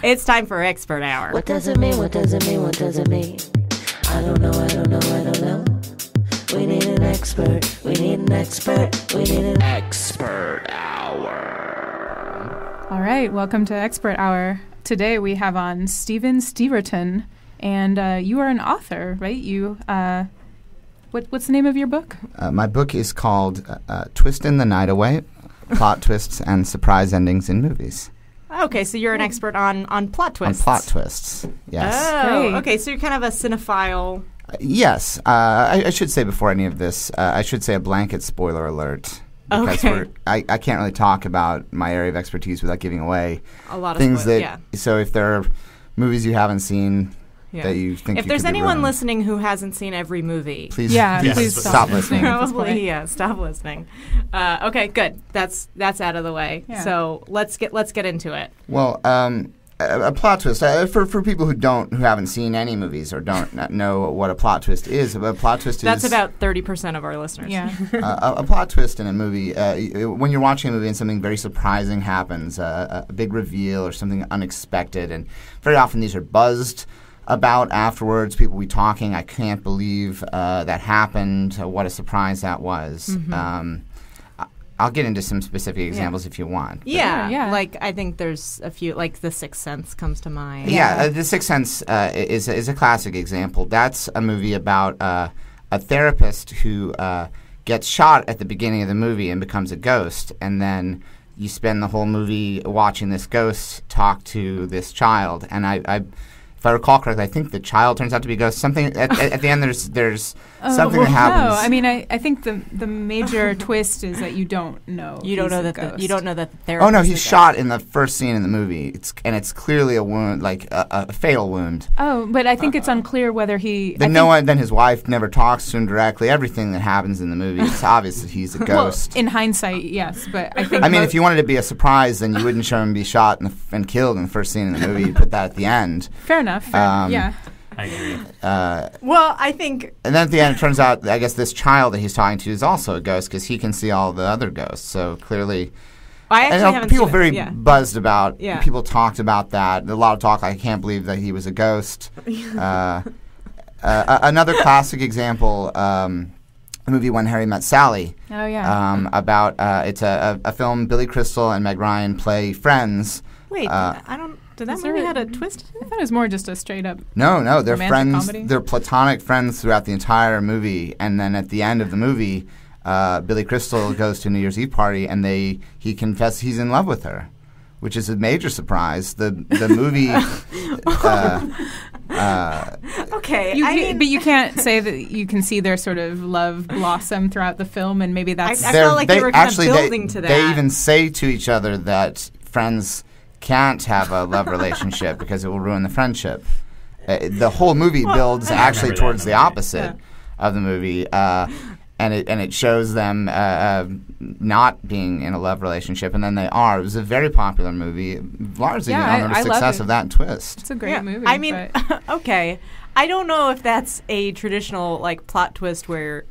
It's time for Expert Hour. What does it mean? What does it mean? What does it mean? I don't know, I don't know, I don't know. We need an expert. We need an expert. We need an Expert Hour. All right, welcome to Expert Hour. Today we have on Steven Steverton, and you are an author, right? You, what's the name of your book? My book is called Twistin' the Night Away, Plot Twists and Surprise Endings in Movies. Okay, so you're an expert on plot twists. On plot twists, yes. Oh, Great. okay, so you're kind of a cinephile. Yes. I should say before any of this, I should say a blanket spoiler alert. Because Okay. I can't really talk about my area of expertise without giving away A lot of things spoil- that. yeah. So if there are movies you haven't seen that you think If you there's could be anyone ruined, listening who hasn't seen every movie, please, Please stop listening. at this probably point. stop listening. Okay, good. That's out of the way. Yeah. So let's get into it. Well, a plot twist for people who haven't seen any movies or don't know what a plot twist is. A plot twist That's is about 30% of our listeners. Yeah. a plot twist in a movie. When you're watching a movie and something very surprising happens, a big reveal or something unexpected, and very often these are buzzed about afterwards. People will be talking. I can't believe that happened. What a surprise that was. Mm-hmm. I'll get into some specific examples if you want. Yeah, Yeah. like I think there's a few, like The Sixth Sense comes to mind. Yeah, The Sixth Sense is a classic example. That's a movie about a therapist who gets shot at the beginning of the movie and becomes a ghost, and then you spend the whole movie watching this ghost talk to this child. And if I recall correctly, I think the child turns out to be a ghost. Something at the end, there's something that happens. No, I mean, I think the major twist is that you don't know. You don't he's know a that ghost. you don't know that the therapist. Oh no, is he's a shot ghost. in the first scene in the movie. It's clearly a wound, like a fatal wound. Oh, but I think it's unclear whether he. Then his wife never talks to him directly. Everything that happens in the movie, it's obvious that he's a ghost. Well, in hindsight, yes, but I think. I mean, if you wanted to be a surprise, then you wouldn't show him be shot and killed in the first scene in the movie. You'd put that at the end. Fair enough. Yeah. I agree. Well, I think. And then at the end, it turns out, I guess this child that he's talking to is also a ghost because he can see all the other ghosts. So clearly, I actually haven't people seen very it. Yeah. buzzed about. Yeah. People talked about that. A lot of talk. I can't believe that he was a ghost. Another classic example. The movie When Harry Met Sally. Oh yeah. About it's a film. Billy Crystal and Meg Ryan play friends. Wait, I don't. Did that Is movie there- had a twist? I thought it was more just a straight up. No, they're Romantic friends. comedy? They're platonic friends throughout the entire movie, and then at the end of the movie, Billy Crystal goes to a New Year's Eve party, and he confesses he's in love with her, which is a major surprise. The movie. Okay, I mean, but you can't say that you can see their sort of love blossom throughout the film, and maybe that's. I felt like they were kind of building to that. They even say to each other that friends can't have a love relationship because it will ruin the friendship. The whole movie builds actually remember that towards in the the movie. opposite of the movie, and it shows them not being in a love relationship, and then they are. It was a very popular movie, largely Yeah, on the I love success it. of that twist. It's a great yeah. movie. I mean, but okay. I don't know if that's a traditional like plot twist where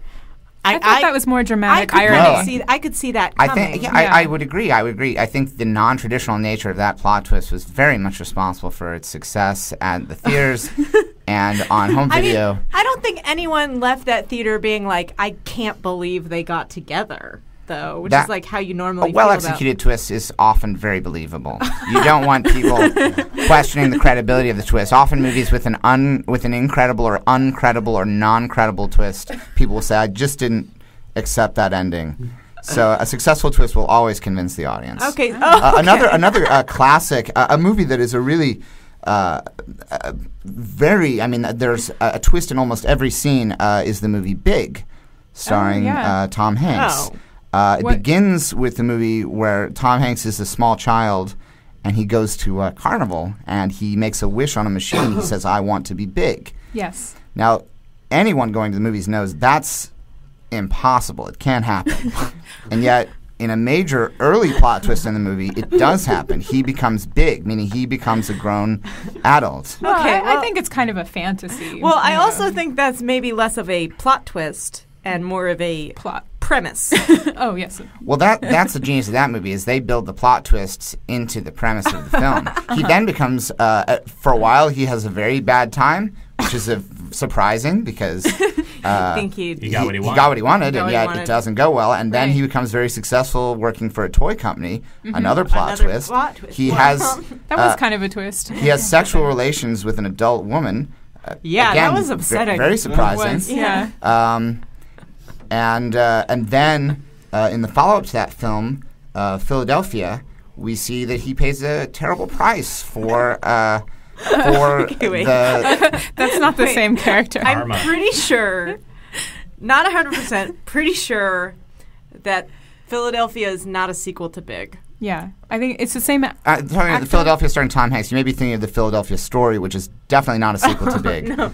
I thought that was more dramatic I irony. could see that I coming. think Yeah. I would agree. I think the non-traditional nature of that plot twist was very much responsible for its success at the theaters and on home video. I mean, I don't think anyone left that theater being like, I can't believe they got together, though, which is like how you normally A feel well-executed twist is often very believable. You don't want people questioning the credibility of the twist. Often movies with an incredible or uncredible or non-credible twist, people will say, I just didn't accept that ending. So a successful twist will always convince the audience. Okay. Another classic, a movie that is a really there's a twist in almost every scene is the movie Big, starring Tom Hanks. Oh. It begins with the movie where Tom Hanks is a small child and he goes to a carnival and he makes a wish on a machine. He says, I want to be big. yes. Now, anyone going to the movies knows that's impossible. It can't happen. And yet, in a major early plot twist in the movie, it does happen. He becomes big, meaning he becomes a grown adult. Well, Okay, I well- think it's kind of a fantasy. Well, I Yeah. also think that's maybe less of a plot twist and more of a plot premise. Oh, yes. Well, that's the genius of that movie is they build the plot twists into the premise of the film. He then becomes, for a while, he has a very bad time, which is surprising because I think he got what he wanted. He got what he wanted, and yet it doesn't go well. And then he becomes very successful working for a toy company. Another plot twist. He has that was kind of a twist. He has sexual relations with an adult woman. Yeah, again, that was upsetting. Very surprising. It was, yeah. And then in the follow-up to that film, Philadelphia, we see that he pays a terrible price for wait. That's not the same character. I'm pretty sure, not 100%, pretty sure that Philadelphia is not a sequel to Big. Yeah, I think it's the same. Talking about the Philadelphia starring Tom Hanks, you may be thinking of the Philadelphia Story, which is definitely not a sequel to Big. No.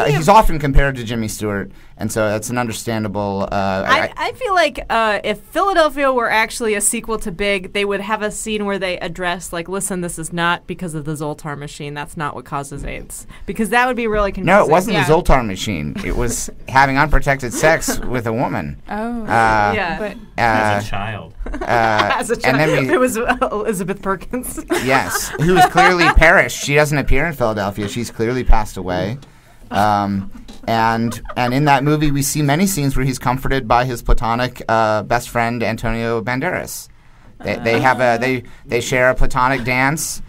He's often compared to Jimmy Stewart, and so that's an understandable. I feel like if Philadelphia were actually a sequel to Big, they would have a scene where they address, like, listen, this is not because of the Zoltar machine. That's not what causes AIDS. Because that would be really confusing. No, it wasn't the Zoltar machine. It was having unprotected sex with a woman. Oh. Yeah. But as a child. As a child. And then it was Elizabeth Perkins. Yes, who is clearly perished. She doesn't appear in Philadelphia. She's clearly passed away. And in that movie, we see many scenes where he's comforted by his platonic best friend Antonio Banderas. They share a platonic dance.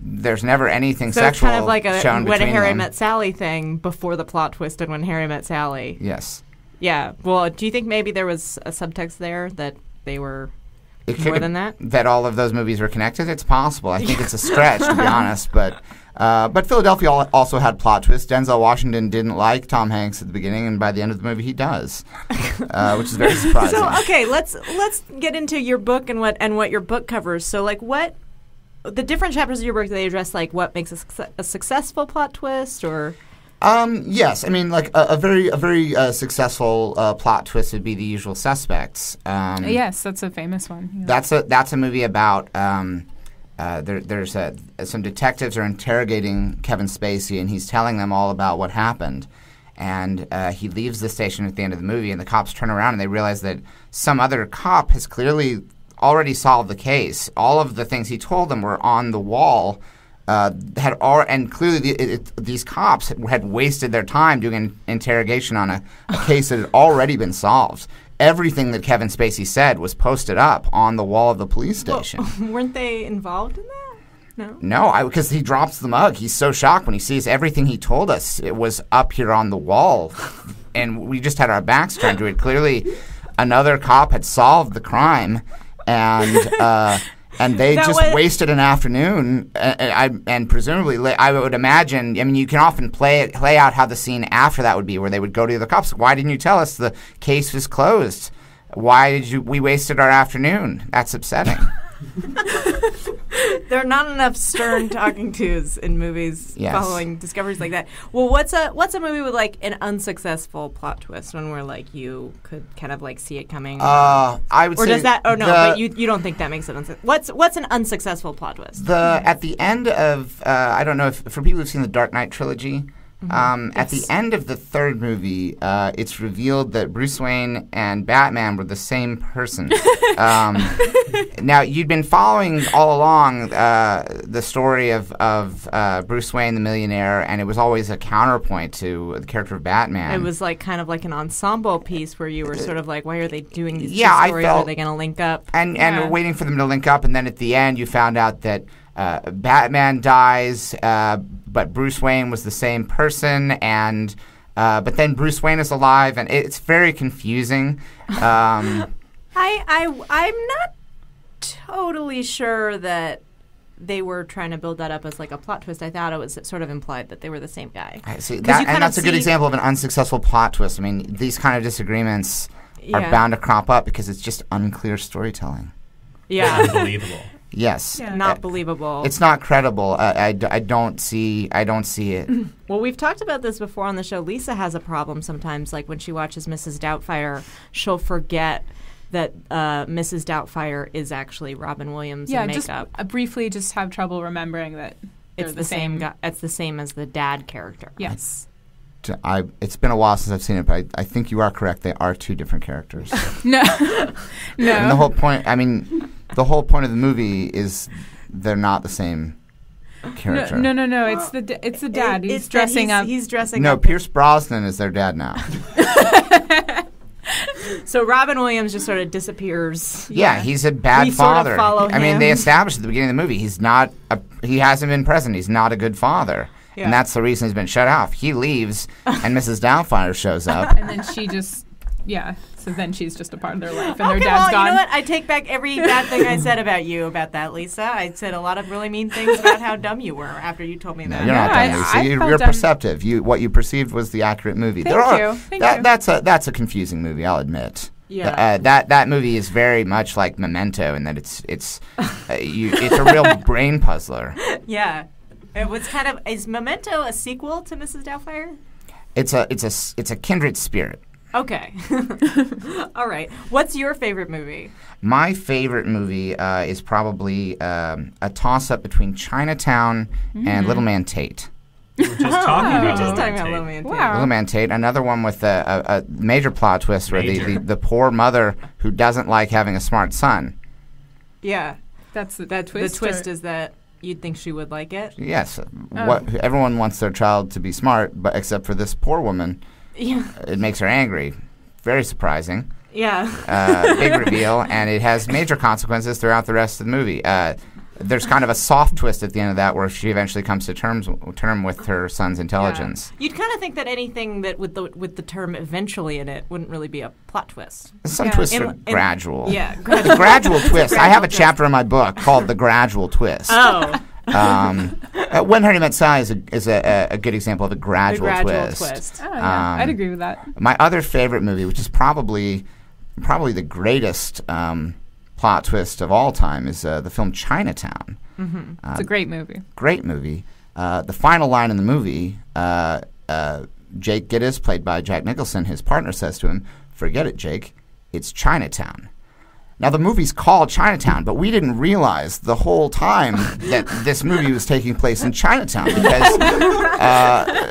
There's never anything so sexual it's kind of like shown When between Harry them. Met Sally thing before the plot twist and When Harry Met Sally. Yes. Yeah. Well, do you think maybe there was a subtext there that they were more than that? That all of those movies were connected? It's possible. I think it's a stretch, to be honest. But Philadelphia also had plot twists. Denzel Washington didn't like Tom Hanks at the beginning, and by the end of the movie, he does, which is very surprising. So, okay, let's get into your book and what your book covers. So, like, what the different chapters of your book, do they address, like, what makes a successful plot twist, or? Yes, I mean, like a very successful plot twist would be The Usual Suspects. yes, that's a famous one. Yeah. That's a movie about there's some detectives are interrogating Kevin Spacey, and he's telling them all about what happened. And he leaves the station at the end of the movie, and the cops turn around and they realize that some other cop has clearly already solved the case. All of the things he told them were on the wall. And clearly these cops had wasted their time doing an interrogation on a case that had already been solved. Everything that Kevin Spacey said was posted up on the wall of the police station. Well, weren't they involved in that? No. No, because he drops the mug. He's so shocked when he sees everything he told us. It was up here on the wall, and we just had our backs turned to it. Clearly, another cop had solved the crime, and they wasted an afternoon, and presumably, I would imagine, I mean, you can often play out how the scene after that would be, where they would go to the cops. Why didn't you tell us the case was closed? Why did we wasted our afternoon? That's upsetting. There are not enough stern talking tos in movies following discoveries like that. Well, what's a movie with like an unsuccessful plot twist, one where like you could kind of like see it coming? I would say, does that? Oh no, but you don't think that makes it unsuccessful. What's an unsuccessful plot twist? At the end of I don't know if for people who've seen the Dark Knight trilogy. At the end of the third movie, it's revealed that Bruce Wayne and Batman were the same person. Now, you'd been following all along the story of Bruce Wayne, the millionaire, and it was always a counterpoint to the character of Batman. It was like kind of like an ensemble piece where you were sort of like, why are they doing these two stories? Are they going to link up? And we're waiting for them to link up, and then at the end you found out that Batman dies, but Bruce Wayne was the same person, and but then Bruce Wayne is alive, and it's very confusing. I'm not totally sure that they were trying to build that up as like a plot twist. I thought it was sort of implied that they were the same guy. I see. That's a good example of an unsuccessful plot twist. I mean, these kind of disagreements are bound to crop up because it's just unclear storytelling. Yeah. Unbelievable. Yes. Yeah. Not believable. It's not credible. I don't see it. Well, we've talked about this before on the show. Lisa has a problem sometimes, like when she watches Mrs. Doubtfire, she'll forget that Mrs. Doubtfire is actually Robin Williams in makeup. I briefly just have trouble remembering that it's the same guy. It's the same as the dad character. Yes. it's been a while since I've seen it, but I think you are correct. They are two different characters. No. No. And the whole point, the whole point of the movie is they're not the same character. No. It's the dad. He's dressing up. He's dressing No, up. Pierce Brosnan is their dad now. So Robin Williams just sort of disappears. Yeah, he's a bad We sort of father. follow him. They established at the beginning of the movie he hasn't been present. He's not a good father. Yeah. And that's the reason he's been shut off. He leaves, and Mrs. Doubtfire shows up. And then she just, so then she's just a part of their life, and their Okay, dad's well, gone. you know what? I take back every bad thing I said about you about that, Lisa. I said a lot of really mean things about how dumb you were after you told me that. You're not I dumb, Lisa. felt You're dumb. perceptive. What you perceived was the accurate movie. Thank you. Thank you. That's a confusing movie, I'll admit. Yeah. That movie is very much like Memento in that it's a real brain puzzler. Yeah. It was is Memento a sequel to Mrs. Doubtfire? It's a kindred spirit. Okay. All right. What's your favorite movie? My favorite movie is probably a toss-up between Chinatown and Little Man Tate. We were just talking We were about just talking Tate. about Little Man Tate. Wow. Little Man Tate, another one with a major plot twist where the poor mother who doesn't like having a smart son. Yeah. That's the The twist. twist is that you'd think she would like it. Yes, everyone wants their child to be smart, but except for this poor woman. Yeah. It makes her angry. Very surprising. Yeah. Big reveal, and it has major consequences throughout the rest of the movie. There's kind of a soft twist at the end of that where she eventually comes to term with her son's intelligence. Yeah. You'd kind of think that anything that with the term eventually in it wouldn't really be a plot twist. Some twists are In- gradual. Yeah. The gradual twist. I have a twist. chapter in my book called The Gradual Twist. Oh. When Harry Met Sally is a good example of a The gradual, gradual twist. twist. Oh, yeah. I'd agree with that. My other favorite movie, which is probably the greatest plot twist of all time, is the film Chinatown. Mm-hmm. It's a great movie. Great movie. The final line in the movie, Jake Gittes, played by Jack Nicholson, his partner says to him, "Forget it, Jake. It's Chinatown." Now, the movie's called Chinatown, but we didn't realize the whole time that this movie was taking place in Chinatown because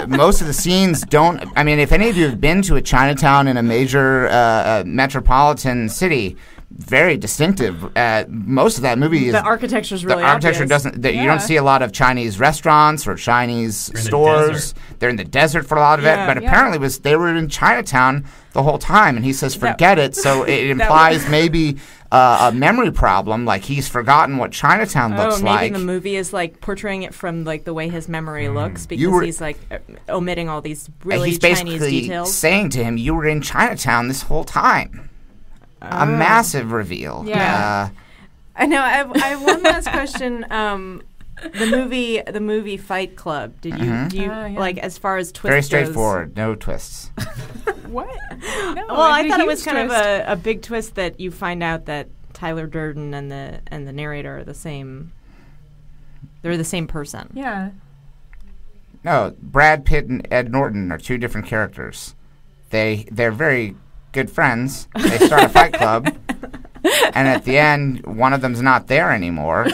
most of the scenes don't... if any of you have been to a Chinatown in a major metropolitan city, very distinctive. Most of that movie is... The architecture's really The architecture obvious. doesn't... You don't see a lot of Chinese restaurants or Chinese They're in the stores. desert. They're in the desert for a lot of Yeah. it, but apparently they were in Chinatown the whole time, and he says, "Forget it." So it that implies maybe a memory problem, like he's forgotten what Chinatown looks maybe like. the movie is portraying it from the way his memory looks because were- he's omitting all these And really he's Chinese basically details. saying to him, "You were in Chinatown this whole time." A massive reveal. Yeah. I know. I have one last question. The movie Fight Club. Did you do you yeah. as far as twists Very goes- straightforward, no twists. What? No, Well, I it's a thought it was huge kind twist. of a big twist that you find out that Tyler Durden and the narrator are the same. They're the same person. Yeah. No, Brad Pitt and Ed Norton are two different characters. They're very good friends. They start a fight club, and at the end, one of them's not there anymore.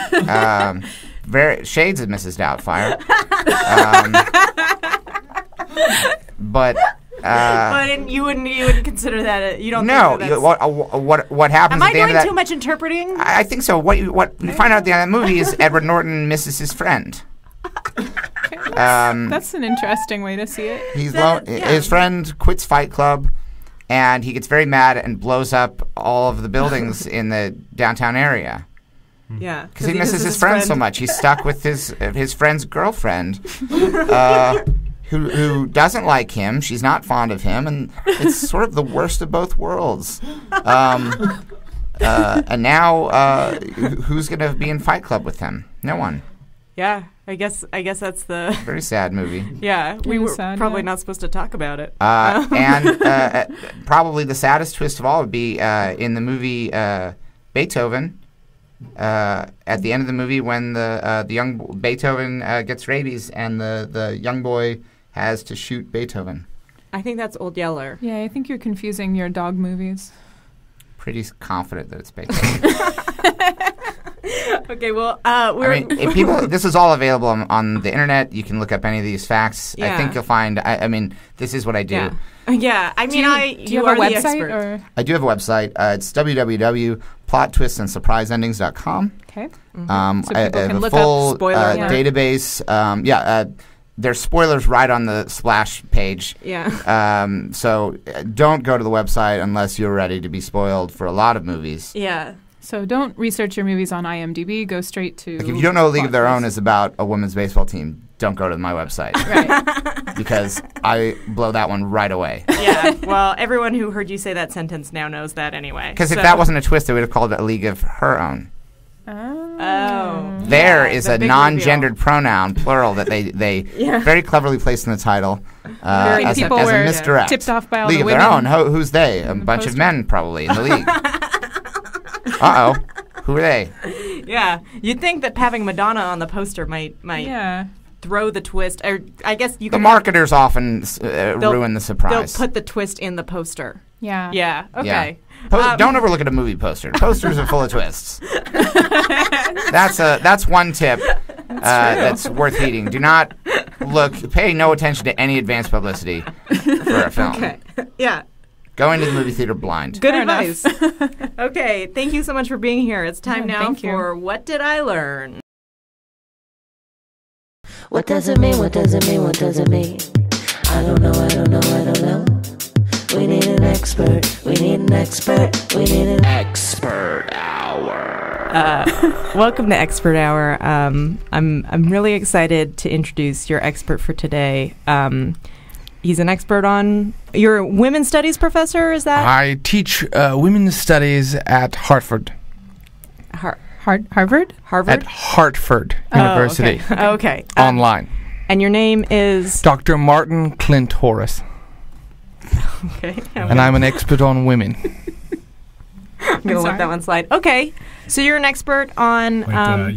Very shades of Mrs. Doubtfire. But you wouldn't consider that you don't. no, think that's, what happens am at I the end doing of that? too much interpreting? I think so. What you find out at the end of the movie is Edward Norton misses his friend. That's an interesting way to see it. His friend quits Fight Club, and he gets very mad and blows up all of the buildings in the downtown area. Yeah, Because he misses his friend so much. He's stuck with his friend's girlfriend, who doesn't like him. She's not fond of him, and it's sort of the worst of both worlds. And now, who's going to be in Fight Club with him? No one. Yeah, I guess that's the. Very sad movie. Yeah, we Really were sad, probably yeah. not supposed to talk about it. And probably the saddest twist of all would be in the movie Beethoven. At the end of the movie, when the young Beethoven gets rabies, and the young boy has to shoot Beethoven. I think that's Old Yeller. Yeah, I think you're confusing your dog movies. Pretty confident that it's Beethoven. Okay, well, if people, this is all available on the internet. You can look up any of these facts. Yeah. I think you'll find. This is what I do. Yeah. I mean, do you have a website? Or? I do have a website. It's www.plottwistandsurpriseendings.com. Okay. Mm-hmm. So people can a look full up spoiler database. There's spoilers right on the splash page. Yeah. So don't go to the website unless you're ready to be spoiled for a lot of movies. Yeah. So don't research your movies on IMDb. Go straight to. Like if you don't know A League of Their Own is about a women's baseball team, don't go to my website. Right. Because I blow that one right away. Yeah. Well, everyone who heard you say that sentence now knows that anyway. Because if that wasn't a twist, I would have called it A League of Her Own. Oh. There is a big non-gendered pronoun, plural, that they very cleverly placed in the title as a misdirect. Tipped off by all League the of women. Their Own. Who's they? A bunch of men, probably, in the league. Uh-oh. Who are they? Yeah. You'd think that having Madonna on the poster might throw the twist. Or I guess you The can. marketers often ruin the surprise. They'll put the twist in the poster. Yeah. Yeah. Okay. Don't ever look at a movie poster. Posters are full of twists. That's one tip that's worth heeding. Do not pay no attention to any advanced publicity for a film. Okay. Yeah. Go into the movie theater blind. Good Fair advice. Okay. Thank you so much for being here. It's time now for What Did I Learn? What does it mean? What does it mean? What does it mean? I don't know. I don't know. I don't know. We need an expert. We need an expert. We need an expert hour. Welcome to Expert Hour. I'm really excited to introduce your expert for today. He's an expert on. You're a women's studies professor. Is that? I teach women's studies at Hartford. Harvard? At Hartford University. Okay. Online. And your name is Dr. Martin Clint Horace. Okay. And I'm an expert on women. I'm gonna let that one slide. Okay. So you're an expert on. Wait,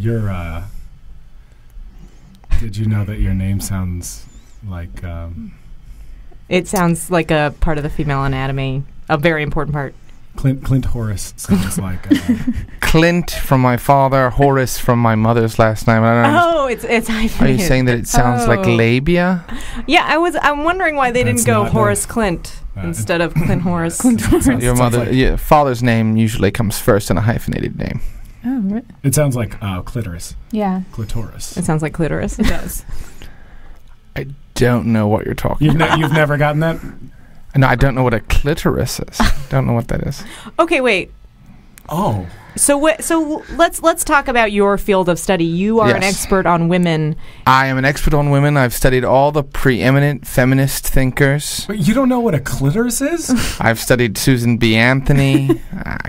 did you know that your name sounds like? It sounds like a part of the female anatomy, a very important part. Clint Horace sounds like. Clint from my father, Horace from my mother's last name. I don't know. It's hyphenated. Are you saying that it sounds like labia? Yeah, I'm wondering why they That's didn't go not Horace Clint instead of Clint Horace. Your father's name usually comes first in a hyphenated name. Oh, right. It sounds like clitoris. Yeah. Clitoris. It sounds like clitoris. It does. I don't know what you're talking about. You've never gotten that? No, I don't know what a clitoris is. Don't know what that is. Okay, wait. Oh. So let's talk about your field of study. You are an expert on women. I am an expert on women. I've studied all the preeminent feminist thinkers. But you don't know what a clitoris is? I've studied Susan B. Anthony,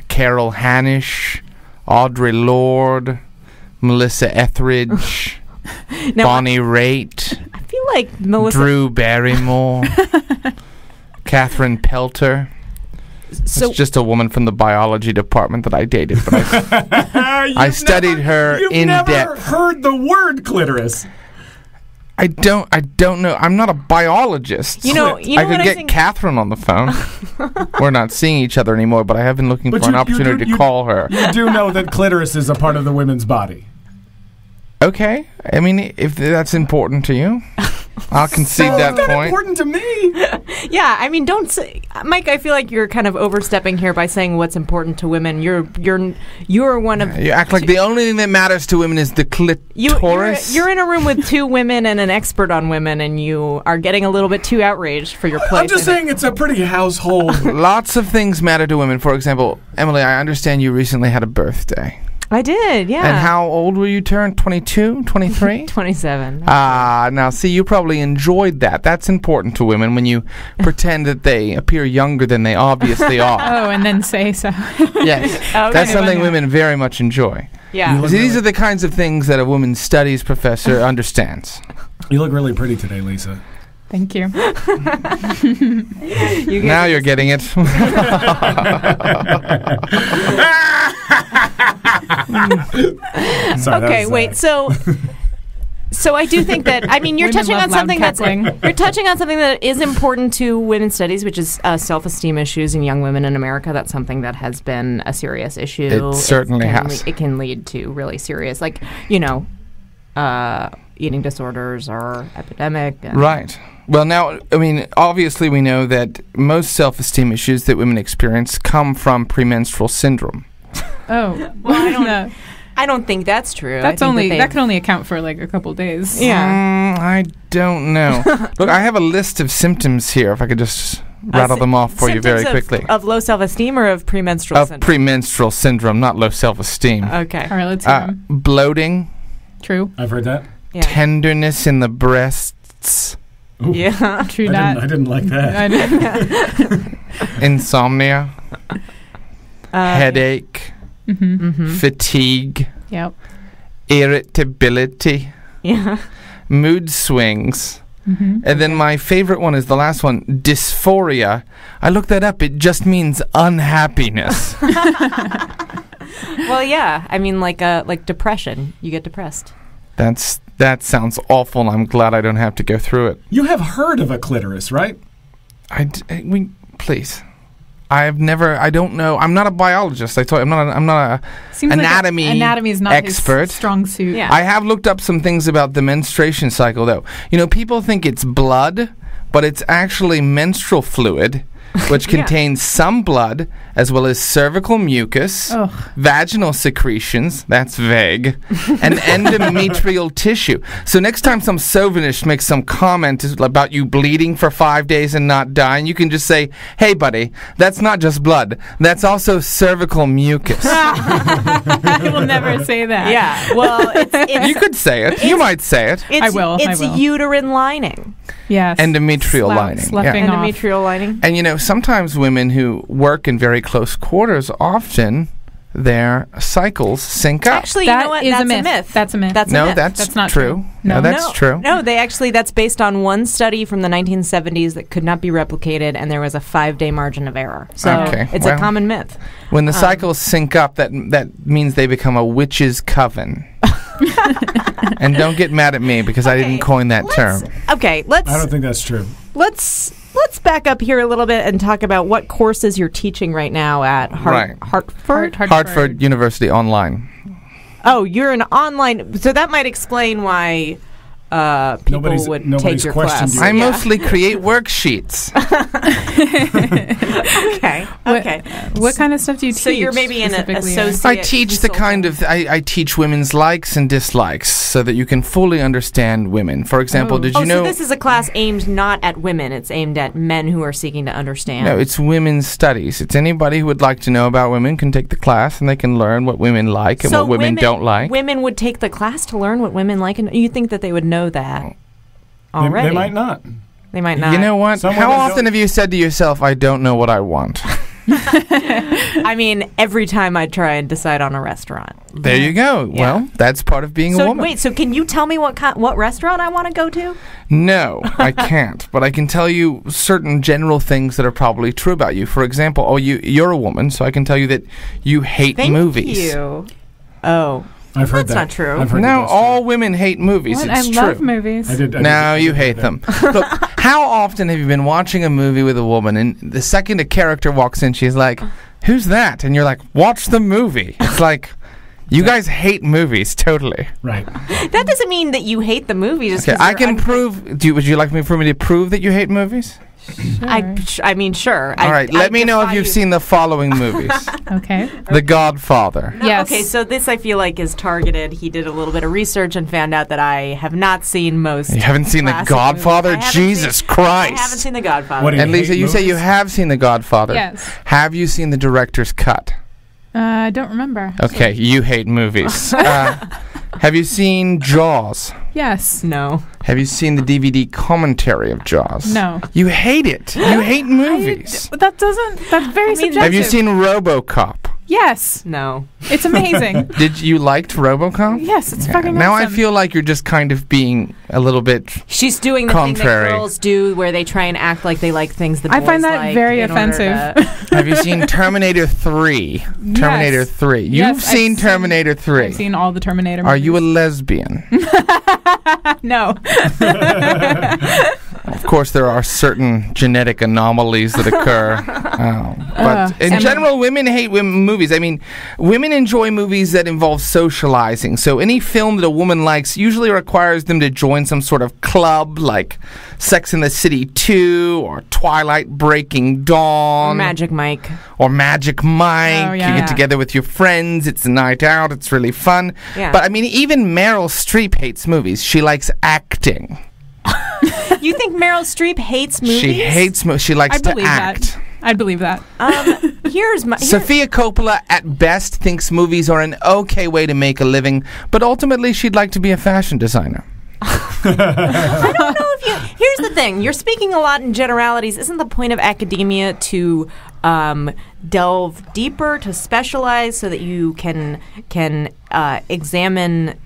Carol Hanisch, Audre Lorde, Melissa Etheridge, Bonnie Raitt. I feel like Melissa... Drew Barrymore, Catherine Pelter. So it's just a woman from the biology department that I dated, but I studied her in depth. You've never heard the word clitoris. I don't know. I'm not a biologist. You know I could get Catherine on the phone. We're not seeing each other anymore, but I have been looking for an opportunity to call her. You do know that clitoris is a part of the women's body. Okay. I mean, if that's important to you, I'll concede that point. Important to me. Yeah, I mean, don't say, Mike. I feel like you're kind of overstepping here by saying what's important to women. You're one of. You act like the only thing that matters to women is the clitoris. You're in a room with two women and an expert on women, and you are getting a little bit too outraged for your place. I'm just saying it's a pretty household. Lots of things matter to women. For example, Emily, I understand you recently had a birthday. I did, yeah. And how old were you turned? 22? 23? 27. Now see, you probably enjoyed that. That's important to women when you pretend that they appear younger than they obviously are. Oh, and then say so. Yes. Okay. That's something women very much enjoy. Yeah. See, these are the kinds of things that a women's studies professor understands. You look really pretty today, Lisa. Thank you. Now you're getting it. Sorry, okay, wait. So So I do think that you're Women touching love on loud something cackling. you're touching on something that is important to women's studies, which is self-esteem issues in young women in America. That's something that has been a serious issue. It certainly has. It can lead to really serious, eating disorders or epidemic. Right. Well, now, obviously we know that most self-esteem issues that women experience come from premenstrual syndrome. Oh, Well, I don't think that's true. That's I think that can only account for like a couple days. Yeah. I don't know. Look, I have a list of symptoms here, if I could just rattle them off for you very quickly. Of low self-esteem or of premenstrual Of syndrome? premenstrural syndrome, not low self-esteem. Okay. All right, let's hear 'em. Bloating, True. I've heard that. Yeah. tenderness in the breasts, Ooh, Yeah. True I that. didn't like that. I didn't. insomnia, headache, Mm-hmm. fatigue, Yep. irritability, Yeah. mood swings. Mm-hmm. And then my favorite one is the last one, dysphoria. I looked that up. It just means unhappiness. Well, yeah. Like depression. You get depressed. That sounds awful, and I'm glad I don't have to go through it. You have heard of a clitoris, right? Please. I don't know. I'm not a biologist. I told you, I'm not a Seems anatomy like anatomy is not expert. his strong suit. Yeah. I have looked up some things about the menstruation cycle, though. People think it's blood, but it's actually menstrual fluid, which Yeah. contains some blood, as well as cervical mucus, Ugh. vaginal secretions, that's vague, and endometrial tissue. So next time some chauvinist makes some comment about you bleeding for 5 days and not dying, you can just say, hey, buddy, that's not just blood. That's also cervical mucus. I will never say that. Yeah. Well, it's You could say it. You might say it. I will. It's I will. uterine lining. Yes. Endometrial lining. Sloughing off. Endometrial lining. And sometimes women who work in very close quarters, often their cycles sync up. Actually, That you know what? is That's a myth. That's a myth. That's a No, myth. that's not true. true. No, No. that's true. No, that's based on one study from the 1970s that could not be replicated, and there was a 5-day margin of error. So Okay, it's well. a common myth. When the cycles sync up, that means they become a witch's coven. And don't get mad at me because I didn't coin that term. Okay, I don't think that's true. let's back up here a little bit and talk about what courses you're teaching right now at Right. Hartford. Hartford University Online. Oh, you're an online, so that might explain why people would take nobody's your questioned class. you. I Yeah. mostly create worksheets. Okay. Okay. What kind of stuff do you teach? So you're maybe an specifically? associate. I teach the kind of I teach women's likes and dislikes so that you can fully understand women. For example, Oh. did you know? So this is a class aimed not at women; it's aimed at men who are seeking to understand. No, it's women's studies. It's anybody who would like to know about women can take the class and they can learn what women like and So what women don't like. Women would take the class to learn what women like, and you think that they would know that already? They might not. They might not. You know what? Some How women often don't- have you said to yourself, I don't know what I want? I mean, every time I try and decide on a restaurant. There you go. Yeah. Well, that's part of being a So woman. wait, so can you tell me what restaurant I want to go to? No, I can't. But I can tell you certain general things that are probably true about you. For example, you're a woman, so I can tell you that you hate Thank movies. you. Oh, I've heard That's that. not true. I've heard No, that's all women hate movies. What? It's I true. love movies. true. I did No, you I did hate that. them. Look, how often have you been watching a movie with a woman and the second a character walks in, she's like, who's that? And you're like, watch the movie. It's like, you guys hate movies, totally. Right. that doesn't mean that you hate the movie. Just Okay, 'cause I you're can prove. Would you like for me to prove that you hate movies? Sure. I mean, sure. All right, let me know if you've seen the following movies: Okay. The Godfather, Yes. Okay, so this I feel like is targeted. He did a little bit of research and found out that I have not seen most. You haven't seen The classic Godfather? movies. I haven't Jesus seen- Christ. I haven't seen The Godfather. What do you and Lisa, hate you say you movies? have seen The Godfather. Yes. Have you seen the director's cut? I don't remember. Okay, you hate movies. Have you seen Jaws? Yes. No. Have you seen the DVD commentary of Jaws? No. You hate it. You hate movies. That's very subjective. Have you seen RoboCop? Yes. No. It's amazing. Did you liked RoboCop? Yes, it's Yeah. fucking Now I awesome. feel like you're just kind of being a little bit. She's doing the Contrary. thing that girls do where they try and act like they like things that I boys find that like very in order offensive. to- Have you seen Terminator 3? Terminator 3. You've Yes, I've seen Terminator 3. I've seen all the Terminator Are movies. you a lesbian? No. Of course, there are certain genetic anomalies that occur. But in general, women hate movies. I mean, women enjoy movies that involve socializing. So any film that a woman likes usually requires them to join some sort of club, like Sex and the City 2 or Twilight Breaking Dawn. Or Magic Mike. Or Magic Mike. Oh, yeah. You get together with your friends. It's a night out. It's really fun. Yeah. But, I mean, even Meryl Streep hates movies. She likes acting. You think Meryl Streep hates movies? She hates movies. She likes I to believe act. that. I'd believe that. Sophia Coppola, at best, thinks movies are an okay way to make a living, but ultimately she'd like to be a fashion designer. I don't know if you... Here's the thing. You're speaking a lot in generalities. Isn't the point of academia to delve deeper, to specialize so that you can examine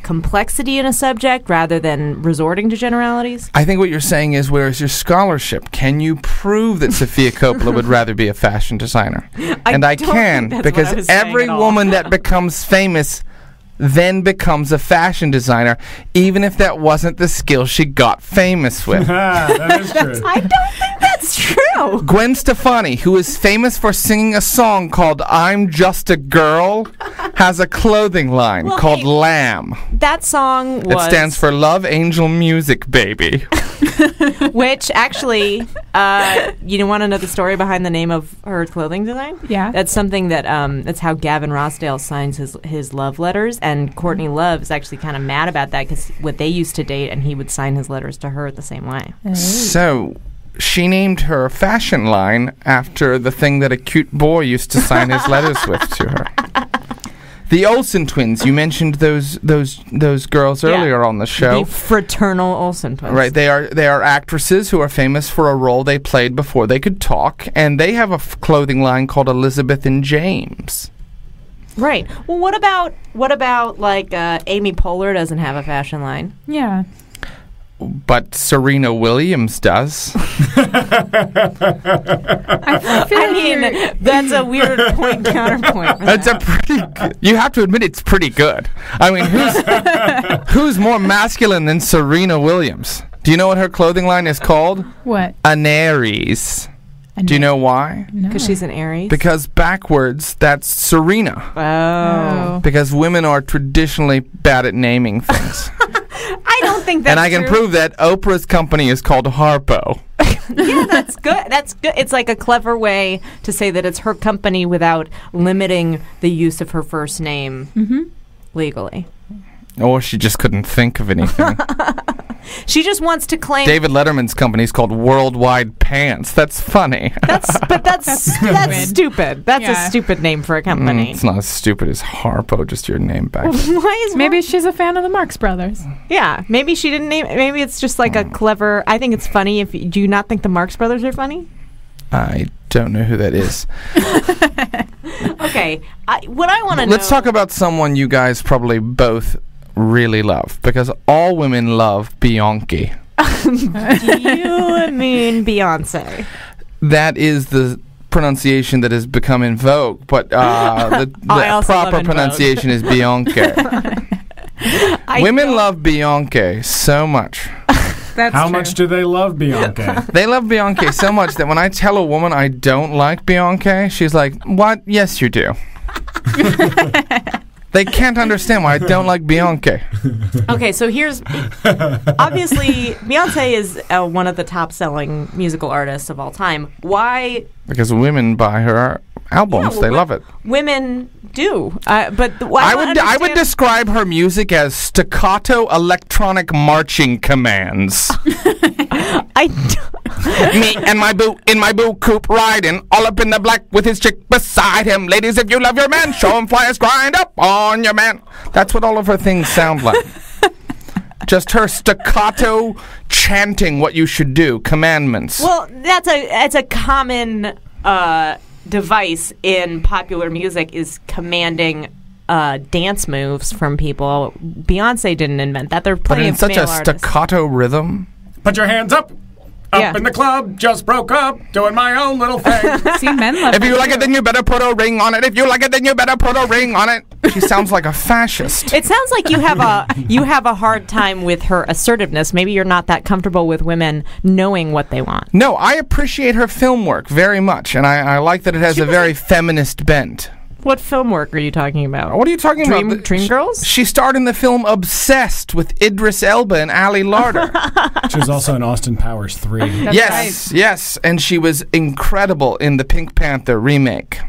complexity in a subject rather than resorting to generalities? I think what you're saying is, where is your scholarship? Can you prove that Sophia Coppola would rather be a fashion designer? I can, because every woman that becomes famous then becomes a fashion designer, even if that wasn't the skill she got famous with. That is true. I don't think that's true. Gwen Stefani, who is famous for singing a song called I'm Just a Girl, has a clothing line called Lamb. That song was... It stands for Love Angel Music, baby. Which actually, you want to know the story behind the name of her clothing design? Yeah. That's something that, that's how Gavin Rossdale signs his love letters. And Courtney Love is actually kind of mad about that because what they used to date, and he would sign his letters to her the same way. So she named her fashion line after the thing that a cute boy used to sign his letters with to her. The Olsen twins, you mentioned those girls earlier on the show. The fraternal Olsen twins. Right, they are actresses who are famous for a role they played before they could talk, and they have a clothing line called Elizabeth and James. Right. Well, what about like Amy Poehler doesn't have a fashion line? Yeah. But Serena Williams does. That's a weird point counterpoint. That's a pretty good. You have to admit it's pretty good. I mean, who's more masculine than Serena Williams? Do you know what her clothing line is called? What? An Aries. Do you know why? Because she's an Aries? Because backwards, that's Serena. Oh. Because women are traditionally bad at naming things. I don't think that's And I can prove that Oprah's company is called Harpo. Yeah, that's good. That's good. It's like a clever way to say that it's her company without limiting the use of her first name legally. Or she just couldn't think of anything. She just wants to claim... David Letterman's company is called Worldwide Pants. That's funny. That's stupid. That's a stupid name for a company. It's not as stupid as Harpo, just your name back. Why is Maybe she's a fan of the Marx Brothers. Yeah, maybe she didn't name... Maybe it's just like a clever... I think it's funny. Do you not think the Marx Brothers are funny? I don't know who that is. Okay, what I want to know... Let's talk about someone you guys probably both really love, because all women love Bianchi. Do you mean Beyonce? That is the pronunciation that has become in vogue, but the proper pronunciation is Bianchi. Women love Bianchi so much. How much do they love Bianca? They love Bianchi so much that when I tell a woman I don't like Bianchi, she's like, "What? Yes, you do." They can't understand why I don't like Bianchi. Okay, so here's... Obviously, Beyonce is one of the top-selling musical artists of all time. Why? Because women buy her albums. They love it. Women do. But I would describe her music as staccato electronic marching commands. Me and my boo in my boo coupe riding all up in the black with his chick beside him. Ladies, if you love your man, show him flyers, grind up on your man. That's what all of her things sound like. Just her staccato chanting what you should do, commandments. Well, that's a common device in popular music, is commanding dance moves from people. Beyonce didn't invent that. There are plenty of such male a artists. staccato rhythm. Put your hands up. Up in the club, just broke up, doing my own little thing. See, men love If you like it, then you better put a ring on it. If you like it, then you better put a ring on it. She sounds like a fascist. It sounds like you have a hard time with her assertiveness. Maybe you're not that comfortable with women knowing what they want. No, I appreciate her film work very much, and I like that it has a very feminist bent. What film work are you talking about? What are you talking about? Dreamgirls? She starred in the film Obsessed with Idris Elba and Ali Larter. She was also in Austin Powers 3. Yes, and she was incredible in the Pink Panther remake.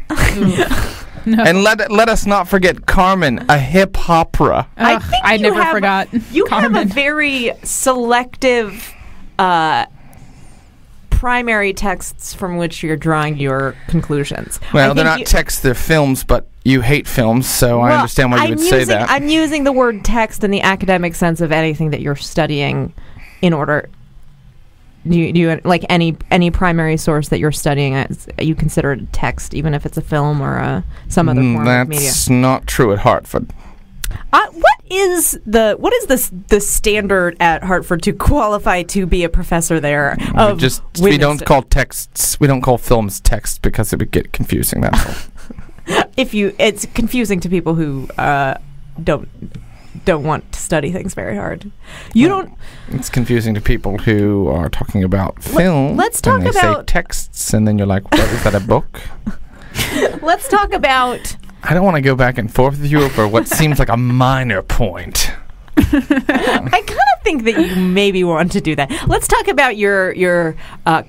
No. And let us not forget Carmen, a hip opera. I think I never forgot. You Carmen. have a very selective primary texts from which you're drawing your conclusions. Well, they're not texts, they're films, but you hate films, so I understand why you would say that. I'm using the word text in the academic sense of anything that you're studying in order... Do you like any primary source that you're studying as you consider it a text, even if it's a film or some other form of media? That's not true at Hartford. What is the standard at Hartford to qualify to be a professor there? We don't call texts. We don't call films text because it would get confusing. That's all. It's confusing to people who don't want to study things very hard. It's confusing to people who are talking about film. Let's talk and they about say texts, and then you're like, "What is that? A book?" Let's talk about. I don't want to go back and forth with you over what seems like a minor point. I kind of think that you maybe want to do that. Let's talk about your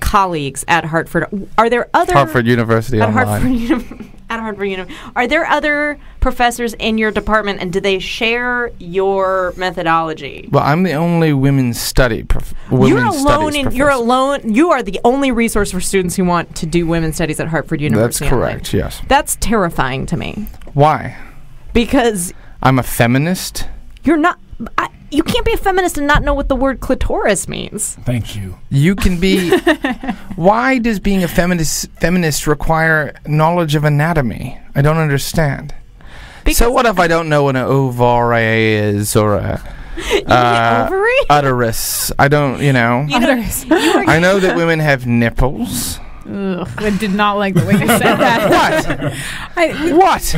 colleagues at Hartford. Are there other Hartford University at Online? At Hartford University, are there other professors in your department, and do they share your methodology? Well, I'm the only women's study professor. You are the only resource for students who want to do women's studies at Hartford University. That's correct. Yes. That's terrifying to me. Why? Because I'm a feminist. You're not. You can't be a feminist and not know what the word clitoris means. Thank you. You can be... Why does being a feminist require knowledge of anatomy? I don't understand. So what if I don't know what an ovary is or a... ovary? Uterus. I don't, Uterus. I know that women have nipples. Ugh, I did not like the way you said that. What?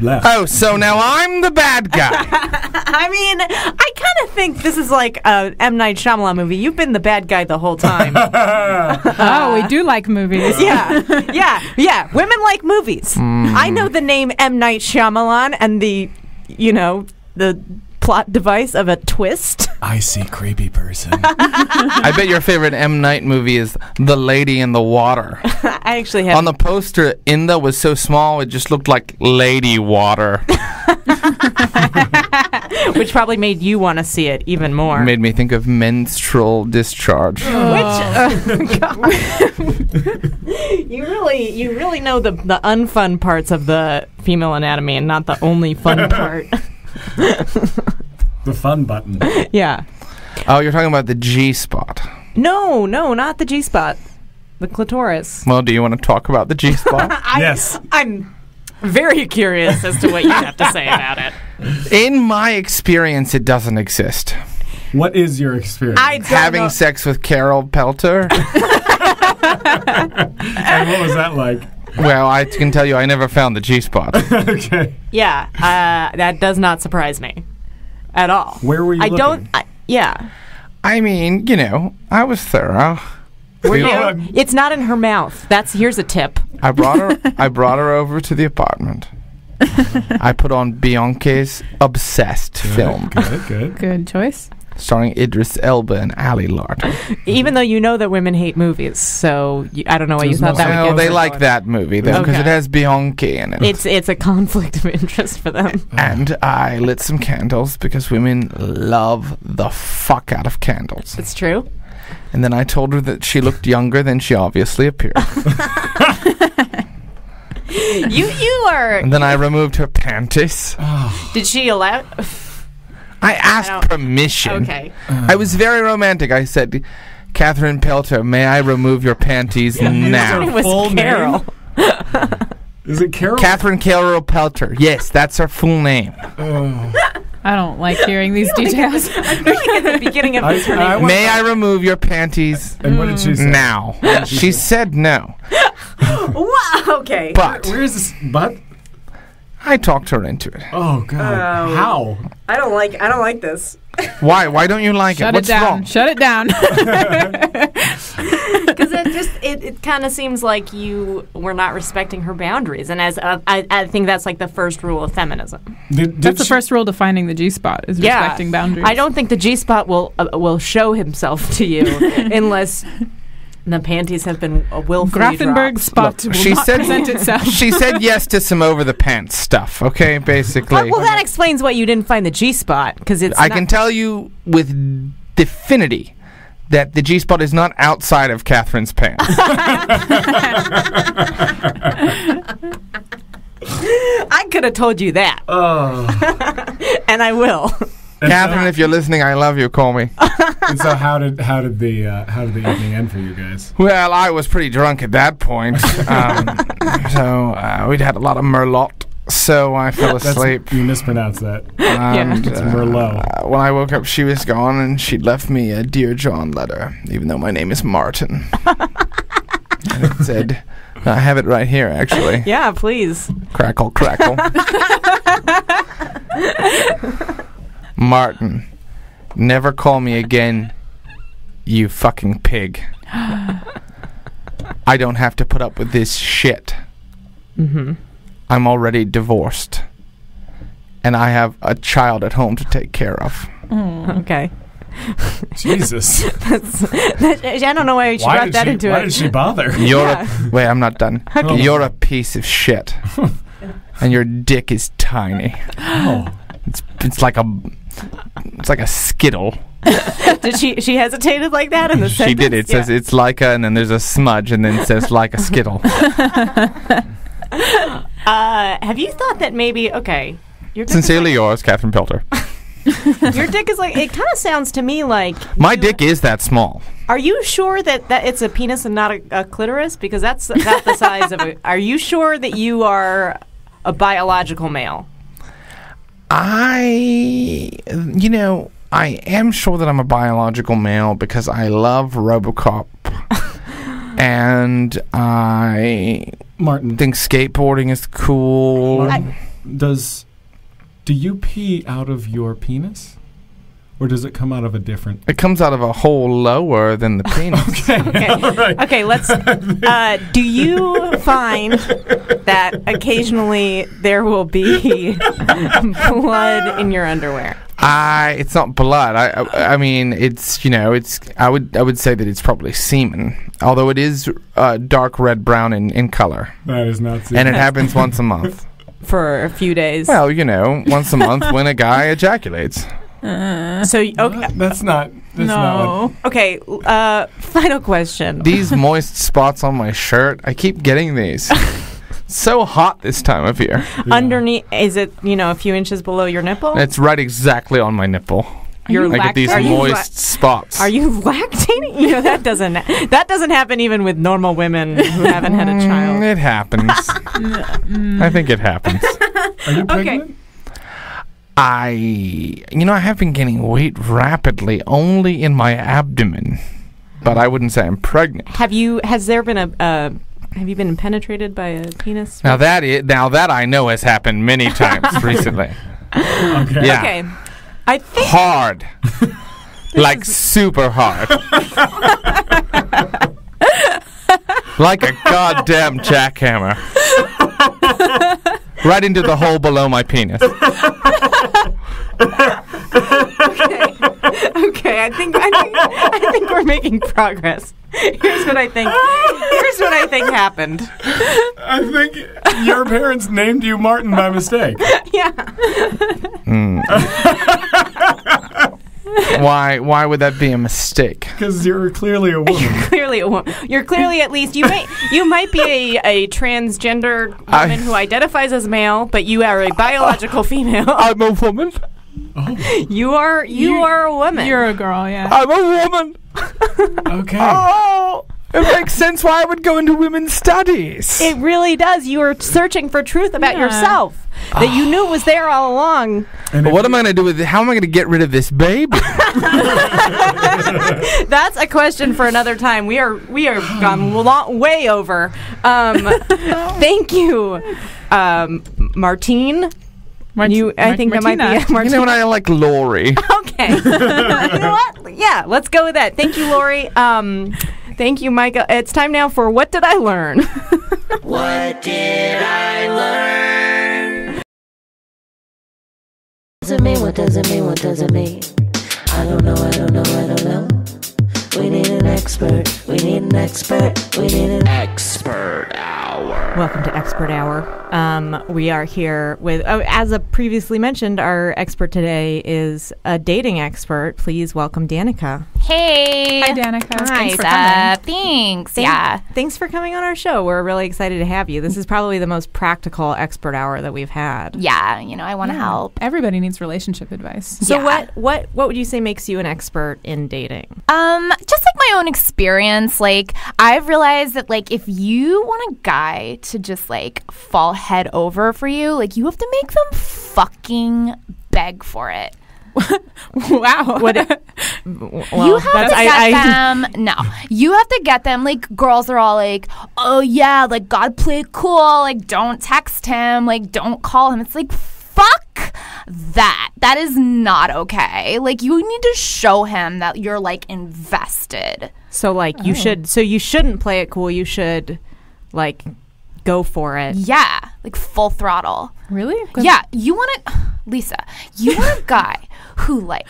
Left. Oh, so now I'm the bad guy. I mean, I kind of think this is like a M. Night Shyamalan movie. You've been the bad guy the whole time. Oh, we do like movies. Yeah. Women like movies. I know the name M. Night Shyamalan and the plot device of a twist. I see creepy person. I bet your favorite M. Night movie is The Lady in the Water. I actually have. On the poster, Inda was so small, it just looked like Lady Water. Which probably made you want to see it even more. It made me think of menstrual discharge. You really know the unfun parts of the female anatomy and not the only fun part. The fun button. Yeah. Oh, you're talking about the G-spot. No, not the G-spot. The clitoris. Well, do you want to talk about the G-spot? Yes. I'm very curious as to what you have to say about it. In my experience, it doesn't exist. What is your experience? Having sex with Carol Pelter. And what was that like? Well, I can tell you I never found the G-spot. Okay. Yeah, that does not surprise me at all. Where were you looking? I mean, I was thorough. It's not in her mouth. Here's a tip. I brought her over to the apartment. I put on Bianche's Obsessed film. Good choice. Starring Idris Elba and Ali Larter. Even though you know that women hate movies, so I don't know why you thought that would get. Well, they like that movie though because it has Bianchi in it. It's a conflict of interest for them. And I lit some candles because women love the fuck out of candles. It's true. And then I told her that she looked younger than she obviously appeared. You are. And then I removed her panties. Did she allow? I asked permission. Okay. I was very romantic. I said, Catherine Pelter, may I remove your panties now? It was Carol. Is it Carol? Catherine Carol Pelter. Yes, that's her full name. I don't like hearing these details. I feel like at the beginning of this one. May I remove your panties And what did she say? now? She said no. Wow, okay. But Where's this butt? I talked her into it. Oh God! Oh. How? I don't like this. Why? Why don't you like Shut it? What's it down. wrong? Shut it down. Because it kind of seems like you were not respecting her boundaries, and as I think that's like the first rule of feminism. That's the first rule to finding the G-spot is respecting boundaries. I don't think the G-spot will show himself to you unless the panties have been willfully Grafenberg dropped. spot will She not said present itself. she said yes to some over the pants stuff. Okay, basically. Well, that explains why you didn't find the G-spot because it's. I can tell you with definity that the G-spot is not outside of Catherine's pants. I could have told you that, and I will. Catherine, if you're listening, I love you. Call me. And so how did the evening end for you guys? Well, I was pretty drunk at that point, so we'd had a lot of Merlot, so I fell asleep. You mispronounced that. And, It's Merlot. when I woke up, she was gone, and she'd left me a Dear John letter, even though my name is Martin. And it said, I have it right here, actually. Yeah, please. Crackle, crackle. Martin, never call me again, you fucking pig. I don't have to put up with this shit. Mm-hmm. I'm already divorced. And I have a child at home to take care of. Okay. Jesus. I don't know why she brought that into it. Why did she bother? Wait, I'm not done. Okay. You're a piece of shit. And your dick is tiny. Oh. It's like a skittle. Did she hesitated like that in the sentence? She did. It says it's like a, and then there's a smudge, and then it says like a skittle. Have you thought that maybe your dick Sincerely yours, Catherine Pelter. your dick is like, it kind of sounds to me like My dick is that small. Are you sure that it's a penis and not a clitoris? Because that's about the size of a. Are you sure that you are a biological male? I am sure that I'm a biological male because I love RoboCop. And I Martin, think skateboarding is cool. do you pee out of your penis? Or does it come out of a different... It comes out of a hole lower than the penis. Okay. Right. Okay, let's... do you find that occasionally there will be blood in your underwear? It's not blood. I mean, it's, I would say that it's probably semen. Although it is dark red brown in color. That is not semen. And it happens once a month. For a few days. Well, once a month when a guy ejaculates. So, okay. That's not what... Okay, final question. These moist spots on my shirt, I keep getting these. So hot this time of year. Yeah. Underneath, is it, a few inches below your nipple? It's right exactly on my nipple. You're I get these moist spots. Are you lactating? That doesn't happen even with normal women who haven't had a child. It happens. I think it happens. Are you pregnant? I have been gaining weight rapidly only in my abdomen, but I wouldn't say I'm pregnant. Have you been penetrated by a penis? Now that I know has happened many times recently. Okay. Yeah. Okay. I think Hard. Like super hard. Like a goddamn jackhammer. Right into the hole below my penis. Okay, I think we're making progress. Here's what I think happened. I think your parents named you Martin by mistake. Yeah. Why would that be a mistake? Because you're clearly a woman. Clearly a woman. You're clearly at least you might be a transgender woman who identifies as male, but you are a biological female. I'm a woman. Oh. You are a woman. You're a girl, yeah. I'm a woman. Okay. Oh, It makes sense why I would go into women's studies. It really does. You were searching for truth about yourself that you knew was there all along. But what am I going to do with it? How am I going to get rid of this baby? That's a question for another time. We are gone way over. Thank you, Martine. I think that might be Martine. You know what? I like Lori. Okay. You know what? Yeah, let's go with that. Thank you, Lori. Thank you, Micah. It's time now for What Did I Learn? What did I learn? What does it mean? What does it mean? What does it mean? I don't know. I don't know. I don't know. We need an expert. We need an expert. We need an expert hour. Welcome to Expert Hour. We are here with, as previously mentioned, our expert today is a dating expert. Please welcome Danica. Hey. Hi, Danica. Hi, Thanks for coming. Thanks. Yeah. Thanks for coming on our show. We're really excited to have you. This is probably the most practical expert hour that we've had. Yeah. I want to help. Everybody needs relationship advice. So Yeah. what would you say makes you an expert in dating? Just like my own experience, like I've realized that like if you want a guy to just like fall head over for you, like you have to make them fucking beg for it. Wow. You have to get them. No, you have to get them. Like girls are all like, "Oh yeah, like God play it cool. Like don't text him. Like don't call him." It's like fuck that. That is not okay. Like you need to show him that you're like invested. So like you shouldn't play it cool. You should like go for it. Yeah, like full throttle. Really? Yeah, you want to, Lisa, you want a guy who like,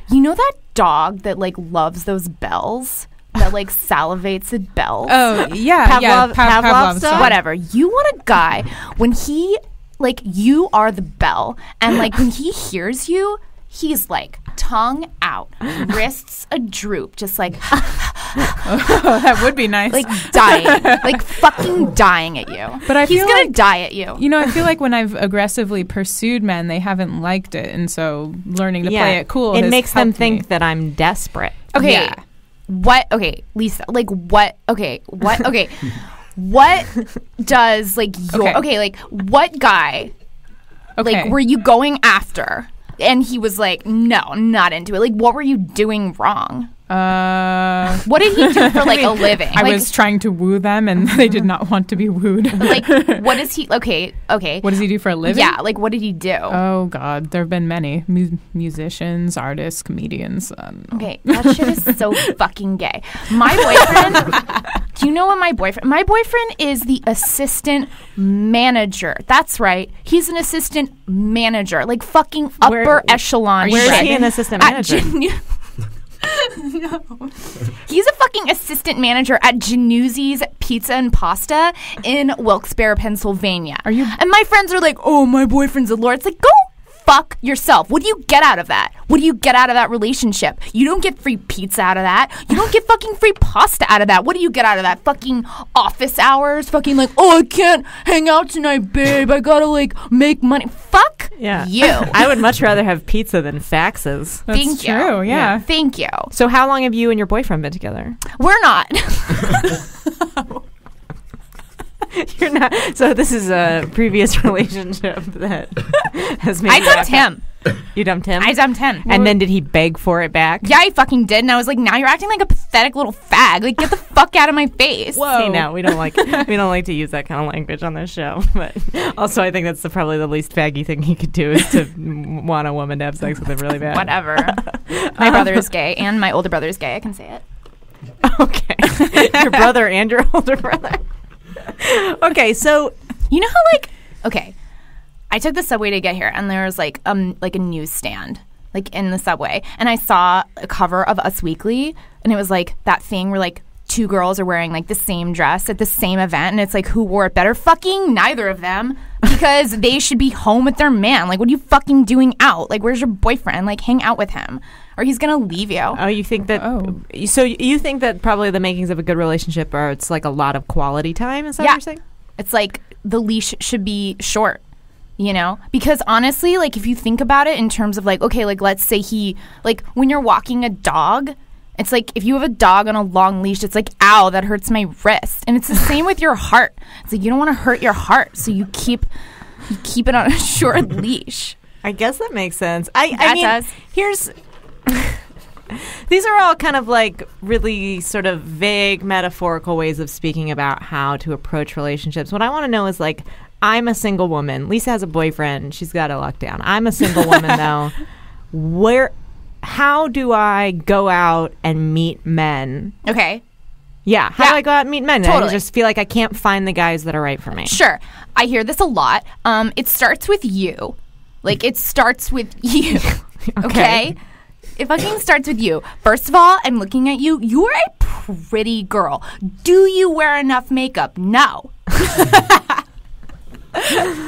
that dog that like loves those bells? That like salivates at bells? Oh, yeah. Pavlov stuff? Whatever. You want a guy when he, like, you are the bell, and like when he hears you, he's like tongue out, wrists a droop, just like that would be nice. like dying, like fucking dying at you. But he's feel gonna like, die at you. I feel like when I've aggressively pursued men, they haven't liked it, and so learning to play it cool. It has makes them helped think me. that I'm desperate. Okay. Yeah. What? Okay, Lisa. Like what? Okay. What? Okay. What does like your like what guy like were you going after? And he was like, no, not into it. Like, what were you doing wrong? What did he do for like a living? I was trying to woo them, and they did not want to be wooed. Like, what is he? Okay. What does he do for a living? Yeah, like what did he do? Oh God, there have been many musicians, artists, comedians. Okay, that shit is so fucking gay. My boyfriend. Do you know what my boyfriend? My boyfriend is the assistant manager. That's right. He's an assistant manager, like fucking upper echelon. Where is shit. he an assistant manager? No. He's a fucking assistant manager at Januzzi's Pizza and Pasta in Wilkes-Barre, Pennsylvania. Are you? And my friends are like, oh, my boyfriend's a lord. It's like, go fuck yourself. What do you get out of that? What do you get out of that relationship? You don't get free pizza out of that. You don't get fucking free pasta out of that. What do you get out of that? Fucking office hours? Fucking like, oh, I can't hang out tonight, babe. I gotta like make money. Fuck you. I would much rather have pizza than faxes. That's Thank you. true. Yeah. Thank you. So how long have you and your boyfriend been together? We're not. You're not. So this is a previous relationship that has made. I dumped him. You dumped him? I dumped him. And then did he beg for it back? Yeah, he fucking did. And I was like, now you're acting like a pathetic little fag. Like, get the fuck out of my face. Whoa. See, no, we don't like to use that kind of language on this show. But also, I think that's probably the least faggy thing he could do is to want a woman to have sex with him really bad. Whatever. My brother is gay, and my older brother is gay. I can say it. Okay. Your brother and your older brother. Okay, so you know how like I took the subway to get here, and there was like a newsstand like in the subway, and I saw a cover of Us Weekly, and it was like that thing where like two girls are wearing like the same dress at the same event, and it's like who wore it better? Fucking neither of them, because they should be home with their man. Like, what are you fucking doing out? Like, where's your boyfriend? Like, hang out with him, or he's gonna leave you. Oh, you think that? Oh. So you think that probably the makings of a good relationship are it's like a lot of quality time? Is that what you're saying? It's like the leash should be short, you know? Because honestly, like if you think about it in terms of like, okay, like let's say he, like when you're walking a dog It's like if you have a dog on a long leash, it's like, ow, that hurts my wrist. And it's the same with your heart. It's like you don't want to hurt your heart, so you keep it on a short leash. I guess that makes sense. Here's these are all kind of like really sort of vague metaphorical ways of speaking about how to approach relationships. What I want to know is like, I'm a single woman. Lisa has a boyfriend. She's got it locked down. I'm a single woman though. How do I go out and meet men? Okay. Yeah. How do I go out and meet men? Totally. I just feel like I can't find the guys that are right for me. Sure. I hear this a lot. It starts with you. Like, it starts with you. Okay? It fucking starts with you. First of all, I'm looking at you. You are a pretty girl. Do you wear enough makeup? No.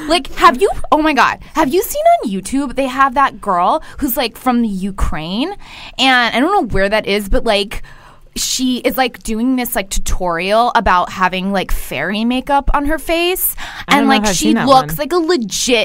Like, have you seen on YouTube, they have that girl who's, like, from the Ukraine, and I don't know where that is, but, like, she is, like, doing this, like, tutorial about having, like, fairy makeup on her face, and, like, she looks like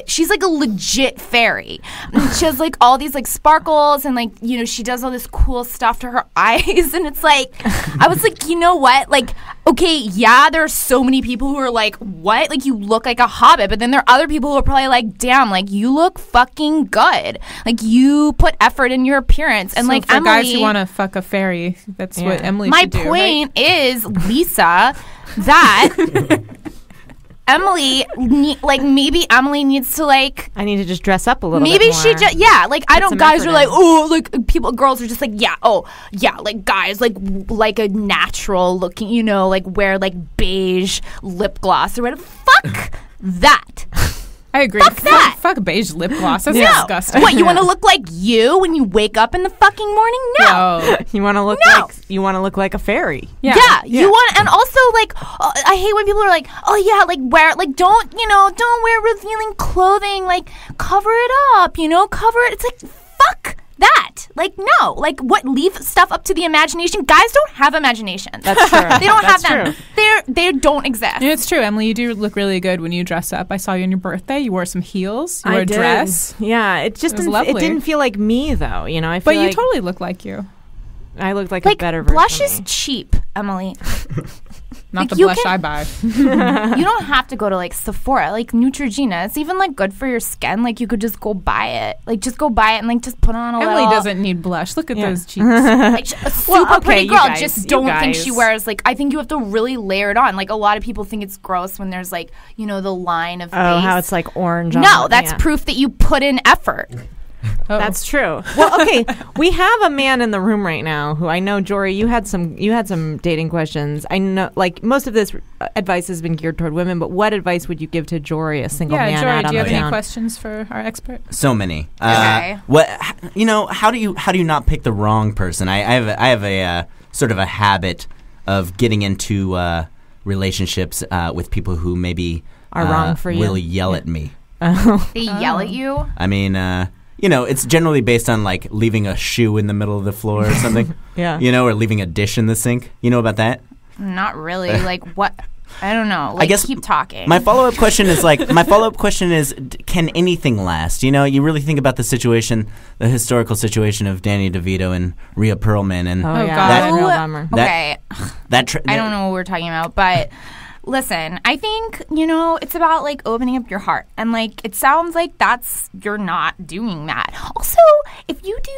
she's, like, a legit fairy. And she has, like, all these, like, sparkles, and, like, you know, she does all this cool stuff to her eyes, and it's, like, I was, like, you know what? Like, okay, yeah, there are so many people who are like, what? Like, you look like a hobbit. But then there are other people who are probably like, damn, like, you look fucking good. Like, you put effort in your appearance. And, So like, for Emily, guys who want to fuck a fairy, that's what Emily my should do, point is, Lisa, that Emily, maybe Emily needs to, like, I need to just dress up a little bit maybe more. she just, yeah, like, I don't, some guys effort are like, in. oh, like, girls are just like, yeah, oh, yeah, like, guys, like a natural looking, you know, like, wear, like, beige lip gloss or whatever. Fuck that. I agree. Fuck that. Fuck beige lip gloss. That's No. disgusting. What, you want to look like you when you wake up in the fucking morning? No. You want to look like a fairy. Yeah. You want, and also, like, I hate when people are like, oh yeah, like, don't wear revealing clothing, like, cover it up, cover it. It's like, fuck that. Like, no. Like, what, leave stuff up to the imagination? Guys don't have imagination. That's true. They don't have That's them. true. They don't exist. It's true, Emily. You do look really good when you dress up. I saw you on your birthday. You wore some heels. You wore a dress. Yeah, it just was lovely. It didn't feel like me though. I feel But you like totally look like you. I look like a better version. Blush of is me. cheap, Emily. Not Like, the you blush can- I buy. You don't have to go to, like, Sephora. Like, Neutrogena, it's even, like, good for your skin. Like, you could just go buy it. Like, just go buy it and, like, just put on a Emily little... doesn't need blush. Look at those cheeks. Like, a super okay, pretty you girl. guys, Just you don't think guys. she wears, like... I think you have to really layer it on. Like, a lot of people think it's gross when there's, like, the line of Oh, base. how it's like orange. on No, the- that's yeah. proof that you put in effort. That's true. Well, okay, we have a man in the room right now who I know, Jory. You had some dating questions. I know, like, most of this advice has been geared toward women. But what advice would you give to Jory, a single man Jory, out do on you the have any town? questions for our expert? So many. Okay. How do you not pick the wrong person? I have a sort of a habit of getting into relationships with people who maybe Are wrong for you? will yell at me. They yell at you. I mean, it's generally based on, like, leaving a shoe in the middle of the floor or something. Yeah. Or leaving a dish in the sink. You know about that? Not really. Like, what? I don't know. Like, I guess keep talking. My follow-up question is, can anything last? You really think about the historical situation of Danny DeVito and Rhea Perlman, and Oh, Oh, yeah, God. that's a real bummer. Okay. I I don't know what we're talking about, but listen, I think, it's about, like, opening up your heart. And, like, it sounds like you're not doing that. Also, if you do,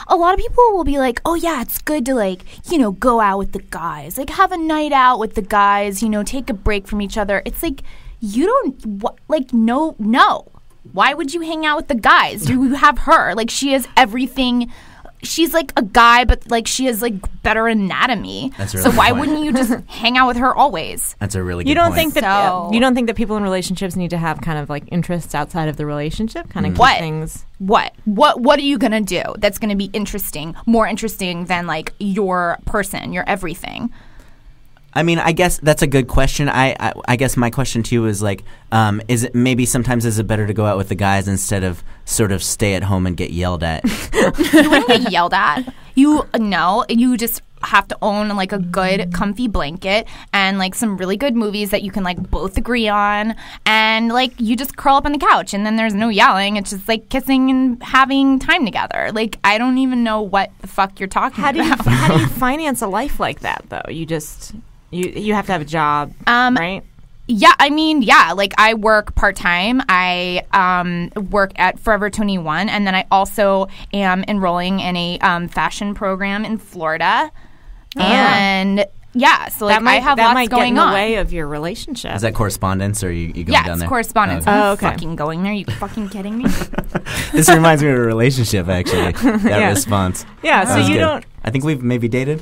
a lot of people will be like, oh, yeah, it's good to, like, go out with the guys. Like, have a night out with the guys, take a break from each other. It's like, you don't, no. Why would you hang out with the guys? You have her. Like, she has everything. She's like a guy, but, like, she has, like, better anatomy. That's a really so good why point. wouldn't you just hang out with her always? That's a really good You don't point. think that So- you don't think that people in relationships need to have kind of like interests outside of the relationship, kind of keep What? things. What are you gonna do that's gonna be interesting, more interesting than, like, your person, your everything? I mean, I guess that's a good question. I guess my question to you is, like, is it better to go out with the guys instead of sort of stay at home and get yelled at? You wouldn't get yelled at. You just have to own like a good comfy blanket and like some really good movies that you can like both agree on, and like you just curl up on the couch and then there's no yelling. It's just like kissing and having time together. Like I don't even know what the fuck you're talking about. How do you finance a life like that though? You just you have to have a job, right? Yeah, I mean, yeah, like I work part-time. I work at Forever 21, and then I also am enrolling in a fashion program in Florida. And yeah, so like I have lots might going get in on. the way of your relationship. Is that correspondence, or you going Yeah, down it's there? correspondence. Oh, I'm okay. fucking going there. You fucking kidding me? This reminds me of a relationship, actually. That Yeah. response. Yeah, That so was you good. don't. I think we've maybe dated.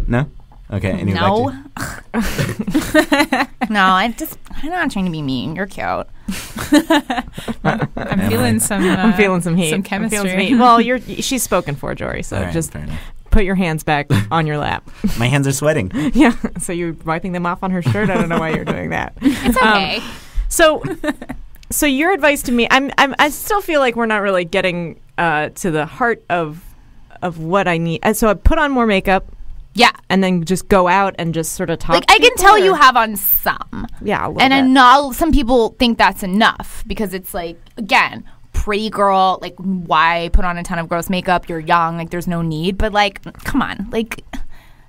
No. Okay. Anyway, No. No, I'm not trying to be mean. You're cute. I'm feeling some. I'm feeling some heat. Some I'm feeling chemistry. some heat. Well, she's spoken for, Jory. So All right, just fair enough. put your hands back on your lap. My hands are sweating. Yeah. So you're wiping them off on her shirt. I don't know why you're doing that. It's okay. So your advice to me, I still feel like we're not really getting to the heart of what I need. So I put on more makeup. Yeah. And then just go out and just sort of talk. Like to I can people, tell or- you have on some. Yeah, a little and I bit. know some people think that's enough because it's like, again, pretty girl, like why put on a ton of gross makeup? You're young, like there's no need. But like, come on, like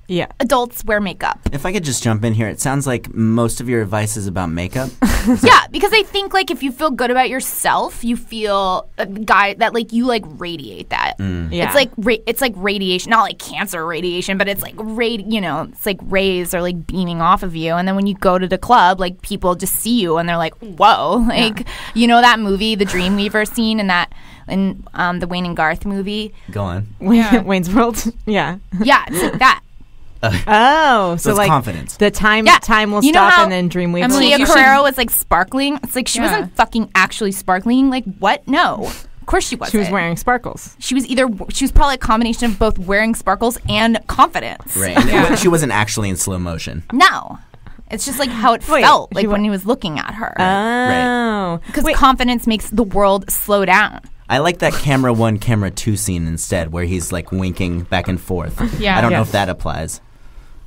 Yeah. adults wear makeup. If I could just jump in here, it sounds like most of your advice is about makeup. Yeah, because I think like if you feel good about yourself, you feel a guy that like you like radiate that. Yeah. It's like it's like radiation, not like cancer radiation, but it's like it's like rays are like beaming off of you, and then when you go to the club, like people just see you and they're like, whoa, like you know that movie, the Dreamweaver scene in the Wayne and Garth movie. Go on. Yeah. Wayne's World. Yeah. Yeah, it's like that. Oh, So it's like confidence. the time will You know stop how and then Dreamweaver. Emily, Tia you Carrero should- was like sparkling. It's like she Yeah. wasn't fucking actually sparkling. Like what? No, of course she wasn't. She was wearing sparkles. She was probably a combination of both wearing sparkles and confidence. Right. And she wasn't actually in slow motion. No, it's just like how it Wait, felt, she like when he was looking at her. Oh. Because confidence makes the world slow down. I like that camera 1, camera 2 scene instead, where he's like winking back and forth. Yeah. I don't know Yes. if that applies.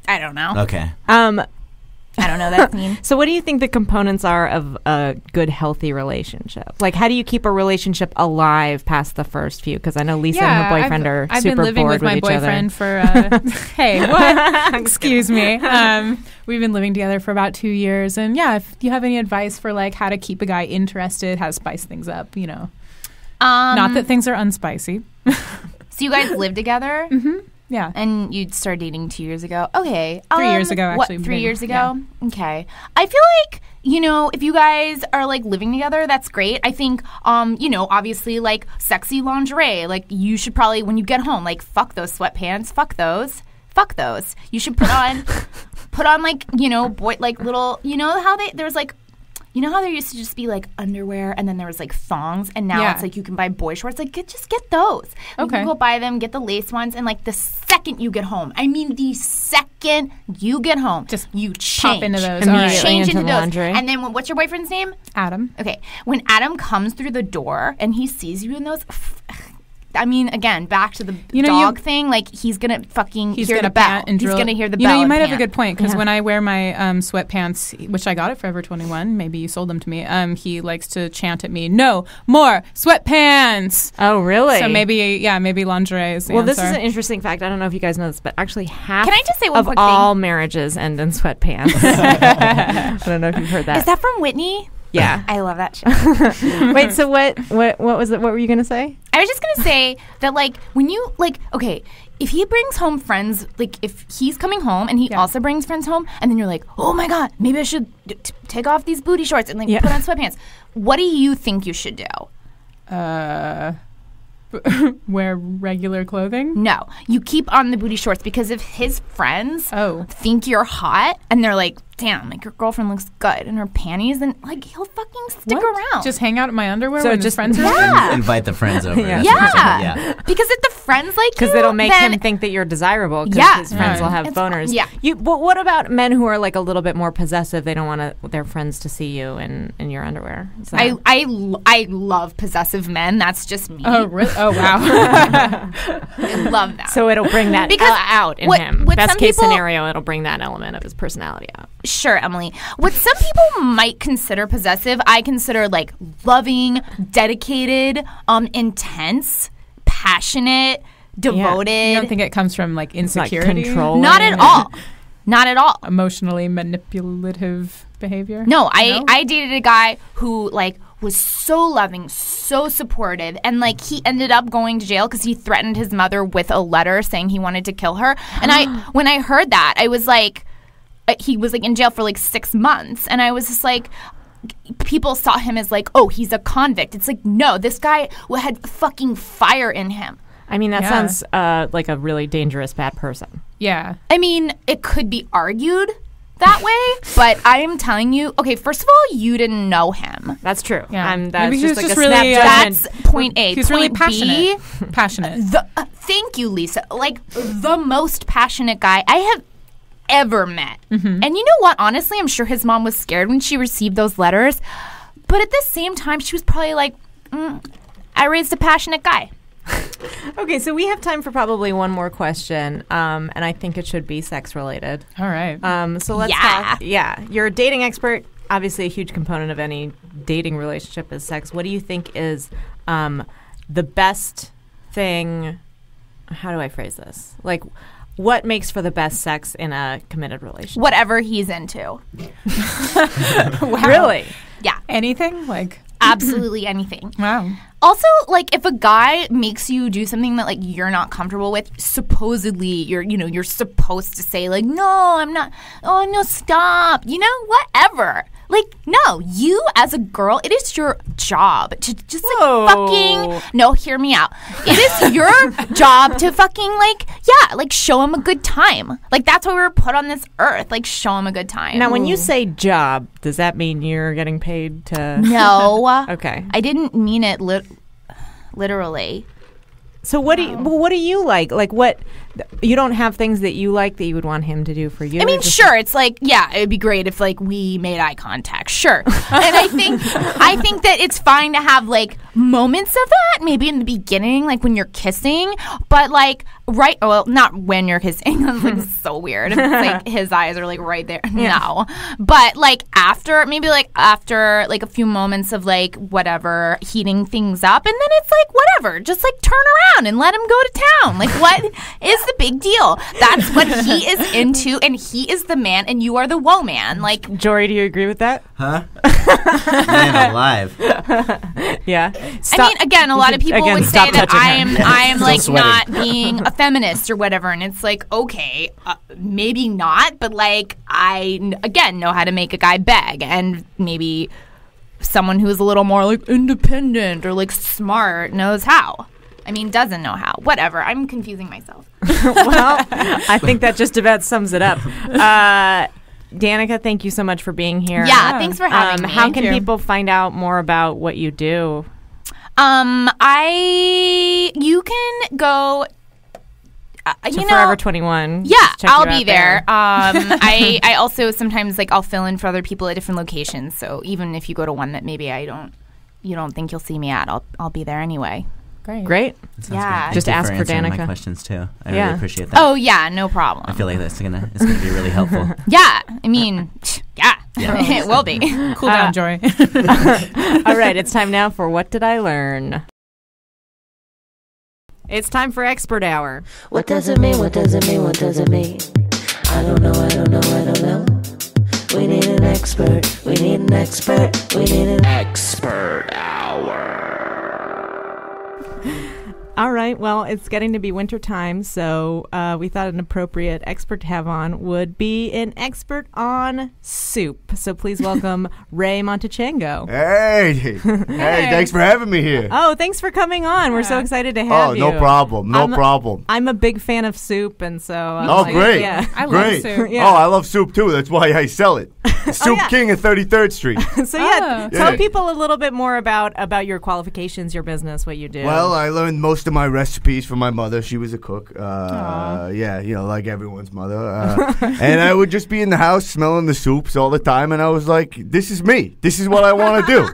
I don't know. Okay. I don't know that scene. So what do you think the components are of a good, healthy relationship? Like, how do you keep a relationship alive past the first few? Because I know Lisa and her boyfriend are I've super been living bored with my each other. boyfriend for. Hey, what? Excuse me. We've been living together for about 2 years, and yeah, if you have any advice for like how to keep a guy interested, how to spice things up, not that things are unspicy. So you guys live together, Yeah. and you started dating 2 years ago. Okay, 3 years ago, actually. What, 3 years ago? Yeah. Okay. I feel like if you guys are like living together, that's great. I think obviously like sexy lingerie. Like you should probably when you get home, like fuck those sweatpants, fuck those. You should put on like boy like little how there's like. You know how there used to just be like underwear and then there was like thongs, and now it's like you can buy boy shorts. Like just get those. You Okay. can go buy them, get the lace ones, and like the second you get home, the second you get home, Just you change. pop into those. Immediately All right. Change into into those. laundry. And then what's your boyfriend's name? Adam. Okay. When Adam comes through the door and he sees you in those, again, back to the dog thing. Like he's gonna fucking hear the bell. pant and He's drill. gonna hear the bell. You and might have a pant. good point because Yeah. when I wear my sweatpants, which I got at Forever 21, maybe you sold them to me. He likes to chant at me, "No more sweatpants." Oh, really? So maybe lingerie is the Well, this answer. is an interesting fact. I don't know if you guys know this, but actually half Can I just say one of quick all marriages end in sweatpants. I don't know if you've heard that. Is that from Whitney? Yeah. I love that show. Wait, so what was it? What were you going to say? I was just gonna say that, like, when you if he brings home friends, like, if he's coming home and he also brings friends home, and then you're like, oh my god, maybe I should take off these booty shorts and like put on sweatpants. What do you think you should do? Wear regular clothing. No, you keep on the booty shorts because if his friends think you're hot and they're like, damn, like, your girlfriend looks good in her panties, and, like, he'll fucking stick around. Just hang out in my underwear So when his just- friends are Yeah. Invite the friends over. Yeah. That's what you're saying. Yeah. Because if the friends like you, Because it'll make then him think that you're desirable. Because Yeah. his friends will have It's- boners. yeah. But what about men who are like a little bit more possessive? They don't want their friends to see you in your underwear. Is that- I love possessive men. That's just me. Oh, really? Oh, wow. I love that. So it'll bring that Because out in what- him. what Best some case people- scenario, it'll bring that element of his personality out. Sure, Emily. What some people might consider possessive, I consider like loving, dedicated, intense, passionate, devoted. You don't think it comes from like It's like insecurity? controlling. Not at all. Not at all. Emotionally manipulative behavior? No, I dated a guy who like was so loving, so supportive, and like he ended up going to jail because he threatened his mother with a letter saying he wanted to kill her. And when I heard that, I was like, he was like in jail for like 6 months, and I was just like, people saw him as like, oh, he's a convict. It's like, no, this guy had fucking fire in him. I mean, that Yeah. sounds like a really dangerous bad person. Yeah. I mean, it could be argued that way, but I'm telling you, okay, first of all, you didn't know him. That's true. Yeah. That's Maybe he just was like just a really, snap judgment. That's point A. He's really Point B, passionate. thank you, Lisa. Like, the most passionate guy I have ever met. And you know what? Honestly, I'm sure his mom was scared when she received those letters. But at the same time, she was probably like, I raised a passionate guy. Okay, so we have time for probably one more question, and I think it should be sex related. All right. So let's talk. Yeah, you're a dating expert. Obviously, a huge component of any dating relationship is sex. What do you think is the best thing? How do I phrase this? Like, what makes for the best sex in a committed relationship? Whatever he's into. Really? Yeah, Anything? Like, absolutely anything. wow. Also, like, if a guy makes you do something that like you're not comfortable with, supposedly you're supposed to say like, no, I'm not. Oh no, stop. Whatever. Like, no, you as a girl, it is your job to just like Whoa. fucking. No, hear me out. It is your job to fucking like show him a good time. Like, that's why we were put on this earth. Like, show him a good time. Now, when you say job, does that mean you're getting paid to? No. Okay. I didn't mean it literally. So what do you like? Like, what? You don't have things that you like that you would want him to do for you? I mean, Just- sure. It's like, yeah, it'd be great if like we made eye contact. Sure. And I think that it's fine to have like moments of that, maybe in the beginning, like when you're kissing, but like not when you're kissing. That's like so weird. It's like his eyes are like right there. No. But like after like a few moments of like whatever, heating things up, and then it's like whatever, just like turn around and let him go to town. Like, what is the big deal? That's what he is into, and he is the man, and you are the woe man. Like, Jory, do you agree with that? Huh? Man alive. Yeah. I mean, again, a lot of people would say stop that touching him. I am like sweating. not being a feminist or whatever, and it's like, okay, maybe not, but like I again know how to make a guy beg, and maybe someone who's a little more like independent or like smart knows how. I mean, doesn't know how. Whatever. I'm confusing myself. Well, I think that just about sums it up. Danica, thank you so much for being here. Yeah, thanks for having me. How can you. people find out more about what you do? You can go. To Forever 21. Yeah, Just check I'll you out be there. I also sometimes like I'll fill in for other people at different locations. So even if you go to one that maybe you don't think you'll see me at, I'll be there anyway. Great. Yeah. Just Thank you ask for for answering Danica. my questions too. I Yeah. really appreciate that. Oh yeah, no problem. I feel like it's gonna be really helpful. Yeah, I mean, yeah, it will be. Cool down, Joy. All right, it's time now for What Did I Learn? It's time for Expert Hour. What does it mean? What does it mean? What does it mean? I don't know, I don't know, I don't know. We need an expert. We need an expert. We need an expert hour. All right. Well, it's getting to be winter time, so we thought an appropriate expert to have on would be an expert on soup. So please welcome Ray Montechengo. Hey, thanks for having me here. Oh, thanks for coming on. We're so excited to have you. No problem. No problem. I'm a big fan of soup, and so I'm like, great. Yeah. I love soup. Yeah. Oh, I love soup too. That's why I sell it. Soup King at 33rd Street. So tell people a little bit more about your qualifications, your business, what you do. Well, I learned most of my recipes from my mother. She was a cook. Like everyone's mother. And I would just be in the house smelling the soups all the time, and I was like, this is me. This is what I want to do.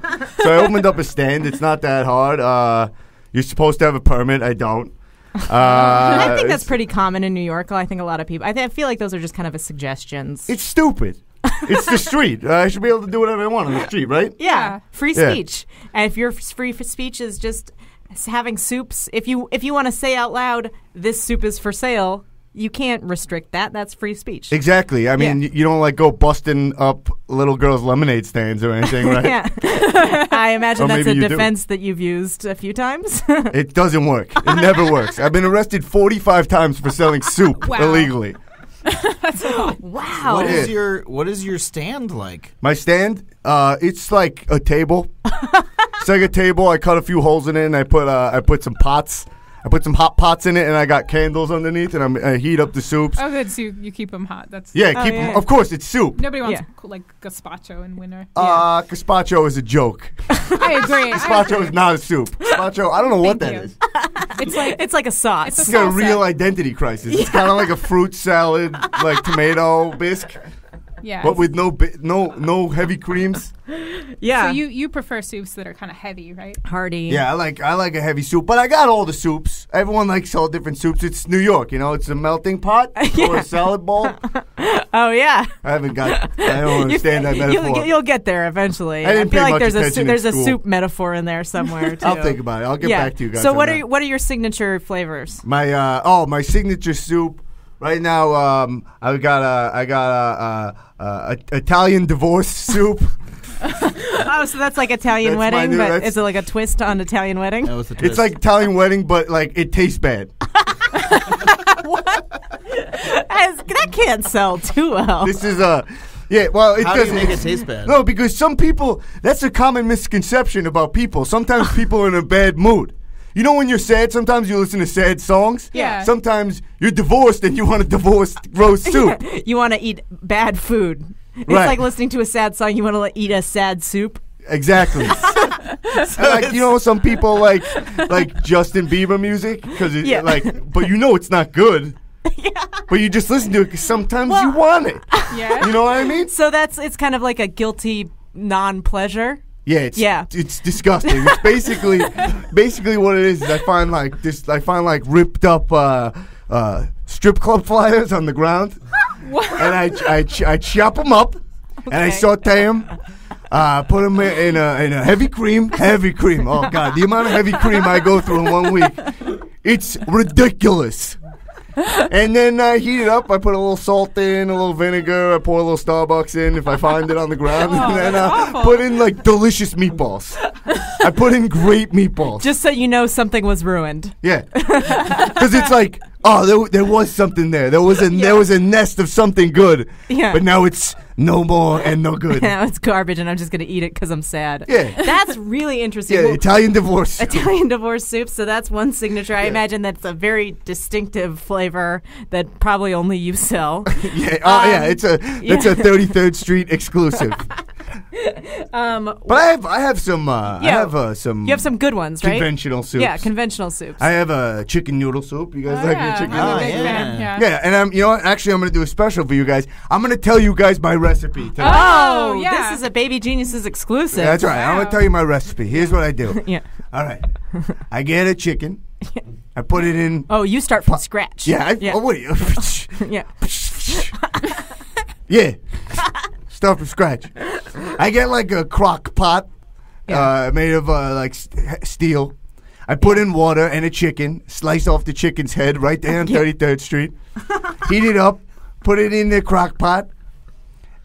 So I opened up a stand. It's not that hard. You're supposed to have a permit. I don't. I think that's pretty common in New York. I think a lot of people. I feel like those are just kind of suggestions. It's stupid. It's the street. I should be able to do whatever I want on the street, right? Yeah, free speech. And if your free speech is just having soups, if you want to say out loud, "This soup is for sale," you can't restrict that. That's free speech. Exactly. I mean, you don't go busting up little girls' lemonade stands or anything, right? Yeah. I imagine that's a maybe defense that you've used a few times. It doesn't work. It never works. I've been arrested 45 times for selling soup illegally. Wow. What is your stand like? My stand, it's like a table. It's like a table. I cut a few holes in it, and I put some pots. I put some hot pots in it, and I got candles underneath, and I heat up the soups. Oh, good. So you keep them hot. That's keep them. Of course, it's soup. Nobody wants like gazpacho in winter. Gazpacho is a joke. I agree. Gazpacho is not a soup. Gazpacho, I don't know what that is. It's like a sauce. It's got a real identity crisis. It's kind of like a fruit salad, like tomato bisque. Yeah. But with no heavy creams. Yeah. So you prefer soups that are kind of heavy, right? Hearty. Yeah, I like a heavy soup, but I got all the soups. Everyone likes all different soups. It's New York, it's a melting pot or a salad bowl. Oh yeah. I don't understand that metaphor. You'll get there eventually. I didn't feel pay like much there's attention a in school. soup metaphor in there somewhere too. I'll think about it. I'll get back to you guys. So on what that. are your signature flavors? My signature soup right now. I got Italian divorce soup. Oh, so that's like Italian wedding, but is it like a twist on Italian wedding? That was the twist. It's like Italian wedding, but it tastes bad. What? That can't sell too well. This is it How do doesn't you make it taste bad? No, because some people, that's a common misconception about people. Sometimes people are in a bad mood. You know when you're sad, sometimes you listen to sad songs? Yeah. Sometimes you're divorced and you want a divorced roast soup. You want to eat bad food. It's like listening to a sad song. You want to eat a sad soup. Exactly. Some people like Justin Bieber music because but it's not good. Yeah. But you just listen to it because sometimes you want it. Yeah. You know what I mean? So it's kind of like a guilty non-pleasure. Yeah, it's disgusting. It's basically what it is I find like ripped up strip club flyers on the ground. And I chop them up and I saute them. Put them in a heavy cream. Oh God, the amount of heavy cream I go through in 1 week, it's ridiculous. And then I heat it up. I put a little salt in, a little vinegar. I pour a little Starbucks in if I find it on the ground. And then I put in delicious meatballs. I put in great meatballs. Just so you know something was ruined. Yeah. Because it's like, there was something there. There was a nest of something good. Yeah. But now it's no more and no good. Now it's garbage and I'm just going to eat it because I'm sad. Yeah. That's really interesting. Yeah, Italian divorce soup. Italian divorce soup. So that's one signature. I imagine that's a very distinctive flavor that probably only you sell. Yeah. It's a 33rd Street exclusive. But I have some. Some. You have some good ones, right? Conventional soups. Yeah, conventional soups. I have a chicken noodle soup. You guys like your chicken noodle soup? Yeah. And I'm going to do a special for you guys. I'm going to tell you guys my recipe today. Oh, yeah. This is a Baby Geniuses exclusive. That's right. I'm going to tell you my recipe. Here's what I do. Yeah. All right. I get a chicken. I put it in. Oh, you start from scratch. Yeah. Oh, wait. Yeah. Yeah. Start from scratch. I get like a crock pot made of steel. I put in water and a chicken, slice off the chicken's head right there on 33rd Street. Heat it up, put it in the crock pot,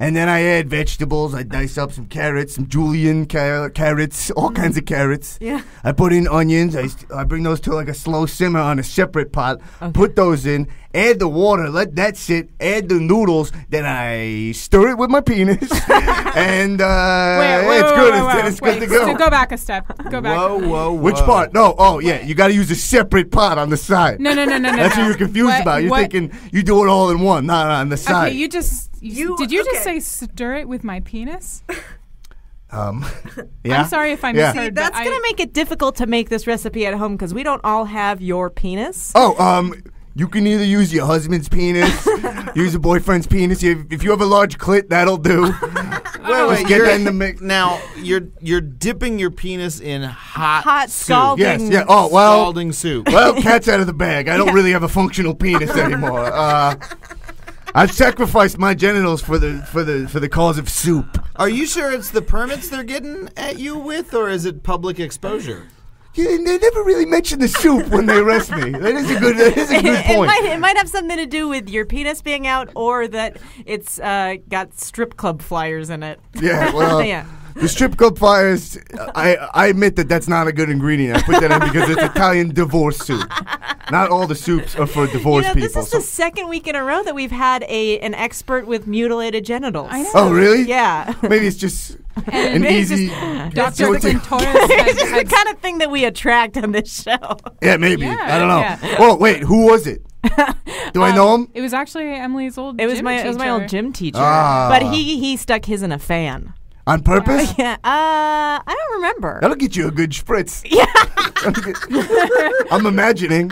And then I add vegetables. I dice up some carrots, some julienne carrots, all kinds of carrots. Yeah. I put in onions. I bring those to like a slow simmer on a separate pot. Okay. Put those in. Add the water. Let that sit. Add the noodles. Then I stir it with my penis. And it's good. It's good to go. So go back a step. Go back. Whoa. Which part? No. Oh, yeah. You got to use a separate pot on the side. No. That's what you're confused about. You're thinking you do it all in one, not on the side. Okay, did you just say stir it with my penis? Yeah. I'm sorry if I Yeah. misheard. That's but going to make it difficult to make this recipe at home because we don't all have your penis. Oh, you can either use your husband's penis, use a boyfriend's penis. If you have a large clit, that'll do. Wait, get that in the mix. Now you're dipping your penis in hot soup. scalding. Yes, yeah. Oh, well. Scalding soup. Well, cat's out of the bag. I don't really have a functional penis anymore. I've sacrificed my genitals for the cause of soup. Are you sure it's the permits they're getting at you with, or is it public exposure? Yeah, they never really mention the soup when they arrest me. That is a good point. It might have something to do with your penis being out, or that it's got strip club flyers in it. Yeah, well, Yeah. the strip club flyers, I admit that's not a good ingredient. I put that in because it's Italian divorce soup. Not all the soups are for divorced people. This is the second week in a row that we've had an expert with mutilated genitals. I know. Oh, really? Yeah. Maybe it's just an maybe easy... Dr. guilty- Clitoris It's just the kind of thing that we attract on this show. Yeah, maybe. Yeah, I don't know. yeah. Oh, wait, who was it? Do I know him? It was actually Emily's old It was gym my teacher. old gym teacher, Ah. but he stuck his in a fan. On purpose? Yeah. I don't remember. That'll get you a good spritz. Yeah. I'm imagining.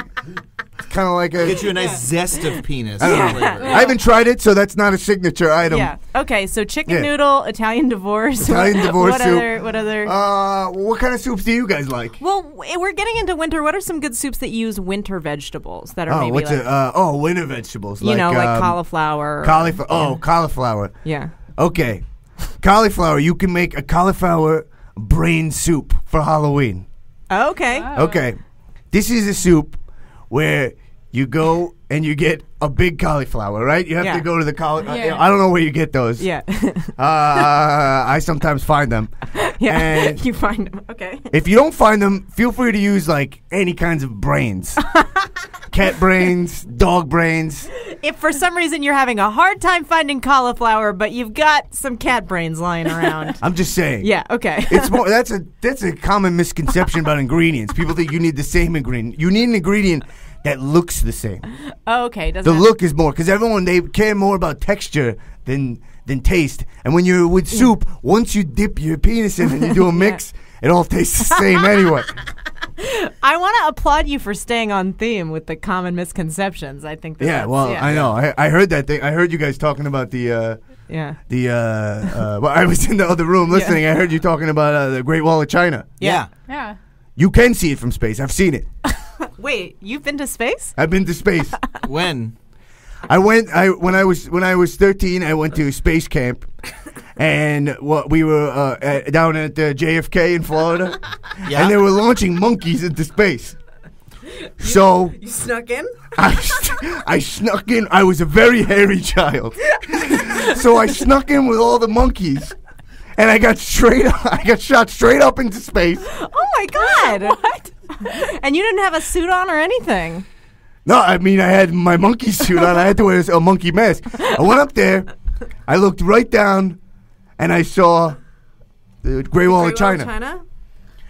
Kind of like a... Get you a nice zest of penis. I don't know. flavor. I haven't tried it, so that's not a signature item. Yeah. Okay. So chicken Yeah. noodle, Italian divorce. Italian divorce what soup. What other? What kind of soups do you guys like? Well, we're getting into winter. What are some good soups that use winter vegetables that are maybe what's like, it? Winter vegetables. like cauliflower? Cauliflower. Oh, cauliflower. Yeah. Okay. Cauliflower. You can make a cauliflower brain soup for Halloween. Okay. Oh. Okay. This is a soup where you go and you get a big cauliflower, right? You have Yeah. to go to the Yeah. I don't know where you get those. Yeah. I sometimes find them. Yeah. And You find them. Okay. if you don't find them, feel free to use like any kinds of brains. Cat brains, dog brains. If for some reason you're having a hard time finding cauliflower, but you've got some cat brains lying around. I'm just saying. Yeah. Okay. It's more that's a common misconception about ingredients. People think you need the same ingredient. You need an ingredient that looks the same. Okay. The look is more because everyone they care more about texture than taste. And when you're with soup, once you dip your penis in and you do a mix, it all tastes the same anyway. I want to applaud you for staying on theme with the common misconceptions. I think. I know. I heard that thing. I heard you guys talking about the. Yeah. Well, I was in the other room listening. I heard you talking about the Great Wall of China. Yeah. Yeah. You can see it from space. I've seen it. Wait, you've been to space? I've been to space. When? When I was 13, I went to space camp, and we were down at JFK in Florida, Yeah. and they were launching monkeys into space. So You snuck in? I snuck in. I was a very hairy child, so I snuck in with all the monkeys, and I got shot straight up into space. Oh my God! What? And you didn't have a suit on or anything? No, I mean I had my monkey suit on. I had to wear a monkey mask. I went up there. I looked right down, and I saw the Great Wall of China.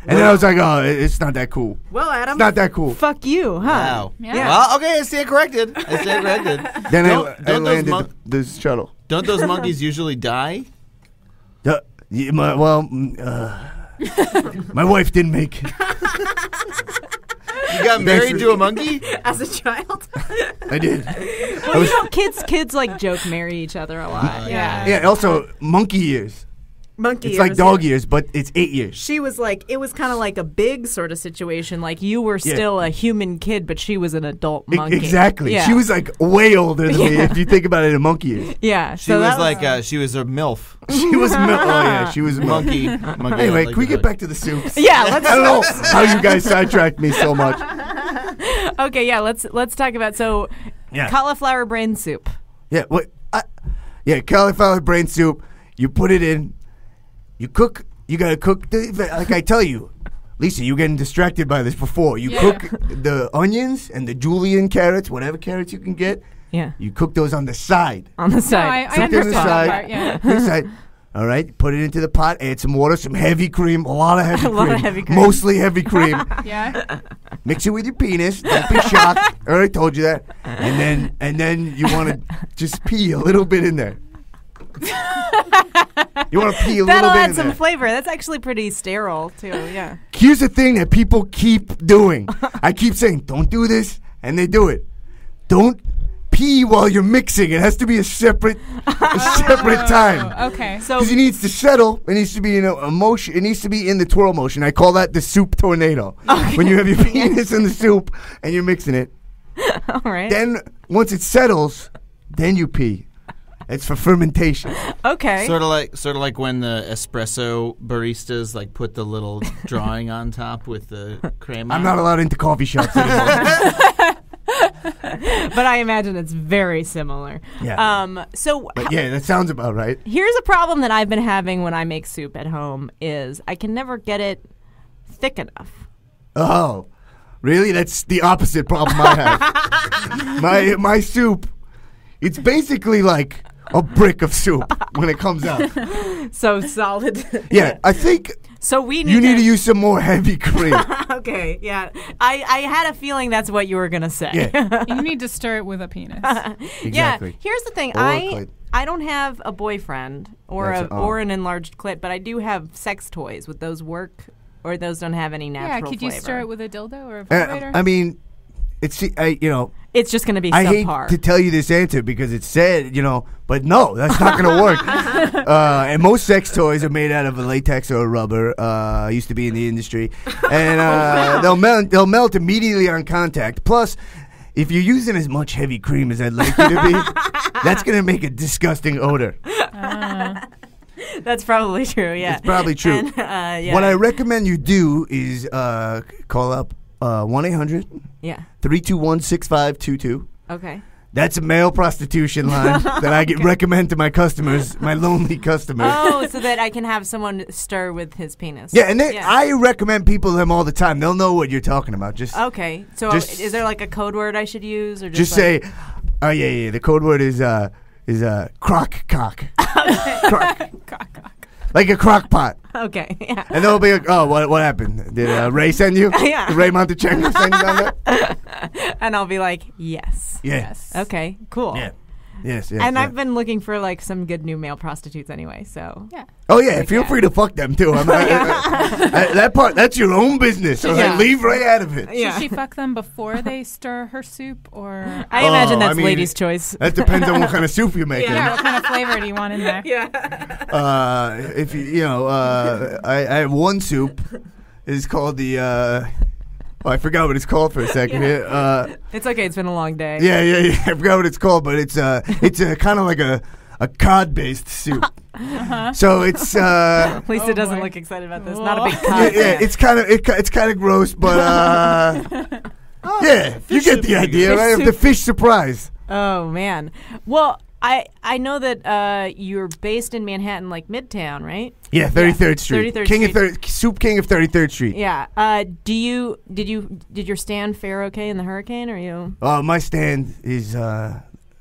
And then I was like, "Oh, it's not that cool. Well, Adam, It's not that cool." fuck you, huh? Wow. Yeah. Well, okay, I stand corrected. Then Don't I those landed the shuttle. Don't those monkeys usually die? My wife didn't make it. You got married to a monkey? As a child? I did. Well, kids like joke marry each other a lot. Yeah. Yeah. Also, monkey years. Monkey It's like years, dog yeah. years, but it's 8 years. She was like, it was kind of like a big sort of situation. Like you were still a human kid, but she was an adult monkey. Exactly. Yeah. She was like way older than me. If you think about it in monkey years. Yeah. She was like she was a MILF. She was she was a Monkey. Anyway, can we get back to the soups? Yeah. Let's. I don't know how you guys sidetracked me so much. Okay. Yeah. Let's talk about Yeah. cauliflower brain soup. Yeah. What? Yeah, cauliflower brain soup. You put it in. You cook. You gotta cook. Like I tell you, Lisa, you getting distracted by this before. You cook the onions and the julienne carrots, whatever carrots you can get. Yeah. You cook those on the side. On the side. I Cook them on understand the that side. part, yeah. The side. All right. Put it into the pot. Add some water, some heavy cream, a lot of heavy cream. lot of heavy cream. Mostly heavy cream. Yeah. Mix it with your penis. Don't be shocked. I already told you that. And then you want to just pee a little bit in there. You want to pee a That'll little bit add in some there. flavor. That's actually pretty sterile too. Yeah. Here's the thing that people keep doing. I keep saying, don't do this, and they do it. Don't pee while you're mixing. It has to be a separate time. Okay. So Because it needs to settle. It needs to be in a motion. It needs to be in the twirl motion. I call that the soup tornado. When you have your penis in the soup and you're mixing it. all right. Then once it settles, then you pee. It's for fermentation. Okay. Sort of like when the espresso baristas like put the little drawing on top with the crema. I'm not allowed into coffee shops anymore. But I imagine it's very similar. Yeah. So But yeah, that sounds about right. here's a problem that I've been having when I make soup at home is I can never get it thick enough. Oh, really? That's the opposite problem I have. my soup, it's basically like a brick of soup when it comes out. So solid. Yeah, I think So we you need to use some more heavy cream. Okay, yeah. I had a feeling that's what you were going to say. Yeah. You need to stir it with a penis. Exactly. Yeah, here's the thing. Or a clit. I don't have a boyfriend or or an enlarged clit, but I do have sex toys. Would those work, or those don't have any natural Yeah, could flavor? you stir it with a dildo or a vibrator? I mean, it's It's just going to be I hate subpar. to tell you this answer because it's sad, but no, that's not going to work. And most sex toys are made out of a latex or a rubber. I used to be in the industry, and they'll melt immediately on contact. Plus, if you're using as much heavy cream as I'd like you to be, that's going to make a disgusting odor. That's probably true. Yeah, It's probably true. And, yeah. What I recommend you do is call up 1-800. Yeah. 321-6522. Okay. That's a male prostitution line that I recommend to my customers, my lonely customers. Oh, so that I can have someone stir with his penis. Yeah, and I recommend people them all the time. They'll know what you're talking about. Just Okay. So Just- is there like a code word I should use, or just say, oh yeah. The code word is crock cock. Crock. Like a crock pot. Okay. Yeah. And they'll be like, oh, what happened? Did Ray send you? Yeah. Did Ray Montechenko send you down there? And I'll be like, yes. Yeah. Yes. Okay. Cool. Yeah. Yes. And I've been looking for like some good new male prostitutes anyway. So Yeah. Oh yeah, feel free to fuck them too. That part, that's your own business. So Yeah. leave Ray out of it. Yeah. Should she fuck them before they stir her soup, or I imagine that's I mean, ladies' choice. That depends on what kind of soup you're making. yeah, what kind of flavor do you want in there? Yeah. If I have one soup. It's called the. I forgot what it's called for a second. Yeah. It's okay. It's been a long day. Yeah. I forgot what it's called, but it's a kind of like a cod-based soup. So it's Lisa doesn't look excited about this. Not a big cod. yeah, it's kind of gross, but yeah, you get the idea, right? Of the fish surprise. Oh man. Well, I know that you're based in Manhattan, like Midtown, right? Yeah, 33rd Street. 33rd Soup King of 33rd Street. Yeah. Did your stand fare okay in the hurricane? Or you? My stand is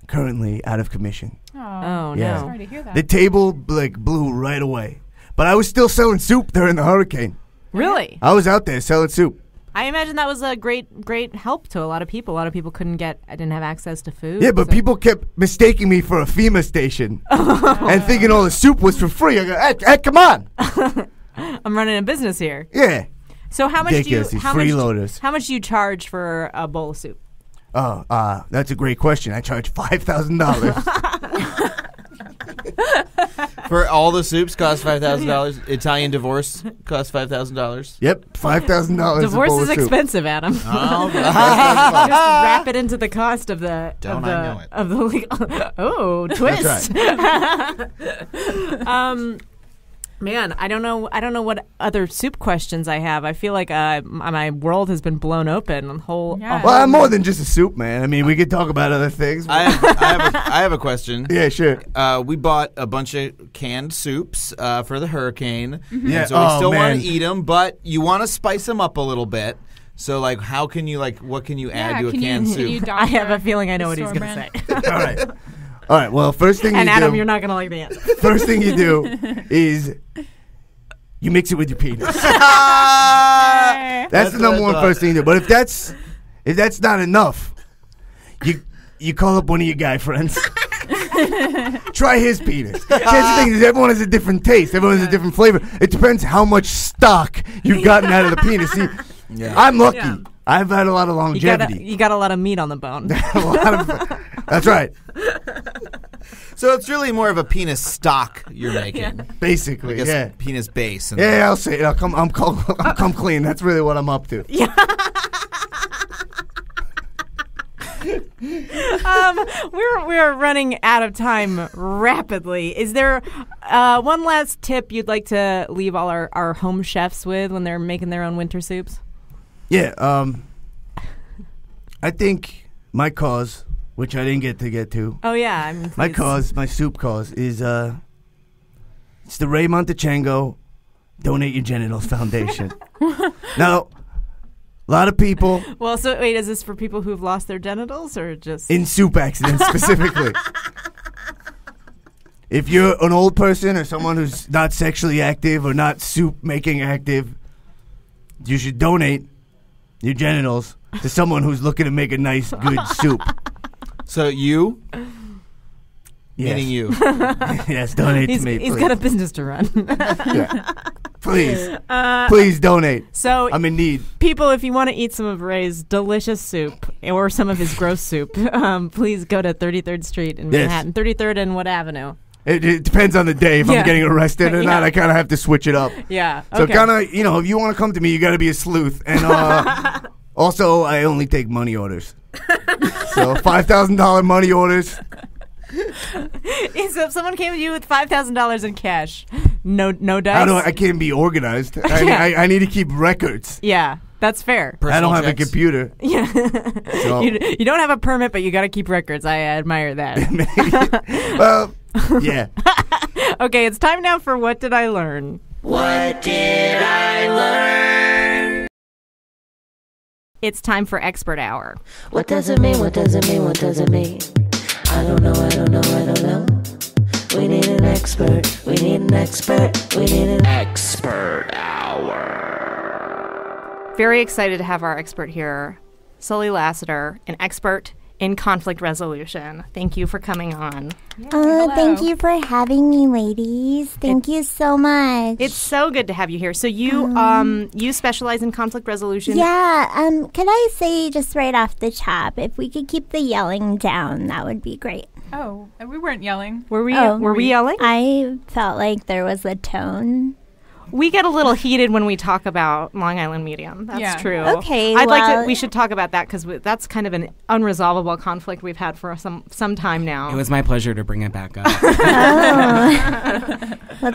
currently out of commission. Oh Yeah. no. Sorry to hear that. The table blew right away, but I was still selling soup during the hurricane. Really? I was out there selling soup. I imagine that was a great help to a lot of people. A lot of people didn't have access to food. Yeah, but so- people kept mistaking me for a FEMA station and thinking all the soup was for free. I go, hey, come on. I'm running a business here. Yeah. So how much Ridiculous, these freeloaders. How much do you charge for a bowl of soup? Oh, that's a great question. I charge $5,000. For all the soups cost $5,000. Italian divorce costs $5,000. Yep, $5,000. Divorce is expensive, Adam. Oh, Just wrap it into the cost of the Don't I know it. of the legal. Oh, twist. That's Man, I don't know what other soup questions I have. I feel like my world has been blown open. Well, I'm more than just a soup, man. I mean, we could talk about other things. I have a question. Yeah, sure. We bought a bunch of canned soups for the hurricane. Yeah. And so we still want man. to eat them, but you want to spice them up a little bit. So, like, how can you, like, what can you add to a canned soup? I have a feeling I know what he's going to say. All right. Well, first thing and you Adam, do. you're not going to like the answer. First thing you do is you mix it with your penis. That's the number one first thing you do. But if that's not enough, you call up one of your guy friends. Try his penis. Here's the thing: is everyone has a different taste. Everyone has a different flavor. It depends how much stock you've gotten out of the penis. See, I'm lucky. Yeah. I've had a lot of longevity. You got a lot of meat on the bone. That's right. So it's really more of a penis stock you're making. Basically, like a penis base. Yeah, I'll say it. I'll come clean. That's really what I'm up to. Yeah. We're running out of time rapidly. Is there one last tip you'd like to leave all our home chefs with when they're making their own winter soups? Yeah, I think my cause, which I didn't get to. Oh yeah, my soup cause is it's the Ray Montechengo Donate Your Genitals Foundation. Now, a lot of people. Well, so wait, is this for people who've lost their genitals or just in soup accidents specifically? If you're an old person or someone who's not sexually active or not soup making active, you should donate your genitals to someone who's looking to make a nice, good soup. So you? Yes. Meaning you. Yes, donate to me, He's please. got a business to run. Yeah. Please donate. So I'm in need. People, if you want to eat some of Ray's delicious soup or some of his gross soup, please go to 33rd Street in Manhattan. 33rd and what avenue? It depends on the day if I'm getting arrested or not. I kind of have to switch it up. Yeah. So kind of, if you want to come to me, you got to be a sleuth. And also, I only take money orders. So $5,000 money orders. So if someone came to you with $5,000 in cash, no dice. I can't be organized. I need to keep records. Yeah, that's fair. I don't have a computer. Yeah. So. You don't have a permit, but you got to keep records. I admire that. Well, yeah. Okay, it's time now for What Did I Learn? What did I learn? It's time for Expert Hour. What does it mean? What does it mean? What does it mean? I don't know. We need an expert. We need an expert. We need an expert hour. Very excited to have our expert here, Sully Lassiter, an expert in conflict resolution. Thank you for coming on. Thank you for having me, ladies. Thank you so much. It's so good to have you here. So you you specialize in conflict resolution? Yeah. Could I say just right off the top, if we could keep the yelling down, that would be great. Oh, we weren't yelling. Were we yelling? I felt like there was a tone. We get a little heated when we talk about Long Island Medium. That's true. Okay, we should talk about that because that's kind of an unresolvable conflict we've had for some time now. It was my pleasure to bring it back up. Oh. Well,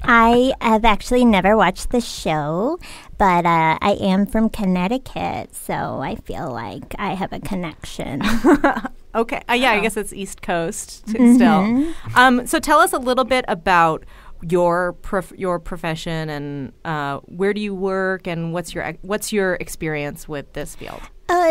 I have actually never watched the show, but I am from Connecticut, so I feel like I have a connection. Okay. I guess it's East Coast still. So tell us a little bit about your profession and where do you work and what's your experience with this field?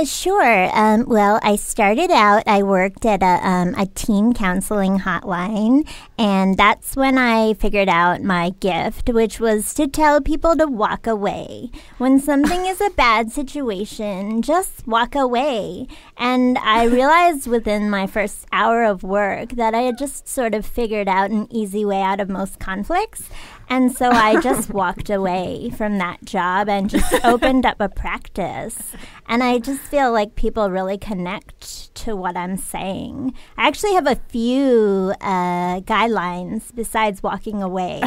Sure. Well, I started out, I worked at a teen counseling hotline, and that's when I figured out my gift, which was to tell people to walk away. When something is a bad situation, just walk away. And I realized within my first hour of work that I had just sort of figured out an easy way out of most conflicts. And so I just walked away from that job and just opened up a practice. And I just feel like people really connect to what I'm saying. I actually have a few guidelines besides walking away.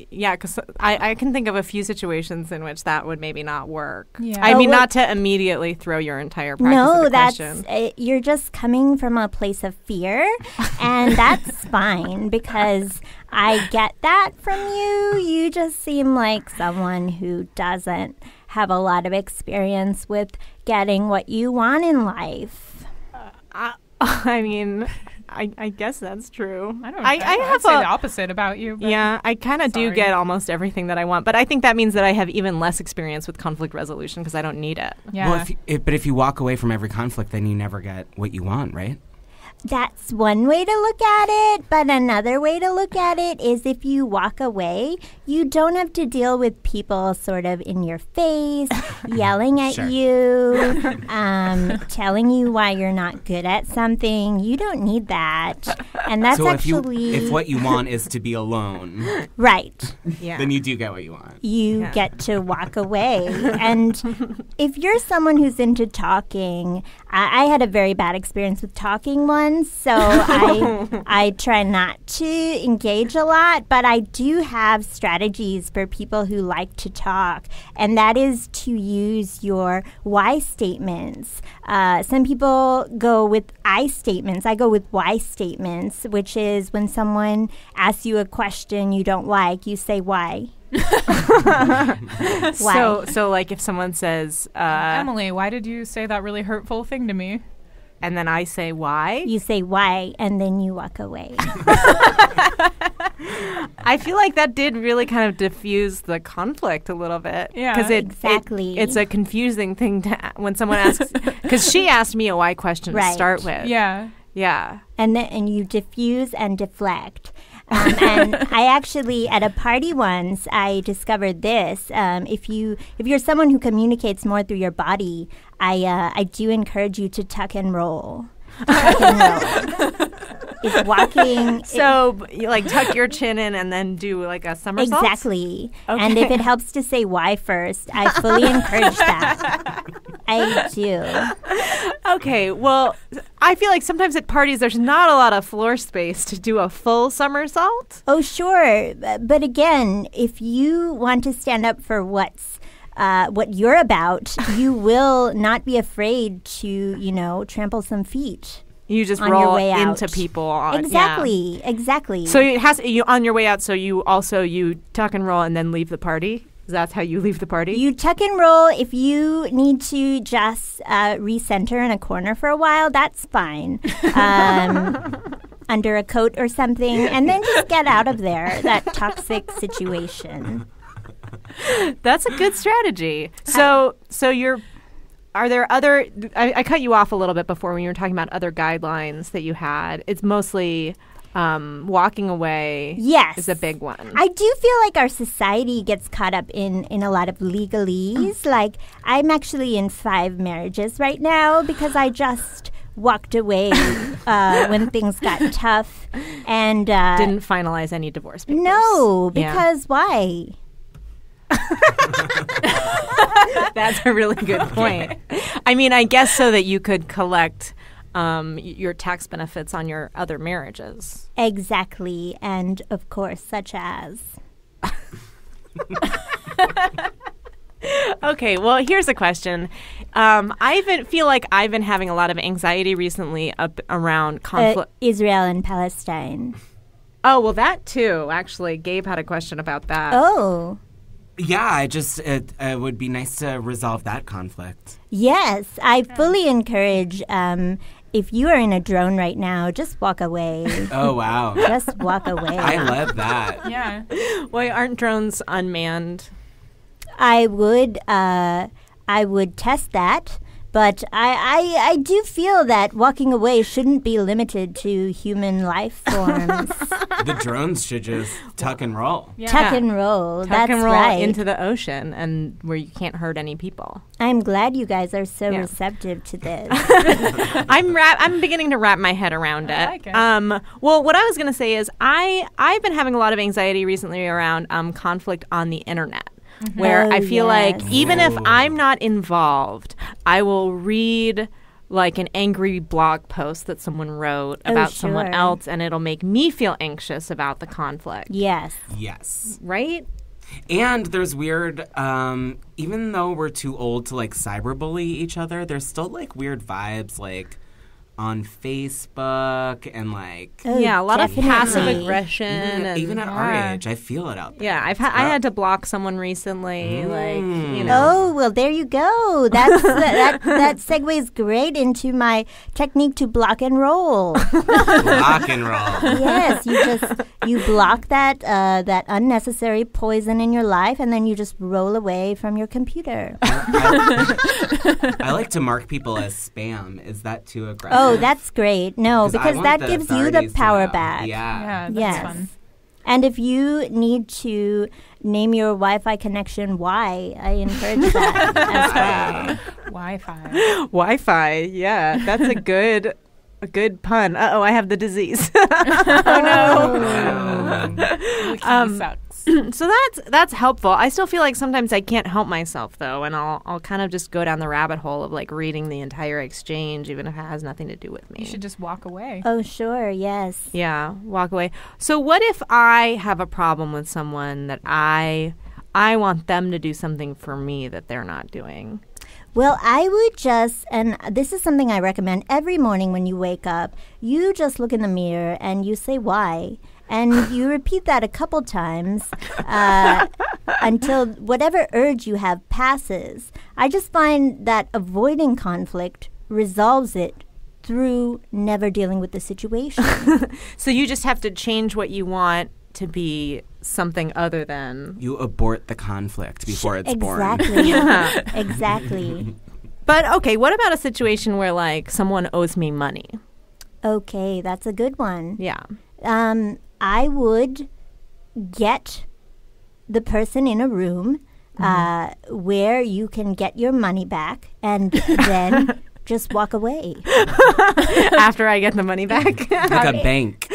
Yeah, because I can think of a few situations in which that would maybe not work. Yeah. I mean, not to immediately throw your entire practice into question. You're just coming from a place of fear, and that's fine because I get that from you. You just seem like someone who doesn't have a lot of experience with getting what you want in life. I mean, I guess that's true. I have say the opposite about you. But yeah, I kind of do get almost everything that I want, but I think that means that I have even less experience with conflict resolution because I don't need it. Yeah. Well, but if you walk away from every conflict, then you never get what you want, right? That's one way to look at it, but another way to look at it is if you walk away, you don't have to deal with people sort of in your face, yelling at you, telling you why you're not good at something. You don't need that. And that's so actually... if what you want is to be alone, right. Yeah. then you do get what you want. You get to walk away. And if you're someone who's into talking, I had a very bad experience with talking once. So I try not to engage a lot, but I do have strategies for people who like to talk, and that is to use your why statements. Some people go with I statements. I go with why statements, which is when someone asks you a question you don't like, you say why. Why? So like if someone says, Emily, why did you say that really hurtful thing to me? And then I say why? You say why, and then you walk away. I feel like that did really kind of diffuse the conflict a little bit. Yeah, because exactly. It's a confusing thing when someone asks, because she asked me a why question to start with. Yeah. Yeah. And you diffuse and deflect. And I actually, at a party once, I discovered this. If you're someone who communicates more through your body, I do encourage you to tuck and roll. Tuck and roll. If walking... you like tuck your chin in and then do like a somersault? Exactly. Okay. And if it helps to say why first, I fully encourage that. I do. Okay, well, I feel like sometimes at parties there's not a lot of floor space to do a full somersault. Oh, sure. But again, if you want to stand up for what you're about, you will not be afraid to, trample some feet. You just on roll your way into out. people. Exactly. So it has you on your way out. So you tuck and roll and then leave the party. That's how you leave the party? You tuck and roll. If you need to just recenter in a corner for a while, that's fine. Under a coat or something. And then just get out of there, that toxic situation. That's a good strategy. So are there other... I cut you off a little bit before when you were talking about other guidelines that you had. It's mostly... walking away is a big one. I do feel like our society gets caught up in a lot of legalese. Like, I'm actually in 5 marriages right now because I just walked away when things got tough and didn't finalize any divorce papers. No, because why? That's a really good point. I mean, I guess so that you could collect your tax benefits on your other marriages. Exactly. And, of course, such as... Okay, well, here's a question. I feel like I've been having a lot of anxiety recently around conflict. Israel and Palestine. Oh, well, that too, actually. Gabe had a question about that. Oh. Yeah, it would be nice to resolve that conflict. Yes, I fully encourage... if you are in a drone right now, just walk away. Oh, wow. Just walk away. I love that. Yeah. Why aren't drones unmanned? I would test that, but I do feel that walking away shouldn't be limited to human life forms. The drones should just tuck and roll. Yeah. Tuck and roll. Tuck and roll right. into the ocean, and where you can't hurt any people. I'm glad you guys are so receptive to this. I'm beginning to wrap my head around it. I like it. Well, what I was going to say is I've been having a lot of anxiety recently around conflict on the internet. Where I feel like even if I'm not involved, I will read like an angry blog post that someone wrote about someone else, and it'll make me feel anxious about the conflict. Yes. Yes. Right? And there's weird, even though we're too old to like cyberbully each other, there's still like weird vibes like on Facebook and like Oh, yeah, a lot of passive definitely. aggression. and even at our age, I feel it out there. Yeah, I had to block someone recently. Like, you know. Oh, well, there you go. That's that segues great into my technique to block and roll. Rock and roll. Yes, you block that that unnecessary poison in your life, and then you just roll away from your computer. I like to mark people as spam. Is that too aggressive? Oh, that's great. No, 'Cause I because want that the gives you the authorities to power know. back. Yeah. Yeah, that's Yes. fun. And if you need to name your Wi-Fi connection Y, I encourage that as well. Wi-Fi. Wi-Fi. Yeah, that's a good pun. Uh-oh, I have the disease. Oh no. Sucks. So that's helpful. I still feel like sometimes I can't help myself though, and I'll kind of just go down the rabbit hole of like reading the entire exchange, even if it has nothing to do with me. You should just walk away. Oh, sure, yes. Yeah, walk away. So what if I have a problem with someone that I want them to do something for me that they're not doing? Well, I would just, and this is something I recommend every morning when you wake up, you just look in the mirror and you say why. And you repeat that a couple times until whatever urge you have passes. I just find that avoiding conflict resolves it through never dealing with the situation. So you just have to change what you want to be something other than... You abort the conflict before it's born. Exactly. Exactly. But, okay, what about a situation where, like, someone owes me money? Okay, that's a good one. Yeah. I would get the person in a room where you can get your money back and then just walk away. After I get the money back? Like a bank.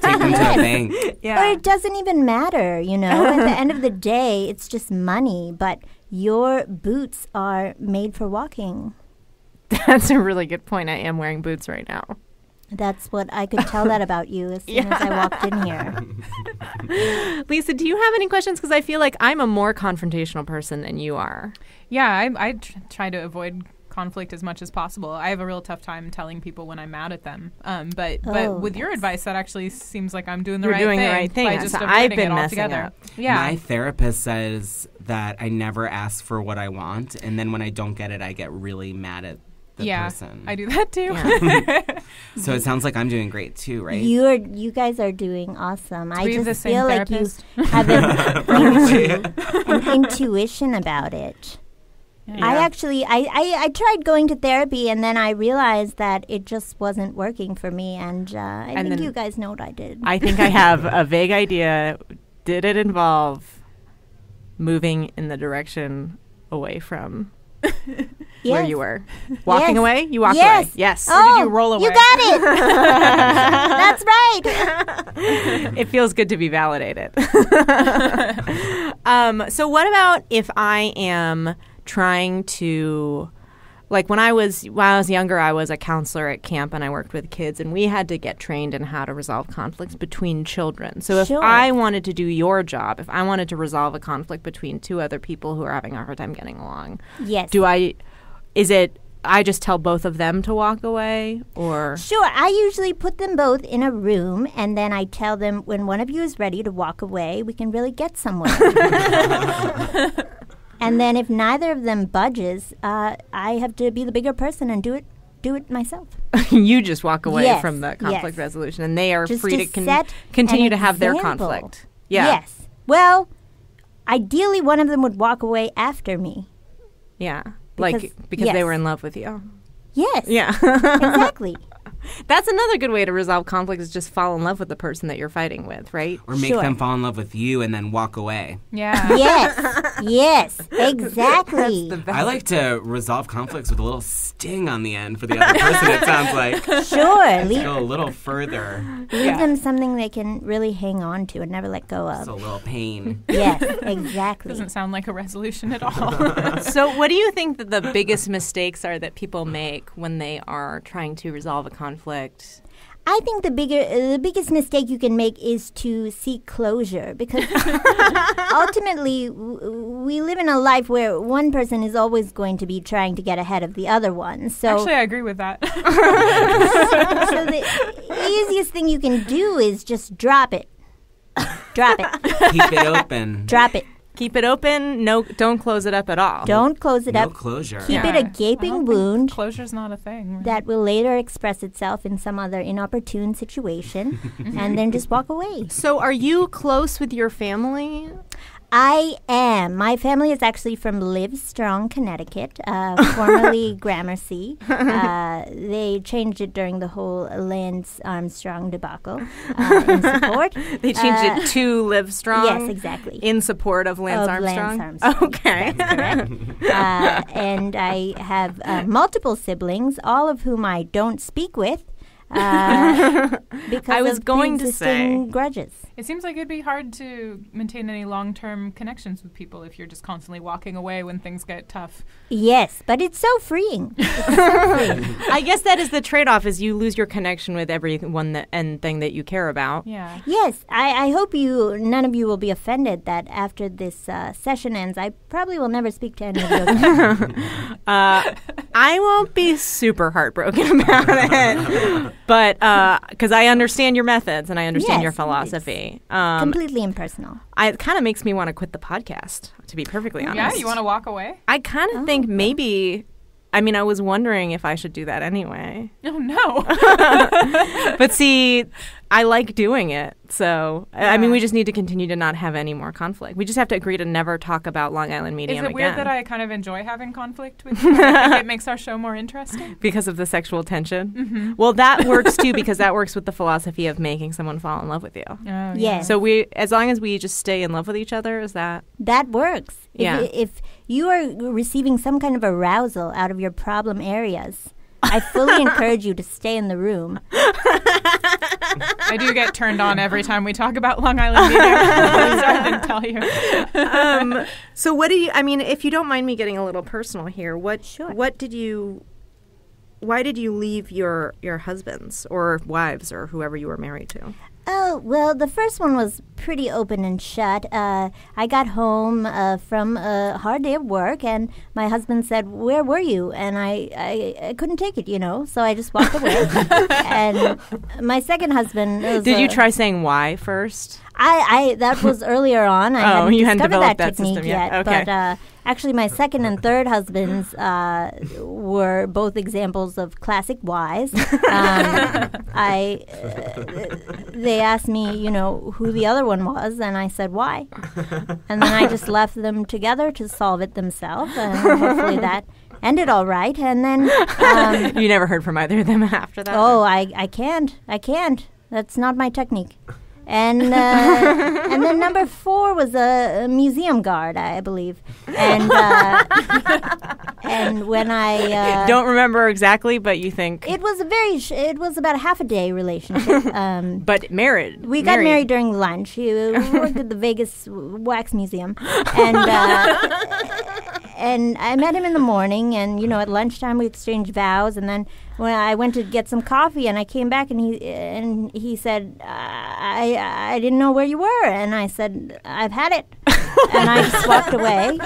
Take them to a bank. Or it doesn't even matter, you know. At the end of the day, it's just money, but your boots are made for walking. That's a really good point. I am wearing boots right now. That's what I could tell that about you as soon as I walked in here. Lisa, do you have any questions? Because I feel like I'm a more confrontational person than you are. Yeah, I try to avoid conflict as much as possible. I have a real tough time telling people when I'm mad at them. But with your advice, that actually seems like I'm doing the right thing. You're doing the right thing. By just So avoiding I've been it messing altogether. up. Yeah. My therapist says that I never ask for what I want, and then when I don't get it, I get really mad at the person. I do that too. Yeah. So it sounds like I'm doing great too, right? You guys are doing awesome. Do I we have just the same feel therapist? like you have an intuition about it. Yeah. I actually, I tried going to therapy, and then I realized that it just wasn't working for me, and I think you guys know what I did. I think I have a vague idea. Did it involve moving in the direction away from where you were? Walking away? You walked away? Yes. Oh, Or did you roll away? You got it. That's right. It feels good to be validated. So what about if I am trying to, like when I was younger, I was a counselor at camp and I worked with kids, and we had to get trained in how to resolve conflicts between children. So if I wanted to do your job, if I wanted to resolve a conflict between two other people who are having a hard time getting along, I just tell both of them to walk away, or? Sure. I usually put them both in a room, and then I tell them when one of you is ready to walk away, we can really get somewhere. And then if neither of them budges, I have to be the bigger person and do it myself. You just walk away Yes, from the conflict yes. resolution, and they are Just free to to set continue an to have their example. conflict. Yeah. Yes. Well, ideally, one of them would walk away after me. Yeah. Because Because they were in love with you. Yes. Yeah. Exactly. That's another good way to resolve conflict, is just fall in love with the person that you're fighting with, right? Or make them fall in love with you and then walk away. Yeah. Yes, exactly. I like to resolve conflicts with a little sting on the end for the other person, it sounds like. Sure. Let's go a little further. Leave them something they can really hang on to and never let go of. Just a little pain. Yes, exactly. Doesn't sound like a resolution at all. So what do you think that the biggest mistakes are that people make when they are trying to resolve a conflict? I think the biggest mistake you can make is to seek closure, because ultimately we live in a life where one person is always going to be trying to get ahead of the other one. So Actually, I agree with that. so the easiest thing you can do is just drop it. Drop it. Keep it open. Drop it. Keep it open. No, don't close it up at all. Don't close it No up. closure. Keep it a gaping wound Closure's not a thing. Right? that will later express itself in some other inopportune situation, and then just walk away. So, are you close with your family? I am. My family is actually from Livestrong, Connecticut, formerly Gramercy. They changed it during the whole Lance Armstrong debacle in support. They changed it to Livestrong? Yes, exactly. In support of Lance Armstrong? Lance Armstrong. Okay. That's correct. And I have multiple siblings, all of whom I don't speak with. Because I was of going to pre-existing say grudges. It seems like it'd be hard to maintain any long-term connections with people if you're just constantly walking away when things get tough. Yes, but it's so freeing. It's so freeing. I guess that is the trade-off: is you lose your connection with everyone and thing that you care about. Yeah. Yes, I hope none of you will be offended that after this session ends, I probably will never speak to any of you again. I won't be super heartbroken about it, but because I understand your methods and I understand your philosophy. Completely impersonal. It kind of makes me want to quit the podcast, to be perfectly honest. Yeah, you want to walk away? I kind of think maybe. I mean, I was wondering if I should do that anyway. Oh, no. But see, I like doing it. So, I mean, we just need to continue to not have any more conflict. We just have to agree to never talk about Long Island Medium again. Is it weird that I kind of enjoy having conflict with you? I think it makes our show more interesting. Because of the sexual tension? Mm-hmm. Well, that works too, because that works with the philosophy of making someone fall in love with you. Oh, yeah. Yes. So as long as we just stay in love with each other, is that? That works. Yeah. If you are receiving some kind of arousal out of your problem areas, I fully encourage you to stay in the room. I do get turned on every time we talk about Long Island Medium. I didn't tell you. So what do you, I mean, if you don't mind me getting a little personal here, why did you leave your husbands or wives or whoever you were married to? Oh, well, the first one was pretty open and shut. I got home from a hard day of work, and my husband said, "Where were you?" And I couldn't take it, so I just walked away. And my second husband was, Did you try saying why first? That was earlier on. I hadn't you hadn't discovered developed that that system technique yet. yet. Okay. But actually, my second and third husbands were both examples of classic whys. They asked me, who the other one was, and I said why. And then I just left them together to solve it themselves, and hopefully that ended all right. And then you never heard from either of them after that? Oh, I can't. That's not my technique. And then number 4 was a museum guard, I believe. And and when I don't remember exactly, but you think it was it was about a half a day relationship. But married. We got married during lunch. He worked at the Vegas Wax Museum, and I met him in the morning. And at lunchtime we exchanged vows, and then when I went to get some coffee, and I came back, and he said, I didn't know where you were. And I said, I've had it. And I just walked away.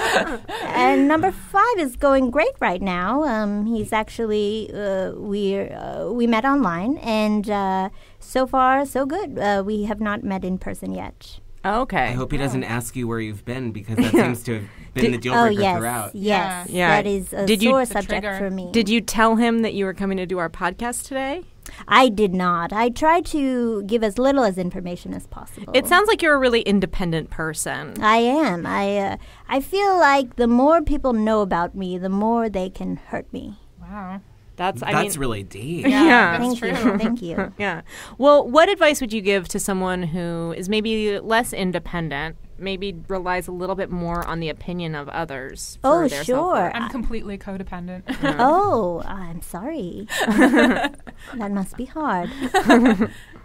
And number 5 is going great right now. He's actually, we met online, and so far, so good. We have not met in person yet. Okay. I hope he doesn't ask you where you've been, because that seems to have been the deal breaker throughout. Yes, yeah. That is a sore subject for me. Did you tell him that you were coming to do our podcast today? I did not. I tried to give as little as information as possible. It sounds like you're a really independent person. I am. I feel like the more people know about me, the more they can hurt me. Wow. That's really deep. Yeah, that's true. Thank you. Yeah. Well, what advice would you give to someone who is maybe less independent, maybe relies a little bit more on the opinion of others for their self-worth? I'm completely codependent. Oh, I'm sorry. That must be hard.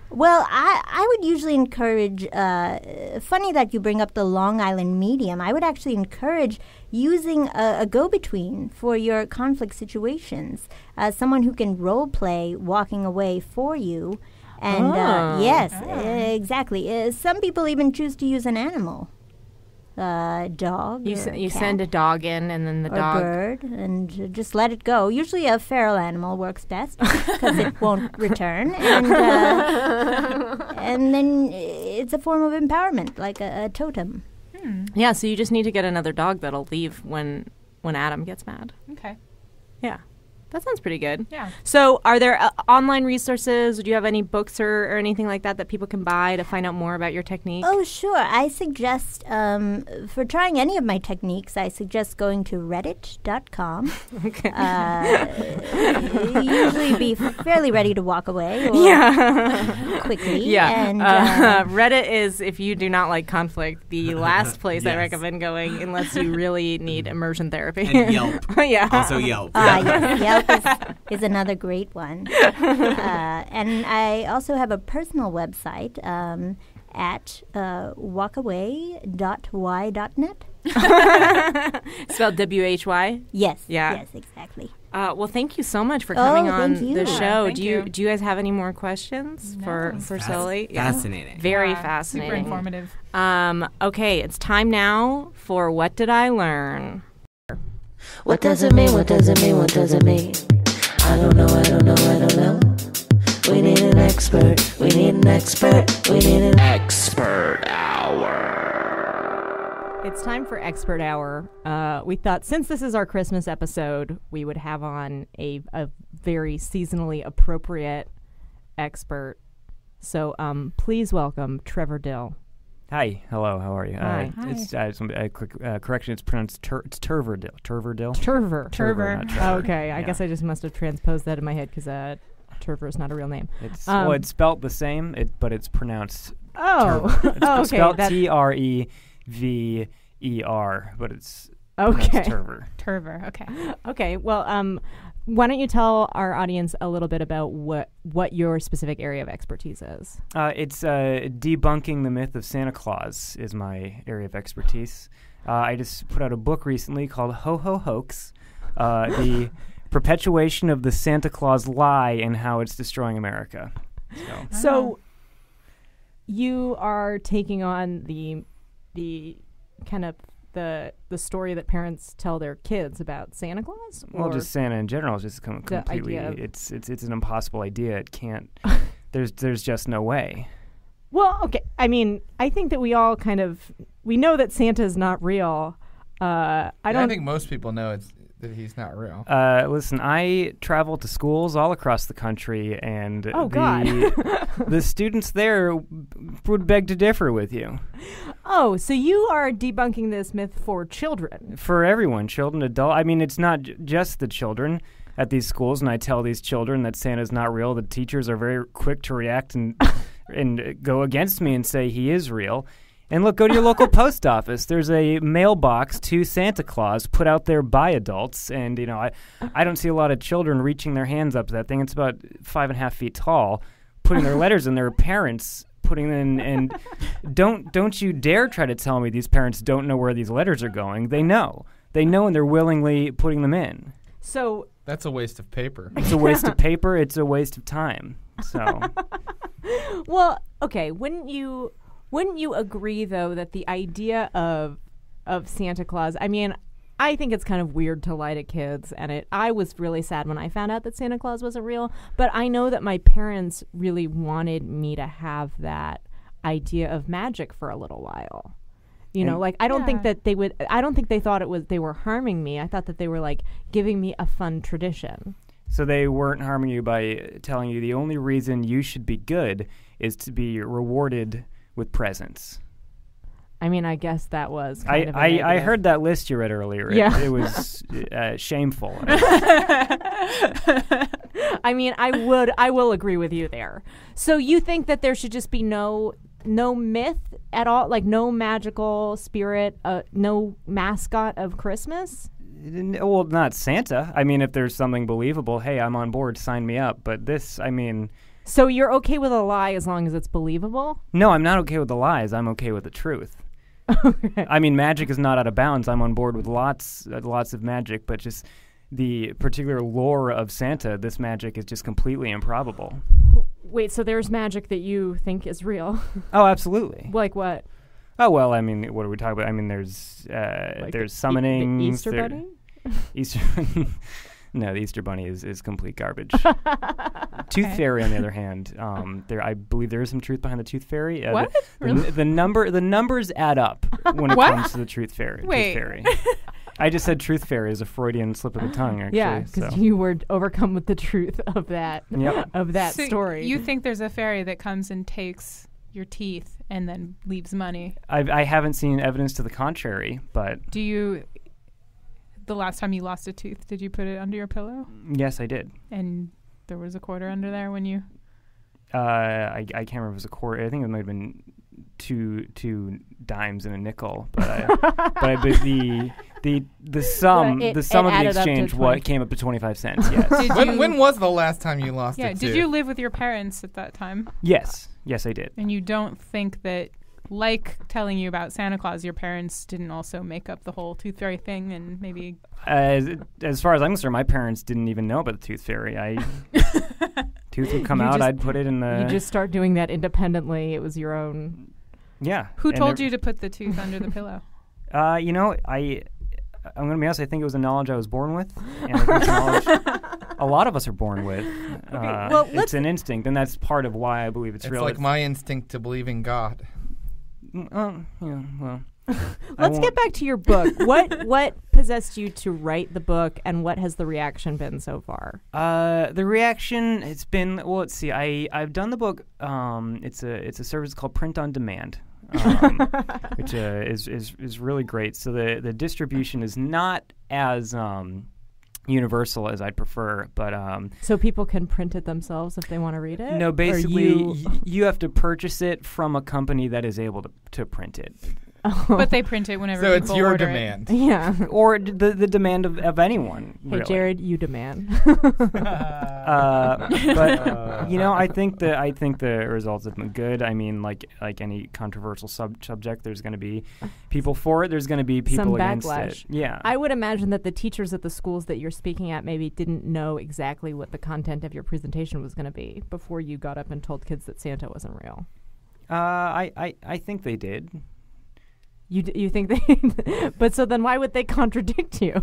Well, I would usually encourage, funny that you bring up the Long Island Medium, I would actually encourage using a go-between for your conflict situations, someone who can role play walking away for you. And yes, exactly. Some people even choose to use an animal. Dog. You send a dog in, and then the or dog. bird, and just let it go. Usually, a feral animal works best because it won't return, and then it's a form of empowerment, like a totem. Yeah, so you just need to get another dog that'll leave when Adam gets mad. Okay. Yeah. That sounds pretty good. Yeah. So are there online resources? Do you have any books or anything like that people can buy to find out more about your technique? Oh, sure. I suggest, for trying any of my techniques, I suggest going to reddit.com. Okay. Usually be fairly ready to walk away quickly. Yeah. And, Reddit is, if you do not like conflict, the last place I recommend going unless you really need immersion therapy. And Yelp. Yeah. Also Yelp. Yes, Yelp is another great one. And I also have a personal website at walkaway.y.net. Spelled W-H-Y? Yes. Yeah. Yes, exactly. Well, thank you so much for coming on thank you. the show. Thank you. Do you guys have any more questions for Sully? Fascinating. Very fascinating. Super informative. Okay, it's time now for What Did I Learn? What does it mean? What does it mean? What does it mean? I don't know, I don't know, I don't know. We need an expert. We need an expert. We need an expert hour. It's time for Expert Hour. We thought since this is our Christmas episode, we would have on a very seasonally appropriate expert. So please welcome Trevor Dill. Hi, hello, how are you? Hi. It's a quick correction. It's pronounced Turver Dill. Turver Dill. Turver. Not Trevor. Okay, I Yeah. guess I just must have transposed that in my head because Turver is not a real name. It's it's spelled the same, but it's pronounced. Oh, Turver. It's okay. spelled Trever, but it's Okay. pronounced Turver. Turver. Okay. Okay. Well, why don't you tell our audience a little bit about what your specific area of expertise is? It's debunking the myth of Santa Claus is my area of expertise. I just put out a book recently called Ho Ho Hoax, the perpetuation of the Santa Claus lie and how it's destroying America. So you are taking on the kind of the story that parents tell their kids about Santa Claus? Well, just Santa in general is just completely. It's an impossible idea. It can't. there's just no way. Well, okay. I mean, I think that we all we know that Santa is not real. I think most people know that he's not real. Listen, I travel to schools all across the country, and the students there would beg to differ with you. Oh, so you are debunking this myth for children? For everyone, children, adult. I mean, it's not just the children at these schools, and I tell these children that Santa's not real. The teachers are very quick to react and go against me and say he is real. And look, go to your local post office. There's a mailbox to Santa Claus put out there by adults. And, I don't see a lot of children reaching their hands up to that thing. It's about 5.5 feet tall, putting their letters in. Their parents putting in. And don't you dare try to tell me these parents don't know where these letters are going. They know. They know, and they're willingly putting them in. So that's a waste of paper. It's a waste of paper. It's a waste of time. So. Well, okay. Wouldn't you agree, though, that the idea of Santa Claus, I mean, I think it's kind of weird to lie to kids, and I was really sad when I found out that Santa Claus wasn't real, but I know that my parents really wanted me to have that idea of magic for a little while. I don't think that I don't think they thought they were harming me. I thought that they were, giving me a fun tradition. So they weren't harming you by telling you the only reason you should be good is to be rewarded with presents. I mean, I guess that was I heard that list you read earlier. Yeah. It was shameful. I mean, I will agree with you there. So you think that there should just be no myth at all, no magical spirit, no mascot of Christmas? Well, not Santa. I mean, if there's something believable, hey, I'm on board, sign me up. But this, I mean... So you're okay with a lie as long as it's believable? No, I'm not okay with the lies. I'm okay with the truth. Okay. I mean, magic is not out of bounds. I'm on board with lots of magic, but just the particular lore of Santa, this magic is just completely improbable. Wait, so there's magic that you think is real? Oh, absolutely. Like what? Oh, well, I mean, what are we talking about? I mean, there's summonings. The Easter Bunny? Easter No, the Easter Bunny is complete garbage. Tooth Fairy, on the other hand, I believe there is some truth behind the Tooth Fairy. What? The numbers add up when it comes to the Tooth Fairy. Wait. Tooth Fairy. I just said Truth Fairy as a Freudian slip of the tongue, actually. Yeah, because you were overcome with the truth of that So story. You think there's a fairy that comes and takes your teeth and then leaves money? I haven't seen evidence to the contrary, but... The last time you lost a tooth, did you put it under your pillow? Yes, I did. And there was a quarter under there when you... I can't remember if it was a quarter. I think it might have been two dimes and a nickel. But the sum of the exchange came up to 25 cents. Yes. When was the last time you lost a tooth? Did you live with your parents at that time? Yes, I did. And you don't think that, like telling you about Santa Claus, your parents didn't also make up the whole Tooth Fairy thing and maybe... As far as I'm concerned, my parents didn't even know about the Tooth Fairy. Tooth would come out, I'd put it in the... You just start doing that independently. It was your own... Yeah. Who told you to put the tooth under the pillow? I'm going to be honest, I think it was a knowledge I was born with. And I think it's a knowledge a lot of us are born with. It's an instinct, and that's part of why I believe it's real. It's like my instinct to believe in God. Let's get back to your book. What possessed you to write the book, and what has the reaction been so far? The reaction, it's been, well, let's see. I've done the book. It's a service called Print on Demand, which is really great. So the distribution is not as universal as I'd prefer, but so people can print it themselves if they want to read it. No, basically you have to purchase it from a company that is able to print it. But they print it whenever so people it's your order demand. It. Yeah. Or the demand of anyone. Hey, really. Jared, you demand. But I think the results have been good. I mean, like any controversial subject, there's going to be people for it. There's going to be people Some against backlash. it. Yeah. I would imagine that the teachers at the schools that you're speaking at maybe didn't know exactly what the content of your presentation was going to be before you got up and told kids that Santa wasn't real. I think they did. You think they... But so then why would they contradict you?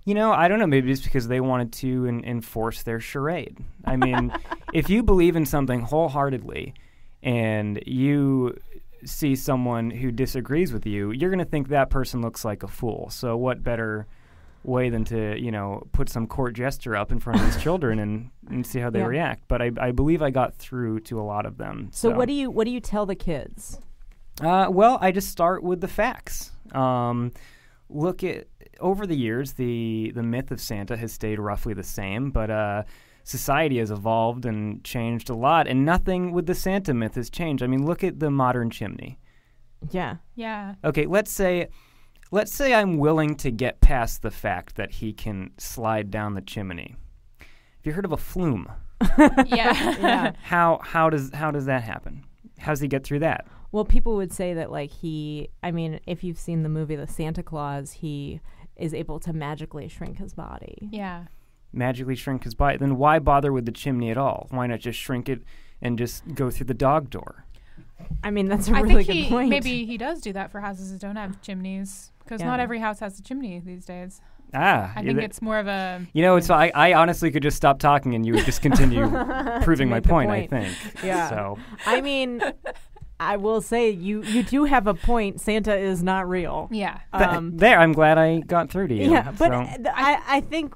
I don't know. Maybe it's because they wanted to enforce their charade. I mean, if you believe in something wholeheartedly and you see someone who disagrees with you, you're going to think that person looks like a fool. So what better way than to, put some court jester up in front of these children and see how they react. But I believe I got through to a lot of them. So what do you tell the kids? Well, I just start with the facts. Look at over the years, the myth of Santa has stayed roughly the same, but society has evolved and changed a lot, and nothing with the Santa myth has changed. I mean, look at the modern chimney. Yeah. Yeah. Okay, let's say I'm willing to get past the fact that he can slide down the chimney. Have you heard of a flume? Yeah. How does that happen? How does he get through that? Well, people would say that, if you've seen the movie The Santa Claus, he is able to magically shrink his body. Yeah. Magically shrink his body. Then why bother with the chimney at all? Why not just shrink it and just go through the dog door? I mean, that's a really good point. Maybe he does do that for houses that don't have chimneys, because not every house has a chimney these days. I think it's more of a... So I honestly could just stop talking and you would just continue proving my point, I think. Yeah. So. I mean... I will say you do have a point. Santa is not real. Yeah. I'm glad I got through to you. Yeah, but I think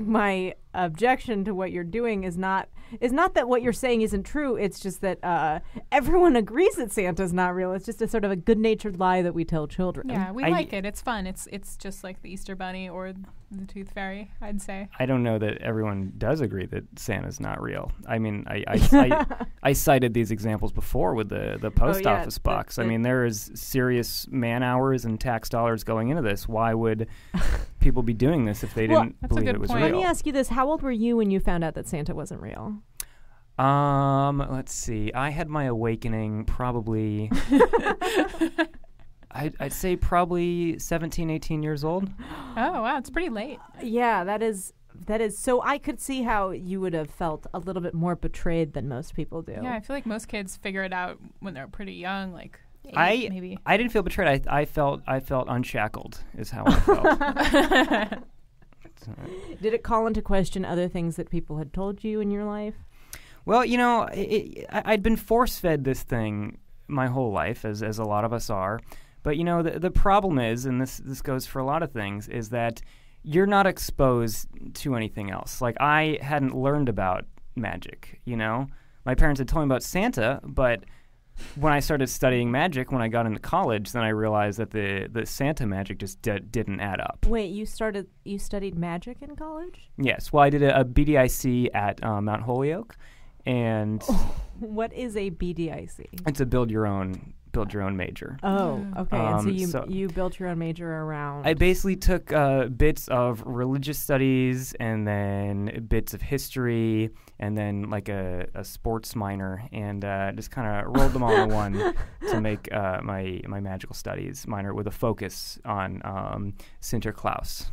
my objection to what you're doing is not that what you're saying isn't true. It's just that everyone agrees that Santa's not real. It's just a sort of a good-natured lie that we tell children. Yeah, we like it. It's fun. It's just like the Easter Bunny or the Tooth Fairy, I'd say. I don't know that everyone does agree that Santa's not real. I mean, I cited these examples before with the post office box. I mean, there is serious man hours and tax dollars going into this. Why would people be doing this if they didn't believe it was real? Let me ask you this. How old were you when you found out that Santa wasn't real? Let's see. I had my awakening probably... I'd say probably 17, 18 years old. Oh, wow. It's pretty late. Yeah, that is That is so. I could see how you would have felt a little bit more betrayed than most people do. Yeah, I feel like most kids figure it out when they're pretty young, like 8, maybe. I didn't feel betrayed. I felt unshackled is how I felt. Did it call into question other things that people had told you in your life? Well, you know, I'd been force-fed this thing my whole life, as a lot of us are. But, you know, the problem is, and this goes for a lot of things, is that you're not exposed to anything else. Like, I hadn't learned about magic, you know? My parents had told me about Santa, but when I started studying magic, when I got into college, then I realized that the Santa magic just didn't add up. Wait, you studied magic in college? Yes. Well, I did a BDIC at Mount Holyoke, and what is a BDIC? It's a build your own major. Oh, okay. And so you built your own major around. I basically took bits of religious studies and then bits of history and then like a sports minor and just kind of rolled them all in one to make my magical studies minor with a focus on Sinterklaas.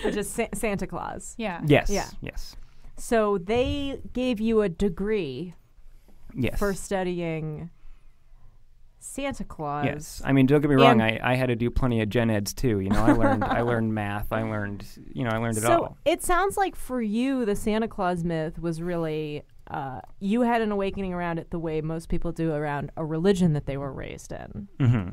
Which is Santa Claus. Yeah. Yes. Yeah. Yes. So they gave you a degree. Yes. For studying Santa Claus. Yes. I mean, don't get me wrong. I had to do plenty of gen eds too. You know, I learned math. I learned it all. So it sounds like for you, the Santa Claus myth was really you had an awakening around it the way most people do around a religion that they were raised in. Mm-hmm.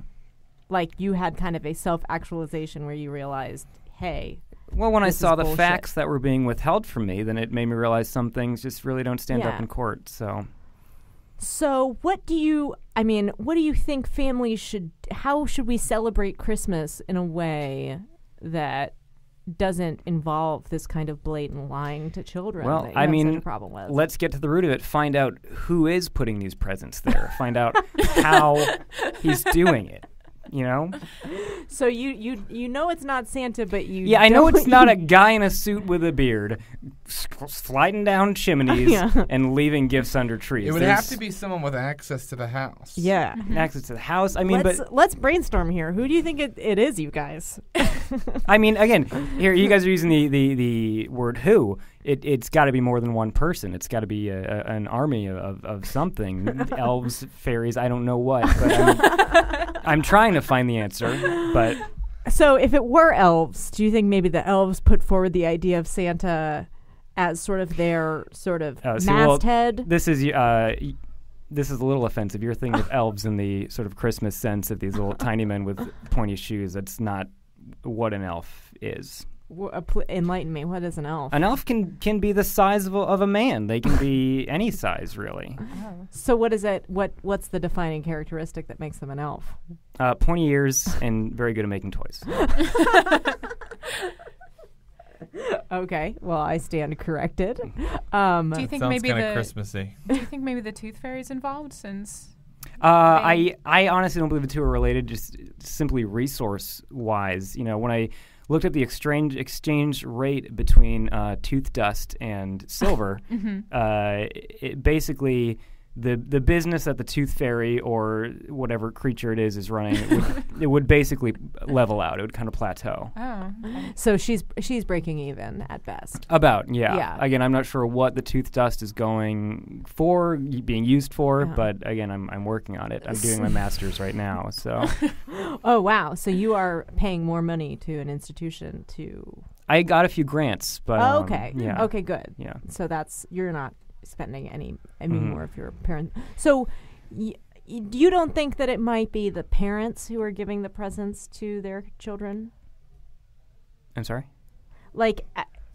Like you had kind of a self-actualization where you realized, hey. Well, when I saw the facts that were being withheld from me, then it made me realize some things just really don't stand up in court. So what do you think families how should we celebrate Christmas in a way that doesn't involve this kind of blatant lying to children well, that you have such a problem with? Let's get to the root of it. Find out who is putting these presents there. Find out how he's doing it. You know? So you know it's not Santa, but you Yeah, I know it's not a guy in a suit with a beard sliding down chimneys and leaving gifts under trees. It would have to be someone with access to the house. Yeah. Access to the house. I mean, let's brainstorm here. Who do you think it is, you guys? I mean, again, here you guys are using the word who. It's got to be more than one person. It's got to be an army of something. Elves, fairies, I don't know what. But I'm trying to find the answer. But so if it were elves, do you think maybe the elves put forward the idea of Santa as sort of their masthead? This is a little offensive. You're thinking of elves in the sort of Christmas sense of these little tiny men with pointy shoes. That's not what an elf is. Enlighten me. What is an elf? An elf can be the size of a man. They can be any size, really. So what is it? What's the defining characteristic that makes them an elf? Pointy ears and very good at making toys. Okay. Well, I stand corrected. Do you think sounds maybe kind of Christmassy? Do you think maybe the Tooth Fairy's involved since? I honestly don't believe the two are related. Just simply resource wise, you know, when I looked at the exchange rate between tooth dust and silver, it basically the business that the Tooth Fairy or whatever creature it is running, it would basically level out. It would kind of plateau. Oh, okay. So she's breaking even at best. About, yeah. Again, I'm not sure what the tooth dust is being used for, but again, I'm working on it. I'm doing my master's right now, so. Oh, wow. So you are paying more money to an institution to... I got a few grants, but... Oh, okay. Yeah. Okay, good. Yeah. So you're not spending any more of your parents. So you don't think that it might be the parents who are giving the presents to their children? I'm sorry? Like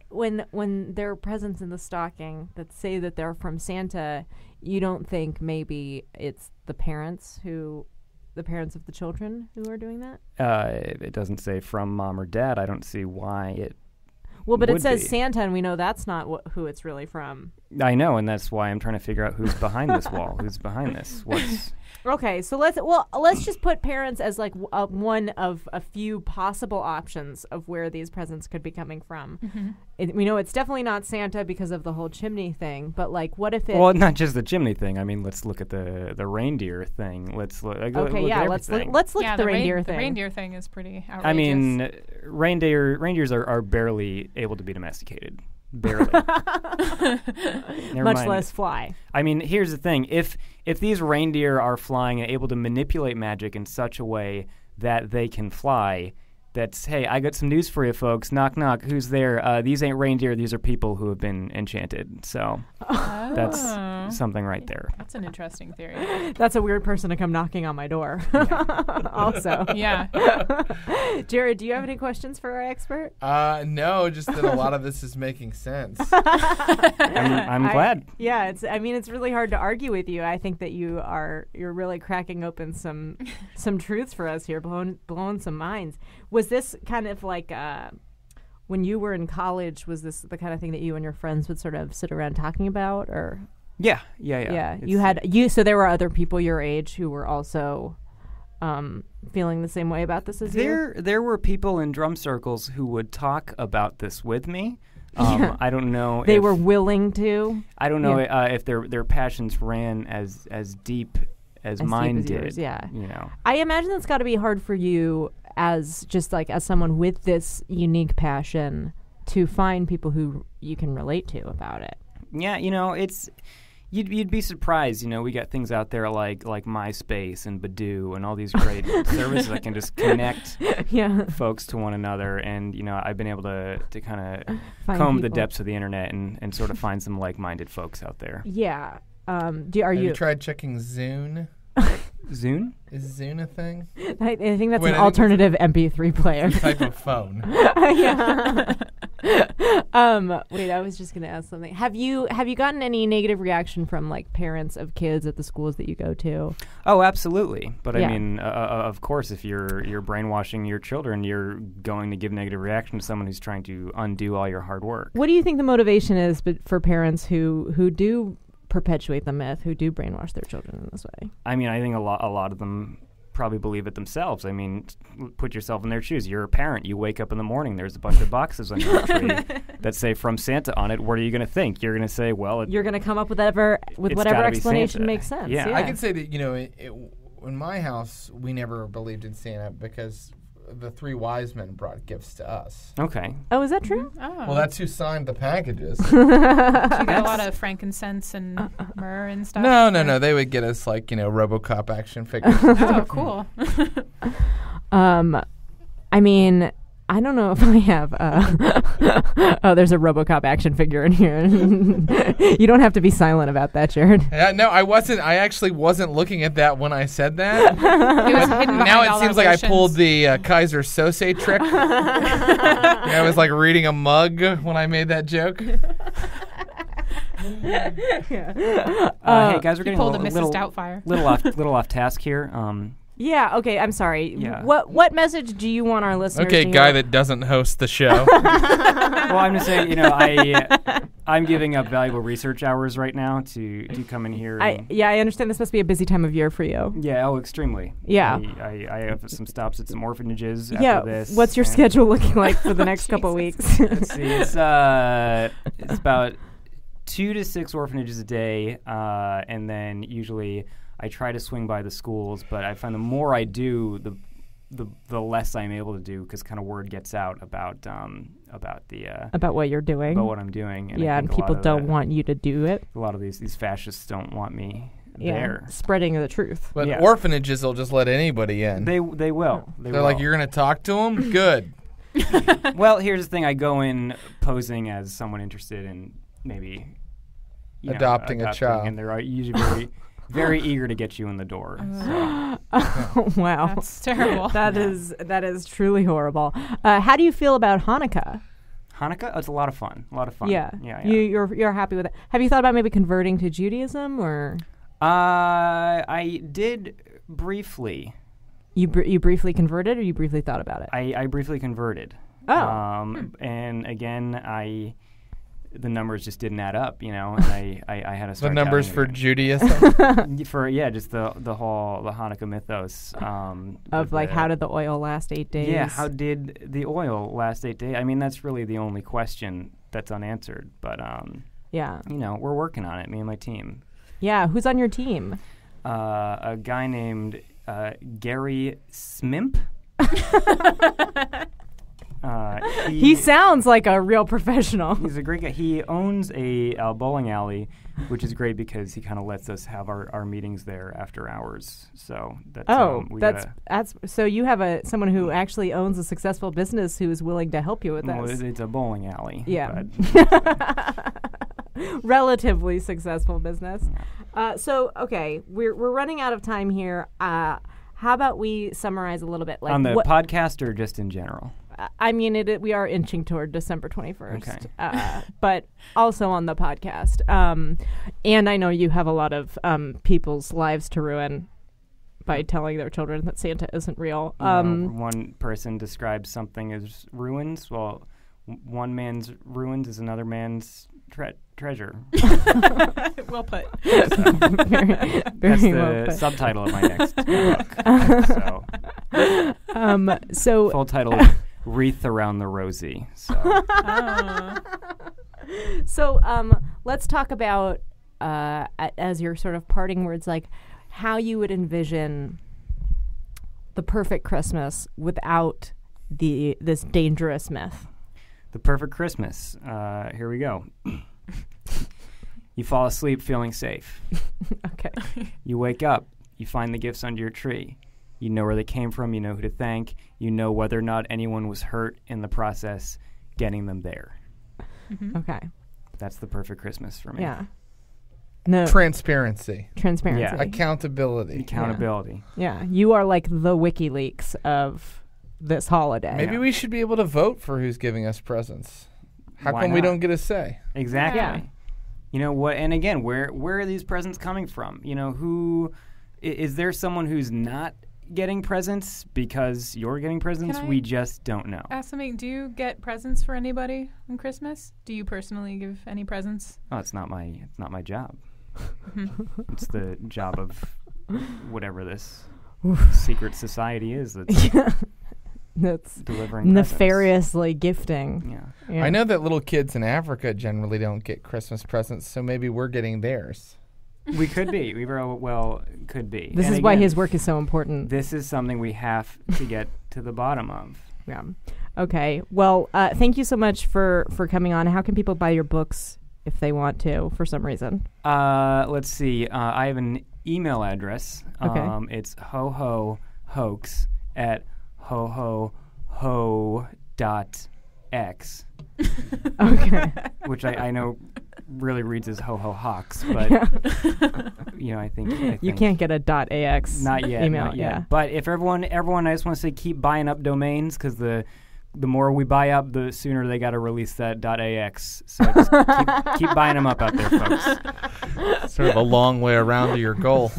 when there are presents in the stocking that say that they're from Santa, you don't think maybe it's the parents of the children who are doing that? It doesn't say from mom or dad. I don't see why it Well, but it says be. Santa, and we know that's not who it's really from. I know, and that's why I'm trying to figure out who's behind this wall. Who's behind this? What's Okay, so let's just put parents as like one of a few possible options of where these presents could be coming from. Mm-hmm. We know it's definitely not Santa because of the whole chimney thing, but like, what if it? Well, not just the chimney thing. I mean, let's look at the reindeer thing. Let's look. Okay, look yeah, at let's everything. look at the reindeer thing. The reindeer thing is pretty outrageous. I mean, reindeers are barely able to be domesticated. Barely. Much less fly. I mean, here's the thing. If these reindeer are flying and able to manipulate magic in such a way that they can fly, that's, hey, I got some news for you, folks. Knock, knock. Who's there? These ain't reindeer. These are people who have been enchanted. So that's something right there. That's an interesting theory. That's a weird person to come knocking on my door. Also. Yeah. Jared, do you have any questions for our expert? No, just that a lot of this is making sense. I'm glad. Yeah, it's really hard to argue with you. I think that you're really cracking open some truths for us here, blowing some minds. Was this kind of like when you were in college, was this the kind of thing that you and your friends would sort of sit around talking about, or? Yeah. So there were other people your age who were also feeling the same way about this as you? There were people in drum circles who would talk about this with me. I don't know. They were willing to. I don't know if their passions ran as deep as mine did. Yours, yeah. You know. I imagine it's got to be hard for you as someone with this unique passion to find people who you can relate to about it. Yeah, it's you'd be surprised. We got things out there like MySpace and Badoo and all these great services that can just connect folks to one another. And I've been able to kind of comb the depths of the internet and sort of find some like-minded folks out there. Yeah. Have you tried checking Zune? Zune? Is Zune a thing? I think that's an alternative MP3 player. Type of phone. Yeah. Wait, I was just going to ask something. Have you gotten any negative reaction from like parents of kids at the schools that you go to? Oh, absolutely. But I mean, of course, if you're brainwashing your children, you're going to give negative reaction to someone who's trying to undo all your hard work. What do you think the motivation is for parents who do perpetuate the myth, who do brainwash their children in this way? I mean, I think a lot of them probably believe it themselves. I mean, put yourself in their shoes. You're a parent. You wake up in the morning. There's a bunch of boxes on your tree that say "From Santa" on it. What are you going to think? You're going to say, "Well," you're going to come up with whatever explanation makes sense. Yeah, I can say that in my house we never believed in Santa because the three wise men brought gifts to us. Okay. Oh, is that true? Oh. Well, that's who signed the packages. You got a lot of frankincense and myrrh and stuff? No. They would get us RoboCop action figures. Oh, cool. I mean, I don't know if I have. There's a RoboCop action figure in here. You don't have to be silent about that, Jared. No, I wasn't. I actually wasn't looking at that when I said that. Now it seems like I pulled the Kaiser Sose trick. I was reading a mug when I made that joke. Hey guys, we're getting pulled a Mrs. Doubtfire. little off task here. Yeah, okay, I'm sorry. Yeah. What message do you want our listeners to hear? Guy that doesn't host the show. Well, I'm just saying, I'm giving up valuable research hours right now to come in here. I understand this must be a busy time of year for you. Yeah, extremely. Yeah. I have some stops at some orphanages after this. What's your schedule looking like for the next couple of weeks? Let's see, it's about 2 to 6 orphanages a day, and then usually I try to swing by the schools, but I find the more I do, the less I'm able to do because kind of word gets out about about what you're doing, about what I'm doing. And and people don't want you to do it. A lot of these fascists don't want me there. Spreading the truth. But orphanages will just let anybody in. They will. They're like, you're going to talk to them? Good. Well, here's the thing. I go in posing as someone interested in maybe adopting a child, and they're usually very eager to get you in the door. So. Wow, that's terrible. That is truly horrible. How do you feel about Hanukkah? Hanukkah? It's a lot of fun. Yeah. You're happy with it. Have you thought about maybe converting to Judaism or? I did briefly. You briefly converted, or you briefly thought about it? I briefly converted. Oh. And again, the numbers just didn't add up, and I had to start the numbers doubting for it. Judaism. For just the Hanukkah mythos of like how did the oil last 8 days? Yeah, how did the oil last 8 days? I mean, that's really the only question that's unanswered. But yeah, we're working on it. Me and my team. Yeah, who's on your team? A guy named Gary Smimp. He sounds like a real professional. He's a great guy. He owns a bowling alley, which is great because he kind of lets us have our meetings there after hours. So that's so you have someone who actually owns a successful business who is willing to help you with this. Well, it's a bowling alley. Yeah. Relatively successful business. So okay, we're running out of time here. How about we summarize a little bit, like on the podcast or just in general? I mean, we are inching toward December 21st, okay. But also on the podcast. And I know you have a lot of people's lives to ruin by telling their children that Santa isn't real. One person describes something as ruins. Well, one man's ruins is another man's treasure. Well put. That's the well put. Subtitle of my next book. So full title is Wreath Around the Rosie. So let's talk about as your sort of parting words, like how you would envision the perfect Christmas without this dangerous myth. The perfect Christmas. Here we go. You fall asleep feeling safe. Okay. You wake up. You find the gifts under your tree. You know where they came from. You know who to thank. You know whether or not anyone was hurt in the process getting them there. Mm-hmm. Okay. That's the perfect Christmas for me. Yeah. No. Transparency. Yeah. Accountability. Yeah. You are like the WikiLeaks of this holiday. Maybe we should be able to vote for who's giving us presents. How Why come we not? don't get a say? Exactly. Yeah. You know what? And again, where are these presents coming from? Who is there? Someone who's not getting presents because you're getting presents? We just don't know. Ask something. Do you get presents for anybody on Christmas? Do you personally give any presents? Oh, it's not my job. It's the job of whatever this secret society is that's delivering nefariously gifting. Yeah. I know that little kids in Africa generally don't get Christmas presents, so maybe we're getting theirs. We could be. We very well could be. This is why his work is so important. This is something we have to get to the bottom of. Yeah. Okay. Well, thank you so much for coming on. How can people buy your books if they want to, for some reason? Let's see. I have an email address. Okay. It's hohohoax at hohoho.x. Okay. Which I know really reads as hohohawks, but I think you can't get a .ax not yet, email. Not yet. Yeah. But if everyone, I just want to say keep buying up domains because the more we buy up, the sooner they got to release that .ax. So just keep buying them up out there, folks. Sort of a long way around to your goal.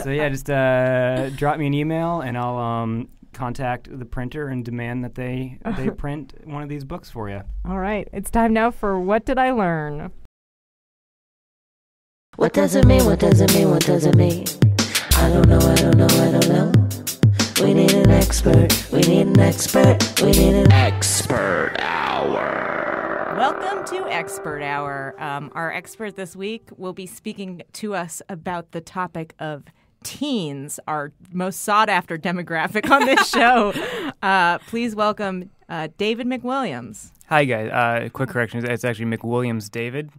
So yeah, just drop me an email and I'll contact the printer and demand that they print one of these books for you. All right, it's time now for What Did I Learn? What does it mean? What does it mean? What does it mean? I don't know. We need an expert. We need an expert. We need an expert hour. Welcome to Expert Hour. Our expert this week will be speaking to us about the topic of teens, our most sought-after demographic on this show. Please welcome David McWilliams. Hi, guys. Quick correction. It's actually McWilliams David.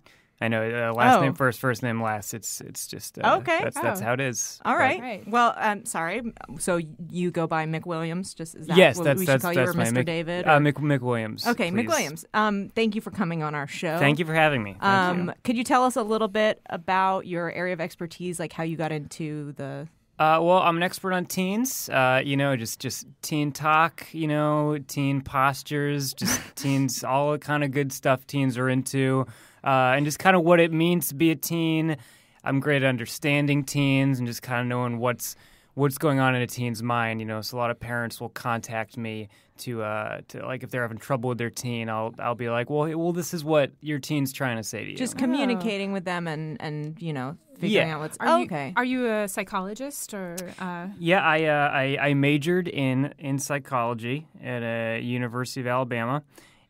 I know last name first, first name last. It's just okay. That's how it is. All right. Well, sorry. So you go by McWilliams? Just is that yes, what that's we should call you, or my Mr. David? McWilliams. Okay, please. McWilliams. Thank you for coming on our show. Thank you for having me. Thank you. Could you tell us a little bit about your area of expertise, like how you got into the? Well, I'm an expert on teens. Just teen talk. Teen postures. Just teens, all the kind of good stuff teens are into. And just kind of what it means to be a teen. I'm great at understanding teens and just kind of knowing what's what's going on in a teen's mind. So a lot of parents will contact me to like if they're having trouble with their teen, I'll be like, well, this is what your teen's trying to say to you. Just communicating with them and figuring out what's okay. Are you a psychologist or? Yeah, I majored in psychology at University of Alabama.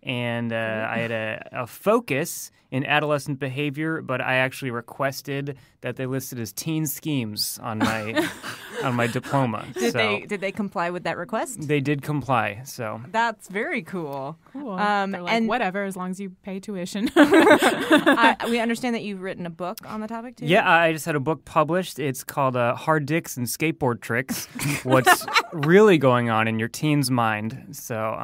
And I had a focus in adolescent behavior, but I actually requested that they listed as teen schemes on my diploma. Did they comply with that request? They did comply. So that's very cool. Cool. They're like, whatever, as long as you pay tuition. We understand that you've written a book on the topic too. Yeah, I just had a book published. It's called "Hard Dicks and Skateboard Tricks: What's Really Going On in Your Teen's Mind." So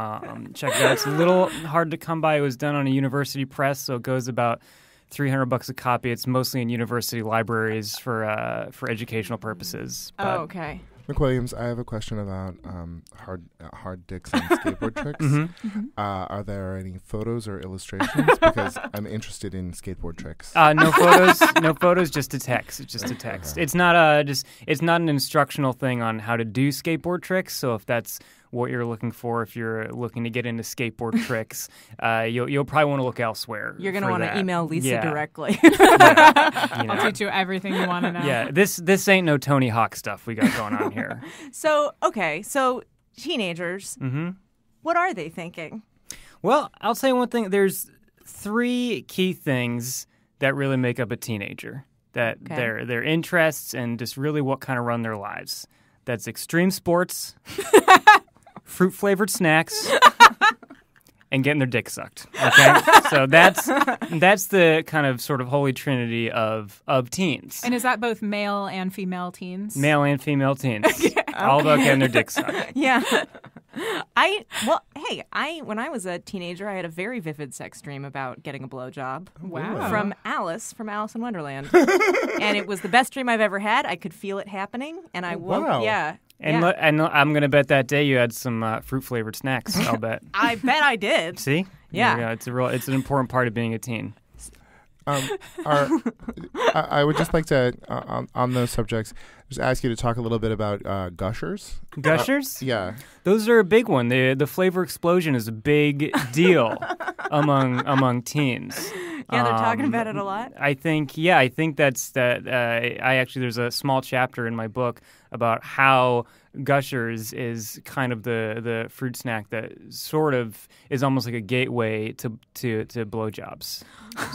check it out. It's a little hard to come by. It was done on a university press, so it goes about $300 a copy. It's mostly in university libraries for educational purposes. Oh, okay. McWilliams, I have a question about hard dicks and skateboard tricks. Mm-hmm. Are there any photos or illustrations? Because I'm interested in skateboard tricks. No photos. No photos. Just a text. It's just a text. It's not It's not an instructional thing on how to do skateboard tricks. So if that's what you're looking for, if you're looking to get into skateboard tricks, you'll probably want to look elsewhere. You're going to want to email Lisa directly. I'll teach you everything you want to know. Yeah, this ain't no Tony Hawk stuff we got going on here. So teenagers, what are they thinking? Well, I'll say one thing. There's 3 key things that really make up a teenager. That their interests and just really what kind of run their lives. That's extreme sports, fruit-flavored snacks, and getting their dick sucked. Okay, so that's the kind of sort of holy trinity of teens. And is that both male and female teens? Male and female teens, all about getting their dick sucked. Yeah. When I was a teenager, I had a very vivid sex dream about getting a blowjob. Wow. From Alice in Wonderland. And it was the best dream I've ever had. I could feel it happening, and I woke. Wow. Yeah. And I'm gonna bet that day you had some fruit-flavored snacks. I'll bet. I bet I did. See? Yeah. It's an important part of being a teen. I would just like to, on those subjects, just ask you to talk a little bit about gushers. Gushers? Yeah. Those are a big one. The flavor explosion is a big deal among teens. Yeah, they're talking about it a lot. I think that's that. There's a small chapter in my book about how Gushers is kind of the fruit snack that sort of is almost like a gateway to blowjobs.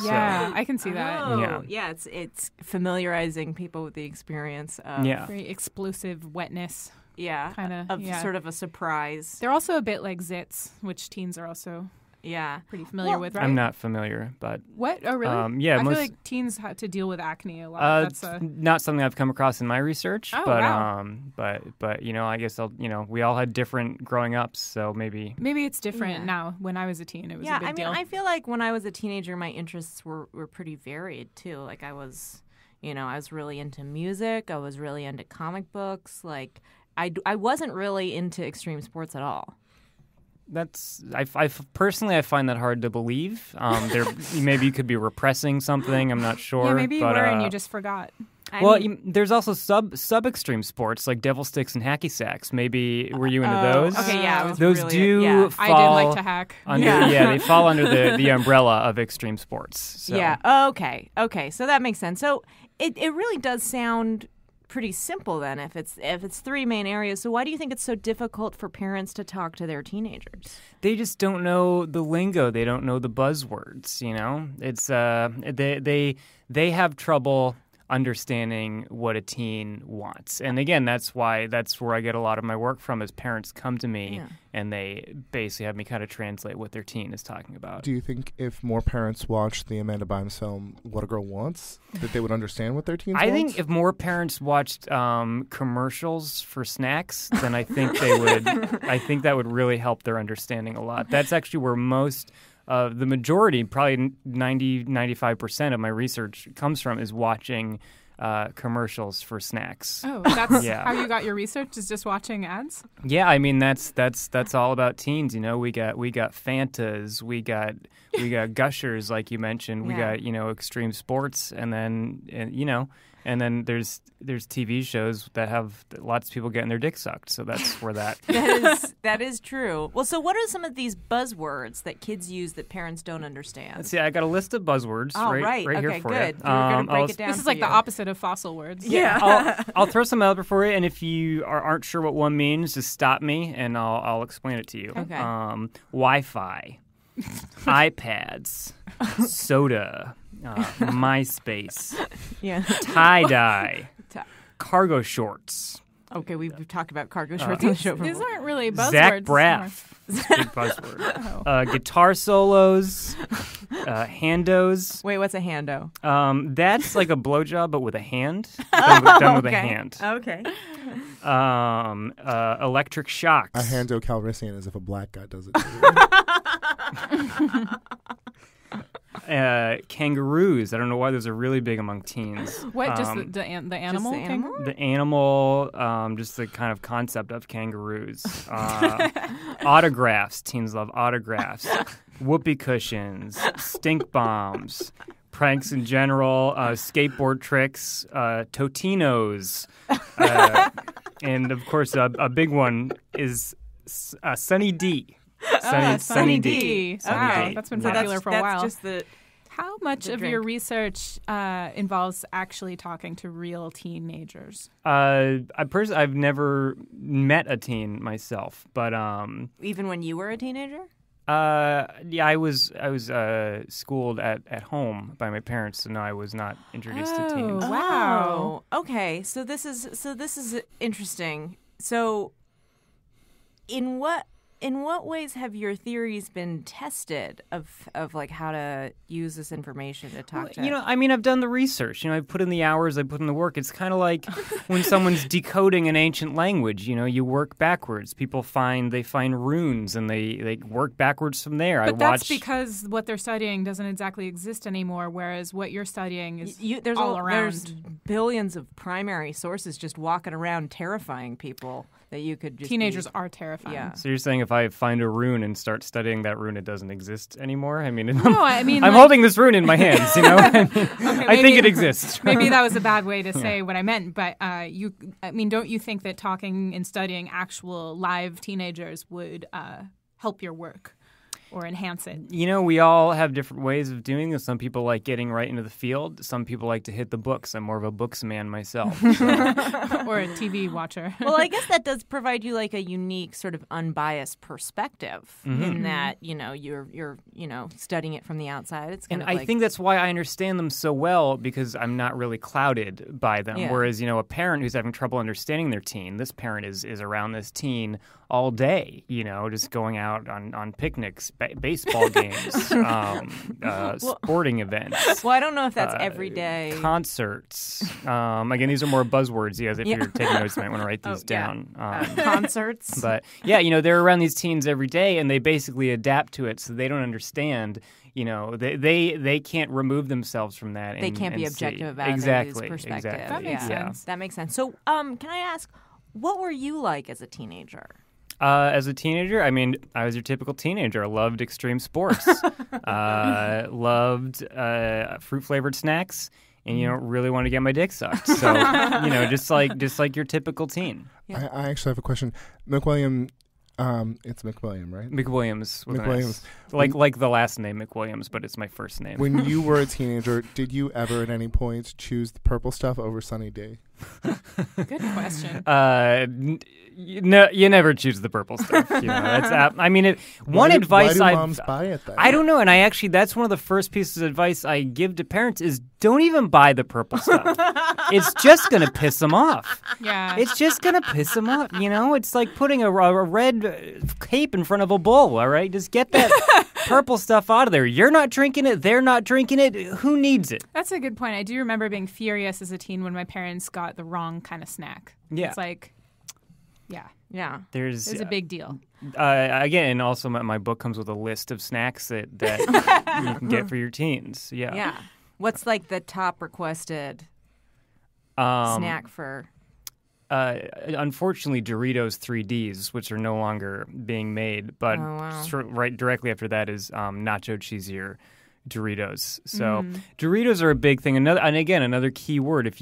Yeah, I can see that. Oh, yeah, it's familiarizing people with the experience of very explosive wetness. Yeah, kind of sort of a surprise. They're also a bit like zits, which teens are also pretty familiar with, right? I'm not familiar, but what? Oh, really? I feel like teens have to deal with acne a lot. That's not something I've come across in my research. Oh, but wow. But I guess we all had different growing ups, so maybe it's different now. When I was a teen, it was a big deal. I feel like when I was a teenager, my interests were pretty varied too. Like I was really into music. I was really into comic books. Like I wasn't really into extreme sports at all. I personally find that hard to believe. Maybe you could be repressing something. I'm not sure. Yeah, maybe you were and you just forgot. There's also sub extreme sports like devil sticks and hacky sacks. Maybe were you into those? Okay, yeah, those really, fall. I did like to hack. They fall under the umbrella of extreme sports. So. Yeah. Okay. So that makes sense. So it really does sound pretty simple then if it's 3 main areas. So why do you think it's so difficult for parents to talk to their teenagers? They just don't know the lingo. They don't know the buzzwords, It's they have trouble understanding what a teen wants. And again, that's where I get a lot of my work from is parents come to me and they basically have me kind of translate what their teen is talking about. Do you think if more parents watched the Amanda Bynes film What a Girl Wants, that they would understand what their teens want? I think if more parents watched commercials for snacks, then I think they would. I think that would really help their understanding a lot. That's actually where most the majority, probably 95% of my research comes from is watching commercials for snacks. Oh, that's how you got your research, is just watching ads? Yeah, I mean that's all about teens. We got Fantas, we got Gushers, like you mentioned, we got extreme sports, and then And then there's TV shows that have lots of people getting their dick sucked. So that's where that that is true. Well, so what are some of these buzzwords that kids use that parents don't understand? Let's see. I got a list of buzzwords right okay, here for good. you. We're going to break it down. This is for like you. the opposite of fossil words. Yeah. I'll throw some out there for you, and if you aren't sure what one means, just stop me, and I'll explain it to you. Okay. Wi-Fi, iPads, soda, MySpace, tie-dye, cargo shorts. Okay, we've talked about cargo shorts on the show before. These aren't really buzzwords. Zach Braff. Big buzzword. Guitar solos, handos. Wait, what's a hando? That's like a blowjob, but with a hand. Done with a hand. Okay. Electric shocks. A hando Calrissian, as if a black guy does it. Kangaroos. I don't know why those are really big among teens. What? Just the animal? the animal? The animal, just the kind of concept of kangaroos. Autographs. Teens love autographs. Whoopee cushions. Stink bombs. Pranks in general. Skateboard tricks. Totinos. And, of course, a big one is Sunny D. Sunny D. Wow, that's been popular for a while. That's just How much of your research involves actually talking to real teenagers? I've never met a teen myself, but even when you were a teenager. Yeah, I was schooled at home by my parents, so no, I was not introduced to teens. Wow. Okay, so this is interesting. So, in what ways have your theories been tested of like how to use this information to talk to? I've done the research. I've put in the hours, I put in the work. It's kind of like when someone's decoding an ancient language. You work backwards. People find runes and they work backwards from there. But that's because what they're studying doesn't exactly exist anymore, whereas what you're studying is all around. There's billions of primary sources just walking around terrifying people that you could just Teenagers are terrifying. Yeah. So you're saying if I find a rune and start studying that rune, it doesn't exist ananymore? I'm holding this rune in my hands. I think it exists. Maybe that was a bad way to say what I meant, but don't you think that talking and studying actual live teenagers would help your work or enhance it? We all have different ways of doing this. Some people like getting right into the field. Some people like to hit the books. I'm more of a books man myself. So. Or a TV watcher. Well, I guess that does provide you like a unique sort of unbiased perspective in that, you're studying it from the outside. It's kind of I think that's why I understand them so well, because I'm not really clouded by them. Yeah. Whereas, a parent who's having trouble understanding their teen, this parent is around this teen all day, just going out on picnics, baseball games, sporting events. Well, I don't know if that's every day. Concerts. Again, these are more buzzwords. If you're taking notes, you might want to write these down. Concerts. But yeah, they're around these teens every day, and they basically adapt to it, so they don't understand. They can't remove themselves from that. They can't be objective about it. Exactly. Perspective. Exactly. That makes sense. That makes sense. So, can I ask, what were you like as a teenager? As a teenager, I was your typical teenager. I loved extreme sports, loved fruit-flavored snacks, and really want to get my dick sucked. So, just like your typical teen. Yeah. I actually have a question. McWilliam, it's McWilliam, right? McWilliams. McWilliams. Like the last name McWilliams, but it's my first name. When you were a teenager, did you ever at any point choose the purple stuff over Sunny D? Good question. No, you never choose the purple stuff. That's Why advice do moms buy it then? I don't know, and that's one of the first pieces of advice I give to parents is don't even buy the purple stuff. It's just gonna piss them off. Yeah, it's just gonna piss them off. It's like putting a red cape in front of a bull. All right, just get that purple stuff out of there. You're not drinking it. They're not drinking it. Who needs it? That's a good point. I do remember being furious as a teen when my parents got the wrong kind of snack. Yeah, it's like. Yeah. It's a big deal. Again, and also my book comes with a list of snacks that you can get for your teens. Yeah. Yeah. What's like the top requested snack for? Unfortunately, Doritos 3Ds, which are no longer being made, but right directly after that is nacho cheesier Doritos. So Doritos are a big thing. Another key word. If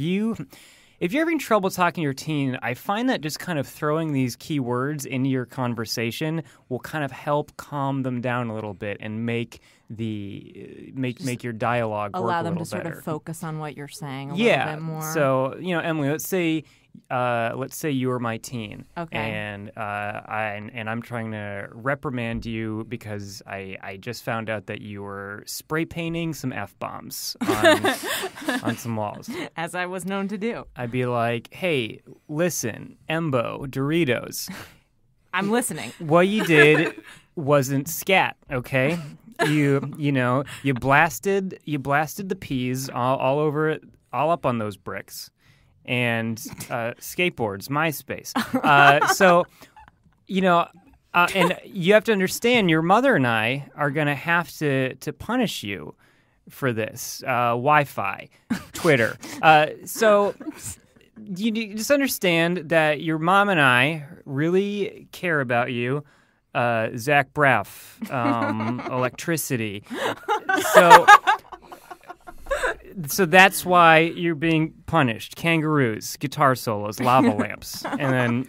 you're having trouble talking to your teen, I find that just kind of throwing these key words into your conversation will kind of help calm them down a little bit and make your dialogue work a little better. Allow them to sort of focus on what you're saying a little bit more. So, Emily, let's say you were my teen, okay, and I'm trying to reprimand you because I just found out that you were spray painting some F-bombs on some walls, as I was known to do. I'd be like, "Hey, listen, Embo, Doritos, I'm listening. What you did wasn't scat, okay? You blasted the peas all over, all up on those bricks." And skateboards, MySpace. And you have to understand, your mother and I are going to have to punish you for this. Wi-Fi, Twitter. So you just understand that your mom and I really care about you. Zach Braff, electricity. So that's why you're being punished. Kangaroos, guitar solos, lava lamps, and then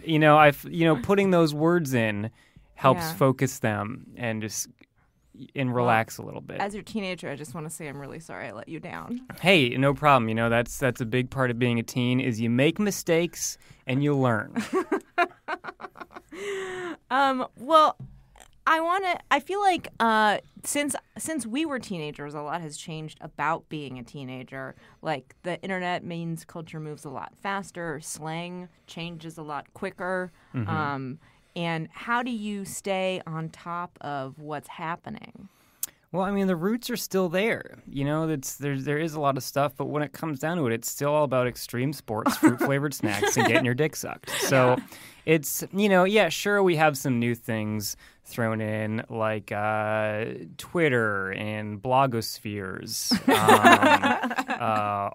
putting those words in helps focus them and relax a little bit. As your teenager, I just want to say I'm really sorry I let you down. Hey, no problem. That's a big part of being a teen is you make mistakes and you learn. Well, I feel like since we were teenagers, a lot has changed about being a teenager. Like, the internet means culture moves a lot faster, slang changes a lot quicker. Mm-hmm. And how do you stay on top of what's happening? Well, I mean, the roots are still there. There is a lot of stuff, but when it comes down to it, it's still all about extreme sports, fruit-flavored snacks, and getting your dick sucked. So it's, sure, we have some new things thrown in, like Twitter and blogospheres,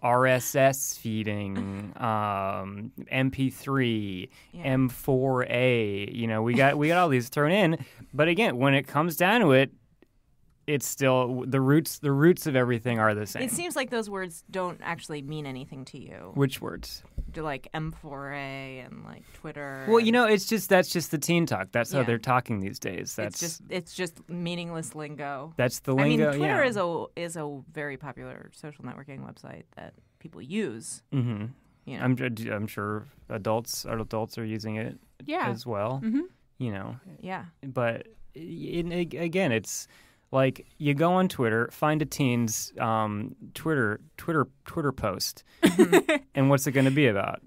RSS feeding, MP3, M4A. We got all these thrown in. But again, when it comes down to it, it's still the roots of everything are the same. It seems like those words don't actually mean anything to you. Which words? Like M4A and like Twitter. Well, that's just the teen talk. That's how they're talking these days. It's just meaningless lingo. That's the lingo. I mean, Twitter is a very popular social networking website that people use. Mm-hmm. I'm sure adults are using it as well. Mm-hmm. Yeah. But again, it's like you go on Twitter, find a teen's Twitter post, and what's it going to be about?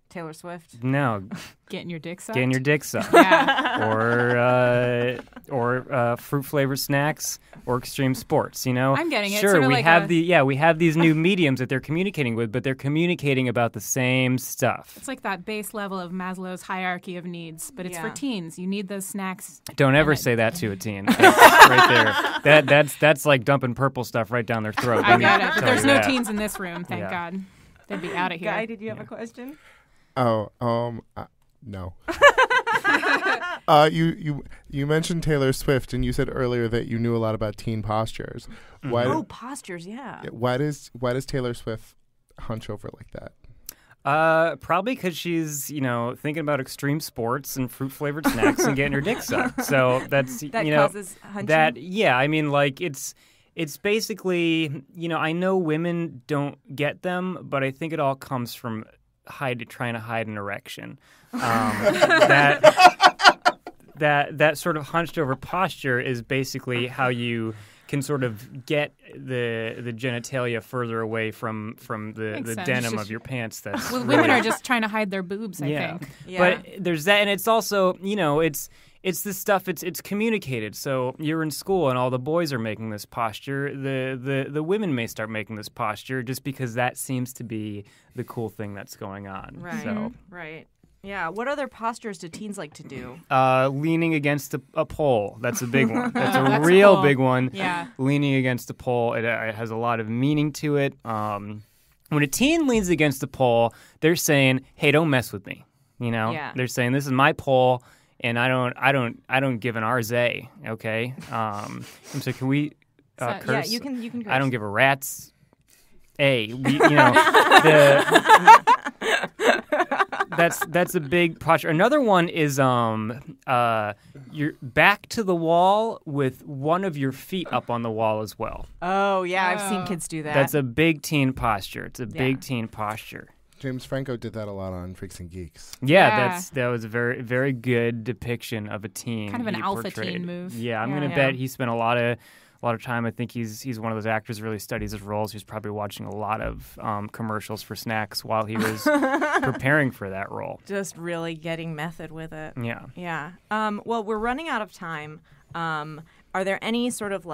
Taylor Swift? No. Getting your dick sucked? Getting your dick sucked. Yeah. Or fruit-flavored snacks or extreme sports, I'm getting it. Sure, sort of we have these new mediums that they're communicating with, but they're communicating about the same stuff. It's like that base level of Maslow's hierarchy of needs, but it's for teens. You need those snacks. Don't ever say that to a teen. That's right there. That's like dumping purple stuff right down their throat. I got it. But there's no teens in this room, thank God. They'd be out of here. Guy, did you have a question? Oh, no. You mentioned Taylor Swift, and you said earlier that you knew a lot about teen postures. Postures, yeah. Why does Taylor Swift hunch over like that? Probably because she's, thinking about extreme sports and fruit-flavored snacks and getting her dick sucked. So that's, that causes hunching? I mean, like, it's basically, I know women don't get them, but I think it all comes from trying to hide an erection. That sort of hunched over posture is basically how you can sort of get the genitalia further away from the denim of your pants. That's women are just trying to hide their boobs, I think. Yeah. But there's that, and it's also, it's this stuff. It's communicated. So you're in school, and all the boys are making this posture. The women may start making this posture just because that seems to be the cool thing that's going on. Right. So. Right. Yeah. What other postures do teens like to do? Leaning against a pole. That's a big one. That's a real cool. big one. Yeah. Leaning against a pole. It has a lot of meaning to it. When a teen leans against a pole, they're saying, "Hey, don't mess with me." Yeah. They're saying, "This is my pole, and I don't give an RZ." Okay. So can we curse. Yeah, you can curse. I don't give a rat's that's a big posture. Another one is you're back to the wall with one of your feet up on the wall as well. Oh yeah, I've seen kids do that. That's a big teen posture. It's a big teen posture. James Franco did that a lot on Freaks and Geeks. Yeah, that was a very, very good depiction of a teen. Kind of an he alpha portrayed. teen move. Yeah, I'm gonna bet he spent a lot of time. I think he's one of those actors who really studies his roles. He was probably watching a lot of commercials for snacks while he was preparing for that role. Just really getting method with it. Yeah. Yeah. Well, we're running out of time. Are there any sort of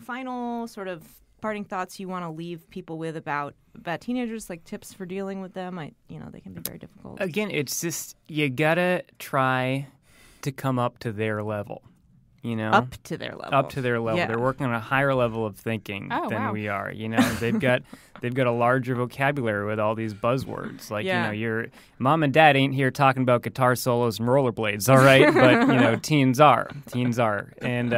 final sort of parting thoughts you want to leave people with about teenagers, like tips for dealing with them? They can be very difficult. Again, it's just you gotta try to come up to their level. Up to their level. Up to their level. Yeah. They're working on a higher level of thinking than we are. They've got a larger vocabulary with all these buzzwords. Your mom and dad ain't here talking about guitar solos and rollerblades, all right? But teens are, and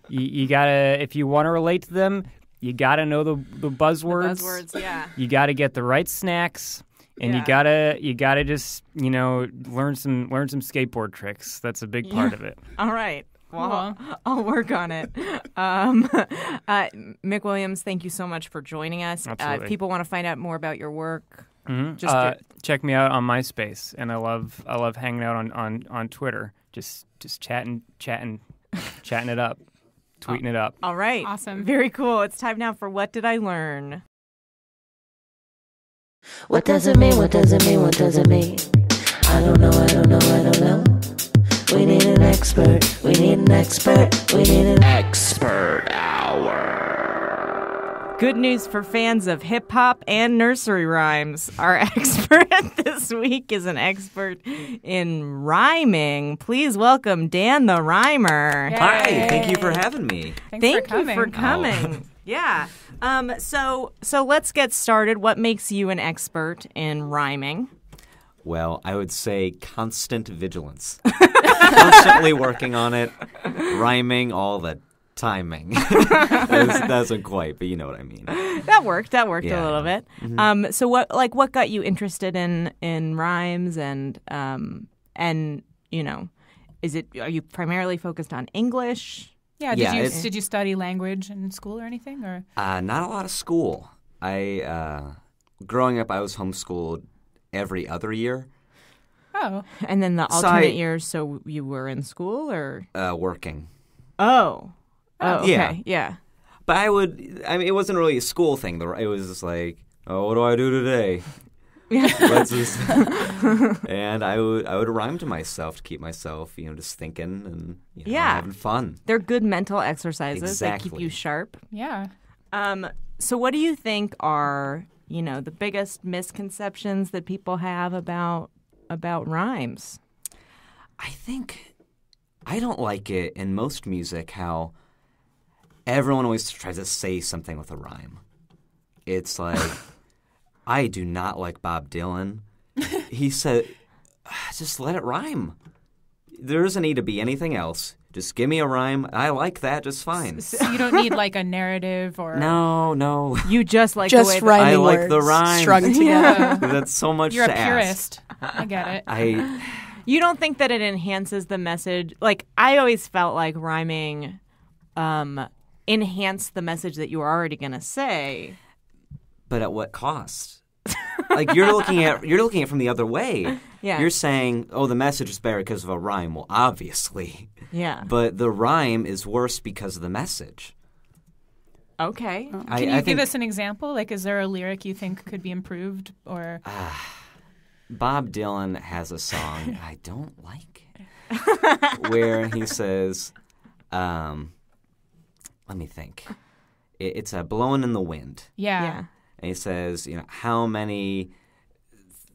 you gotta, if you want to relate to them, you gotta know the buzzwords. The buzzwords, yeah. You gotta get the right snacks. And you gotta just learn some skateboard tricks. That's a big part of it. All right. Well, I'll work on it. Mick Williams, thank you so much for joining us. If people want to find out more about your work, check me out on MySpace, and I love hanging out on Twitter. Just chatting it up, tweeting it up. All right, awesome, very cool. It's time now for What Did I Learn? What does it mean? What does it mean? What does it mean? I don't know. I don't know. I don't know. We need an expert. We need an expert. We need an expert hour. Good news for fans of hip hop and nursery rhymes. Our expert this week is an expert in rhyming. Please welcome Dan the Rhymer. Yay. Hi, thank you for having me. Thank you for coming. Yeah. So let's get started. What makes you an expert in rhyming? Well, I would say constant vigilance. Constantly working on it, rhyming all the timing. Doesn't quite, but you know what I mean. That worked a little bit. Mm-hmm. So what got you interested in rhymes and are you primarily focused on English? Yeah, did you study language in school or anything? Or not a lot of school. Growing up, I was homeschooled every other year. Oh, and then the alternate years, so you were in school or working. Oh, okay, yeah. But it wasn't really a school thing. It was just like, oh, what do I do today? And I would rhyme to myself to keep myself, just thinking and having fun. They're good mental exercises. Exactly. They keep you sharp. Yeah. So what do you think are, the biggest misconceptions that people have about rhymes? I think I don't like it in most music how everyone always tries to say something with a rhyme. It's like I do not like Bob Dylan. He said, just let it rhyme. There doesn't need to be anything else. Just give me a rhyme. I like that just fine. So you don't need like a narrative or... No. You just like just the way I like the rhyme. Strung together. That's so much You're to a purist. Ask. I get it. You don't think that it enhances the message? Like, I always felt like rhyming enhanced the message that you were already going to say. But at what cost? Like you're looking at it from the other way. Yeah. You're saying, oh, the message is better because of a rhyme. Well, obviously. Yeah. But the rhyme is worse because of the message. Okay. Can you give us an example? Like, is there a lyric you think could be improved or... Bob Dylan has a song I don't like it, where he says, let me think. It's a blowing in the wind. Yeah. And he says, how many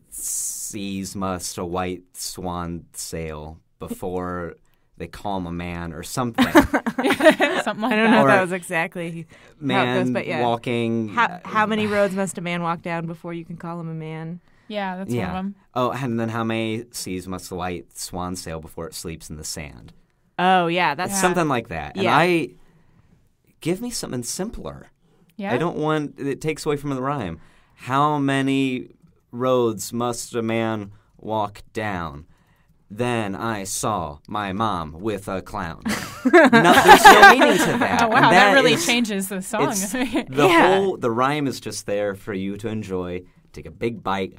seas must a white swan sail before they call him a man or something? Something like I don't know or if that was exactly man how it goes, but yeah. Walking. How many roads must a man walk down before you can call him a man? Yeah, that's one of them. Oh, and then how many seas must the white swan sail before it sleeps in the sand? Oh, yeah. That's something like that. Yeah. And give me something simpler. Yeah. I don't want it takes away from the rhyme. How many roads must a man walk down? Then I saw my mom with a clown. There's no meaning to that. Oh, wow, And that really changes the song. The rhyme is just there for you to enjoy. Take a big bite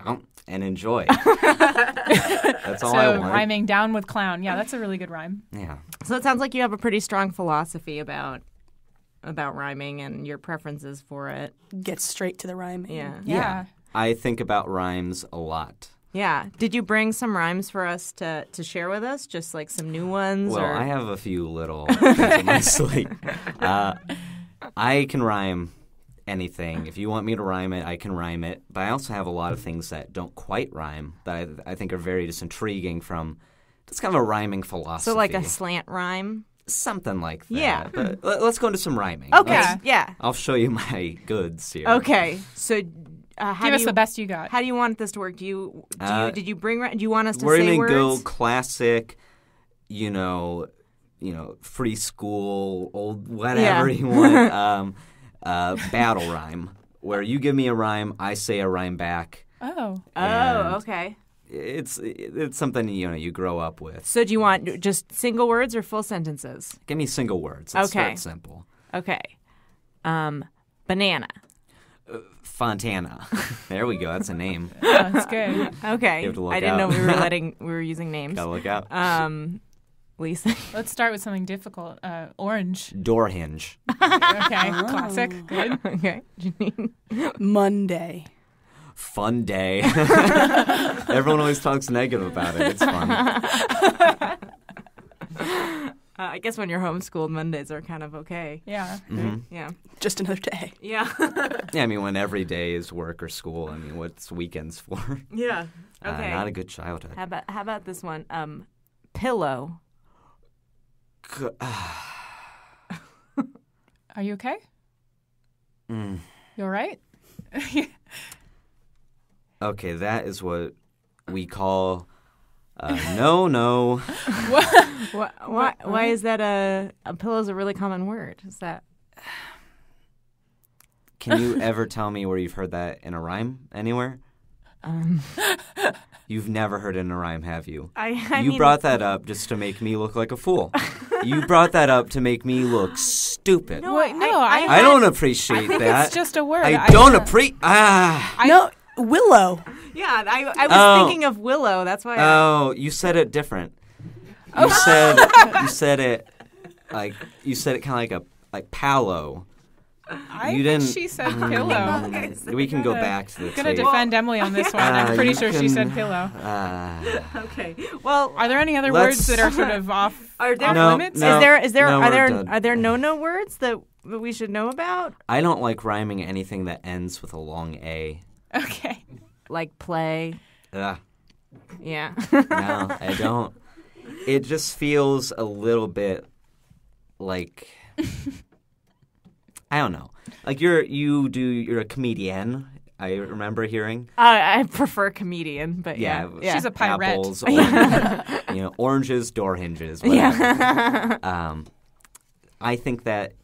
and enjoy. That's all I want. Rhyming down with clown. Yeah, that's a really good rhyme. Yeah. So it sounds like you have a pretty strong philosophy about rhyming and your preferences for it. Get straight to the rhyming. Yeah. I think about rhymes a lot. Yeah. Did you bring some rhymes for us to share with us? Just like some new ones? Well, or? I have a few little things up my sleeve. I can rhyme anything. If you want me to rhyme it, I can rhyme it. But I also have a lot of things that don't quite rhyme that I think are very just intriguing from just kind of a rhyming philosophy. So like a slant rhyme? Something like that. Yeah. But let's go into some rhyming. Okay. Yeah. I'll show you my goods here. Okay. So give us the best you got. How do you want this to work? Do you want us to we're say gonna words? go classic, free school, old whatever you want, battle rhyme, where you give me a rhyme, I say a rhyme back. Oh. Okay. It's something you grow up with. So do you want just single words or full sentences? Give me single words. Let's start simple. Okay. Banana. Fontana. There we go. That's a name. Oh, that's good. Okay. You have to look I didn't out. know we were using names. Gotta look out. Lisa. Let's start with something difficult. Orange. Door hinge. Okay. Classic. Good. Okay. Janine. Monday. Fun day. Everyone always talks negative about it. It's fun. I guess when you're homeschooled, Mondays are kind of okay. Yeah. Mm-hmm. Yeah. Just another day. Yeah. Yeah, I mean, when every day is work or school, I mean, what's weekends for? Yeah. Okay. Not a good childhood. How about this one? Pillow. Are you okay? You all right? Okay, that is what we call no. Why is that a pillow is a really common word? Is that? Can you ever tell me where you've heard that in a rhyme anywhere? You've never heard it in a rhyme, have you? You brought that up just to make me look like a fool. You brought that up to make me look stupid. No, I don't appreciate I think that. It's just a word. I don't appreciate. No, willow. Yeah, I was thinking of willow. That's why. You said it different. You said it kind of like palo. I think she said pillow. We can go back to the I'm going to tape. defend Emily on this one. I'm pretty sure she said pillow. Okay. Well, are there any other words that are sort of off limits? Are there no words that we should know about? I don't like rhyming anything that ends with a long A. Okay. Like play. Ugh. Yeah. No, I don't. It just feels a little bit like I don't know. Like you're a comedian. I remember hearing. I prefer comedian, but yeah. She's a pirate. Apples, oranges, door hinges. Whatever. Yeah. I think that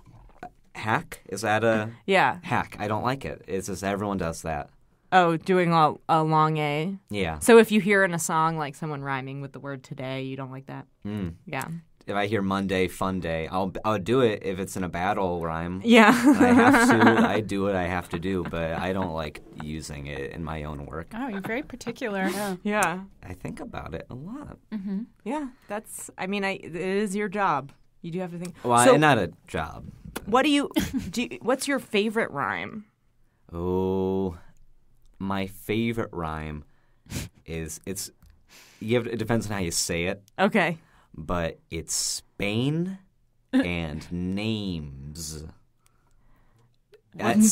hack is that a hack? I don't like it. It's just everyone does that. Oh, doing a long A. Yeah. So if you hear in a song like someone rhyming with the word today, you don't like that. Yeah. If I hear Monday, fun day, I'll do it if it's in a battle rhyme. Yeah. I have to. I do what I have to do, but I don't like using it in my own work. Oh, you're very particular. Yeah. I think about it a lot. Mm-hmm. Yeah, it is your job. You do have to think. Well, not a job. What what's your favorite rhyme? Oh, my favorite rhyme is it depends on how you say it. Okay. But it's Spain and names. It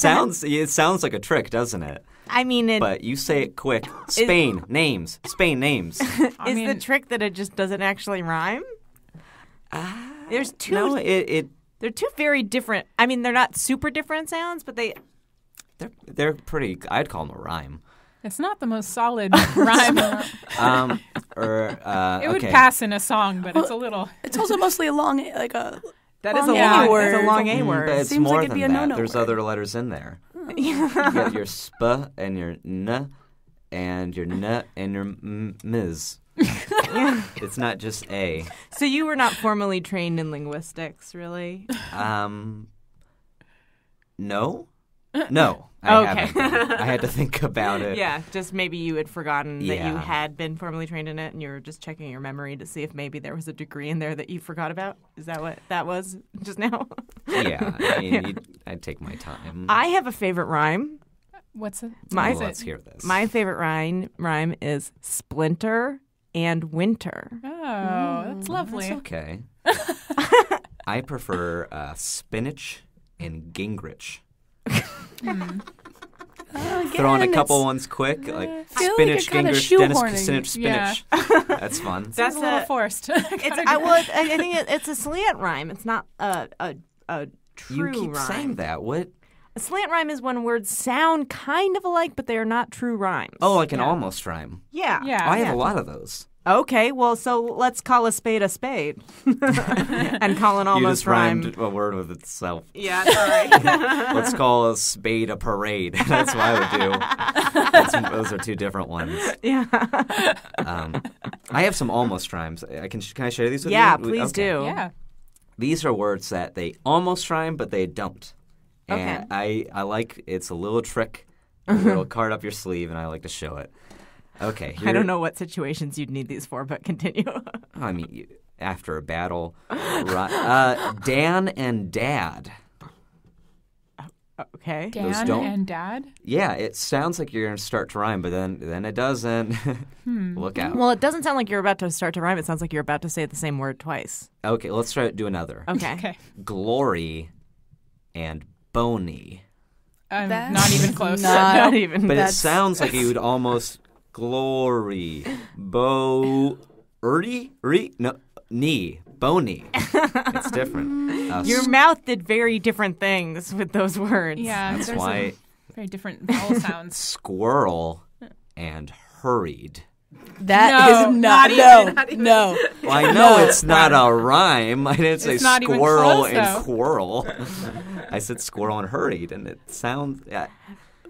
sounds like a trick, doesn't it? I mean, but you say it quick. Spain names. Spain names. Is the trick that it just doesn't actually rhyme? There's two. No, they're two very different. I mean, they're not super different sounds, but they're pretty. I'd call them a rhyme. It's not the most solid rhyme. It would pass in a song, but it's a little. It's also mostly a long, like a That is a long word. It's a long A word. But it's Seems more like it'd than be a that. no-no There's word. other letters in there. You got your sp and your n and your n and your ms. It's not just a. So you were not formally trained in linguistics, really? No. No, I haven't been. I had to think about it. Yeah, just maybe you had forgotten that you Yeah. had been formally trained in it, and you were just checking your memory to see if maybe there was a degree in there that you forgot about. Is that what that was just now? Yeah, I mean, I'd take my time. I have a favorite rhyme. What's it? Let's hear this. My favorite rhyme is splinter and winter. Oh, that's lovely. That's okay. I prefer spinach and gingrich. Throw in a couple ones quick, like feel spinach, like you're kinda gingrich, Dennis shoehorning. spinach. That's fun. That's a little forced. I think it's a slant rhyme. It's not a true You keep rhyme. saying that. What? A slant rhyme is when words sound kind of alike, but they are not true rhymes. Oh, like an almost rhyme. Yeah. I have a lot of those. Okay, well, so let's call a spade and call an You almost just rhyme. rhymed a word with itself. Yeah, sorry. Let's call a spade a parade. That's what I would do. Those are two different ones. Yeah. I have some almost rhymes. Can I share these with you? Yeah, please Okay. do. Yeah. These are words that they almost rhyme, but they don't. And I like, it's a little trick, a little card up your sleeve, and I like to show it. Okay. I don't know what situations you'd need these for, but continue. I mean, after a battle. Dan and Dad. Okay. Dan and Dad? Yeah, it sounds like you're going to start to rhyme, but then it doesn't. Look out. Well, it doesn't sound like you're about to start to rhyme. It sounds like you're about to say the same word twice. Okay, let's try to do another. Okay. Glory and Bony. Not even close. Not even. But it sounds like you would almost glory. Knee. Bony. It's different. Your mouth did very different things with those words. Yeah, That's there's why very different vowel sounds. squirrel and hurried. That is not no. Well, I know it's not a rhyme. I didn't say It's not even squirrel close, and though. quarrel. I said squirrel and hurried, and it sounds.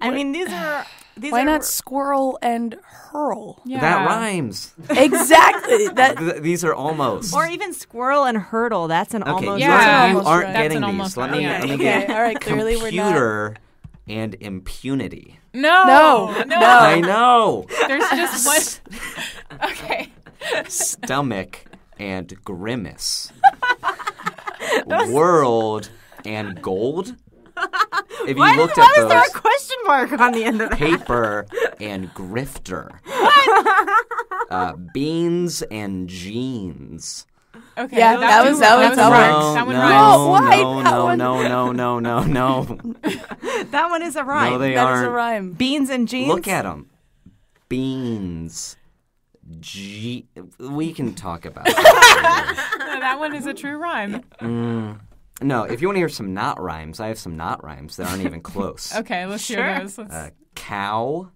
I mean, these are. Why not squirrel and hurl? Yeah. That rhymes. Exactly. These are almost. Or even squirrel and hurdle. That's an Okay, almost. you rhyme. aren't That's getting an these. almost Let rhyme. me Okay, get all right, clearly we're not. computer and impunity. No. I know. There's just one. Okay. Stomach and grimace. World and gold. If you looked at Why is those, there a question mark on the end of that? paper and grifter. Beans and jeans. Okay. Yeah, that was rhymes. rhymes. That one no, rhymes. no. That one is a rhyme. No, they That is aren't. a rhyme. Beans and jeans. Look at them. Beans. We can talk about it. No, that one is a true rhyme. No, if you want to hear some not rhymes, I have some not rhymes that aren't even close. Okay, let's hear those. Cow.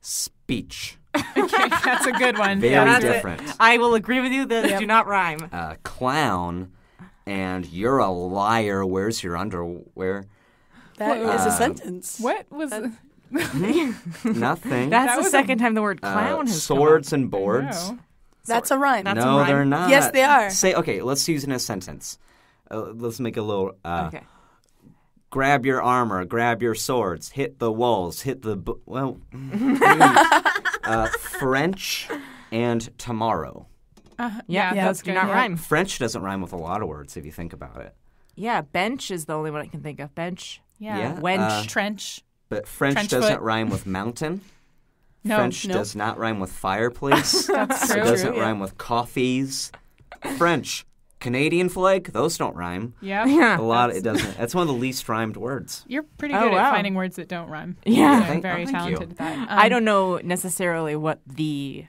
Speech. Okay, that's a good one. Very different. I will agree with you. Those do not rhyme. Clown. And you're a liar. Where's your underwear? That is a sentence. What was? Nothing. That's the second time the word clown has Swords come up. and boards. That's a rhyme. That's a No, rhyme. they're not. Yes, they are. Okay, let's use it in a sentence. Let's make a little. Okay. Grab your armor, grab your swords, hit the walls, hit the. French and tomorrow. Yeah, those do not rhyme. French doesn't rhyme with a lot of words if you think about it. Yeah, bench is the only one I can think of. Bench. Yeah. Wench. Trench. But French Trench doesn't foot. rhyme with mountain. No. French Nope. does not rhyme with fireplace. That's It true. doesn't rhyme with coffees. French. Canadian flag, those don't rhyme. Yeah. A lot. It doesn't. That's one of the least rhymed words. You're pretty good at finding words that don't rhyme. Yeah. I'm very thank you. talented at that. I don't know necessarily what the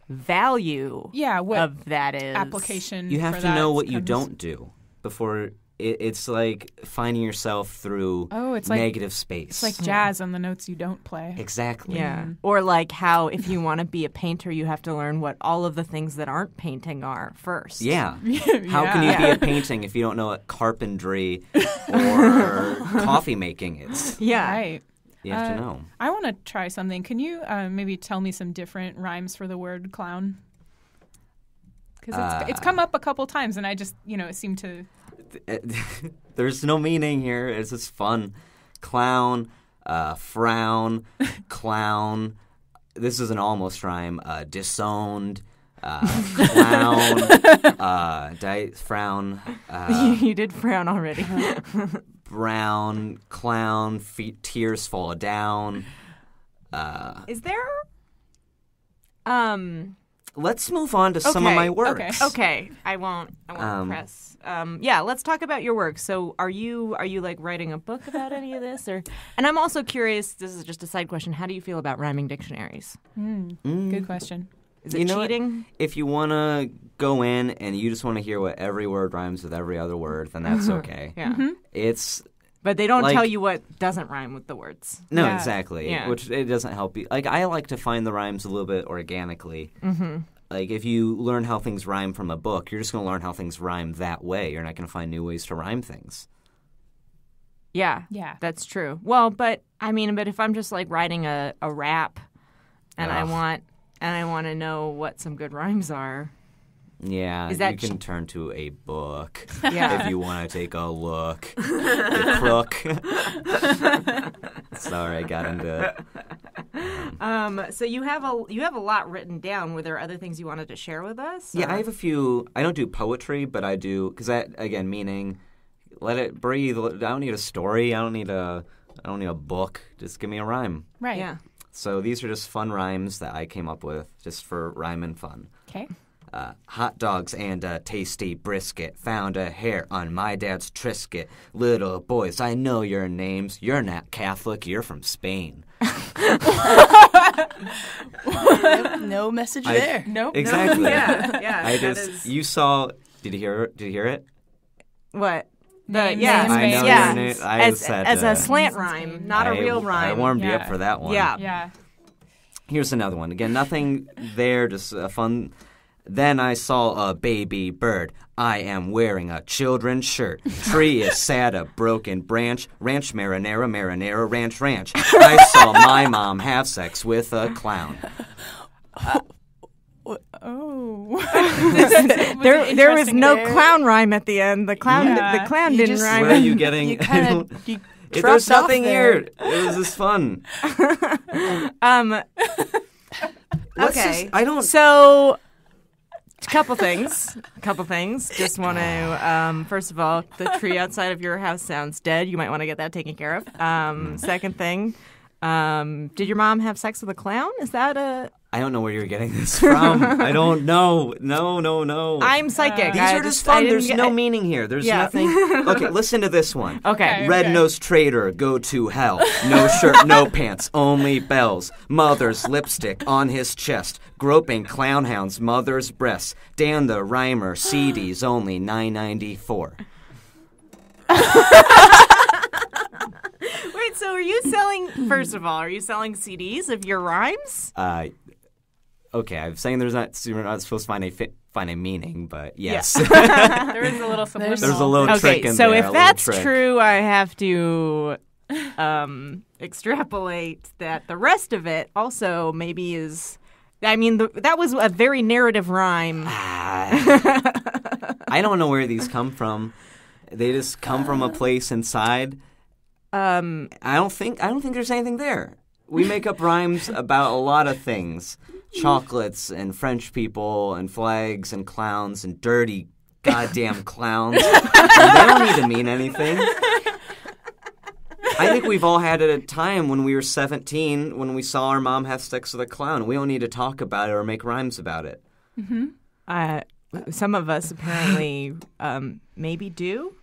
value what of that is. application. You have for to that know what you comes- don't do before it's like finding yourself through it's like negative space. It's like jazz on the notes you don't play. Exactly. Yeah. Or like how if you want to be a painter, you have to learn what all of the things that aren't painting are first. Yeah. How can you be a painting if you don't know what carpentry or coffee making is? Yeah. Right. You have to know. I want to try something. Can you maybe tell me some different rhymes for the word clown? Because it's come up a couple times, and I just, it seemed to... There's no meaning here. It's just fun. Clown, frown, clown. This is an almost rhyme. Disowned, clown, frown. You did frown already. Brown, clown, feet, tears fall down. Is there... Let's move on to some of my works. Okay. I won't press. Yeah, let's talk about your work. So, are you like writing a book about any of this, or? And I'm also curious. This is just a side question. How do you feel about rhyming dictionaries? Good question. Is it cheating? What? If you want to go in and you just want to hear what every word rhymes with every other word, then that's okay. Yeah. But they don't tell you what doesn't rhyme with the words. No, exactly. Yeah. Which it doesn't help you. Like, I like to find the rhymes a little bit organically. Mm-hmm. Like, if you learn how things rhyme from a book, you're just going to learn how things rhyme that way. You're not going to find new ways to rhyme things. Yeah. That's true. Well, but if I'm just like writing a rap, and I want to know what some good rhymes are. Yeah, you can turn to a book if you want to take a look. The crook. Sorry, I got into it. So you have a lot written down. Were there other things you wanted to share with us? Yeah, I have a few. I don't do poetry, but I do because that again meaning let it breathe. I don't need a story. I don't need a book. Just give me a rhyme. Right. Yeah. So these are just fun rhymes that I came up with just for rhyme and fun. Okay. Hot dogs and a tasty brisket. Found a hair on my dad's Trisket. Little boys, I know your names. You're not Catholic. You're from Spain. No message there. Nope. Exactly. Yeah. You saw. Did you hear it? What? I know your name. As a slant rhyme, not a real rhyme. I warmed you up for that one. Yeah. Here's another one. Again, nothing there. Just fun. Then I saw a baby bird. I am wearing a children's shirt. Tree is sad, a broken branch. Ranch marinara, marinara, ranch, ranch. I saw my mom have sex with a clown. There was no clown rhyme at the end. The clown didn't rhyme. Where are you getting? There's nothing here. It was just fun. Okay. Couple things. Just want to, first of all, the tree outside of your house sounds dead. You might want to get that taken care of. Second thing, did your mom have sex with a clown? Is that a... I don't know where you're getting this from. I don't know. No. I'm psychic. These are just fun. There's no meaning here. There's nothing. Okay, listen to this one. Okay. Red-nosed traitor, go to hell. No shirt, no pants, only bells. Mother's lipstick on his chest. Groping clown hounds, mother's breasts. Dan the Rhymer, CDs only $9.94. Wait, so are you selling, first of all, are you selling CDs of your rhymes? Okay, I'm saying you're not supposed to find a meaning, but yes. There is a little subliminal. There's a little trick in there. So if that's true, I have to extrapolate that the rest of it also maybe is... that was a very narrative rhyme. I don't know where these come from. They just come from a place inside. I don't think there's anything there. We make up rhymes about a lot of things. Chocolates and French people and flags and clowns and dirty goddamn clowns. And they don't need to mean anything. I think we've all had it at a time when we were 17 when we saw our mom have sex with a clown. We don't need to talk about it or make rhymes about it. Mm-hmm. Some of us apparently maybe do.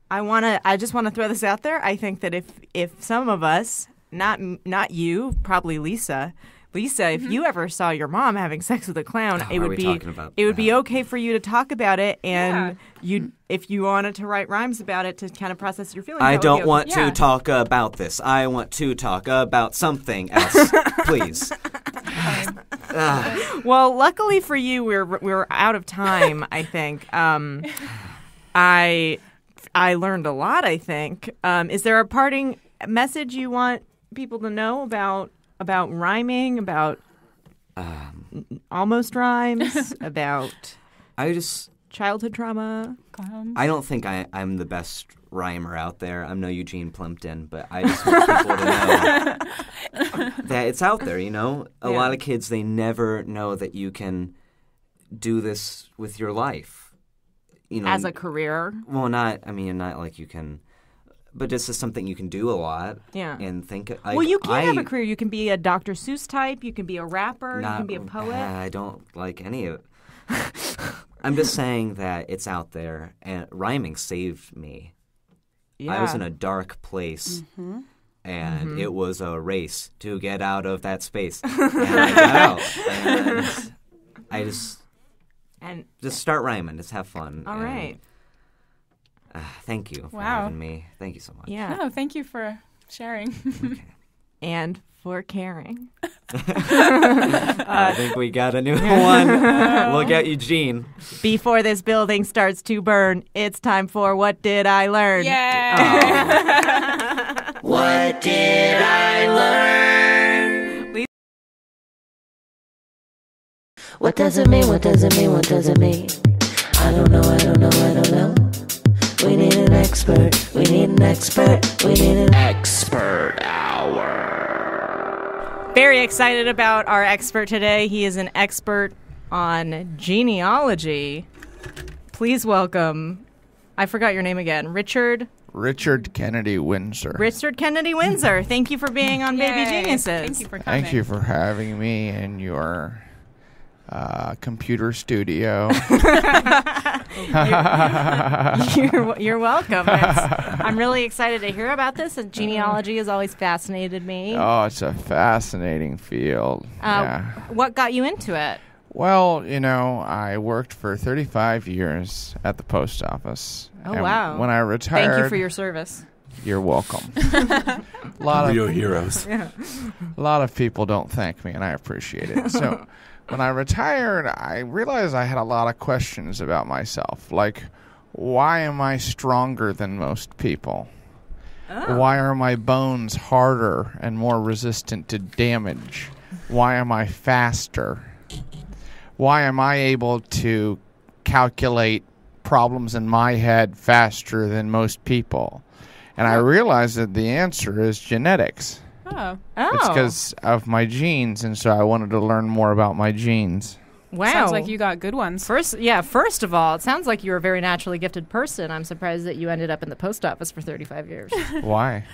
I just want to throw this out there. I think that if some of us, not you, probably Lisa, Lisa, if you ever saw your mom having sex with a clown, it are would we be talking about it would be okay for you to talk about it, and if you wanted to write rhymes about it to kind of process your feelings. I that would be don't okay. want to talk about this. I want to talk about something else, please. Well, luckily for you, we're out of time. I think. I learned a lot. I think. Is there a parting message you want people to know about rhyming, about almost rhymes, about childhood trauma? Clowns. I don't think I'm the best rhymer out there. I'm no Eugene Plimpton, but I just want people to know that it's out there, A lot of kids, they never know that you can do this with your life. As a career? Well, not like you can... But this is something you can do a lot. Yeah. And think. Well, you can have a career. You can be a Dr. Seuss type. You can be a rapper. You can be a poet. I don't like any of it. I'm just saying that it's out there, and rhyming saved me. Yeah. I was in a dark place, and it was a race to get out of that space. And I got out. And I just start rhyming. Just have fun. All right. Thank you for having me. Thank you so much. Yeah. No, thank you for sharing. Okay. And for caring. I think we got a new one. We'll get Eugene. Before this building starts to burn, it's time for What Did I Learn? Yeah. What did I learn? What does it mean? What does it mean? What does it mean? I don't know. I don't know. I don't know. We need an expert. We need an expert. We need an expert hour. Very excited about our expert today. He is an expert on genealogy. Please welcome, I forgot your name again, Richard Kennedy Windsor. Richard Kennedy Windsor. Thank you for being on Baby Yay. Geniuses. Thank you for coming. Thank you for having me in your computer studio. You're welcome. I'm really excited to hear about this. And genealogy has always fascinated me. Oh, it's a fascinating field. What got you into it? Well, I worked for 35 years at the post office. Oh, and wow. When I retired... Thank you for your service. You're welcome. Real heroes. Yeah. A lot of people don't thank me, and I appreciate it. So when I retired, I realized I had a lot of questions about myself. Like, why am I stronger than most people? Oh. Why are my bones harder and more resistant to damage? Why am I faster? Why am I able to calculate problems in my head faster than most people? And I realized that the answer is genetics. Oh. It's because of my genes, and so I wanted to learn more about my genes. Wow. Sounds like you got good ones. First of all, it sounds like you're a very naturally gifted person. I'm surprised that you ended up in the post office for 35 years. Why?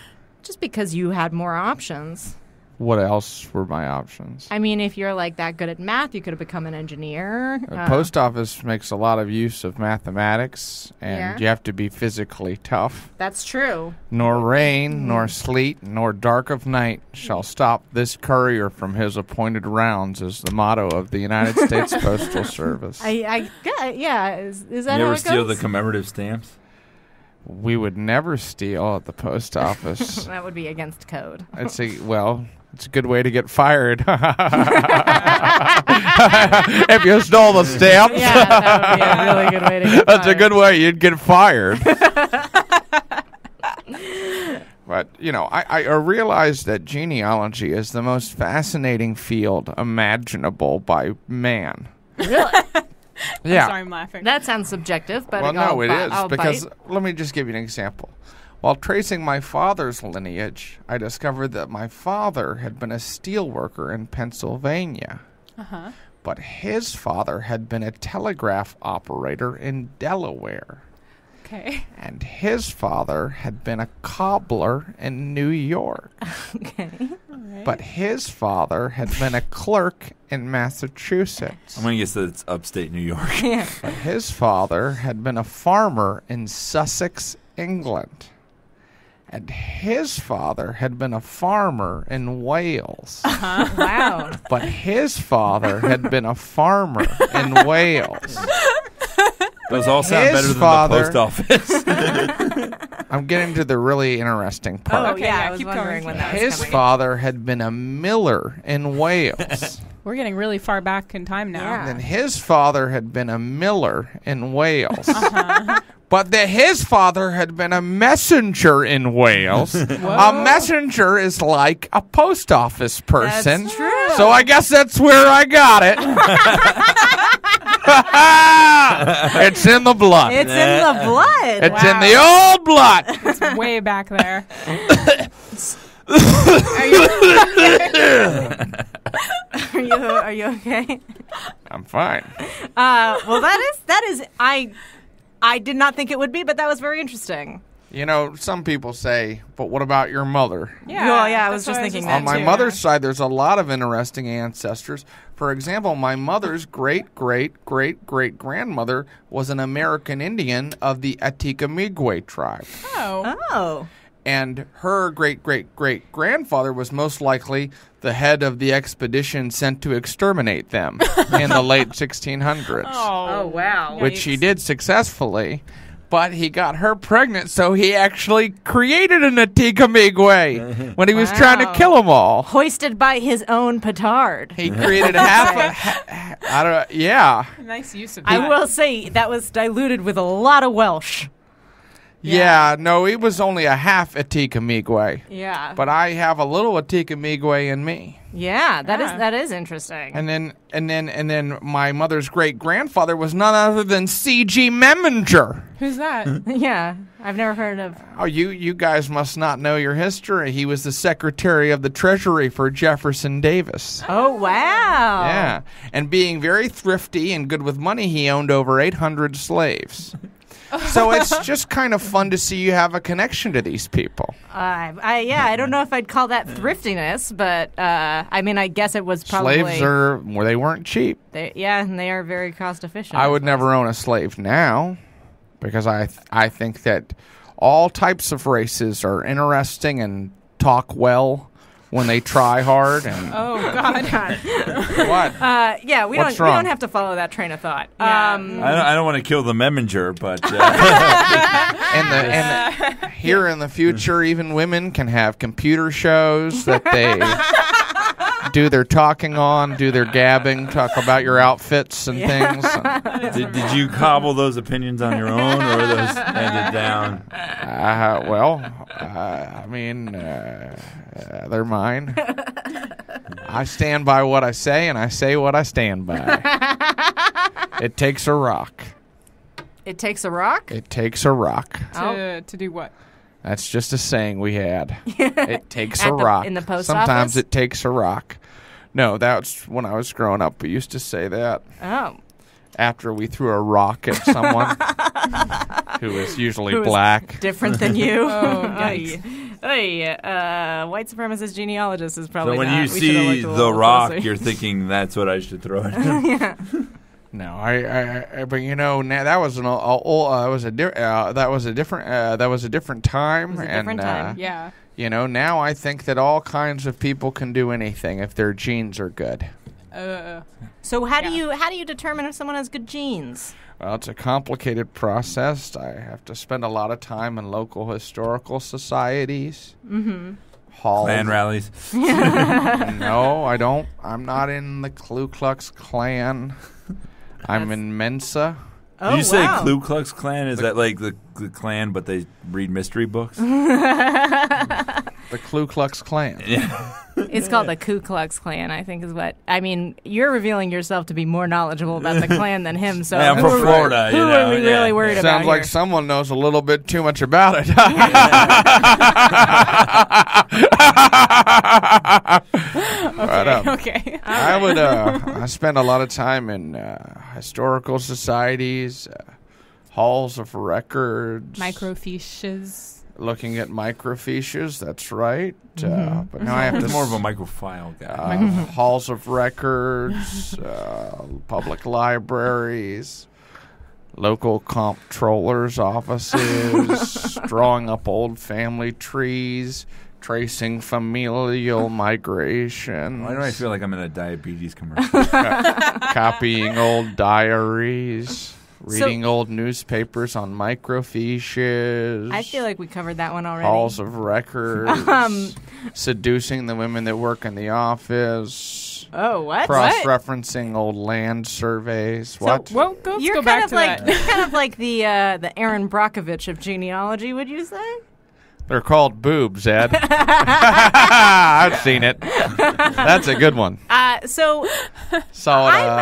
Just because you had more options. What else were my options? I mean, if you're like that good at math, you could have become an engineer. The post office makes a lot of use of mathematics, and you have to be physically tough. That's true. Nor rain, nor sleet, nor dark of night shall stop this courier from his appointed rounds is the motto of the United States Postal Service. Is that You how ever it steal goes? the commemorative stamps? We would never steal at the post office. That would be against code. It's a good way to get fired. If you stole the stamps. Yeah, that would be a really good way to get That's fired. a good way you'd get fired. But, I realized that genealogy is the most fascinating field imaginable by man. Really? Yeah. I'm sorry, I'm laughing. That sounds subjective, but Well, no, it is. I'll Because bite. let me just give you an example. While tracing my father's lineage, I discovered that my father had been a steel worker in Pennsylvania. Uh-huh. But his father had been a telegraph operator in Delaware. Okay. And his father had been a cobbler in New York. Okay. But his father had been a clerk in Massachusetts. I'm going to guess that it's upstate New York. Yeah. But his father had been a farmer in Sussex, England. And his father had been a farmer in Wales. Wow. But his father had been a farmer in Wales. Those all sound better than the post office. I'm getting to the really interesting part. Oh, okay, yeah, I was wondering when that was His coming. father had been a miller in Wales. We're getting really far back in time now. And then his father had been a miller in Wales. But his father had been a messenger in Wales. A messenger is like a post office person. That's true. So I guess that's where I got it. It's in the blood. It's in the blood. It's in the old blood. It's way back there. Are you okay? I'm fine. Well, that is I did not think it would be, but that was very interesting. You know, some people say, but what about your mother? Yeah, well, yeah, I was just thinking that On my too. mother's side, there's a lot of interesting ancestors. For example, my mother's great-great-great-great-grandmother was an American Indian of the Etiquette tribe. Oh. And her great-great-great-grandfather was most likely the head of the expedition sent to exterminate them in the late 1600s. Oh, wow. Which he did successfully. But he got her pregnant, so he actually created an Etiquette when he was trying to kill them all. Hoisted by his own petard. He created yeah. Nice use of I that. will say that was diluted with a lot of Welsh. Yeah, no, he was only a half Etiquette. Yeah. But I have a little Etiquette in me. Yeah, that is interesting. And then my mother's great grandfather was none other than C.G. Memminger. Who's that? Yeah, I've never heard of. Oh, you guys must not know your history. He was the Secretary of the Treasury for Jefferson Davis. Oh, wow. Yeah, and being very thrifty and good with money, he owned over 800 slaves. So it's just kind of fun to see you have a connection to these people. I don't know if I'd call that thriftiness, but I mean, I guess it was probably Slaves they weren't cheap. and they are very cost efficient. I would never own a slave now because I think that all types of races are interesting and talk well when they try hard. And oh God! What? Yeah, we don't have to follow that train of thought. I don't want to kill the Memminger, but here in the future, even women can have computer shows that they do their talking on, do their gabbing, talk about your outfits and things. Did you cobble those opinions on your own, or were those handed down? I mean, they're mine. I stand by what I say, and I say what I stand by. It takes a rock. It takes a rock? It takes a rock. To do what? That's just a saying we had. It takes a rock. In the post Sometimes office? it takes a rock. No, that's when I was growing up. We used to say that. Oh. After we threw a rock at someone who was usually Who was black. different than you. Yikes. White supremacist genealogist is probably So when not. you We should've see looked a the little rock, closer. you're thinking that's what I should throw at him. Yeah. No, but you know, that was a different time. It was a different time. Yeah. You know, now I think that all kinds of people can do anything if their genes are good. So how do you determine if someone has good genes? Well, it's a complicated process. I have to spend a lot of time in local historical societies. Mm-hmm. Halls. Clan rallies. No, I don't. I'm not in the Ku Klux Klan. I'm in Mensa. Oh, Did you say wow. Ku Klux Klan? Is that like the Klan, but they read mystery books? The Ku Klux Klan. Yeah. It's called the Ku Klux Klan, I think is what. I mean, you're revealing yourself to be more knowledgeable about the Klan than him, so Yeah, I'm from Florida. Who are we really worried about Sounds like here? someone knows a little bit too much about it. Okay. I would. I spend a lot of time in historical societies, halls of records, Microfiches. looking at microfiches. That's right. But now I have to more of a microfile guy. halls of records, public libraries. local comptroller's offices, drawing up old family trees, tracing familial migration. Why do I feel like I'm in a diabetes commercial? Copying old diaries. Reading old newspapers on microfiches. I feel like we covered that one already. Halls of records. Seducing the women that work in the office. Oh, what? Cross-referencing old land surveys. So, what? Well, let's go back to that. You're kind of like the Aaron Brockovich of genealogy, would you say? They're called boobs, Ed. I've seen it. That's a good one. Saw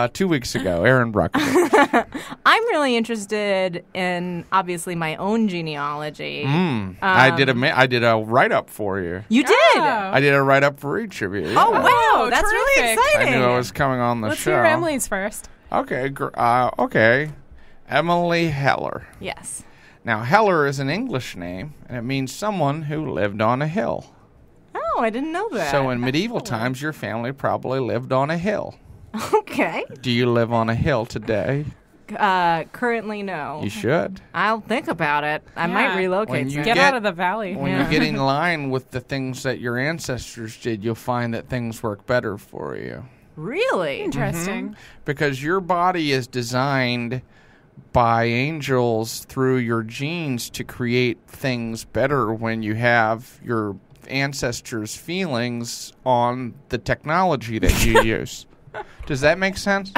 it 2 weeks ago, Aaron Brockovich. I'm really interested in, obviously, my own genealogy. I did a write-up for you. You did? I did a write-up for each of you. Oh, wow. That's really exciting. I knew I was coming on the Let's show. hear Emily's first. Okay. Emily Heller. Yes. Now, Heller is an English name, and it means someone who lived on a hill. Oh, I didn't know that. So in medieval times, your family probably lived on a hill. Okay. Do you live on a hill today? Currently, no. You should. I'll think about it. I might relocate. Get out of the valley. When you get in line with the things that your ancestors did, you'll find that things work better for you. Really? Interesting. Mm-hmm. Because your body is designed by angels through your genes to create things better when you have your ancestors' feelings on the technology that you use. Does that make sense?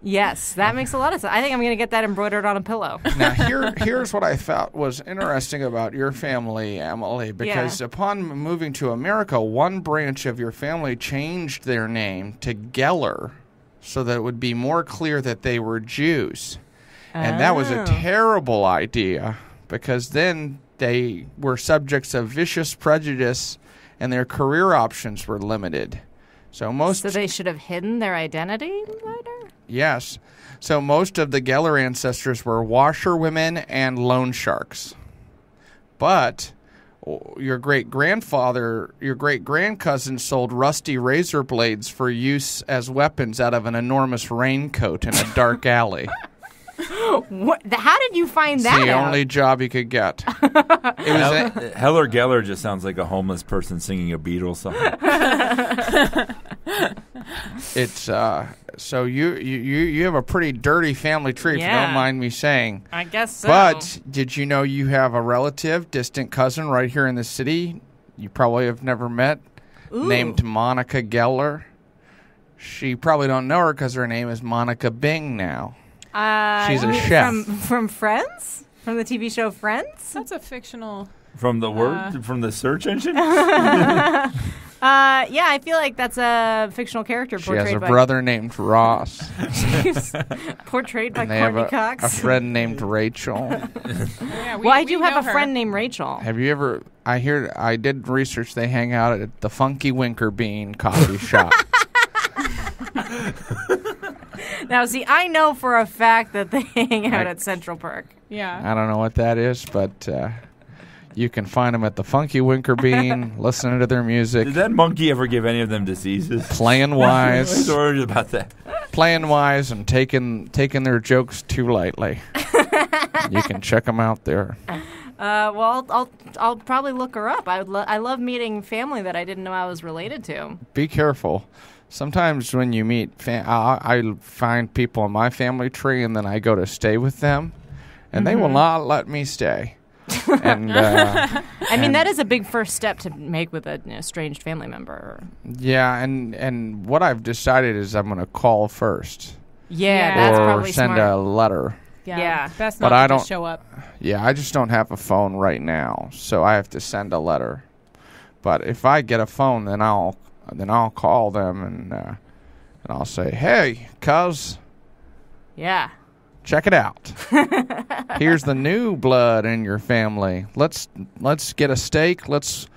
Yes, that makes a lot of sense. I think I'm going to get that embroidered on a pillow. Now, here's what I felt was interesting about your family, Emily, because upon moving to America, one branch of your family changed their name to Geller so that it would be more clear that they were Jews. And that was a terrible idea because then they were subjects of vicious prejudice and their career options were limited. So they should have hidden their identity later? Yes. So most of the Geller ancestors were washerwomen and loan sharks. But your great-grandcousin sold rusty razor blades for use as weapons out of an enormous raincoat in a dark alley. What? How did you find that It's the out? only job you could get. Heller Geller just sounds like a homeless person singing a Beatles song. It's so you have a pretty dirty family tree, if you don't mind me saying. I guess so. But did you know you have a relative, distant cousin right here in the city you probably have never met, named Monica Geller? She probably don't know her because her name is Monica Bing now. She's a chef. From Friends? From the TV show Friends? That's a fictional... From the search engine? Yeah, I feel like that's a fictional character She portrayed has a by... brother named Ross. Portrayed by And they have Courtney Cox. a friend named Rachel. Why do you have a friend named Rachel? Have you ever... I did research. They hang out at the Funky Winker Bean coffee shop. Now, see, I know for a fact that they hang out at Central Park. Yeah. I don't know what that is, but you can find them at the Funky Winker Bean, listening to their music. Did that monkey ever give any of them diseases? Playing wise. I was worried about that. Playing wise and taking their jokes too lightly. You can check them out there. Well, I'll probably look her up. I love meeting family that I didn't know I was related to. Be careful. Sometimes when you meet, I find people in my family tree, and then I go to stay with them, and they will not let me stay. And I mean, that is a big first step to make with an estranged family member. Yeah, and what I've decided is I'm going to call first. Yeah, that's probably or send smart. a letter. Yeah. Best But not I to don't just show up. Yeah, I just don't have a phone right now, so I have to send a letter. But if I get a phone, then I'll call them and I'll say, "Hey, cuz, yeah, check it out. Here's the new blood in your family. Let's get a steak. Let's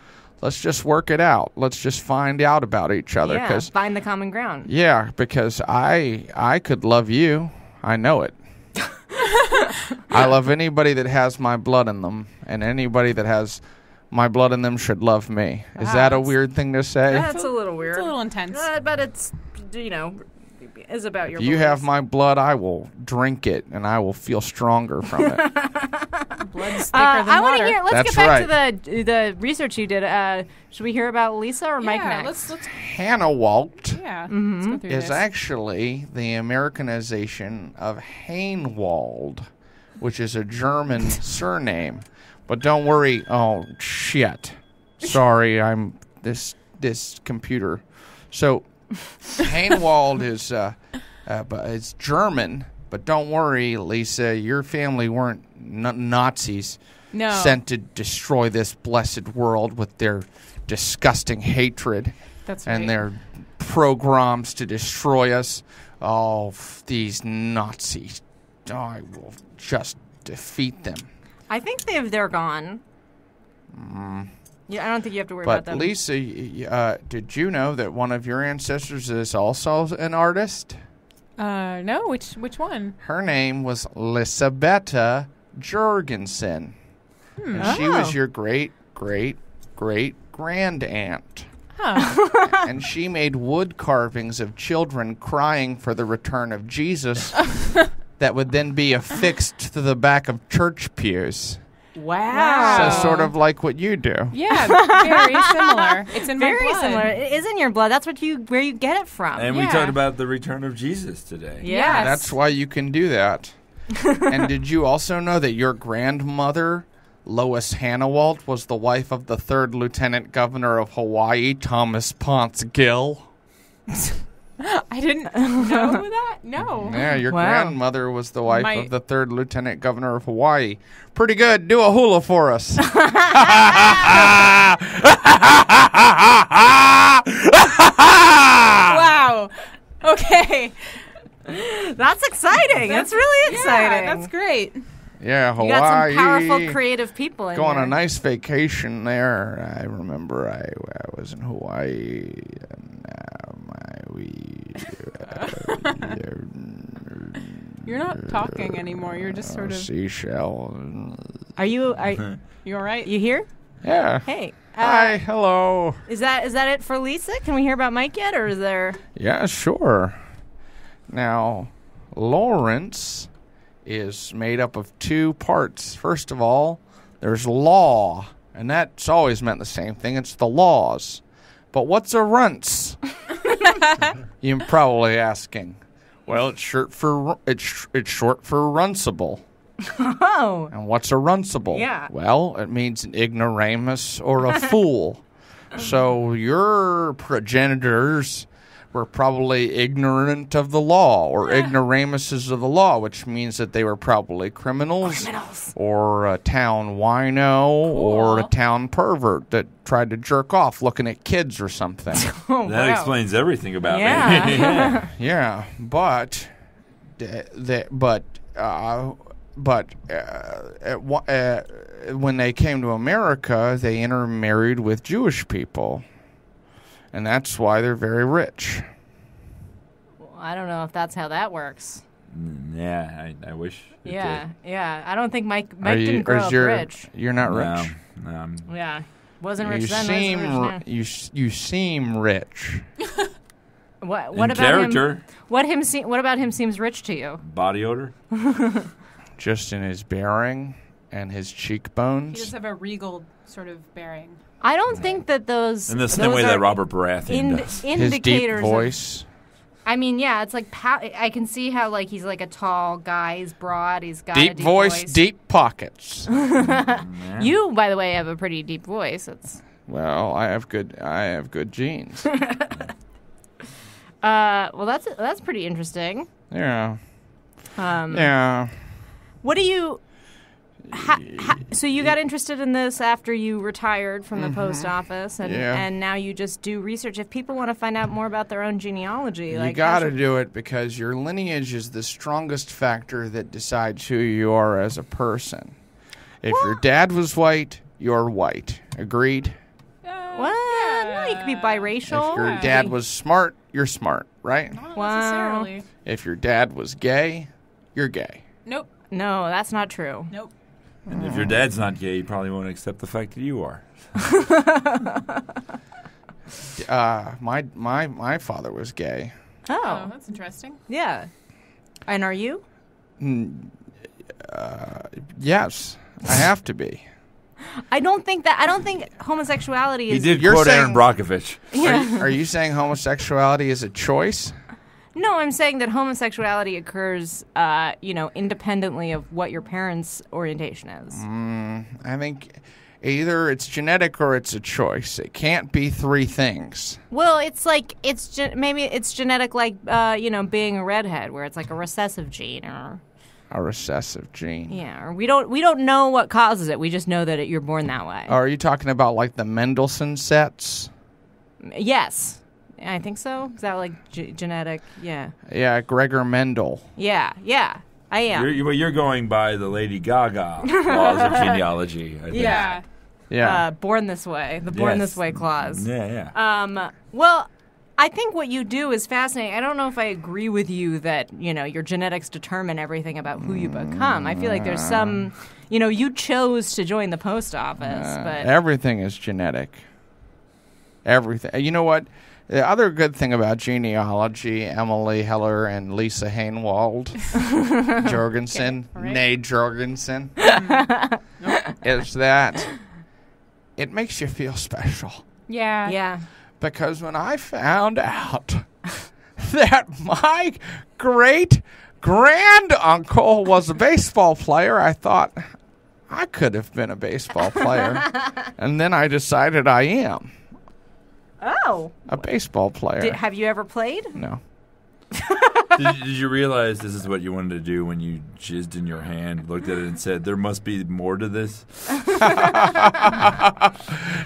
just work it out. Let's just find out about each other. Yeah, find the common ground. Yeah, because I could love you. I know it. I love anybody that has my blood in them, and anybody that has my blood in them should love me. Is that a weird thing to say? That's a little weird. It's a little intense. But it's, is about your If you have my blood, I will drink it, and I will feel stronger from it. Blood's thicker than I want water. to hear. Let's That's get back right. to the research you did. Should we hear about Lisa or Mike next? Let's Hannah Walt let's Mm-hmm. go through is this. actually the Americanization of Hainwald, which is a German surname. But don't worry. Oh, shit. Sorry, I'm this computer. So Hainwald is but it's German. But don't worry, Lisa. Your family weren't Nazis No. sent to destroy this blessed world with their disgusting hatred That's and right. their pogroms to destroy us. Oh, these Nazis. I will just defeat them. I think they're gone. Yeah, I don't think you have to worry about But them. Lisa, did you know that one of your ancestors is also an artist? No, which one? Her name was Lisabetta Jorgensen. And she was your great-great-great-grand-aunt. Huh. And she made wood carvings of children crying for the return of Jesus that would then be affixed to the back of church pews. Wow. So sort of like what you do. Yeah, very similar. It's in Very my blood. similar. It is in your blood. That's where you get it from. And we talked about the return of Jesus today. Yes. That's why you can do that. And did you also know that your grandmother, Lois Hannawalt, was the wife of the 3rd Lieutenant Governor of Hawaii, Thomas Ponce Gill? I didn't know that. No. Yeah, your Wow. grandmother was the wife My- of the 3rd Lieutenant Governor of Hawaii. Pretty good. Do a hula for us. Wow. Okay. That's exciting. That's really exciting. Yeah, that's great. Yeah, Hawaii. You got some powerful, creative people in Go on here. a nice vacation there. I remember I was in Hawaii. And, You're not talking anymore. You're just sort of. Seashell. Are you You all right? you here? Yeah. Hey. Hi. Hello. Is that it for Lisa? Can we hear about Mike yet, or is there? Yeah, sure. Now, Lawrence is made up of 2 parts. First of all, there's law, and that's always meant the same thing. It's the laws. But what's a runce? You're probably asking. Well, it's short for runcible. Oh. And what's a runcible? Yeah. Well, it means an ignoramus or a fool. So your progenitors were probably ignorant of the law or ignoramuses of the law, which means that they were probably criminals. Or a town wino or a town pervert that tried to jerk off looking at kids or something. That explains everything about me. Yeah, but when they came to America, they intermarried with Jewish people, and that's why they're very rich. Well, I don't know if that's how that works. Yeah, I wish. it Yeah, did. yeah. I don't think Mike Are didn't grow up rich. You're not rich. No, Yeah, wasn't rich You then. seem Wasn't rich now. you seem rich. What In about character. him? What about him seems rich to you? Body odor. Just in his bearing and his He cheekbones. does have a regal sort of bearing. I don't think that those. In the same way those that are Robert Baratheon does. His deep indicators of- voice. I mean, yeah, it's like I can see how like he's like a tall guy. He's broad. He's got a Deep deep voice, deep pockets. You, by the way, have a pretty deep voice. It's Well, I have good genes. well, that's pretty interesting. Yeah. Um, Yeah. What do you? So you got interested in this after you retired from the post office, and Yeah. and now you just do research. If people want to find out more about their own genealogy, You like got to do it because your lineage is the strongest factor that decides who you are as a person. If your dad was white, you're white. Agreed? Well, no, you could be biracial. If your dad was smart, you're smart, right? Wow. If your dad was gay, you're gay. Nope. No, that's not true. Nope. And if your dad's not gay, you probably won't accept the fact that you are. My father was gay. Oh, that's interesting. Yeah. And are you? Yes, I have to be. I don't think homosexuality is. He did You're quote saying- Aaron Brockovich. Yeah. Are you saying homosexuality is a choice? No, I'm saying that homosexuality occurs, independently of what your parents' orientation is. I think either it's genetic or it's a choice. It can't be three things. Well, it's like maybe it's genetic, like being a redhead, where it's like a recessive gene, or A recessive gene. yeah, or we don't know what causes it. We just know that you're born that way. Are you talking about like the Mendelssohn sets? Yes, I think so. Is that like genetic? Yeah. Yeah, Gregor Mendel. Yeah. I am. You're going by the Lady Gaga laws of genealogy. I think. Yeah. Yeah. Born this way. The born Yes. this way clause. Yeah. Well, I think what you do is fascinating. I don't know if I agree with you that, your genetics determine everything about who you become. I feel like there's some, you chose to join the post office, but Everything is genetic. Everything. You know what? The other good thing about genealogy, Emily Heller and Lisa Hainwald Jorgensen, nay Jorgensen, is that it makes you feel special. Yeah. Yeah. Because when I found out that my great-granduncle was a baseball player, I thought, I could have been a baseball player. And then I decided I am Oh. a baseball player. Have you ever played? No. Did you realize this is what you wanted to do when you jizzed in your hand, looked at it, and said, "There must be more to this"?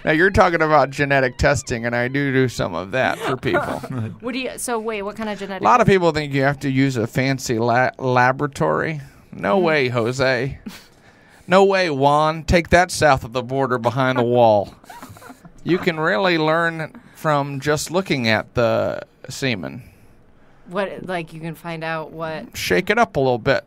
Now you're talking about genetic testing, and I do some of that for people. What kind of genetic? A lot of people think you have to use a fancy laboratory. No way, Jose. No way, Juan. Take that south of the border behind the wall. You can really learn from just looking at the semen. What, like, you can find out what? Shake it up a little bit.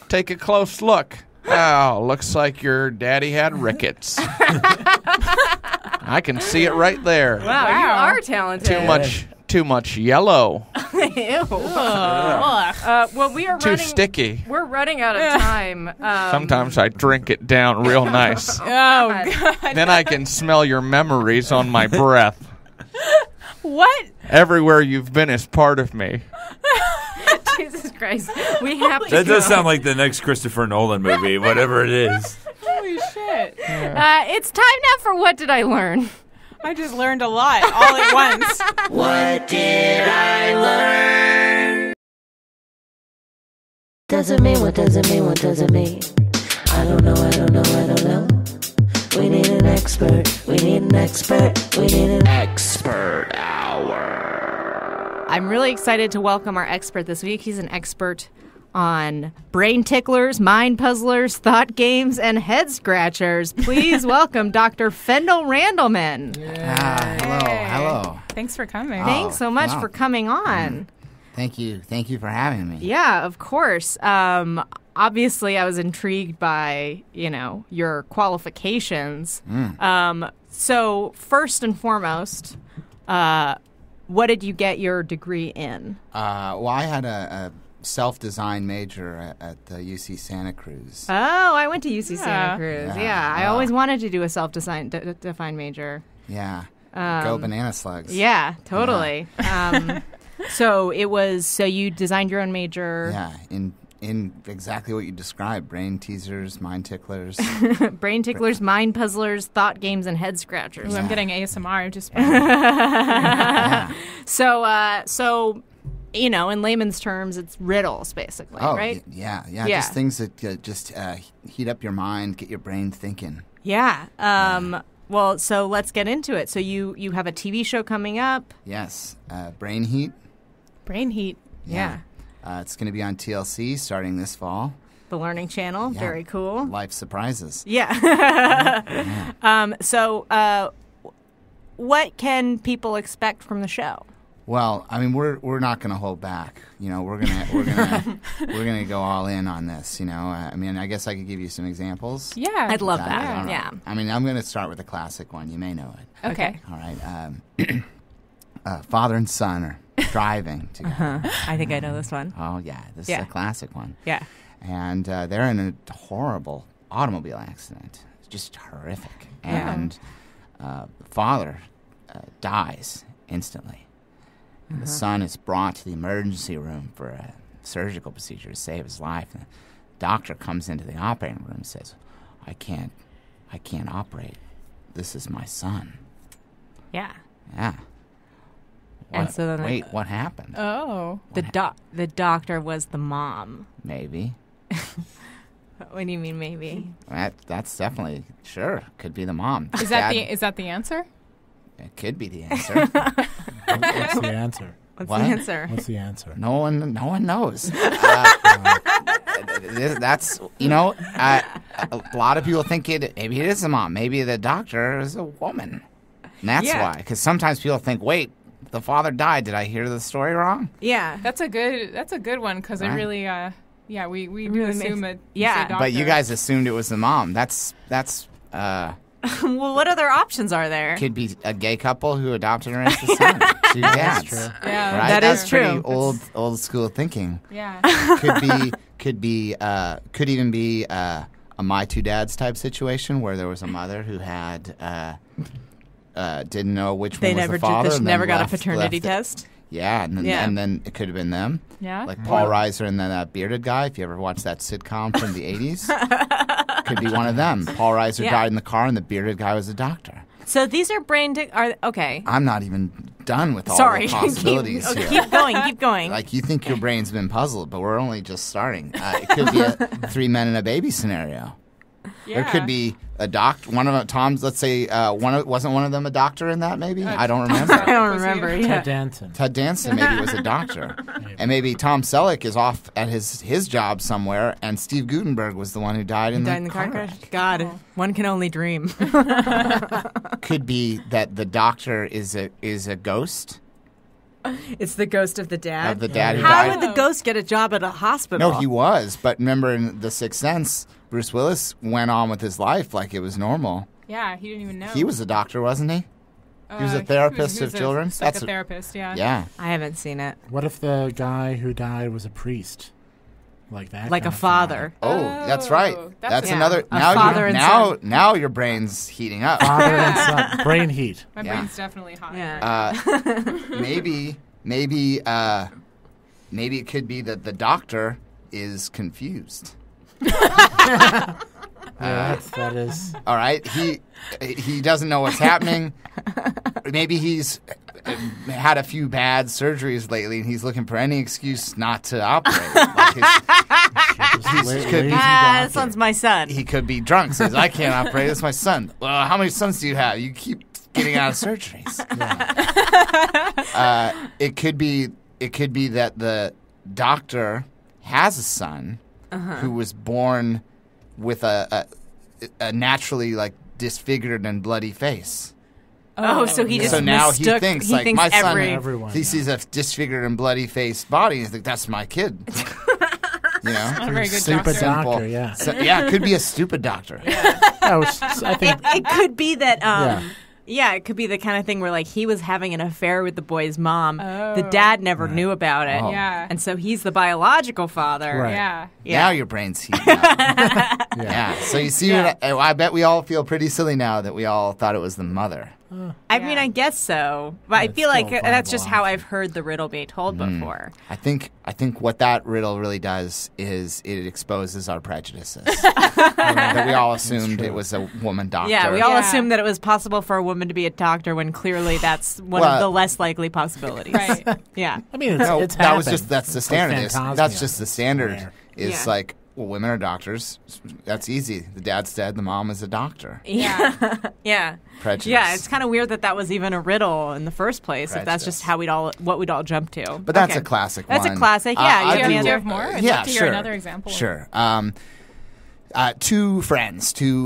Take a close look. Oh, looks like your daddy had rickets. I can see it right there. Wow, you are talented. Too much yellow. Ew. Well, we are Too sticky. We're running out of time. Sometimes I drink it down real nice. Oh, God. Then I can smell your memories on my breath. What? Everywhere you've been is part of me. Jesus Christ. We have to That go. does sound like the next Christopher Nolan movie, whatever it is. Holy shit. It's time now for What Did I Learn? I just learned a lot all at once. What did I learn? Doesn't mean, what does it mean, what does it mean? I don't know. We need an expert. We need an expert hour. I'm really excited to welcome our expert this week. He's an expert on brain ticklers, mind puzzlers, thought games, and head scratchers. Please welcome Dr. Fendel Randleman. Hello. Thanks for coming. Thanks so much for coming on. Thank you for having me. Yeah, of course. Obviously, I was intrigued by, your qualifications. So first and foremost, what did you get your degree in? Well, I had a self-design major at UC Santa Cruz. Oh, I went to UC Santa Cruz. Yeah. Yeah, I always wanted to do a self-defined major. Yeah. Go banana slugs. Yeah, totally. So you designed your own major. Yeah, in exactly what you described: brain teasers, mind ticklers, brain ticklers, mind puzzlers, thought games, and head scratchers. Ooh, I'm getting ASMR just. So in layman's terms, it's riddles, basically, right? Yeah. Just things that just heat up your mind, get your brain thinking. Yeah. Well, so let's get into it. So you have a TV show coming up. Yes, Brain Heat. Brain Heat. Yeah. It's going to be on TLC starting this fall. The Learning Channel. Yeah. Very cool. Life surprises. Yeah. So what can people expect from the show? Well, I mean, we're not going to hold back. We're gonna go all in on this. I mean, I guess I could give you some examples. Yeah, I'd love that. Right. Yeah. I mean, I'm going to start with a classic one. You may know it. Okay. All right. Father and son are driving together. I think I know this one. Oh, yeah. This Yeah. is a classic one. Yeah. And they're in a horrible automobile accident. It's just horrific. Yeah. And the father dies instantly. And the son is brought to the emergency room for a surgical procedure to save his life. And the doctor comes into the operating room and says, I can't operate. This is my son. Yeah. Yeah. And so then wait, what happened? Oh. The doctor was the mom. Maybe. What do you mean maybe? That's definitely, sure, could be the mom. Is that the answer? It could be the answer. What's the answer? What's the answer? What's the answer? No one knows. That's, a lot of people think maybe it is a mom. Maybe the doctor is a woman. And that's why. Because sometimes people think, wait, the father died. Did I hear the story wrong? Yeah. That's a good one because it really, we do assume it. But you guys assumed it was the mom. That's Well, what other options are there? Could be a gay couple who adopted her as the son. Two dads. true. Yeah, right? that That's is true. Pretty old school thinking. Yeah. Could even be a My Two Dads type situation where there was a mother who had didn't know which one was the father. They and never then got a paternity left test. Yeah, and then it could have been them. Yeah. Like Paul Reiser and then that bearded guy. If you ever watched that sitcom from the 80s, could be one of them. Paul Reiser died in the car and the bearded guy was a doctor. So these are okay. I'm not even done with all Sorry. the possibilities here. Keep going. Like, you think your brain's been puzzled, but we're only just starting. It could be a 3 men and a baby scenario. Yeah. There could be a doctor. One of them, Tom's. Let's say wasn't one of them a doctor in that? Maybe I don't remember. I don't remember. Yeah. Ted Danson maybe was a doctor, and maybe Tom Selleck is off at his job somewhere, and Steve Guttenberg was the one who died in the car crash. God, one can only dream. Could be that the doctor is a ghost. It's the ghost of the dad. Of the dad who How died. would the ghost get a job at a hospital? No, he was. But remember, in The Sixth Sense, Bruce Willis went on with his life like it was normal. Yeah, he didn't even know. He was a doctor, wasn't he? He was a therapist of children. That's a therapist. Yeah. Yeah. I haven't seen it. What if the guy who died was a priest? Like that? Like a father. Oh, that's right. That's another. Now your brain's heating up. Father and son. Brain heat. My brain's definitely hot. Yeah. Maybe it could be that the doctor is confused. That is. All right. He doesn't know what's happening. Maybe he's had a few bad surgeries lately, and he's looking for any excuse not to operate. This one's my son. He could be drunk. Says, "I can't operate. It's my son." Well, how many sons do you have? You keep getting out of surgeries. It could be that the doctor has a son who was born with a naturally disfigured and bloody face. Oh, so he just so now mistook, he thinks my son. Everyone, he sees a disfigured and bloody faced body. He's like, "That's my kid." Not a very good stupid doctor. doctor. Yeah. So, it could be a stupid doctor. I think it could be that. Yeah, it could be the kind of thing where he was having an affair with the boy's mom. The dad never knew about it. Oh. Yeah. And so he's the biological father. Right. Yeah. Now your brain's heating up. Yeah. So you see, I bet we all feel pretty silly now that we all thought it was the mother. I mean, I guess so. But I feel like that's just how I've heard the riddle be told before. I think what that riddle really does is it exposes our prejudices. That we all assumed it was a woman doctor. Yeah, we all assumed that it was possible for a woman to be a doctor when clearly that's one of the less likely possibilities. Right. Yeah. I mean, that's the standard. That's just the standard. Is like, well, women are doctors. That's easy. The dad's dead. The mom is a doctor. Yeah. Yeah. Prejudice. Yeah, it's kind of weird that was even a riddle in the first place. If that's just how what we'd all jump to. But that's a classic one. That's a classic. Yeah. Do you have more? I'd love to hear another example. Sure. Two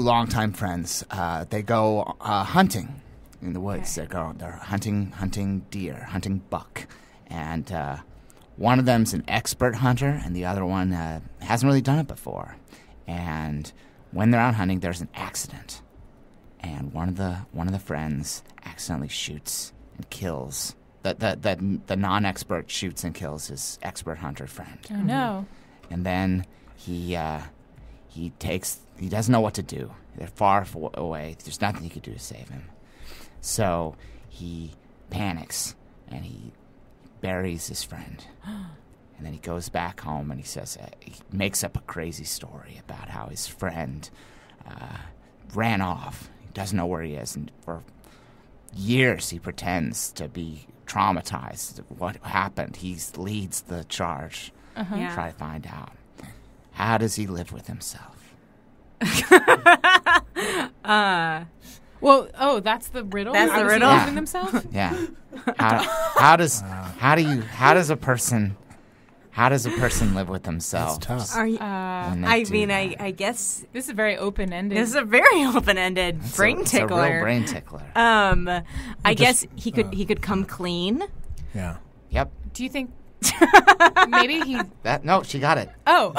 longtime friends. They go hunting in the woods. Okay. They're hunting deer, hunting buck, and one of them's an expert hunter, and the other one hasn't really done it before. And when they're out hunting, there's an accident, and one of the friends accidentally shoots and kills the non-expert shoots and kills his expert hunter friend. Oh no! And then he doesn't know what to do. They're far away. There's nothing he could do to save him. So he panics and he buries his friend. And then he goes back home and he says he makes up a crazy story about how his friend ran off. He doesn't know where he is, and for years he pretends to be traumatized. What happened? He leads the charge. Try to find out. How does he live with himself? That's the riddle. That's the riddle. Living themselves. Yeah. How does a person live with themselves? That's tough. Are you, I guess this is very open-ended. This is a very open-ended brain tickler. It's a real brain tickler. I guess he could come clean. Yeah. Yep. Do you think maybe he? No, she got it. Oh.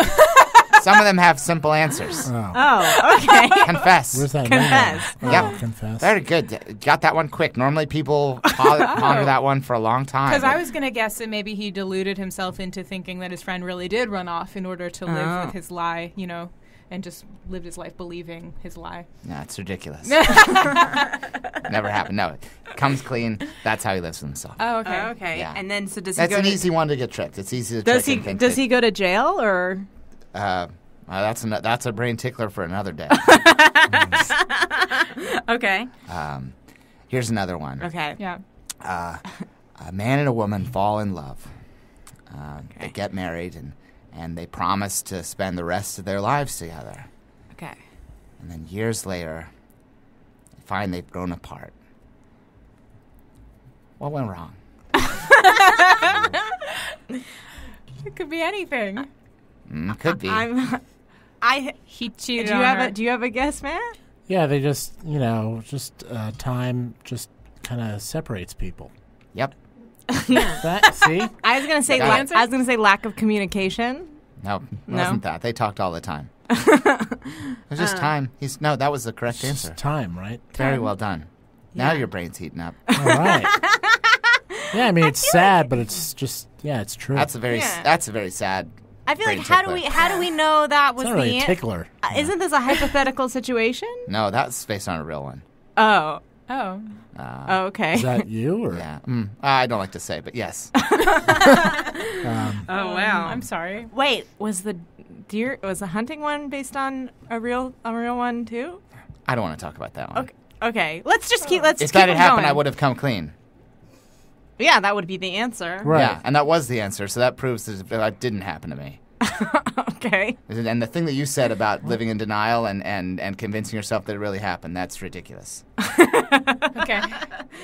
Some of them have simple answers. Oh, okay. Confess. Where's that? Confess. Yep. Confess. Very good. Got that one quick. Normally people ponder that one for a long time. Because I was going to guess that maybe he deluded himself into thinking that his friend really did run off in order to live with his lie, and just lived his life believing his lie. No, it's ridiculous. Never happened. No, comes clean. That's how he lives with himself. Oh, okay. Okay. Yeah. And then, so does That's he go an to... easy one to get tricked. It's easy to Does trick he and does think he go to jail or? That's a brain tickler for another day. Okay. Here's another one. Okay. Yeah. A man and a woman fall in love. They get married and they promise to spend the rest of their lives together. Okay. And then years later, they find they've grown apart. What went wrong? It could be anything. Could be. He cheated do you on have her. do you have a guess, Matt? Yeah, they just time just kind of separates people. Yep. See? I was gonna say lack of communication. No, it wasn't that. They talked all the time. It was just time. That was the correct answer. Just time, right? Very well done. Now your brain's heating up. All right. Yeah, I mean it's sad, but it's just it's true. That's a very sad. I feel brain like how tickler. do we know that was It's not the really a tickler. Isn't this a hypothetical situation? No, that's based on a real one. Oh. Okay. Is that you or? Yeah. I don't like to say, but yes. Oh wow. I'm sorry. Wait, was the hunting one based on a real one too? I don't want to talk about that one. Okay. Let's if keep that had happened, going. I would have come clean. Yeah, that would be the answer. Right. Yeah, and that was the answer, so that proves that didn't happen to me. Okay. And the thing that you said about living in denial and convincing yourself that it really happened, that's ridiculous. Okay.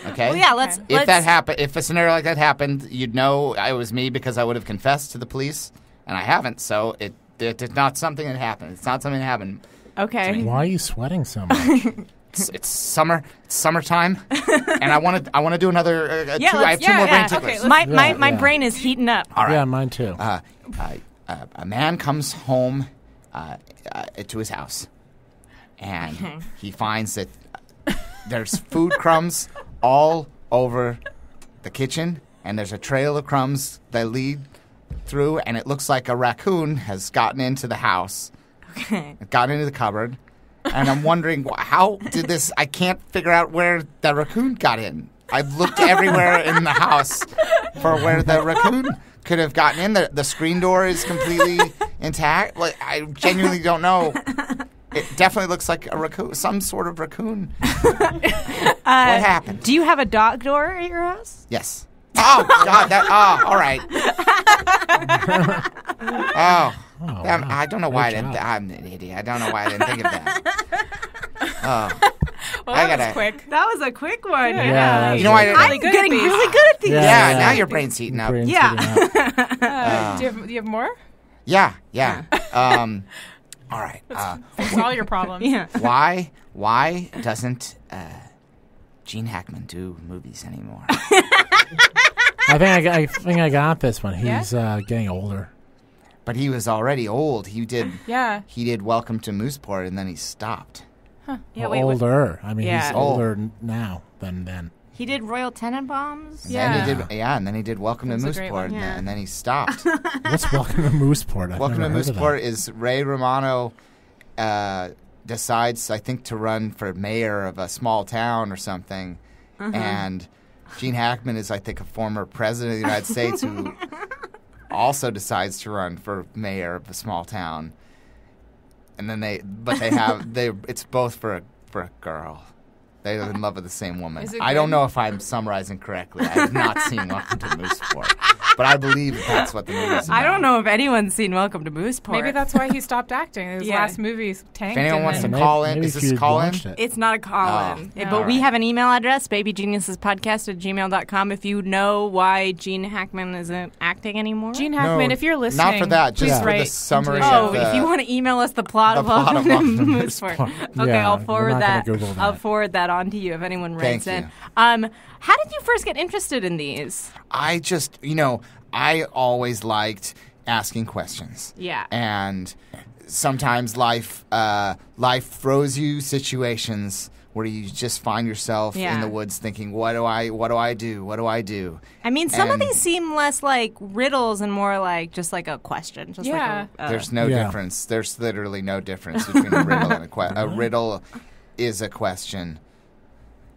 Okay? Well, yeah, If that happened, if a scenario like that happened, you'd know it was me because I would have confessed to the police, and I haven't, so it's not something that happened. It's not something that happened. Okay. Why are you sweating so much? It's summertime, and I want to do another two. I have two more brain ticklers. Okay, my brain is heating up. All right. Yeah, mine too. A man comes home to his house, and he finds that there's food crumbs all over the kitchen, and there's a trail of crumbs that lead through, and it looks like a raccoon has gotten into the house, gotten into the cupboard. And I'm wondering, how did this... I can't figure out where the raccoon got in. I've looked everywhere in the house for where the raccoon could have gotten in. The screen door is completely intact. Like, I genuinely don't know. It definitely looks like a raccoon, some sort of raccoon. What happened? Do you have a dog door at your house? Yes. Oh, God. All right. I don't know why I'm an idiot. I don't know why I didn't think of that. Well, that was quick. That was a quick one. Yeah. You know why? I'm getting really good at these. Yeah, now your brain's heating up. Do you have more? Yeah. All right. Fix all your problems. Yeah. Why doesn't Gene Hackman do movies anymore? I think I got this one. He's getting older. But he was already old. He did Welcome to Mooseport, and then he stopped. Huh. Yeah, older. I mean, Yeah. he's older now than then. He did Royal Tenenbaums. And then he did Welcome to That's a great Mooseport, one. Yeah. and then he stopped. What's Welcome to Mooseport? I've Welcome to never heard of that. Mooseport is Ray Romano decides, I think, to run for mayor of a small town or something, and Gene Hackman is, I think, a former president of the United States who also decides to run for mayor of a small town, and then it's both for a girl. They're in love with the same woman. Is it I don't good? know if I'm summarizing correctly. I have not seen Welcome to Mooseport, but I believe that's what the movie's about. I don't know if anyone's seen Welcome to Mooseport. Maybe that's why he stopped acting. His last movie tanked. If anyone wants to call in, is this a call-in? It's not a call-in. Oh. But we have an email address, babygeniusespodcast@gmail.com, if you know why Gene Hackman isn't acting anymore. Gene Hackman, if you're listening, not for that, just please for write the summary. Oh, if you want to email us the plot of Welcome to Mooseport. Okay, Yeah, I'll we're forward not that. gonna Google that. I'll forward that on to you if anyone writes Thank in. you. How did you first get interested in these? I just, I always liked asking questions. Yeah. And sometimes life throws you situations where you just find yourself in the woods thinking, what do I do? I mean, some of these seem less like riddles and more like just like a question. Just like there's no difference. There's literally no difference between a riddle and a question. A riddle is a question.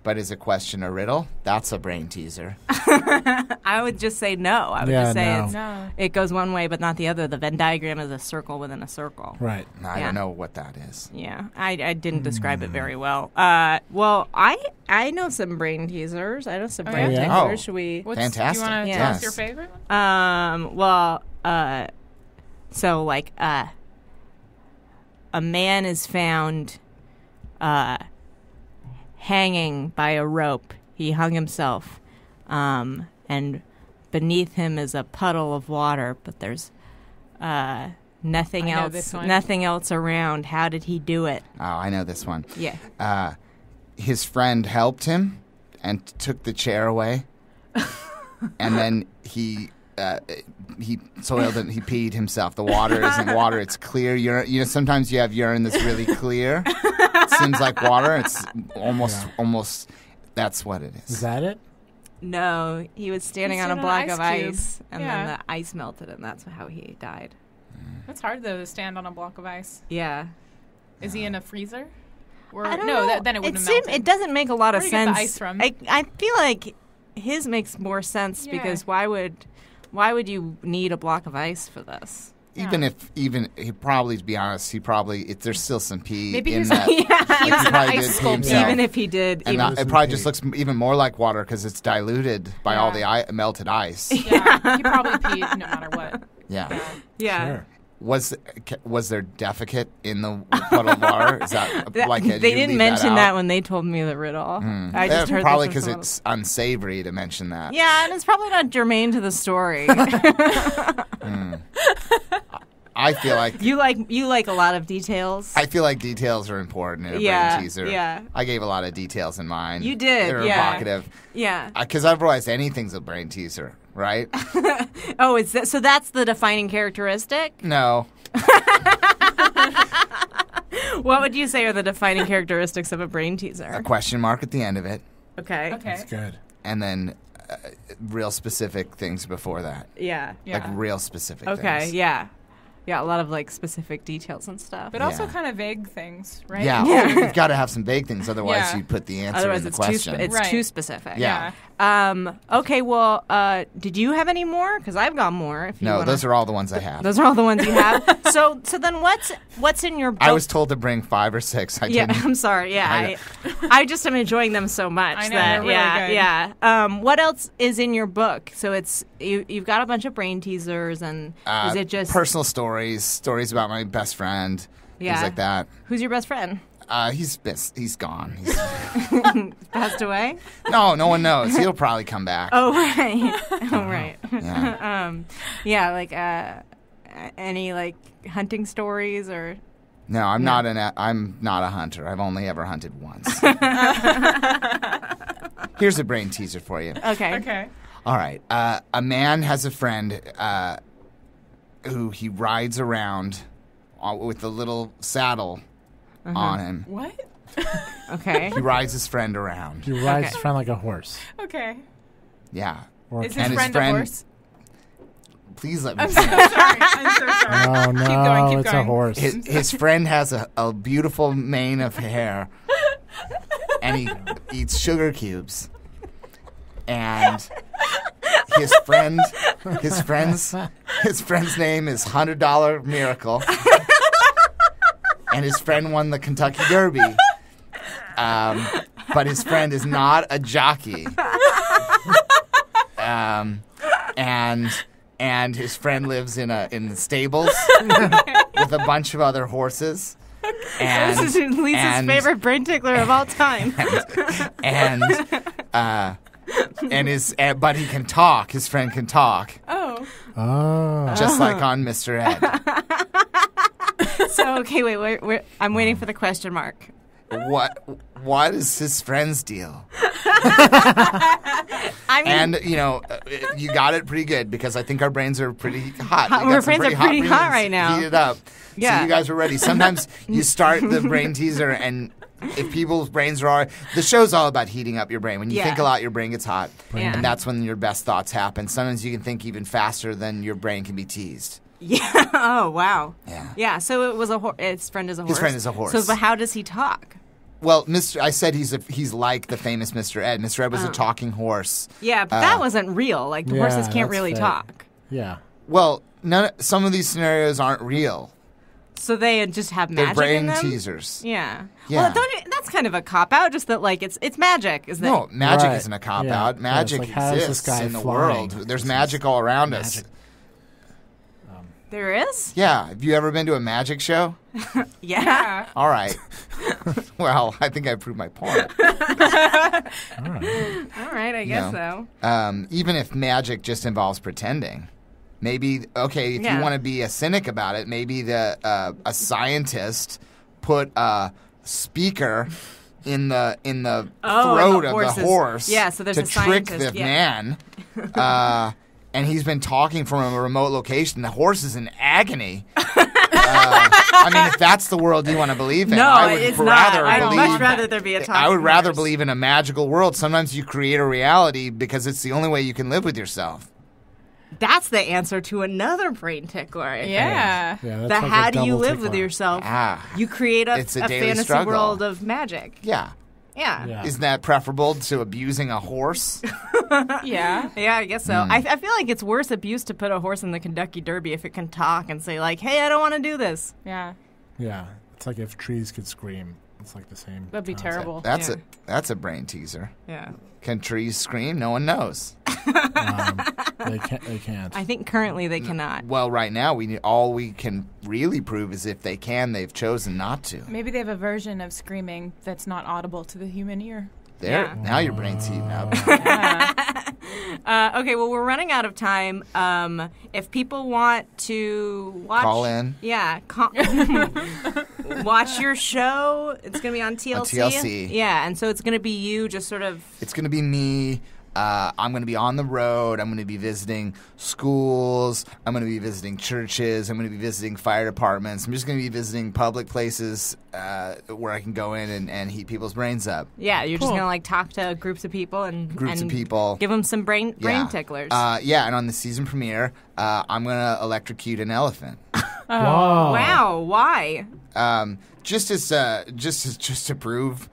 But is a question a riddle? That's a brain teaser. I would just say no. I would just say it goes one way but not the other. The Venn diagram is a circle within a circle. Right. I don't know what that is. Yeah, I didn't describe it very well. Well, I know some brain teasers. I know some brain teasers. Oh, should we? Fantastic. Do you want to tell us your favorite one? So like a man is found hanging by a rope. He hung himself, and beneath him is a puddle of water, but there's nothing else around. How did he do it? Oh, I know this one. Yeah. His friend helped him and took the chair away, and then he soiled it. He peed himself. The water isn't water; it's clear urine. Sometimes you have urine that's really clear. It seems like water. It's almost. That's what it is. Is that it? No, he was standing He on a stood on an block ice of cube. ice, and Yeah. then the ice melted, and that's how he died. That's hard though to stand on a block of ice. Yeah. Is he in a freezer? Or I don't no, know. Then it wouldn't have seemed- melted. It doesn't make a lot of Where'd you get sense. the ice from? I feel like his makes more sense because why would you need a block of ice for this? Even he probably, to be honest, there's still some pee Maybe in he's that. he was Like, he an probably ice did pee sculptor. himself. Even if he did, And even it probably just looks even more like water because it's diluted by all the melted ice. Yeah, he probably peed no matter what. Yeah. Yeah. Sure. Was there defecate in the puddle of water? Is that like they didn't mention that when they told me the riddle. I just heard probably this because from it's unsavory to mention that. Yeah, and it's probably not germane to the story. I feel like you like a lot of details. I feel like details are important in a brain teaser. Yeah. I gave a lot of details in mine. You did, They were yeah. evocative. Yeah. Because I've realized anything's a brain teaser, right? Oh, so that's the defining characteristic? No. What would you say are the defining characteristics of a brain teaser? A question mark at the end of it. Okay. That's good. And then real specific things before that. Yeah. Like real specific Okay, things. yeah. Yeah, a lot of like specific details and stuff. But also kind of vague things, right? Yeah, Yeah. you've got to have some vague things, otherwise Yeah. you put the answer Otherwise, in the it's question. it's too specific. Yeah. Okay. Well, did you have any more? Because I've got more. If you No, wanna. those are all the ones I have. Those are all the ones you have. So then what's in your book? I was told to bring 5 or 6. I didn't. I'm sorry. Yeah, I just am enjoying them so much. I know, that, they're really good. Yeah. What else is in your book? So it's you've got a bunch of brain teasers, and is it just personal stories about my best friend, things like that? Who's your best friend? He's gone. He's Passed away? No one knows. He'll probably come back. Oh right. Oh right. Yeah. Like any like hunting stories or. No, I'm not a hunter. I've only ever hunted once. Here's a brain teaser for you. Okay. All right. A man has a friend who he rides around with a little saddle on him. What? Okay. He rides his friend around. He rides his friend like a horse. Okay. Yeah. Is his friend a horse? Please let me I'm so finish. sorry. I'm so sorry. Oh, no, Keep going. it's a horse. His friend has a beautiful mane of hair, and he eats sugar cubes. And his friend's name is $100 Miracle, and his friend won the Kentucky Derby. But his friend is not a jockey. And his friend lives in the stables with a bunch of other horses. And, this is Lisa's favorite brain tickler of all time. But he can talk. His friend can talk. Oh. Just like on Mr. Ed. So okay, wait. I'm waiting for the question mark. What is his friend's deal? I mean, and you got it pretty good because I think our brains are pretty hot. Our brains are pretty hot right now. Heated up. Yeah. So you guys are ready. Sometimes you start the brain teaser, and if people's brains are the show's all about heating up your brain. When you think a lot, your brain gets hot, and that's when your best thoughts happen. Sometimes you can think even faster than your brain can be teased. Yeah. Oh wow. Yeah. Yeah. So it was his friend is a horse. His friend is a horse. So, but how does he talk? Well, I said he's like the famous Mr. Ed. Mr. Ed was a talking horse. Yeah, but that wasn't real. Like the horses can't really talk. Yeah. Well, some of these scenarios aren't real. So they just have magic They're in them? brain teasers. Yeah. Yeah. Well, that's kind of a cop out. Just that like it's magic. Is that? No, magic isn't a cop out. Magic how does this exists guy in the flying? world. There's magic all around us. There is? Yeah. Have you ever been to a magic show? Yeah. All right. Well, I think I proved my point. All right, I guess so. Even if magic just involves pretending, maybe if you want to be a cynic about it, maybe a scientist put a speaker in the throat of the horse so there's to a trick scientist, the man. And he's been talking from a remote location. The horse is in agony. I mean, if that's the world you want to believe in, I would rather I'd believe. much rather there be a talking I would rather horse. believe in a magical world. Sometimes you create a reality because it's the only way you can live with yourself. That's the answer to another brain tickler. I think. Yeah. That's how do you live with yourself? You create a daily fantasy struggle. world of magic. Yeah. Yeah. Isn't that preferable to abusing a horse? Yeah, I guess so. I feel like it's worse abuse to put a horse in the Kentucky Derby if it can talk and say like, "Hey, I don't want to do this." Yeah. Yeah. It's like if trees could scream. It's like the same. That'd be concept. terrible. That's a brain teaser. Yeah. Can trees scream? No one knows. They can't. I think currently they cannot. Well, right now all we can really prove is if they can, they've chosen not to. Maybe they have a version of screaming that's not audible to the human ear. Now your brain's heating up. Okay, well, we're running out of time. If people want to watch... Call in. Yeah. Watch your show. It's going to be on TLC. On TLC. Yeah, and so it's going to be you just sort of... It's going to be me. I'm going to be on the road. I'm going to be visiting schools. I'm going to be visiting churches. I'm going to be visiting fire departments. I'm just going to be visiting public places where I can go in and heat people's brains up. Yeah, you're just going to like talk to groups of people and give them some brain ticklers. And on the season premiere, I'm going to electrocute an elephant. Wow. Why? Just to prove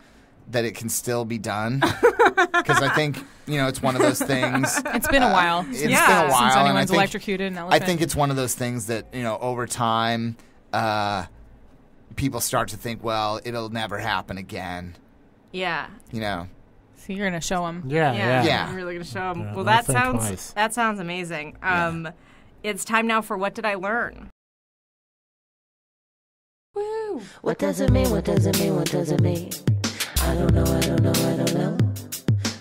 that it can still be done. Because I think, it's one of those things. It's been a while. It's been a while. Since and anyone's electrocuted an elephant. I think it's one of those things that, over time, people start to think, well, it'll never happen again. Yeah. So you're going to show them. Yeah. I'm really going to show them. Yeah, well, don't that think twice. sounds amazing. It's time now for What Did I Learn? Woo! What does it mean? What does it mean? What does it mean? I don't know.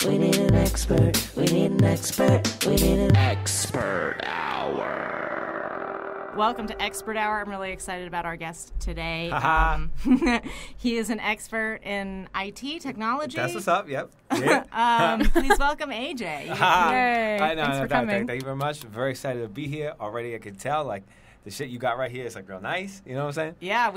We need an expert. We need an expert. We need an expert hour. Welcome to Expert Hour. I'm really excited about our guest today. He is an expert in IT technology. That's what's up. Yep. Please welcome AJ. Yay! Thanks for coming. Thank you very much. I'm very excited to be here already. I can tell the shit you got right here is like real nice. You know what I'm saying? Yeah,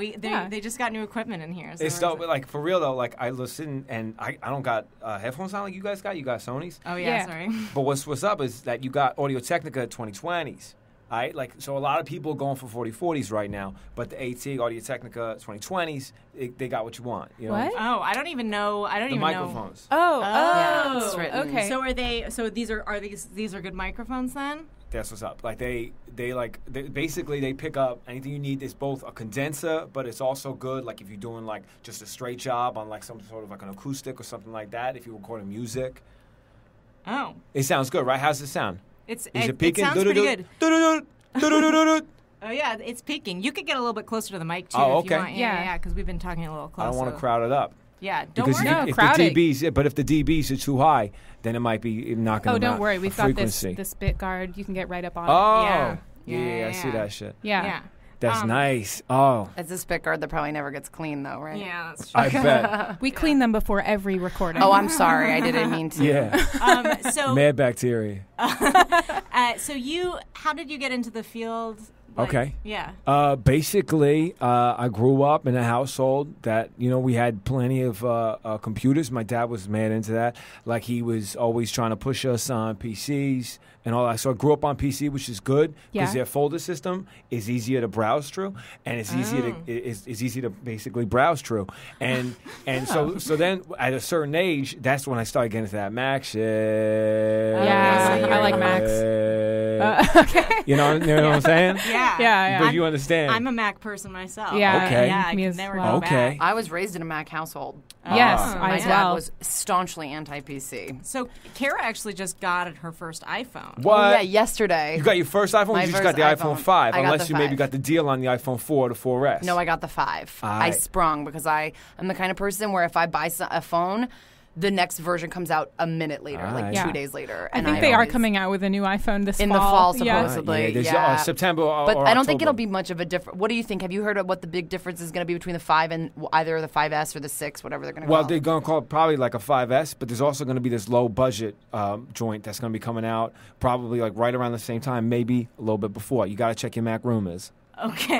they just got new equipment in here. So It's dope, but like for real though, like I listen and I don't got headphones on like you guys got. You got Sony's. Oh yeah, sorry. But what's up is that you got Audio-Technica 2020s. All right, like so a lot of people are going for 4040s right now, but the AT Audio-Technica 2020s, they got what you want. You know? What? Oh, I don't even know. The microphones. Oh, okay. So are they? So these are good microphones then? That's what's up. Like they basically they pick up anything you need. It's both a condenser, but it's also good. Like if you're doing like just a straight job on like some sort of like an acoustic or something like that. If you're recording music. Oh. It sounds good, right? How's it sound? It peaking? sounds pretty good. Oh yeah, it's peaking. You could get a little bit closer to the mic too. Oh, if okay. you want. Yeah, because we've been talking a little closer. I don't want to crowd it up. Yeah, don't because worry. if the dBs, but if the dBs are too high, then it might be knocking. Oh, don't worry. We've got this frequency. bit guard. You can get right up on Oh, it. yeah, I see that shit. Yeah. That's nice. Oh, It's a spit guard that probably never gets clean, though, right? Yeah, that's true. I bet. We clean them before every recording. Oh, I'm sorry. I didn't mean to. Yeah. So mad bacteria. How did you get into the field? Okay. Yeah. Basically, I grew up in a household that, we had plenty of computers. My dad was mad into that. Like, he was always trying to push us on PCs and all that. So I grew up on PC, which is good because their folder system is easier to browse through, and it's easy to basically browse through. And so then at a certain age, that's when I started getting into that Mac shit. Yeah, I like Macs. Okay. You know what I'm saying? Yeah. But you understand. I'm a Mac person myself. Yeah. Okay. Yeah, I can never go back. I was raised in a Mac household. Yes, my as dad well. was staunchly anti-PC. So Kara actually just got her first iPhone. What? Oh, yeah, yesterday. You got your first iPhone? My You just first got the iPhone 5, I got unless the you maybe 5. got the deal on the iPhone 4 or the 4S. No, I got the 5. All I right. sprung because I'm the kind of person where if I buy a phone, the next version comes out a minute later, like 2 days later. I think they are coming out with a new iPhone this in fall. the fall, supposedly. September or But I don't think October. it'll be much of a difference. What do you think? Have you heard of what the big difference is going to be between the 5 and either the 5S or the 6, whatever they're going to call Well, it? they're going to call it probably like a 5S, but there's also going to be this low budget joint that's going to be coming out probably like right around the same time, maybe a little bit before. You got to check your Mac rumors. Okay.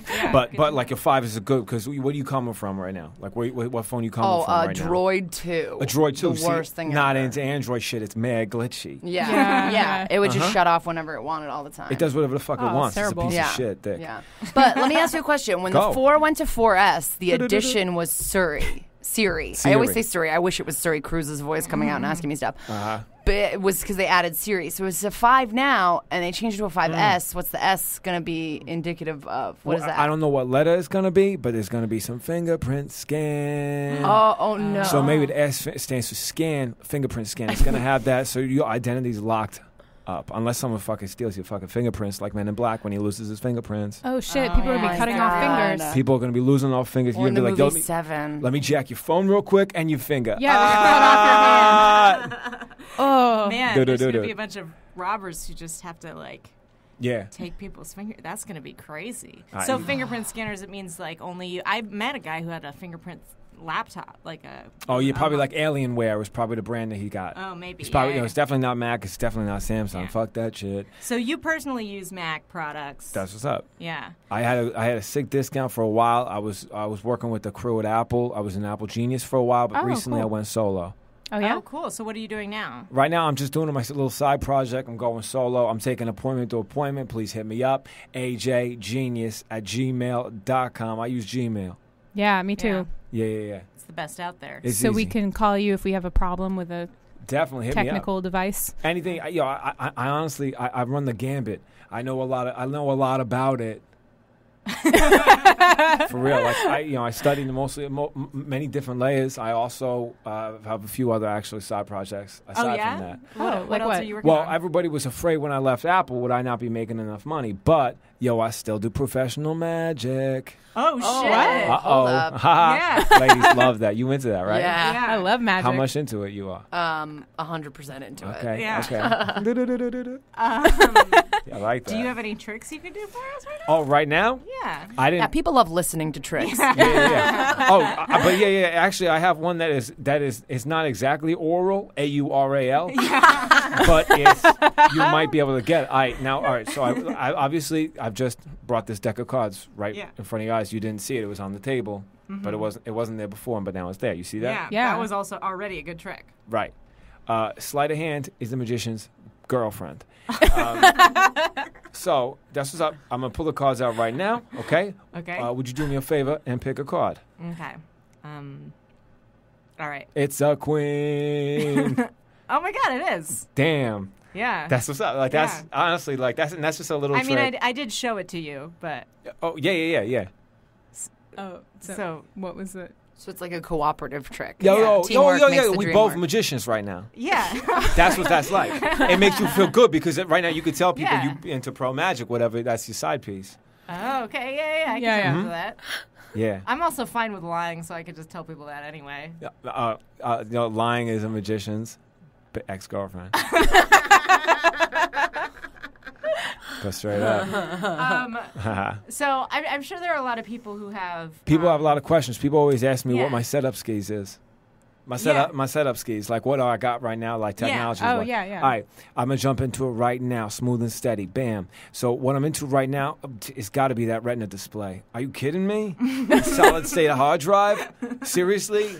Yeah. But like your 5 is a good because what are you coming from right now? Like what phone you coming from right now? Droid 2. A Droid 2. The worst thing Not ever. into Android shit. It's mad glitchy. Yeah. It would just shut off whenever it wanted all the time. It does whatever the fuck it wants. terrible. It's a piece of shit. Thick. Yeah. But let me ask you a question. When Go. the 4 went to 4S, the addition was Siri. I always say Siri. I wish it was Suri Cruz's voice coming out and asking me stuff. But it was because they added Siri. So it's a 5 now, and they changed it to a 5S. What's the S going to be indicative of? What is that? I don't know what letter it's going to be, but there's going to be some fingerprint scan. Oh, no. So maybe the S stands for scan, fingerprint scan. It's going to have that, so your identity's locked up. Unless someone fucking steals your fucking fingerprints, like Men in Black when he loses his fingerprints. Oh, shit. People are going to be cutting off fingers. People are going to be losing off fingers. Or You're in going the to be like, movie 7. let me jack your phone real quick and your finger. Yeah, they're going to cut off your hand. Oh. Man, there's going to be a bunch of robbers who just have to, take people's fingers. That's going to be crazy. So fingerprint scanners, it means, only you. I met a guy who had a fingerprint laptop, probably like Alienware was probably the brand that he got. Oh, maybe. It's probably, yeah. it's definitely not Mac. It's definitely not Samsung. Yeah. Fuck that shit. So you personally use Mac products. That's what's up. Yeah. I had a sick discount for a while. I was working with the crew at Apple. I was an Apple genius for a while, but recently cool. I went solo. Oh, yeah? Oh, cool. So what are you doing now? Right now, I'm just doing my little side project. I'm going solo. I'm taking appointment to appointment. Please hit me up. ajgenius@gmail.com. I use Gmail. Yeah, me too. Yeah. It's the best out there. It's so easy. we can call you if we have a problem with a definitely hit technical me up. device. Anything. I honestly, I run the gambit. I know a lot about it. For real, I studied many different layers. I also have a few other side projects aside from that. What else are you working on? Well, everybody was afraid when I left Apple would I not be making enough money, but I still do professional magic. Oh shit! Uh Hold up. Yeah, ladies love that. You into that, right? Yeah. I love magic. How much into it you are? 100% into it. Okay. Yeah. Okay. I like that. Do you have any tricks you can do for us right now? Oh, right now? Yeah. I didn't. Yeah, people love listening to tricks. Yeah. Oh, but yeah. Actually, I have one that is it's not exactly oral, AURAL, but you might be able to get it. All right. So I obviously I've just brought this deck of cards right in front of your eyes. You didn't see it; it was on the table, but it wasn't there before. But now it's there. You see that? Yeah. That was also already a good trick. Right. Sleight of hand is the magician's girlfriend. So that's what's up. I'm gonna pull the cards out right now. Okay. Okay. Would you do me a favor and pick a card? Okay. All right. It's a queen. Oh my God! It is. Damn. Yeah. That's what's up. Like that's honestly like that's just a little. I mean, trick. I did show it to you, but. Oh yeah. Oh, so what was it? So it's like a cooperative trick. Yo. The We dream both work. magicians right now. Yeah. That's what that's like. It makes you feel good because right now you could tell people you into pro magic, whatever. That's your side piece. Oh, okay. Yeah. I can answer that. Yeah. I'm also fine with lying, so I could just tell people that anyway. Lying is a magician's ex-girlfriend. Go straight up. So I'm sure there are a lot of people who have. People have a lot of questions. People always ask me what my setup skis is. My setup skis, like what I got right now, like technology. Oh, like, yeah. All right, I'm going to jump into it right now, smooth and steady, bam. So what I'm into right now, it's got to be that retina display. Are you kidding me? Solid state hard drive? Seriously?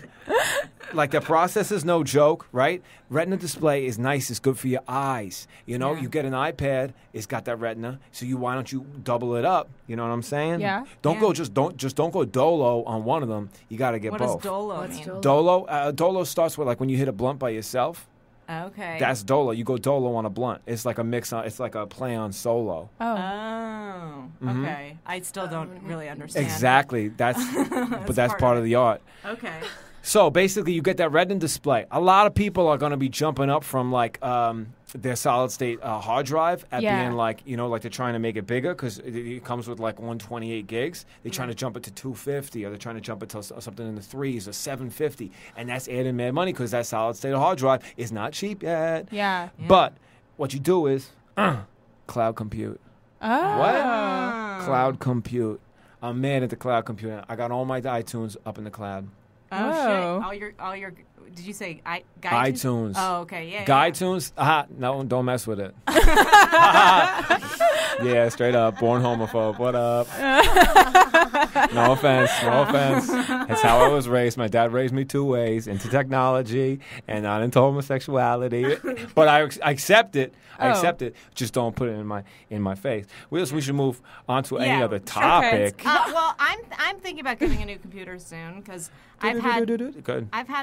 Like the process is no joke, right? Retina display is nice. It's good for your eyes. You know, you get an iPad, it's got that retina. So why don't you double it up? You know what I'm saying? Yeah. Don't go dolo on one of them. You got to get what both. What does dolo mean? Dolo starts with like when you hit a blunt by yourself. Okay. That's dolo. You go dolo on a blunt. It's like a mix on. It's like a play on solo. Oh. Okay. I still don't really understand. Exactly. That's part of the art. Okay. So basically, you get that retina display. A lot of people are going to be jumping up from like their solid state hard drive at being like, like they're trying to make it bigger because it comes with like 128 gigs. They're trying to jump it to 250, or they're trying to jump it to something in the 3s or 750, and that's adding mad money because that solid state hard drive is not cheap yet. Yeah. But what you do is cloud compute. Oh. What? Cloud compute. I'm mad at the cloud computing. I got all my iTunes up in the cloud. Oh shit! All your. Did you say iTunes? Oh, okay, yeah. iTunes? No, don't mess with it. Yeah, straight up, born homophobe. What up? No offense. That's how I was raised. My dad raised me 2 ways: into technology and not into homosexuality. But I accept it. I accept it. Just don't put it in my face. We should move on to any other topic. Well, I'm thinking about getting a new computer soon because I've had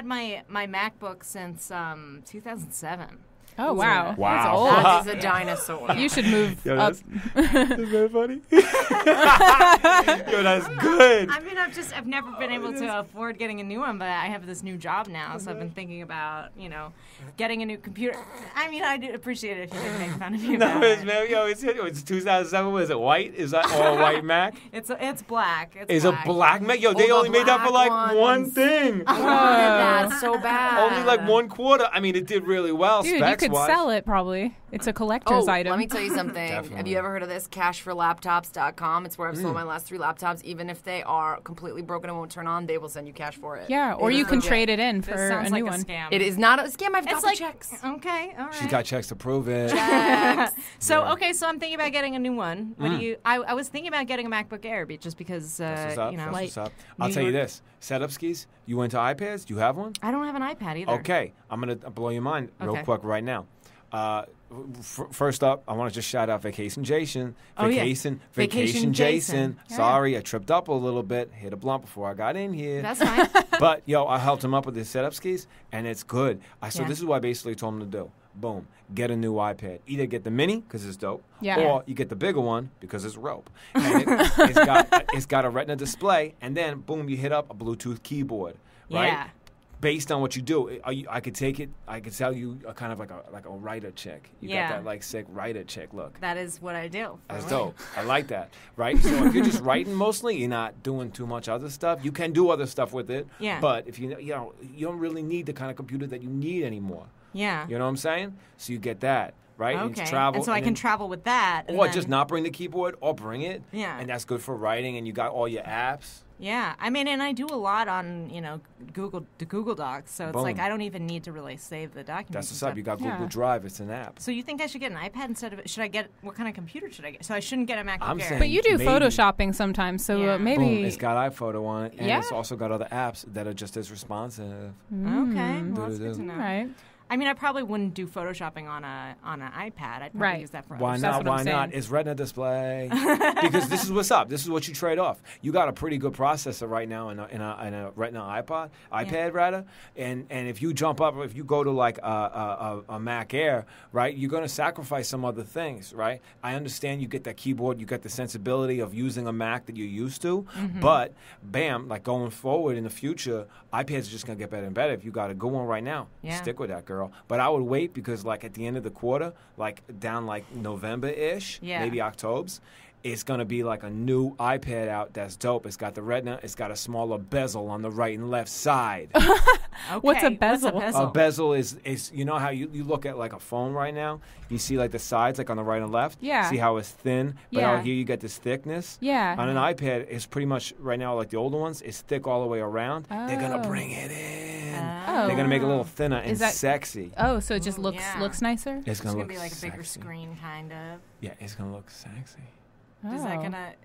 my MacBook since 2007. Oh, wow. That's old. That is a dinosaur. You should move up. That's very funny. Yo, that's good. I mean, I've never been able to afford getting a new one, but I have this new job now, so I've been thinking about, getting a new computer. I mean, I'd appreciate it if you didn't make fun of me. No, it's 2007. Was it white? Is that all white Mac? It's black. It's a black Mac. Yo, they only made that for like one thing. I wanted that so bad. Only like 1/4. I mean, it did really well. Dude, you could sell it probably. It's a collector's item. Let me tell you something. Have you ever heard of this? Cashforlaptops.com. It's where I've sold my last 3 laptops. Even if they are completely broken and won't turn on, they will send you cash for it. Yeah, or you can trade it in for a new one. Scam. It is not a scam. I've got the checks. Okay, all right. She's got checks to prove it. So I'm thinking about getting a new one. What do you? I was thinking about getting a MacBook Air, just because That's what's up. I'll New tell you York- this: setup skis. You went to iPads? Do you have one? I don't have an iPad either. Okay, I'm gonna blow your mind real Okay. quick right now. First up, I want to just shout out Vacation Jason. Oh, yeah. Vacation Jason. Yeah. Sorry, I tripped up a little bit. Hit a blunt before I got in here. That's fine. But, I helped him up with his setup skis, and it's good. So Yeah. this is what I basically told him to do. Boom. Get a new iPad. Either get the mini, because it's dope, Yeah. or you get the bigger one, because it's rope. And it's got a retina display, and then, boom, you hit up a Bluetooth keyboard, right? Yeah. Based on what you do, I could take it. I could tell you a kind of like a writer chick. You got that like sick writer chick look. That is what I do. That's dope. I like that. Right. So if you're just writing mostly, you're not doing too much other stuff. You can do other stuff with it. Yeah. But if you don't really need the kind of computer that you need anymore. Yeah. You know what I'm saying? So you get that. right? Okay. And travel. And so I can travel with that. and Or then- just not bring the keyboard, or bring it. Yeah. And that's good for writing, and you got all your apps. Yeah, I mean, and I do a lot on Google Docs, so it's Boom. like I don't even need to really save the documents. That's and what's up. stuff. You got Google Drive. It's an app. So you think I should get an iPad instead of? Should I get what kind of computer should I get? So I shouldn't get a MacBook I'm Air. saying But you do maybe. photoshopping sometimes, so maybe Boom, it's got iPhoto on it, and Yeah. it's also got other apps that are just as responsive. Okay, well, that's good to know. Right. I mean, I probably wouldn't do photoshopping on an iPad. I'd probably use that for Why other not? stuff. Why not? It's Retina display. Because this is what's up. This is what you trade off. You got a pretty good processor right now in a Retina iPad rather. And if you jump up, if you go to like a Mac Air, right, you're going to sacrifice some other things, right? I understand you get that keyboard, you get the sensibility of using a Mac that you're used to, Mm-hmm. but bam, like going forward in the future, iPads are just going to get better and better. If you got a good one right now, Yeah. stick with that, girl. But I would wait because, like, at the end of the quarter, like down like November-ish, Yeah. maybe October's, it's going to be like a new iPad out that's dope. It's got the Retina. It's got a smaller bezel on the right and left side. What's a bezel? A bezel is you know how you look at like a phone right now? You see like the sides like on the right and left? Yeah. See how it's thin? But Yeah. out here you get this thickness? Yeah. On an iPad, it's pretty much right now like the older ones. It's thick all the way around. They're going to Oh. bring it in. Oh. They're going to make it a little thinner and Is that- sexy. Oh, so it just looks nicer? It's going to look be like a bigger sexy. screen, kind of. Yeah, it's going to look sexy.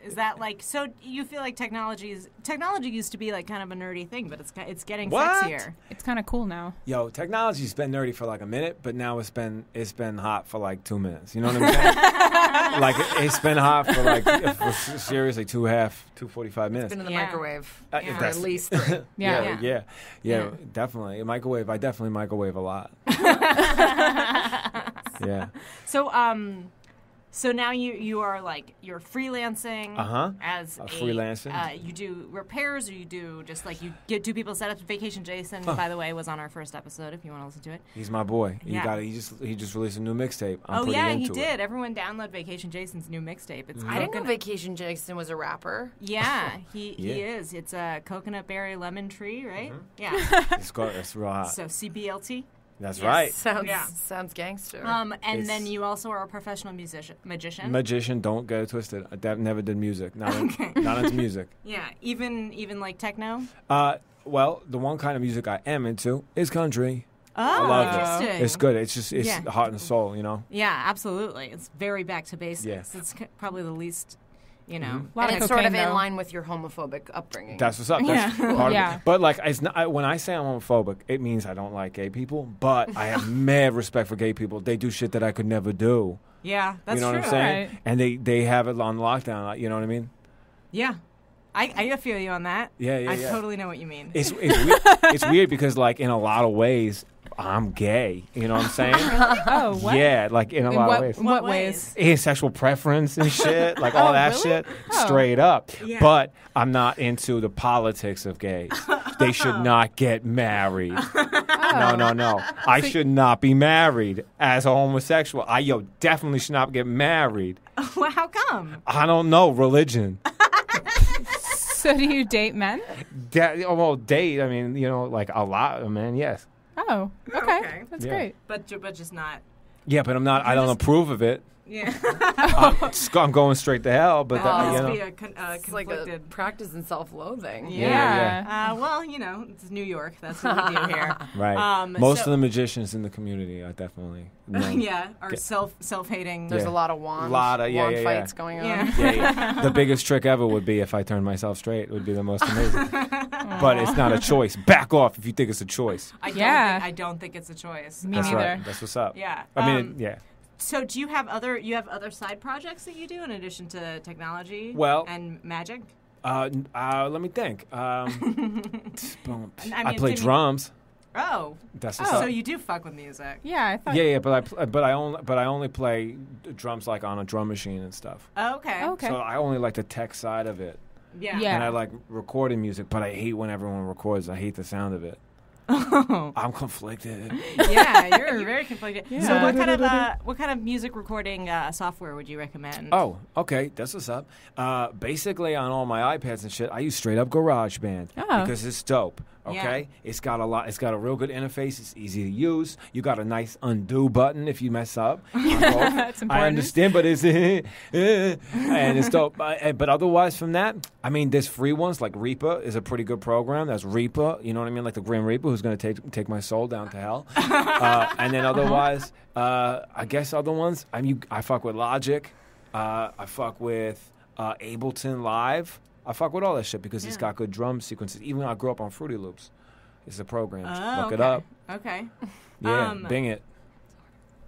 Is that like, so you feel like technology used to be like kind of a nerdy thing, but it's getting What? sexier. It's kind of cool now. Yo, technology's been nerdy for like a minute, but now it's been hot for like 2 minutes. You know what I'm saying? Like it's been hot for like seriously 2:45 minutes. It's been in the microwave Uh, for that's- at least 3. Yeah, definitely. A microwave. I definitely microwave a lot. Yeah. So now you are like you're freelancing as freelancing. You do repairs, or you do just like you do people set up Vacation Jason. By the way, was on our first episode. If you want to listen to it, He's my boy. Yeah. He just released a new mixtape. I'm pretty he into did. it. Everyone download Vacation Jason's new mixtape. It's I didn't know Vacation Jason was a rapper. Yeah, he Yeah. is. It's a coconut berry lemon tree, right? Mm-hmm. Yeah. It's real hot. So CBLT. That's right. Sounds gangster. And It's- then you also are a professional magician. Magician, don't get it twisted. I never did music. Not into music. Yeah, even like techno. Well, the one kind of music I am into is country. Oh, I love interesting. it. It's good. It's Yeah. heart and soul, you know. Yeah, absolutely. It's very back to basics. Yeah. It's probably the least, you know. And it's sort of in line with your homophobic upbringing. That's what's up. That's Yeah. part Yeah. of it. But like, it's not, when I say I'm homophobic, it means I don't like gay people. But I have mad respect for gay people. They do shit that I could never do. Yeah, that's you know true. what I'm saying? Right. And they have it on lockdown. You know what I mean? Yeah. I feel you on that. Yeah, yeah, I yeah. totally know what you mean. It's weird. It's weird because like in a lot of ways, I'm gay. You know what I'm saying? Oh, what? Yeah, like in a lot of ways. In what ways? In sexual preference and shit, like all that really? shit, Oh. straight up. Yeah. But I'm not into the politics of gays. They should not get married. No. I should not be married as a homosexual. I definitely should not get married. Well, how come? I don't know religion. So do you date men? Date. I mean, like a lot of men. Yes. Oh, okay. That's Yeah. great. But just not. Yeah, but I'm not. I don't approve of it. Yeah. I'm going straight to hell. But Must be a It's like a conflicted practice in self-loathing. Yeah. Well, it's New York. That's what we do here. Right. Most of the magicians in the community are definitely are Get- self-hating. There's Yeah. a lot of wand yeah. fights going on. Yeah. The biggest trick ever would be if I turned myself straight. It would be the most amazing. But it's not a choice. Back off if you think it's a choice. I don't think it's a choice. Me That's neither. right. That's what's up. Yeah. I mean, yeah. So do you have other side projects that you do in addition to technology Well- and magic? Let me think. I play Timmy- drums. Oh. That's what's so up. you do fuck with music. Yeah, I thought. Yeah, but I only play drums like on a drum machine and stuff. Oh, okay. Okay. So I only like the tech side of it. Yeah. And I like recording music, but I hate when everyone records. I hate the sound of it. I'm conflicted. Yeah, you're very conflicted. Yeah. So what kind of music recording software would you recommend? Oh, okay, that's what's up. Basically, on all my iPads and shit, I use straight up GarageBand Oh. because it's dope. Okay, it's got a lot. It's got a real good interface. It's easy to use. You got a nice undo button if you mess up. That's important. I understand, but it's and it's dope. But otherwise, from that, I mean, there's free ones like Reaper is a pretty good program. That's Reaper. You know what I mean? Like the Grim Reaper, who's going to take my soul down to hell. And then otherwise, I guess other ones. I fuck with Logic. I fuck with Ableton Live. I fuck with all that shit because it's got good drum sequences. Even I grew up on Fruity Loops. It's a program. Look it up. Okay. Yeah, Bing it.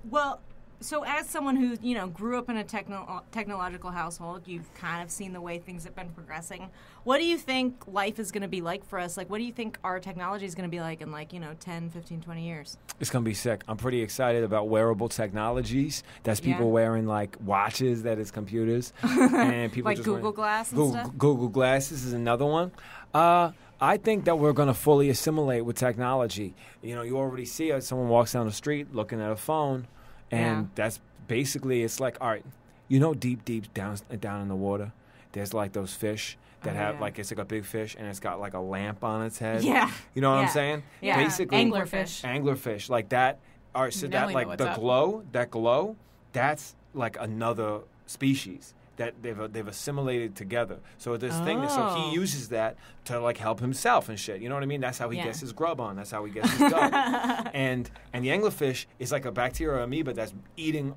Well, so as someone who, grew up in a technological household, you've kind of seen the way things have been progressing. What do you think life is going to be like for us? Like, what do you think our technology is going to be like in 10, 15, 20 years? It's going to be sick. I'm pretty excited about wearable technologies. That's people wearing, like, watches that is computers. And people like just Google Glass and stuff? Google Glasses is another one. I think that we're going to fully assimilate with technology. You already see it. Someone walks down the street looking at a phone. And that's basically, it's like, all right, deep down in the water, there's like those fish that have like, it's like a big fish and it's got like a lamp on its head. Yeah. You know what I'm saying? Yeah. Basically, anglerfish like that. All right, so that like the glow, that's like another species that they've assimilated together. So this thing, so he uses that to like help himself and shit. You know what I mean? That's how he gets his grub on. That's how he gets his dough. And the anglerfish is like a bacteria or amoeba that's eating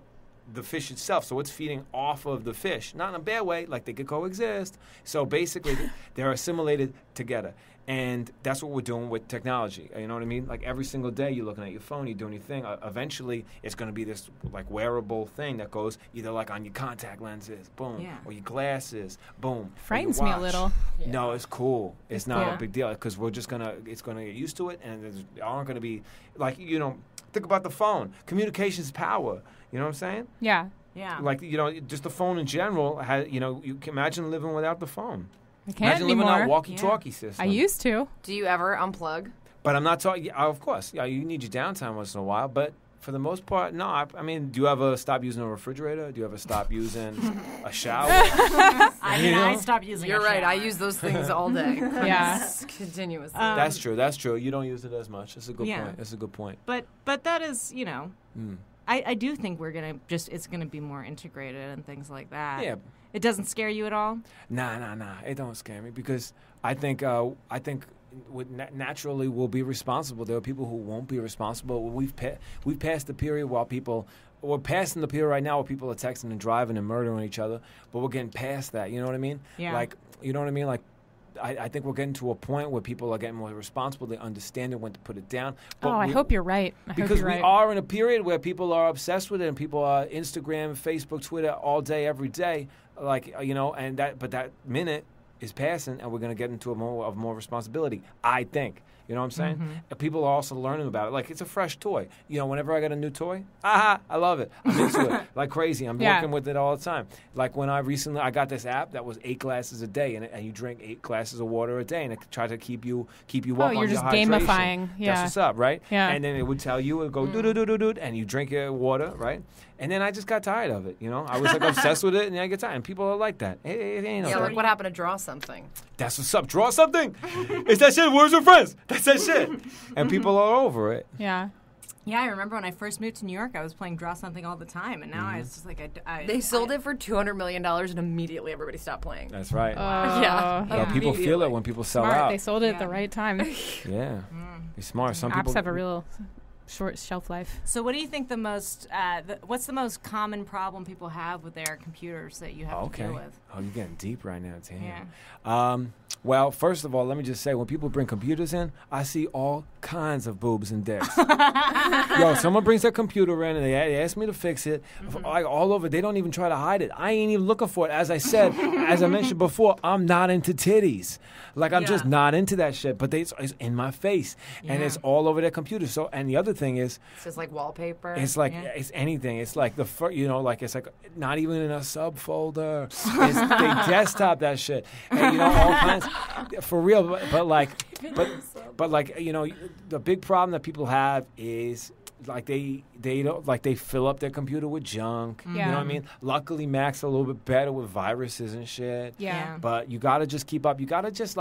the fish itself. So it's feeding off of the fish. Not in a bad way, like they could coexist. So basically, they're assimilated together. And that's what we're doing with technology. You know what I mean? Like every single day, you're looking at your phone, you're doing your thing. Eventually, it's going to be this like wearable thing that goes either like on your contact lenses, boom, or your glasses, boom. Frightens me a little. No, it's cool. It's not cool. a big deal because it's gonna get used to it, and there aren't gonna be like think about the phone. Communications power. You know what I'm saying? Yeah. Yeah. Like just the phone in general. You can imagine living without the phone. I can't Imagine anymore. living without walkie-talkie system. I used to. Do you ever unplug? But I'm not talking. Of course, you need your downtime once in a while. But for the most part, no. I mean, do you ever stop using a refrigerator? Do you ever stop using a shower? I stopped using. You're a right. shower. I use those things all day. Yeah. Continuously. That's true. You don't use it as much. That's a good point. That's a good point. But that is, I do think it's gonna be more integrated and things like that. Yeah. It doesn't scare you at all? Nah. It don't scare me because I think naturally we'll be responsible. There are people who won't be responsible. We've passed the period we're passing the period right now where people are texting and driving and murdering each other, but we're getting past that. You know what I mean? Yeah. Like, you know what I mean? Like, I think we're getting to a point where people are getting more responsible. They understand when to put it down. But I hope you're right. Because we are in a period where people are obsessed with it, and people are Instagram, Facebook, Twitter all day, every day. Like and that minute is passing, and we're going to get into more responsibility. I think. You know what I'm saying? Mm-hmm. People are also learning about it. Like, it's a fresh toy. Whenever I get a new toy, I love it. I'm into it like crazy. I'm working with it all the time. Like when I got this app that was 8 glasses a day, and you drink 8 glasses of water a day, and it tried to keep you up on you're just your hydration. gamifying. Yeah. That's what's up, right? Yeah. And then it would tell you, it would go do-do-do-do-do, and you drink your water, right? And then I just got tired of it, I was like obsessed with it, and then I get tired. And people are like that. It ain't like what happened to draw something? That's what's up. Draw something. It's that shit. Words with friends. That's that shit. And people are over it. Yeah. Yeah, I remember when I first moved to New York, I was playing Draw Something all the time, and now I was just like, they sold it for $200 million, and immediately everybody stopped playing. That's right. Yeah. People feel it when people sell smart. out. They sold it at the right time. Yeah. Be smart. Some apps people have a real short shelf life. So what do you think what's the most common problem people have with their computers that you have to deal with? Oh, you're getting deep right now, Tam. Yeah. Well, first of all, let me just say, when people bring computers in, I see all kinds of boobs and dicks. Yo, someone brings their computer in, and they ask me to fix it. Like, all over. They don't even try to hide it. I ain't even looking for it. As I said, as I mentioned before, I'm not into titties. Like, I'm just not into that shit. But it's in my face, and it's all over their computer. So, and the other thing is, it's just like wallpaper. It's like it's anything. It's like like it's like not even in a subfolder. They desktop that shit, and all kinds for real. But the big problem that people have is like they don't like they fill up their computer with junk. Yeah. You know what I mean? Luckily, Mac's a little bit better with viruses and shit. Yeah. But you gotta just keep up. You gotta just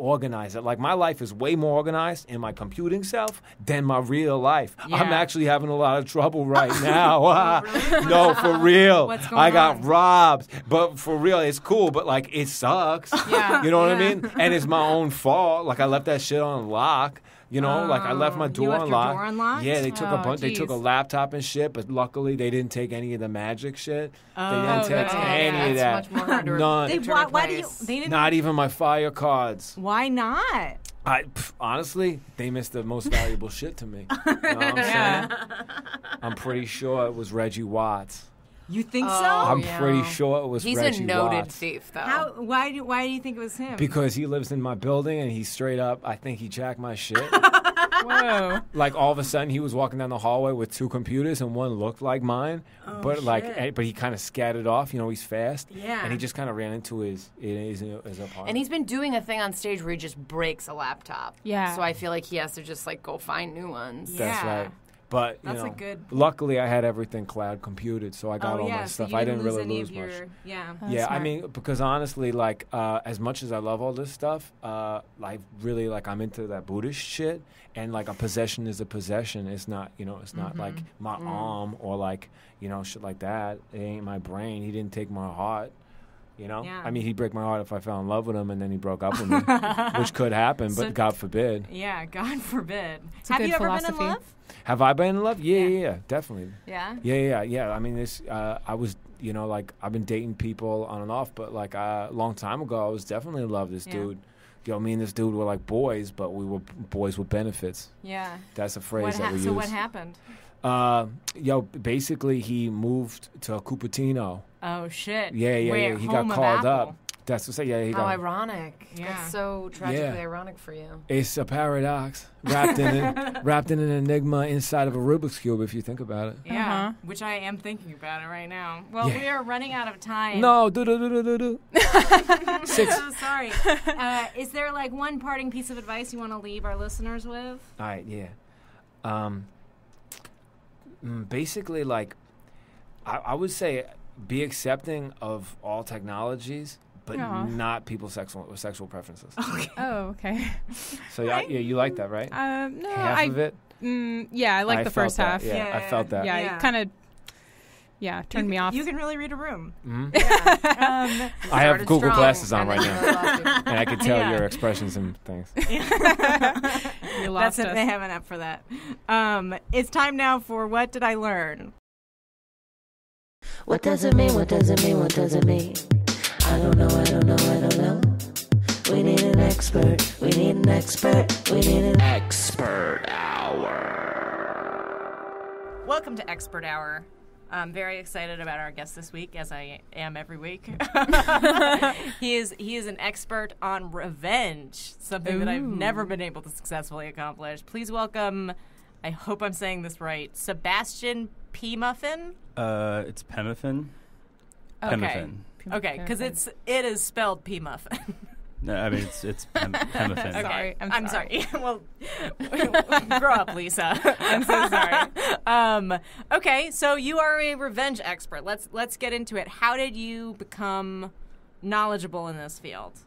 organize it. Like, my life is way more organized in my computing self than my real life. Yeah. I'm actually having a lot of trouble right now. No, for real. What's going I got on? robbed. But for real, it's cool. But, like, it sucks. Yeah. You know what I mean? And it's my own fault. Like, I left that shit on lock. You know, like, I left my door left your unlocked. door unlocked? Yeah, they took a bunch. They took a geez. laptop and shit, but luckily they didn't take any of the magic shit. They Oh, didn't take okay. any of That's that. much more hard to None. Why do you? They didn't. Not even my fire cards. Why not? Honestly, they missed the most valuable shit to me. You know what I'm saying? I'm pretty sure it was Reggie Watts. You think so? I'm pretty sure it was He's Reggie a noted Watts. thief, though. Why do you think it was him? Because he lives in my building and he straight up, I think he jacked my shit. Whoa. Like, all of a sudden he was walking down the hallway with two computers and one looked like mine. Oh, but like, shit. but he kind of scattered off. You know, he's fast. Yeah. And he just kind of ran into his apartment. And he's been doing a thing on stage where he just breaks a laptop. Yeah. So I feel like he has to just like go find new ones. That's right. But you That's a know, good- luckily I had everything cloud computed, so I got all my so stuff. you I didn't didn't really any lose of much. your- yeah. Yeah, I mean, because honestly, like, as much as I love all this stuff, like, really, like, I'm into that Buddhist shit, and like, a possession is a possession. It's not, you know, it's not like my arm or like, you know, shit like that. It ain't my brain. He didn't take my heart. You know, Yeah. I mean, he'd break my heart if I fell in love with him and then he broke up with me, which could happen, So- but God forbid. Yeah, God forbid. a Have good you ever been in philosophy. love? Have I been in love? Yeah, definitely. Yeah? Yeah. I mean, this. I was, you know, like, I've been dating people on and off, but like a long time ago, I was definitely in love with this Yeah. dude. Yo, me and this dude were like boys, but we were boys with benefits. Yeah. That's a phrase that we use. So what happened? Basically, he moved to Cupertino. Oh shit. Yeah. He got Home of called Apple. up. That's what I say. Yeah, he How got. ironic. Yeah. That's so tragically Yeah. ironic for you. It's a paradox wrapped in wrapped in an enigma inside of a Rubik's cube. If you think about it. Yeah, which I am thinking about it right now. Well, Yeah. we are running out of time. No, do. I'm Six. so sorry. Is there like one parting piece of advice you want to leave our listeners with? All right, yeah. Basically, like, I would say be accepting of all technologies, but Aw. not people's sexual preferences. Oh, okay. So, yeah, you like that, right? No, Half of it? Yeah, I like the felt first that, half. yeah. I felt that. Yeah, Yeah. it kind of, turned me off. You can really read a room. Mhm. Yeah. I have Started Google strong, glasses on and right then you really lost now, it. and I can tell Yeah. your expressions and things. You lost That's it. us. They have an app for that. It's time now for What Did I Learn? What does it mean? What does it mean? What does it mean? I don't know, I don't know, I don't know. We need an expert. We need an expert. We need an expert hour. Welcome to Expert Hour. I'm very excited about our guest this week, as I am every week. He is an expert on revenge, something that I've Ooh. never been able to successfully accomplish. Please welcome, I hope I'm saying this right, Sebastian P. Muffin. It's Pemmuffin. Okay. Pemmuffin. Okay, because it is spelled P. Muffin. No, I mean it's Pemmuffin. Okay, Sorry, I'm sorry. Well, grow up, Lisa. I'm so sorry. Okay, so you are a revenge expert. Let's get into it. How did you become knowledgeable in this field?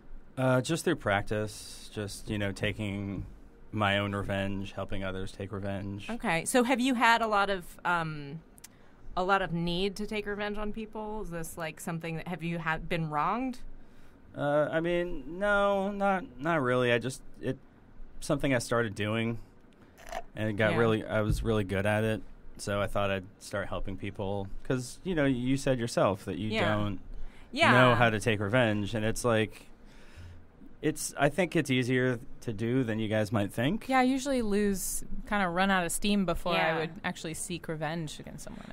Just through practice, just taking my own revenge, helping others take revenge. Okay, so have you had a lot of need to take revenge on people? Is this like something that have you been wronged? I mean, no, not really. It's something I started doing, and it got I was really good at it. So I thought I'd start helping people because you said yourself that you don't know how to take revenge, and it's like I think it's easier to do than you guys might think. Yeah, I usually kind of run out of steam before Yeah. I would actually seek revenge against someone.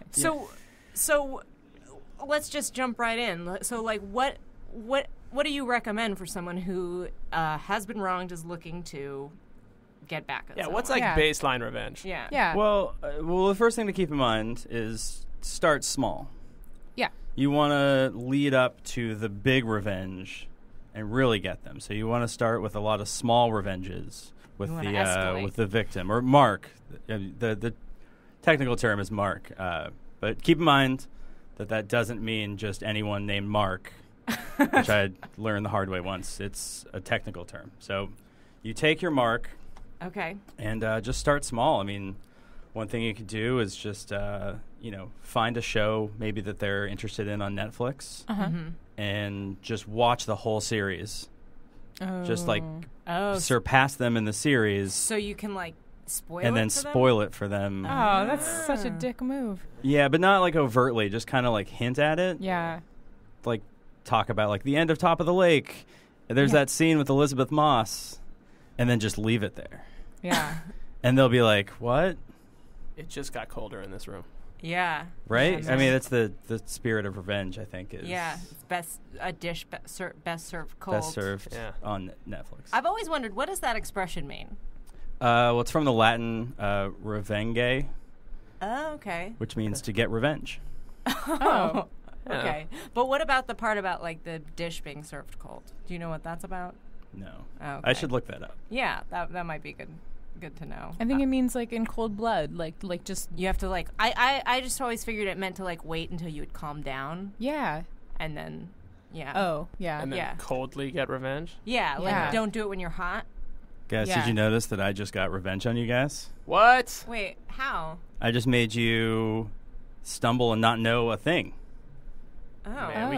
So let's just jump right in. So like what do you recommend for someone who has been wronged, is looking to get back at someone? What's like baseline revenge? Yeah. Well, the first thing to keep in mind is start small. Yeah. You want to lead up to the big revenge and really get them. So you want to start with a lot of small revenges with You wanna escalate. with the victim or mark. The technical term is mark, but keep in mind that doesn't mean just anyone named Mark which I learned the hard way once. It's a technical term. So you take your mark. Okay. And just start small. I mean, one thing you could do is just, find a show maybe that they're interested in on Netflix and just watch the whole series. Just surpass them in the series. So you can spoil and it then for them? spoil it for them. Oh, that's such a dick move. Yeah, but not overtly, just kind of hint at it. Yeah. Talk about the end of Top of the Lake. There's that scene with Elizabeth Moss, and then just leave it there. Yeah. And they'll be like, what? It just got colder in this room. Yeah. Right? Yeah, I mean, that's the spirit of revenge, I think. Is it's best served cold. Best served on Netflix. I've always wondered, what does that expression mean? Well, it's from the Latin revenge. Oh, okay. Which means to get revenge. Oh, okay. But what about the part about the dish being served cold? Do you know what that's about? No. Oh, okay. I should look that up. Yeah, that might be good to know. I think it means in cold blood, just you have to I just always figured it meant to wait until you would calm down. Yeah. And then Oh, yeah. And then coldly get revenge? Yeah, don't do it when you're hot. Guys, did you notice that I just got revenge on you guys? What? Wait, how? I just made you stumble and not know a thing. Oh, man,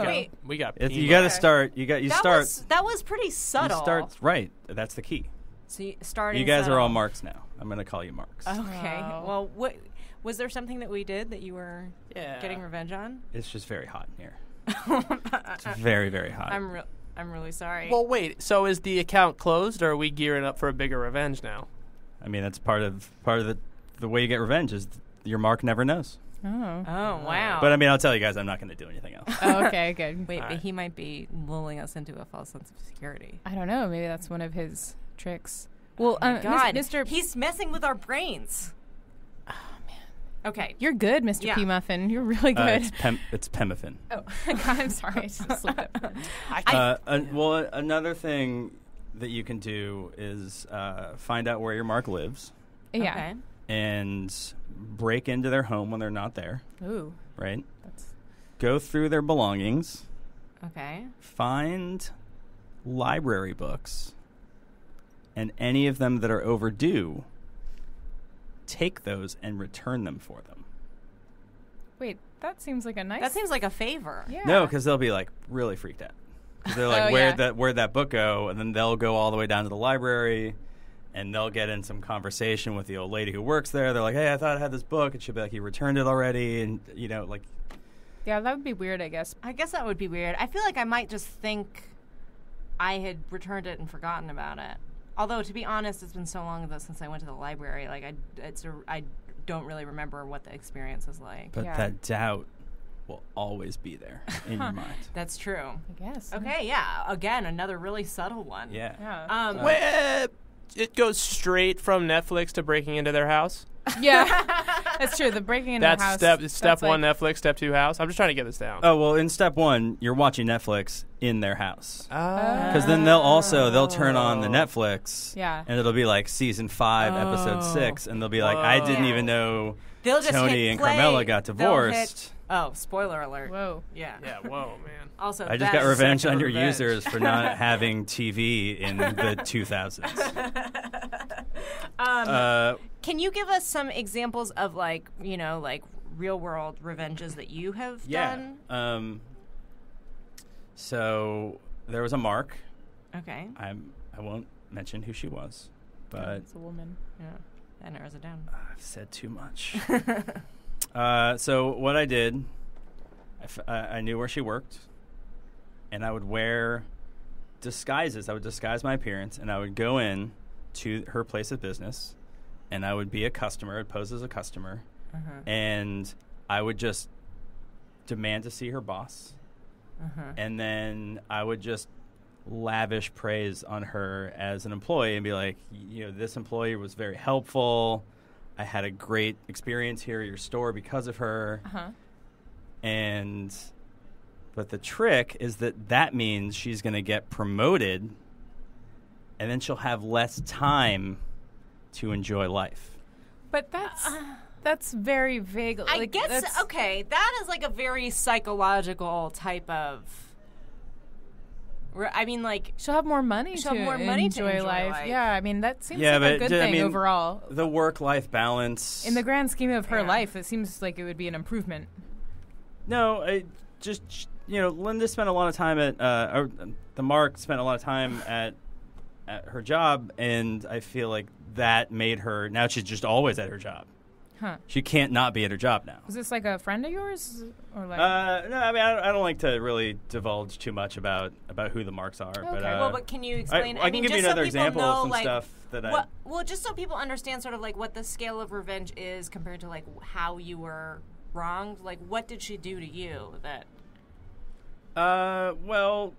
we got. You got to start. That was pretty subtle. You start right. That's the key. So starting. You guys subtle. are all marks now. I'm going to call you marks. Okay. Well, what was there something that we did that you were getting revenge on? It's just very hot in here. It's very, very hot. I'm really sorry. Well, wait. So is the account closed, or are we gearing up for a bigger revenge now? I mean, that's part of the way you get revenge is your mark never knows. Oh, wow. But I mean, I'll tell you guys, I'm not going to do anything else. Oh, okay, good. Wait, but he might be lulling us into a false sense of security. I don't know. Maybe that's one of his tricks. Well, God, Mr. He's messing with our brains. Oh man. Okay, you're good, Mr. P. Muffin. You're really good. It's Pemifin. Oh, God, I'm sorry. I just slipped up. Well, another thing that you can do is find out where your mark lives. Yeah. Okay. And break into their home when they're not there. Ooh. Right? Go through their belongings. Okay. Find library books. And any of them that are overdue, take those and return them for them. Wait, that seems like a nice... That seems like a favor. Yeah. No, because they'll be really freaked out. 'Cause they're like, where'd that book go? And then they'll go all the way down to the library. And they'll get in some conversation with the old lady who works there. They're like, hey, I thought I had this book. And she'll be like, you returned it already. And, Yeah, that would be weird, I guess. I guess that would be weird. I feel like I might just think I had returned it and forgotten about it. Although, to be honest, it's been so long ago since I went to the library. I don't really remember what the experience was like. But that doubt will always be there in your mind. That's true. I guess. Okay, yeah. Again, another really subtle one. Yeah. It goes straight from Netflix to breaking into their house. Yeah, that's true. The breaking into that's their house. Step one, Netflix. Step two, house. I'm just trying to get this down. Oh, well, in step one, you're watching Netflix in their house. Because then they'll turn on the Netflix. Yeah. And it'll be like season 5, episode 6. And they'll be like, I didn't even know Tony and Carmela got divorced. Spoiler alert. Whoa. Yeah. Yeah, whoa, man. Also, I just got revenge on your users for not having TV in the 2000s. Can you give us some examples of real world revenges that you have done? So there was a mark. Okay. I won't mention who she was, but it's a woman. Yeah. That narrows it down. I've said too much. So what I did, I knew where she worked, and I would wear disguises. I would disguise my appearance, and I would go in to her place of business, and I would be a customer. I'd pose as a customer, and I would just demand to see her boss, and then I would just lavish praise on her as an employee and be like, this employee was very helpful. I had a great experience here at your store because of her. But the trick is that means she's going to get promoted, and then she'll have less time to enjoy life. But that's very vague. I guess, okay, that is like a very psychological type of I mean, like she'll have more money she'll to have more money enjoy to enjoy life. Yeah, I mean that seems Yeah, like a but good I thing mean, overall. The work-life balance. In the grand scheme of her life, it seems like it would be an improvement. No, I just Linda spent a lot of time at or the Mark spent a lot of time at her job, and I feel like that made her now she's just always at her job. Huh. She can't not be at her job now. Was this like a friend of yours, or like? No, I mean I don't like to really divulge too much about who the Marks are. Okay. But but can you explain? I can give you just so another people example know, of some like, stuff that Well, just so people understand sort of like what the scale of revenge is compared to like how you were wronged. Like, what did she do to you that? Well,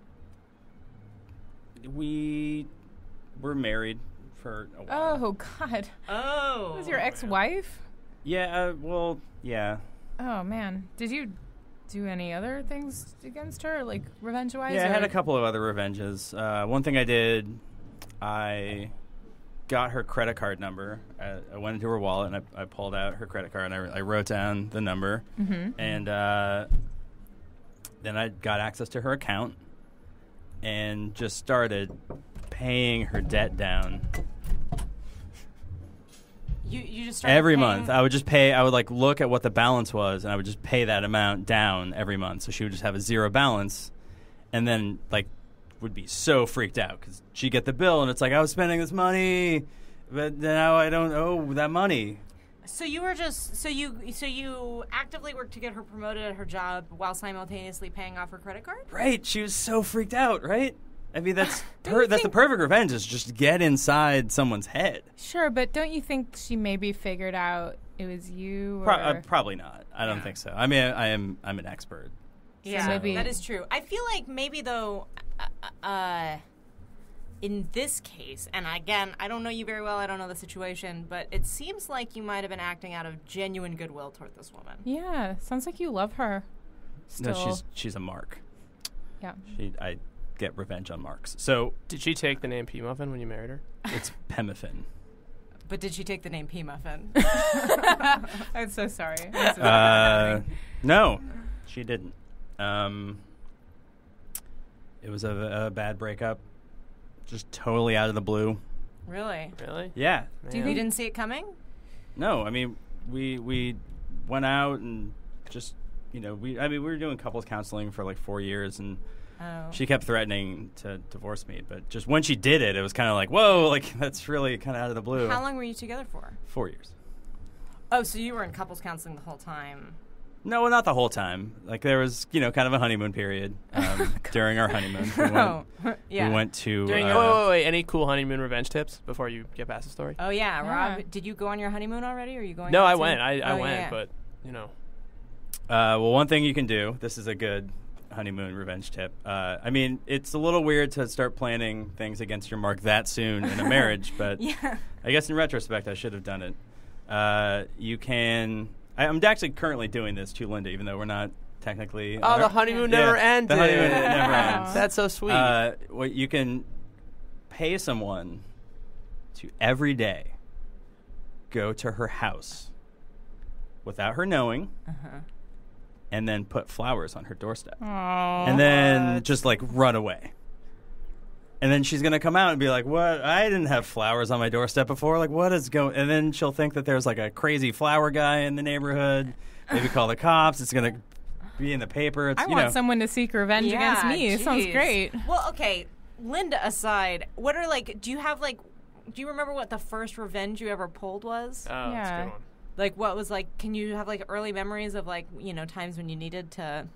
we were married for a while. Oh God. Oh. Was your ex-wife? Yeah. Well, yeah. Oh man. Did you do any other things against her, like revenge-wise? Yeah, I had a couple of other revenges. One thing I did, I got her credit card number. I went into her wallet and I pulled out her credit card and I wrote down the number. Mhm. And then I got access to her account and just started paying her debt down. You just started Every paying? month, I would just pay. I would like look at what the balance was, and I would just pay that amount down every month. So she would just have a zero balance, and then like would be so freaked out because she'd get the bill, and it's like I was spending this money, but now I don't owe that money. So you were just so you actively worked to get her promoted at her job while simultaneously paying off her credit card? Right? She was so freaked out. Right? I mean, that's that's the perfect revenge is just get inside someone's head. Sure, but don't you think she maybe figured out it was you? Or? Probably not. I don't think so. I mean, I'm an expert. Yeah, maybe that is true. I feel like maybe though, in this case, and again, I don't know you very well. I don't know the situation, but it seems like you might have been acting out of genuine goodwill toward this woman. Yeah, sounds like you love her. Still. No, she's a mark. Yeah. I get revenge on marks. So did she take the name P Muffin when you married her? It's Pemmiffin. But did she take the name P Muffin? I'm so sorry. No, she didn't. It was a bad breakup, just totally out of the blue. Really? Yeah. Do you didn't see it coming? No, I mean we went out and just we were doing couples counseling for like 4 years and. Oh. She kept threatening to divorce me, but just when she did it, it was kind of like, whoa, like that's really kind of out of the blue. How long were you together for? 4 years. Oh, so you were in couples counseling the whole time? No, well, not the whole time. Like there was, kind of a honeymoon period during our honeymoon. We went to. Wait, any cool honeymoon revenge tips before you get past the story? Oh yeah, Rob, did you go on your honeymoon already? Or are you going? No, out I soon? went. I Oh, went, yeah. but Well, one thing you can do. This is a good honeymoon revenge tip. I mean, it's a little weird to start planning things against your mark that soon in a marriage, but yeah. I guess in retrospect, I should have done it. You can. I'm actually currently doing this to Linda, even though we're not technically. Oh, the honeymoon never ended. The honeymoon never ends. That's so sweet. Well, you can pay someone to every day go to her house without her knowing. And then put flowers on her doorstep. Aww. And then just like run away. And then she's going to come out and be like, what? I didn't have flowers on my doorstep before. Like, what is going? And then she'll think that there's like a crazy flower guy in the neighborhood. Maybe call the cops. It's going to be in the paper. It's, I want someone to seek revenge against me. It sounds great. Well, okay, Linda aside, what are do you remember what the first revenge you ever pulled was? Oh, that's a good one. Like, what was can you have early memories of times when you needed to?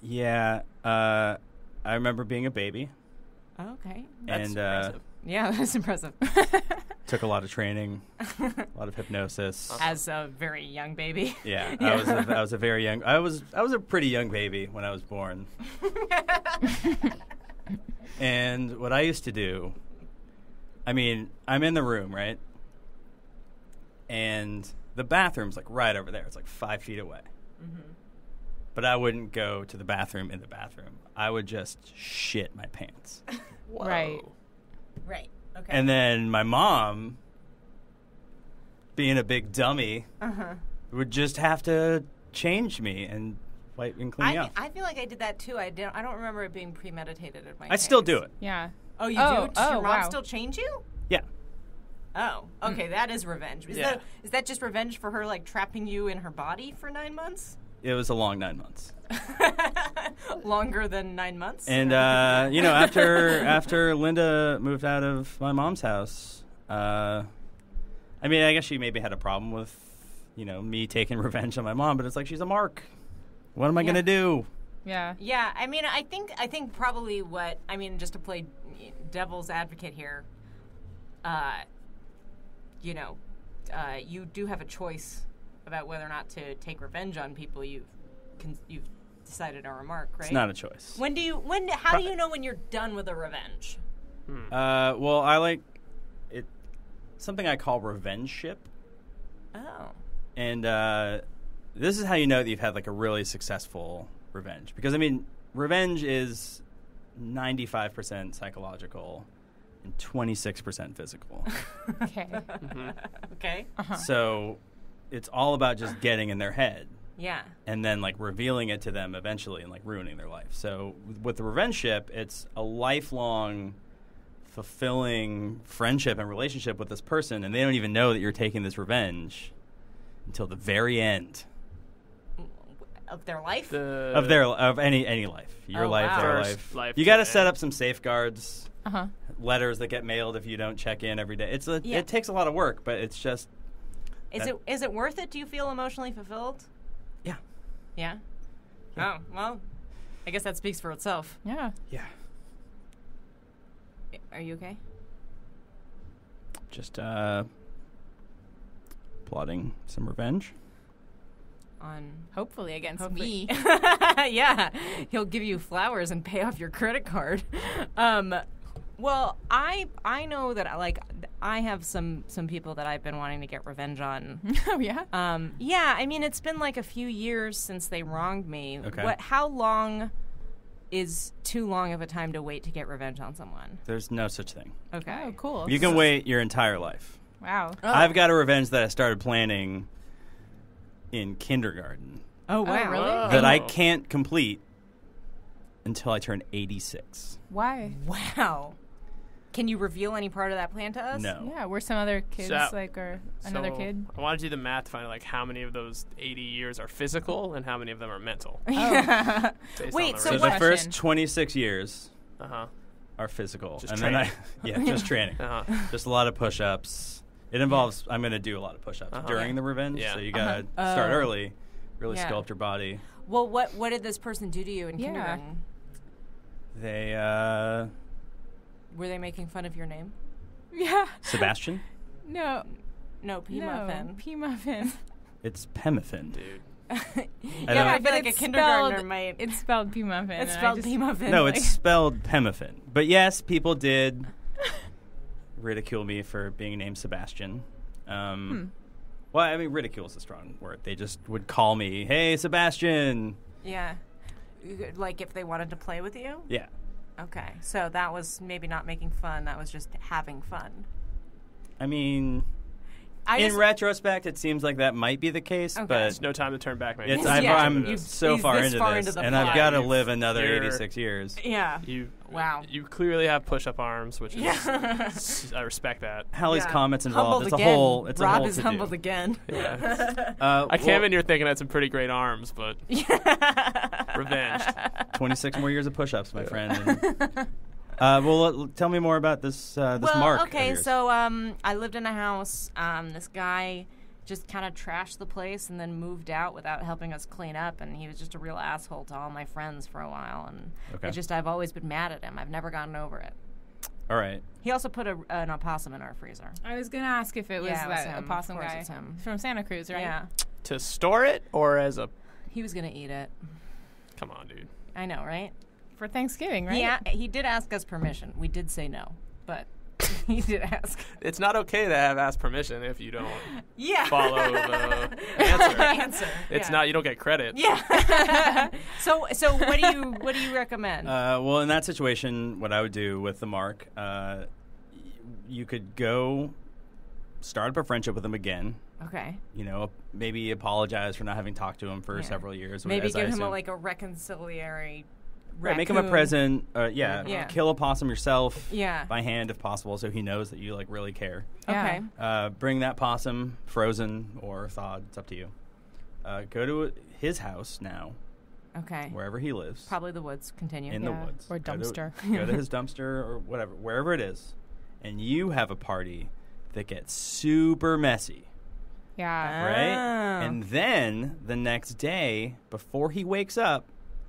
Yeah. I remember being a baby. Oh, okay. That's impressive. Yeah, that's impressive. Took a lot of training, a lot of hypnosis. As a very young baby. Yeah, I was a very young. I was a pretty young baby when I was born. And what I used to do, I mean, I'm in the room, right? And the bathroom's right over there. It's 5 feet away. Mm-hmm. But I wouldn't go to the bathroom in the bathroom. I would just shit my pants. Right. Right. Okay. And then my mom, being a big dummy, would just have to change me and wipe and clean me off. I feel like I did that too. I don't remember it being premeditated in my I still do it. Yeah. Oh, you do? Does your mom still change you? Yeah. Oh, okay. That is revenge. Is that just revenge for her like trapping you in her body for 9 months? It was a long 9 months. Longer than 9 months. And after Linda moved out of my mom's house, I guess she maybe had a problem with me taking revenge on my mom, but it's like she's a mark. What am I gonna do? Yeah. Yeah. I mean, I think probably just to play devil's advocate here, you do have a choice about whether or not to take revenge on people you've decided are a mark, right? It's not a choice. How do you know when you're done with a revenge? Well, I like it. Something I call revenge ship. Oh. And this is how you know that you've had like a really successful revenge, because revenge is 95% psychological and 26% physical. Okay. Okay. So it's all about just getting in their head. Yeah. And then like revealing it to them eventually and like ruining their life. So with the revenge ship, it's a lifelong fulfilling friendship and relationship with this person, and they don't even know that you're taking this revenge until the very end of their life. Of any life. Your life, wow. their First life you to got to end. set up some safeguards. Uh-huh. Letters that get mailed if you don't check in every day. It takes a lot of work, but it's just. Is it worth it? Do you feel emotionally fulfilled? Yeah. Yeah. Oh well, I guess that speaks for itself. Yeah. Yeah. Are you okay? Just plotting some revenge. Hopefully against me. Yeah, he'll give you flowers and pay off your credit card. Well, I know that I have some people that I've been wanting to get revenge on. Oh yeah. Yeah. I mean, it's been like a few years since they wronged me. Okay. How long is too long of a time to wait to get revenge on someone? There's no such thing. Okay. Oh, cool. You can wait your entire life. Wow. I've got a revenge that I started planning in kindergarten. Oh wow. Really? That I can't complete until I turn 86. Why? Wow. Can you reveal any part of that plan to us? No. Yeah, we're some other kids or another So kid. I want to do the math to find like how many of those 80 years are physical and how many of them are mental. Yeah. Based Wait, on so So what? the first 26 years Uh-huh. are physical. Just and training. then just training. Uh-huh. Just a lot of push-ups. It involves, I'm going to do a lot of push-ups during the revenge. Yeah. So you got to start early, really Yeah. sculpt your body. Well, what did this person do to you in kindergarten? They, Were they making fun of your name? Yeah. Sebastian? No, P Muffin. P Muffin. It's Pemifin. Dude. I Yeah, I feel like a it's kindergartner spelled- might. It's spelled P Muffin. It's and I spelled just- P Muffin. No, it's spelled Pemifin. But yes, people did ridicule me for being named Sebastian. Well, I mean, ridicule is a strong word. They just would call me, "Hey, Sebastian." Yeah. Like if they wanted to play with you? Yeah. Okay. So that was maybe not making fun. That was just having fun. I mean, in retrospect, it seems like that might be the case, but There's no time to turn back, man. it's, Yeah. I'm so He's far this into far this, into the and I've plot. got to live another You're- 86 years. Yeah. Wow. You clearly have push-up arms, which is I respect that. Halley's Yeah. Comet's involved. Humbled It's a again. whole. It's Rob a whole is to humbled do. again. Yeah. Well, I came in here thinking I had some pretty great arms, but revenged. 26 more years of push-ups, my friend. And, tell me more about this. This mark. of Okay, yours. so I lived in a house. This guy just kind of trashed the place and then moved out without helping us clean up, and he was just a real asshole to all my friends for a while. And I've always been mad at him. I've never gotten over it. All right. He also put an opossum in our freezer. I was gonna ask if it was Yeah, it was that him. opossum Of course guy it's him. from Santa Cruz, right? Yeah, To store it or as a... he was gonna eat it. Come on, dude. I know, right? For Thanksgiving, right? Yeah, he did ask us permission. We did say no, but he did ask. It's not okay to have asked permission if you don't follow the answer. It's Yeah. not. You don't get credit. Yeah. So what do you recommend? Well, in that situation, what I would do with the mark, you could go start up a friendship with him again, Okay. You know, maybe apologize for not having talked to him for several years. Maybe as I give him assume. a reconciliatory. Right, make him a present. Yeah. Kill a possum yourself. Yeah. By hand if possible, so he knows that you like really care. Okay. Bring that possum, frozen or thawed. It's up to you. Go to his house now. Okay. Wherever he lives. Probably the woods. Continue. In the woods. Or dumpster. Go to his dumpster or whatever, wherever it is, and you have a party that gets super messy. Yeah. Right? And then the next day, before he wakes up,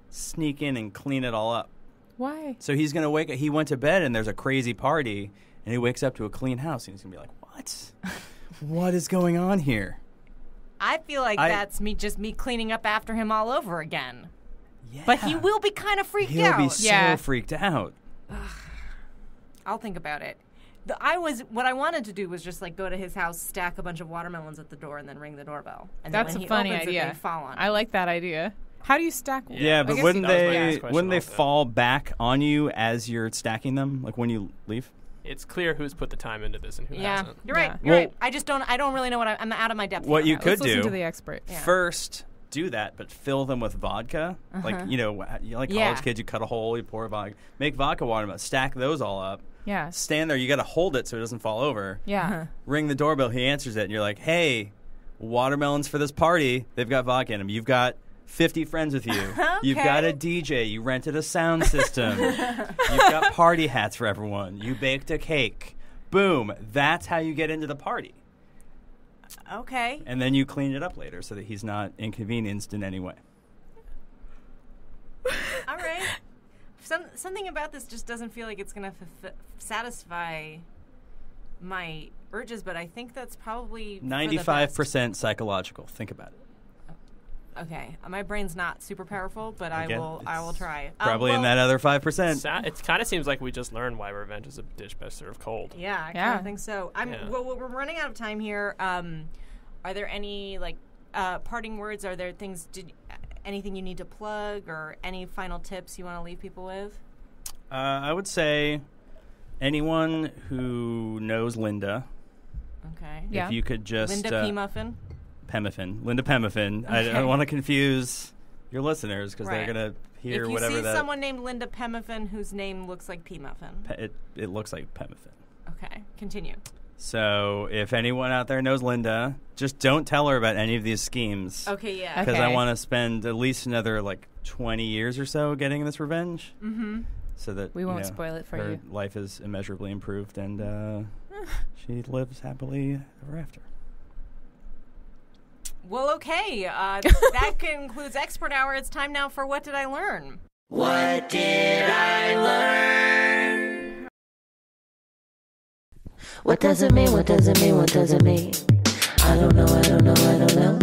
sneak in and clean it all up. Why? So he's going to wake up. He went to bed and there's a crazy party, and he wakes up to a clean house, and he's going to be like, what? What is going on here? I feel like that's me cleaning up after him all over again. Yeah. But he will be kind of freaked out. He'll be so freaked out. I'll think about it. What I wanted to do was just like go to his house, stack a bunch of watermelons at the door, and then ring the doorbell. And That's then a when funny he opens idea. It, they fall on. I like that idea. How do you stack? Yeah, but wouldn't they fall back on you as you're stacking them, like when you leave? It's clear who's put the time into this and who hasn't. You're right. You're right. I don't really know I'm out of my depth. What you could do, listen to the expert. First, do that, but fill them with vodka. Like, like college kids, you cut a hole, you pour vodka. Make vodka watermelon, stack those all up. Yeah. Stand there, you got to hold it so it doesn't fall over. Yeah. Ring the doorbell, he answers it, and you're like, hey, watermelons for this party. They've got vodka in them. You've got 50 friends with you. You've got a DJ. You rented a sound system. You've got party hats for everyone. You baked a cake. Boom. That's how you get into the party. Okay. And then you clean it up later so that he's not inconvenienced in any way. All right. Something about this just doesn't feel like it's going to satisfy my urges, but I think that's probably 95% psychological. Think about it. Okay, my brain's not super powerful, but I will try. Probably in that other 5%. It kind of seems like we just learned why revenge is a dish best served cold. Yeah, I kind of think so. Well, we're running out of time here. Are there any parting words? Are there things? Anything you need to plug, or any final tips you want to leave people with? I would say anyone who knows Linda. Okay. If you could just Linda P. Muffin. Linda Pemmuffin. Okay. I don't want to confuse your listeners because they're going to hear whatever that... If you see someone named Linda Pemmuffin whose name looks like P. Muffin. It looks like Pemmuffin. Okay, continue. So if anyone out there knows Linda, just don't tell her about any of these schemes. Okay, yeah. Because I want to spend at least another 20 years or so getting this revenge. Mm-hmm. So that we won't spoil it for her you. Life is immeasurably improved and she lives happily ever after. Well, okay. That concludes Expert Hour. It's time now for What Did I Learn? What did I learn? What does it mean? What does it mean? What does it mean? I don't know, I don't know, I don't know.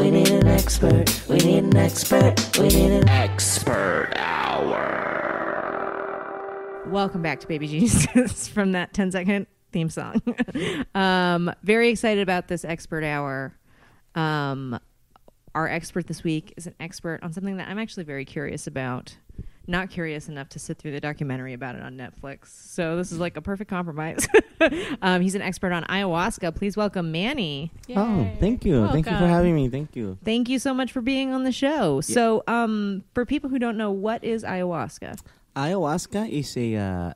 We need an expert. We need an expert. We need an Expert Hour. Welcome back to Baby Geniuses from that 10-second theme song. Very excited about this Expert Hour. Our expert this week is an expert on something that I'm actually very curious about. Not curious enough to sit through the documentary about it on Netflix. So this is like a perfect compromise. He's an expert on ayahuasca. Please welcome Manny. Yay. Oh, thank you. Welcome. Thank you for having me. Thank you. Thank you so much for being on the show. Yeah. So for people who don't know, what is ayahuasca? Ayahuasca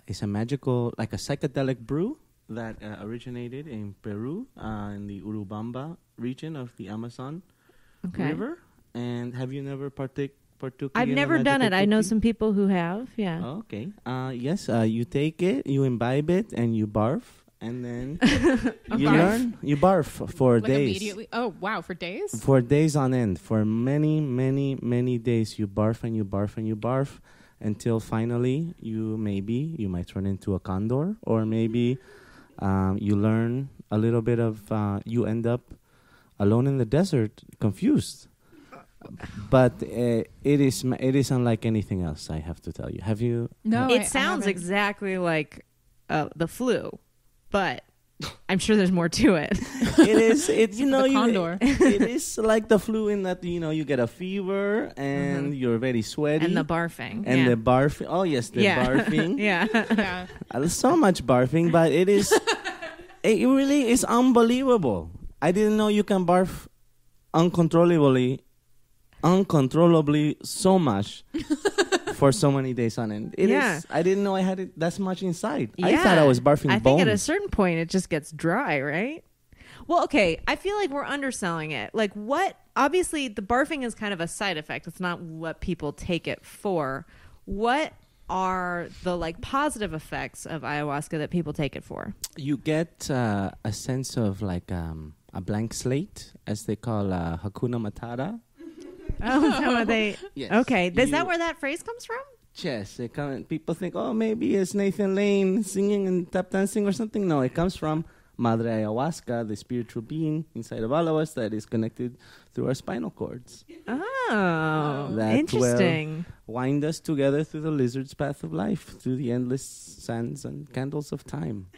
is a magical, like a psychedelic brew that originated in Peru, in the Urubamba region of the Amazon River. And have you never partook? I've never done it. I know some people who have. Yeah. Oh, okay. Yes. You take it, you imbibe it, and you barf, and then you learn. You barf for days. Immediately. Oh wow! For days. For days on end. For many, many, many days, you barf and you barf and you barf, until finally you might turn into a condor, or maybe you learn a little bit of. You end up alone in the desert, confused. But it is unlike anything else, I have to tell you. Have you? No, it sounds exactly like the flu, but I'm sure there's more to it. It is. It's condor. It is like the flu in that you get a fever and you're very sweaty and the barfing and the barfing. Oh yes, the barfing. Yeah. So much barfing, but it is. It really is unbelievable. I didn't know you can barf uncontrollably so much for so many days on end. It is. I didn't know I had it that much inside. I thought I was barfing bones. I think at a certain point it just gets dry, right? Well, okay. I feel like we're underselling it. Like, what? Obviously, the barfing is kind of a side effect. It's not what people take it for. What are the like positive effects of ayahuasca that people take it for? You get a sense of like a blank slate, as they call Hakuna Matata. Oh, so they? Yes. Okay. Is that where that phrase comes from? Yes. People think, oh, maybe it's Nathan Lane singing and tap dancing or something. No, it comes from Madre Ayahuasca, the spiritual being inside of all of us that is connected through our spinal cords. Oh, that interesting. Will wind us together through the lizard's path of life, through the endless sands and candles of time.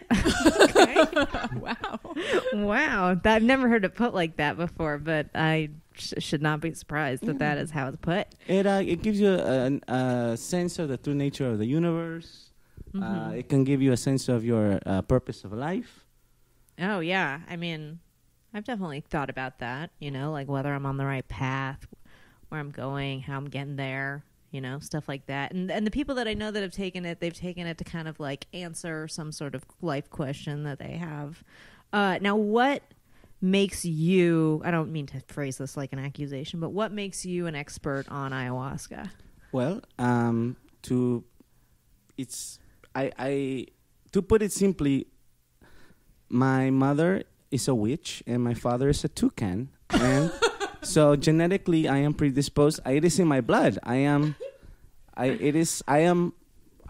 Wow. I've never heard it put like that before, but I should not be surprised that is how it's put. It gives you a sense of the true nature of the universe. Mm-hmm. It can give you a sense of your purpose of life. Oh, yeah. I mean, I've definitely thought about that, like whether I'm on the right path, where I'm going, how I'm getting there, stuff like that. And the people that I know that have taken it, they've taken it to kind of like answer some sort of life question that they have. Now, what makes you, I don't mean to phrase this like an accusation, but what makes you an expert on ayahuasca? Well, to put it simply, my mother is a witch and my father is a toucan, and so genetically I am predisposed. It is in my blood. I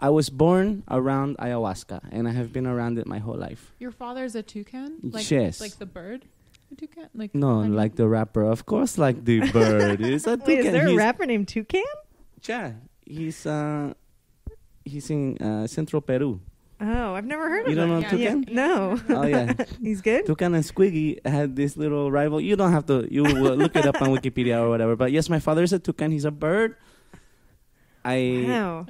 was born around ayahuasca, and I have been around it my whole life. Your father's a toucan? Yes. Like the bird? A toucan? No, like the rapper. Of course, like the bird. Is a toucan. Wait, is there a rapper named Toucan? Yeah, he's in Central Peru. Oh, I've never heard of him. You don't know Toucan? No. Oh, yeah. He's good? Toucan and Squiggy had this little rival. You don't have to. You will look it up on Wikipedia or whatever. But yes, my father is a toucan. He's a bird. Wow.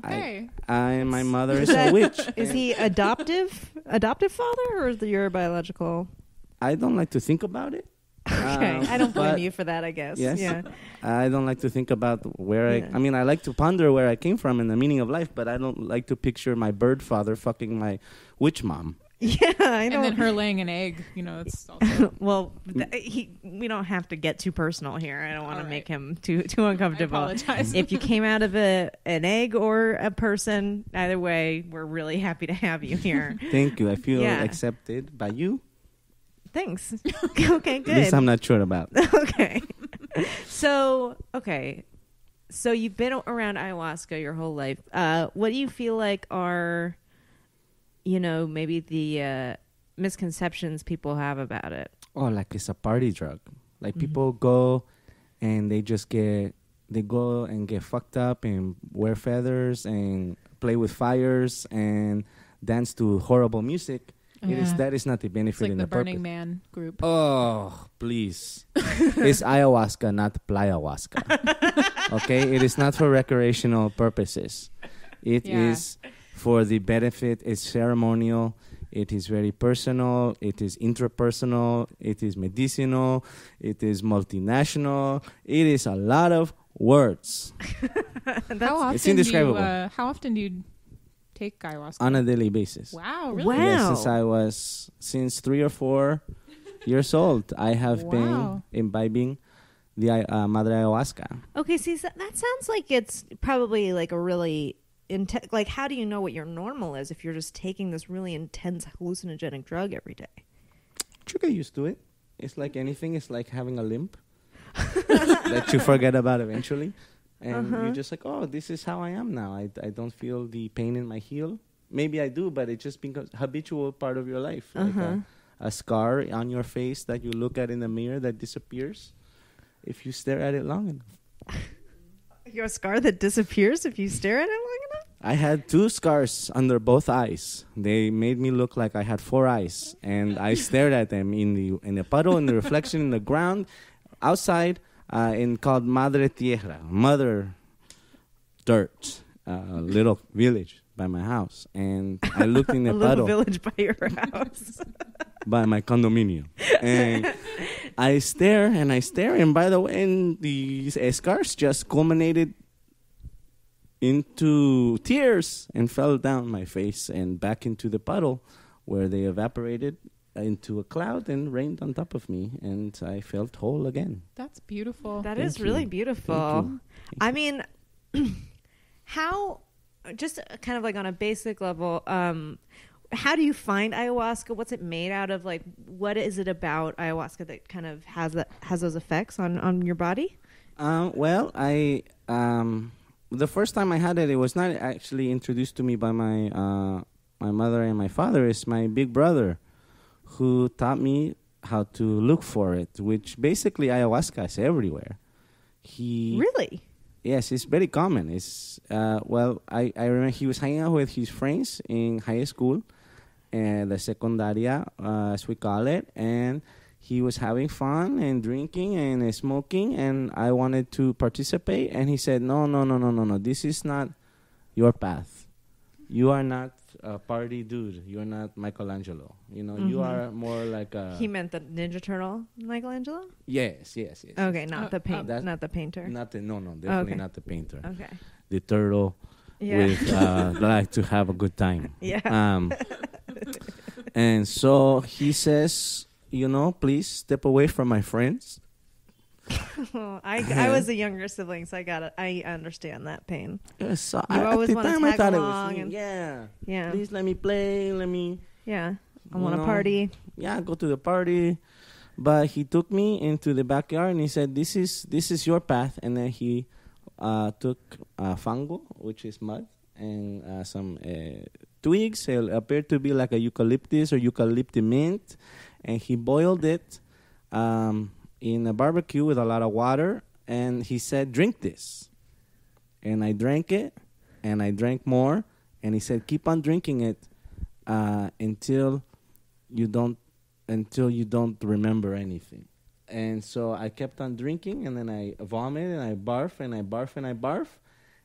My mother is a witch. Is he adoptive father, or is your biological? I don't like to think about it. Okay, I don't blame you for that, I guess. Yes. Yeah. I don't like to think about where I like to ponder where I came from and the meaning of life, but I don't like to picture my bird father fucking my witch mom. Yeah, I know. And then her laying an egg, it's also... Well, we don't have to get too personal here. I don't want to make him too uncomfortable. I apologize. If you came out of an egg or a person, either way, we're really happy to have you here. Thank you. I feel accepted by you. Thanks. Okay, good. This I'm not sure about. Okay. So you've been around ayahuasca your whole life. What do you feel like are, maybe the misconceptions people have about it? Oh, like it's a party drug. Like people go and they go and get fucked up and wear feathers and play with fires and dance to horrible music. That is not the benefit like in the the purpose. Burning Man group. Oh, please. It's ayahuasca, not playahuasca. Okay? It is not for recreational purposes. It is for the benefit. It's ceremonial. It is very personal. It is intrapersonal. It is medicinal. It is multinational. It is a lot of words. It's indescribable. How often do you take ayahuasca? On a daily basis. Wow, really? Yes, since 3 or 4 years old, I have been imbibing the Madre Ayahuasca. Okay, see, that sounds like it's probably like a really like, how do you know what your normal is if you're just taking this really intense hallucinogenic drug every day? You get used to it. It's like anything. It's like having a limp that you forget about eventually. And you're just like, oh, this is how I am now. I don't feel the pain in my heel. Maybe I do, but it just becomes habitual part of your life. Like a scar on your face that you look at in the mirror that disappears if you stare at it long enough. Your scar that disappears if you stare at it long enough? I had 2 scars under both eyes. They made me look like I had 4 eyes. And I stared at them in the puddle, in the reflection in the ground, outside. Called Madre Tierra, Mother Dirt, little village by my house, and I looked in the a puddle. Little village by your house. by my condominium. And I stare, and by the way, and these scars just culminated into tears and fell down my face and back into the puddle, where they evaporated into a cloud and rained on top of me, and I felt whole again. That's beautiful. That Thank is you. really beautiful. Thank you. I mean, how, just kind of like on a basic level, how do you find ayahuasca? What's it made out of? Like, what is it about ayahuasca that kind of has those effects on your body? Well, the first time I had it, it was not actually introduced to me by my mother and my father. It's my big brother who taught me how to look for it, which basically ayahuasca is everywhere. Really? Yes, it's very common. It's I remember he was hanging out with his friends in high school, the secundaria, as we call it, and he was having fun and drinking and smoking, and I wanted to participate, and he said, no, this is not your path. You are not a party dude. You're not Michelangelo. You are more like a... He meant the Ninja Turtle Michelangelo? Yes. Okay, not the painter. No, definitely not the painter. Okay. The turtle with like to have a good time. Yeah. And so he says, please step away from my friends. I was a younger sibling, so I understand that pain. Yeah, so you always want to tag I thought along. It was yeah. Please let me play. Yeah. I want to party. Yeah, go to the party. But he took me into the backyard and he said, "This is your path." And then he took fango, which is mud, and some twigs. It appeared to be like a eucalyptus or eucalyptus mint, and he boiled it in a barbecue with a lot of water. And he said, "Drink this." And I drank it, and I drank more. And he said, "Keep on drinking it until you don't remember anything." And so I kept on drinking, and then I vomit, and I barf, and I barf, and I barf.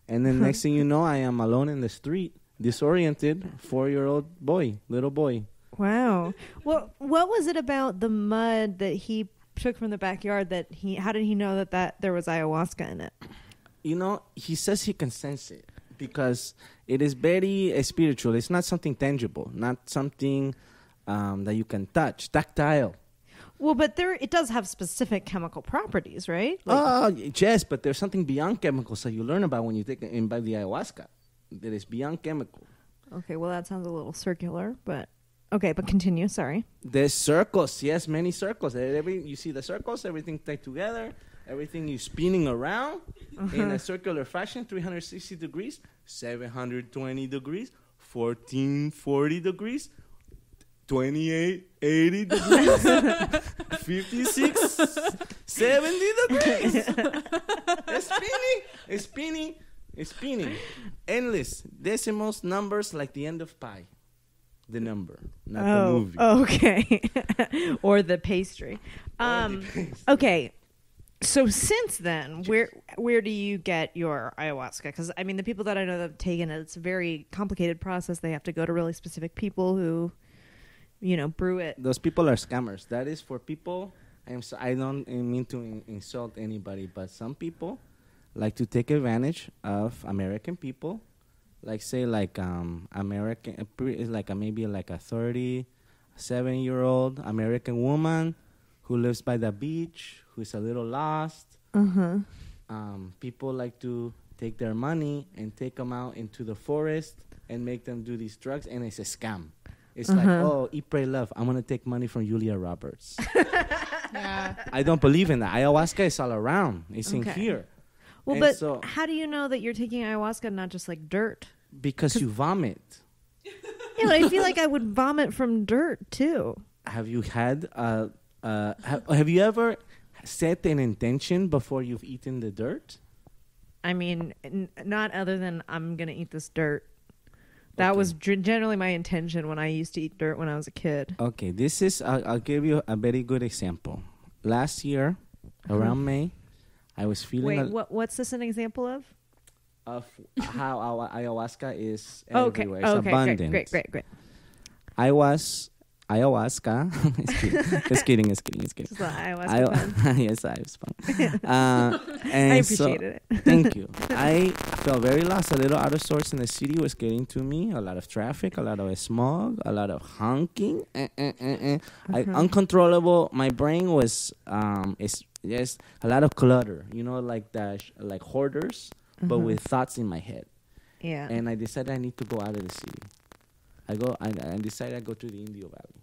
And then next thing you know, I am alone in the street, disoriented, 4-year-old little boy. Wow. Well, what was it about the mud that he took from the backyard how did he know that there was ayahuasca in it? He says he can sense it because it is very spiritual. It's not something tangible, not something that you can touch, tactile. Well, but it does have specific chemical properties, right? Yes, but there's something beyond chemicals that you learn about when you take and buy the ayahuasca. That is beyond chemical. Okay, well, that sounds a little circular, but okay, but continue. Sorry. There's circles, yes, many circles. You see the circles, everything tied together, everything is spinning around in a circular fashion, 360 degrees, 720 degrees, 1440 degrees. 2880 degrees, 56, 70 degrees. It's spinning. Endless decimals, numbers like the end of pi. The number, not the movie. Okay. Or the pastry. Okay. So since then, where do you get your ayahuasca? Because I mean, the people that I know that have taken it, it's a very complicated process. They have to go to really specific people who, brew it. Those people are scammers. That is for people. I don't mean to insult anybody, but some people like to take advantage of American people. Like say, American is maybe a 37-year-old American woman who lives by the beach, who's a little lost. People like to take their money and take them out into the forest and make them do these drugs, and it's a scam. It's like, eat, pray, love. I'm going to take money from Julia Roberts. Yeah. I don't believe in that. Ayahuasca is all around. It's in here. Well, And but so, how do you know that you're taking ayahuasca, not just like dirt? because you vomit. Yeah, but I feel like I would vomit from dirt too. Have you had, have you ever set an intention before you've eaten the dirt? I mean, not other than I'm going to eat this dirt. That was generally my intention when I used to eat dirt when I was a kid. Okay, this is, I'll give you a very good example. Last year, around May, I was feeling... Wait, what's this an example of? Of how our ayahuasca is Okay. everywhere. It's abundant. Great. I was ayahuasca. It's kidding. Just the ayahuasca Yes, I was fun. And I appreciated it. Thank you. I felt very lost, a little out of sorts, and the city was getting to me. A lot of traffic, a lot of smog, a lot of honking. Uncontrollable. My brain was it's just a lot of clutter. You know, like like hoarders, but with thoughts in my head. Yeah. And I decided I need to go out of the city. I decided I go to the Indio Valley,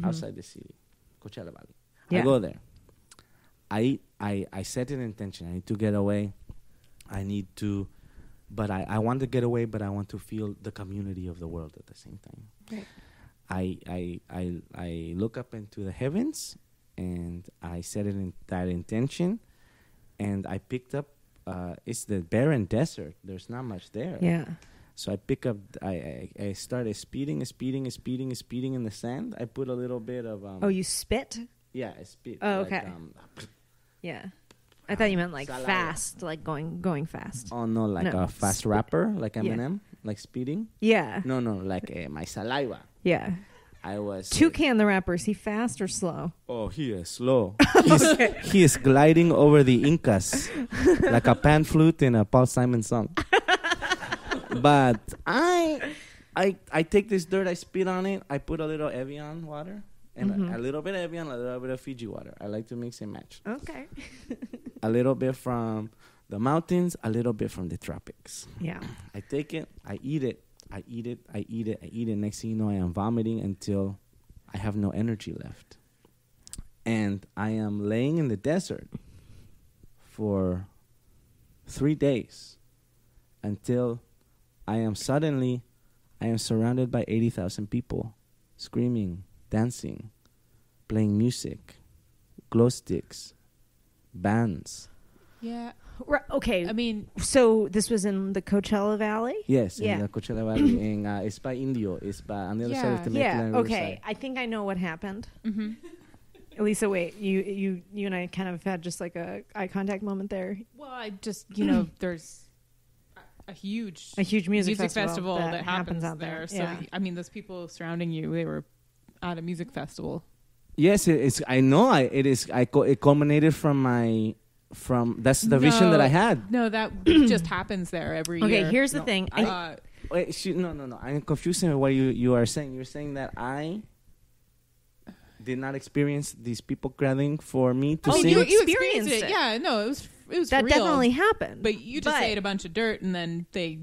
outside the city, Coachella Valley. Yeah. I go there. I set an intention. I need to get away. I need to, but I want to get away, but I want to feel the community of the world at the same time. Right. I look up into the heavens, and I set it in that intention, and I picked up. It's the barren desert. There's not much there. Yeah. So I pick up. I started speeding in the sand. I put a little bit of. Oh, you spit? Yeah, I spit. Oh, okay. Yeah, I thought you meant like saliva. fast, like going fast. Oh no, like a fast rapper, like Eminem, like speeding. Yeah. No, like my saliva. Yeah. I was. Toucan the rapper. Is he fast or slow? Oh, he is slow. He is gliding over the Incas like a pan flute in a Paul Simon song. But I take this dirt, I spit on it, I put a little Evian water and a little bit of Evian, a little bit of Fiji water. I like to mix and match. Okay. A little bit from the mountains, a little bit from the tropics. Yeah. I take it, I eat it. Next thing you know, I am vomiting until I have no energy left. And I am laying in the desert for 3 days until I am surrounded by 80,000 people screaming, dancing, playing music, glow sticks, bands. Yeah. Okay. I mean, so this was in the Coachella Valley? Yes, in the Coachella Valley. And it's by Indio. It's by on the other side of the Temecula Okay. Riverside. I think I know what happened. Mm-hmm. Elisa, wait. You and I kind of had just like a eye contact moment there. Well, I just there's a huge music festival that happens out there. So Yeah. I mean, those people surrounding you, they were at a music festival. Yes, it's. I know. It is. It culminated from that's the vision that I had. No, that just happens there every year. Okay, here's the thing. Wait, no. I'm confusing with what you are saying. You're saying that I did not experience these people gathering for me to sing. You experienced it. Yeah, no, it was that real. definitely happened. But you just ate a bunch of dirt and then they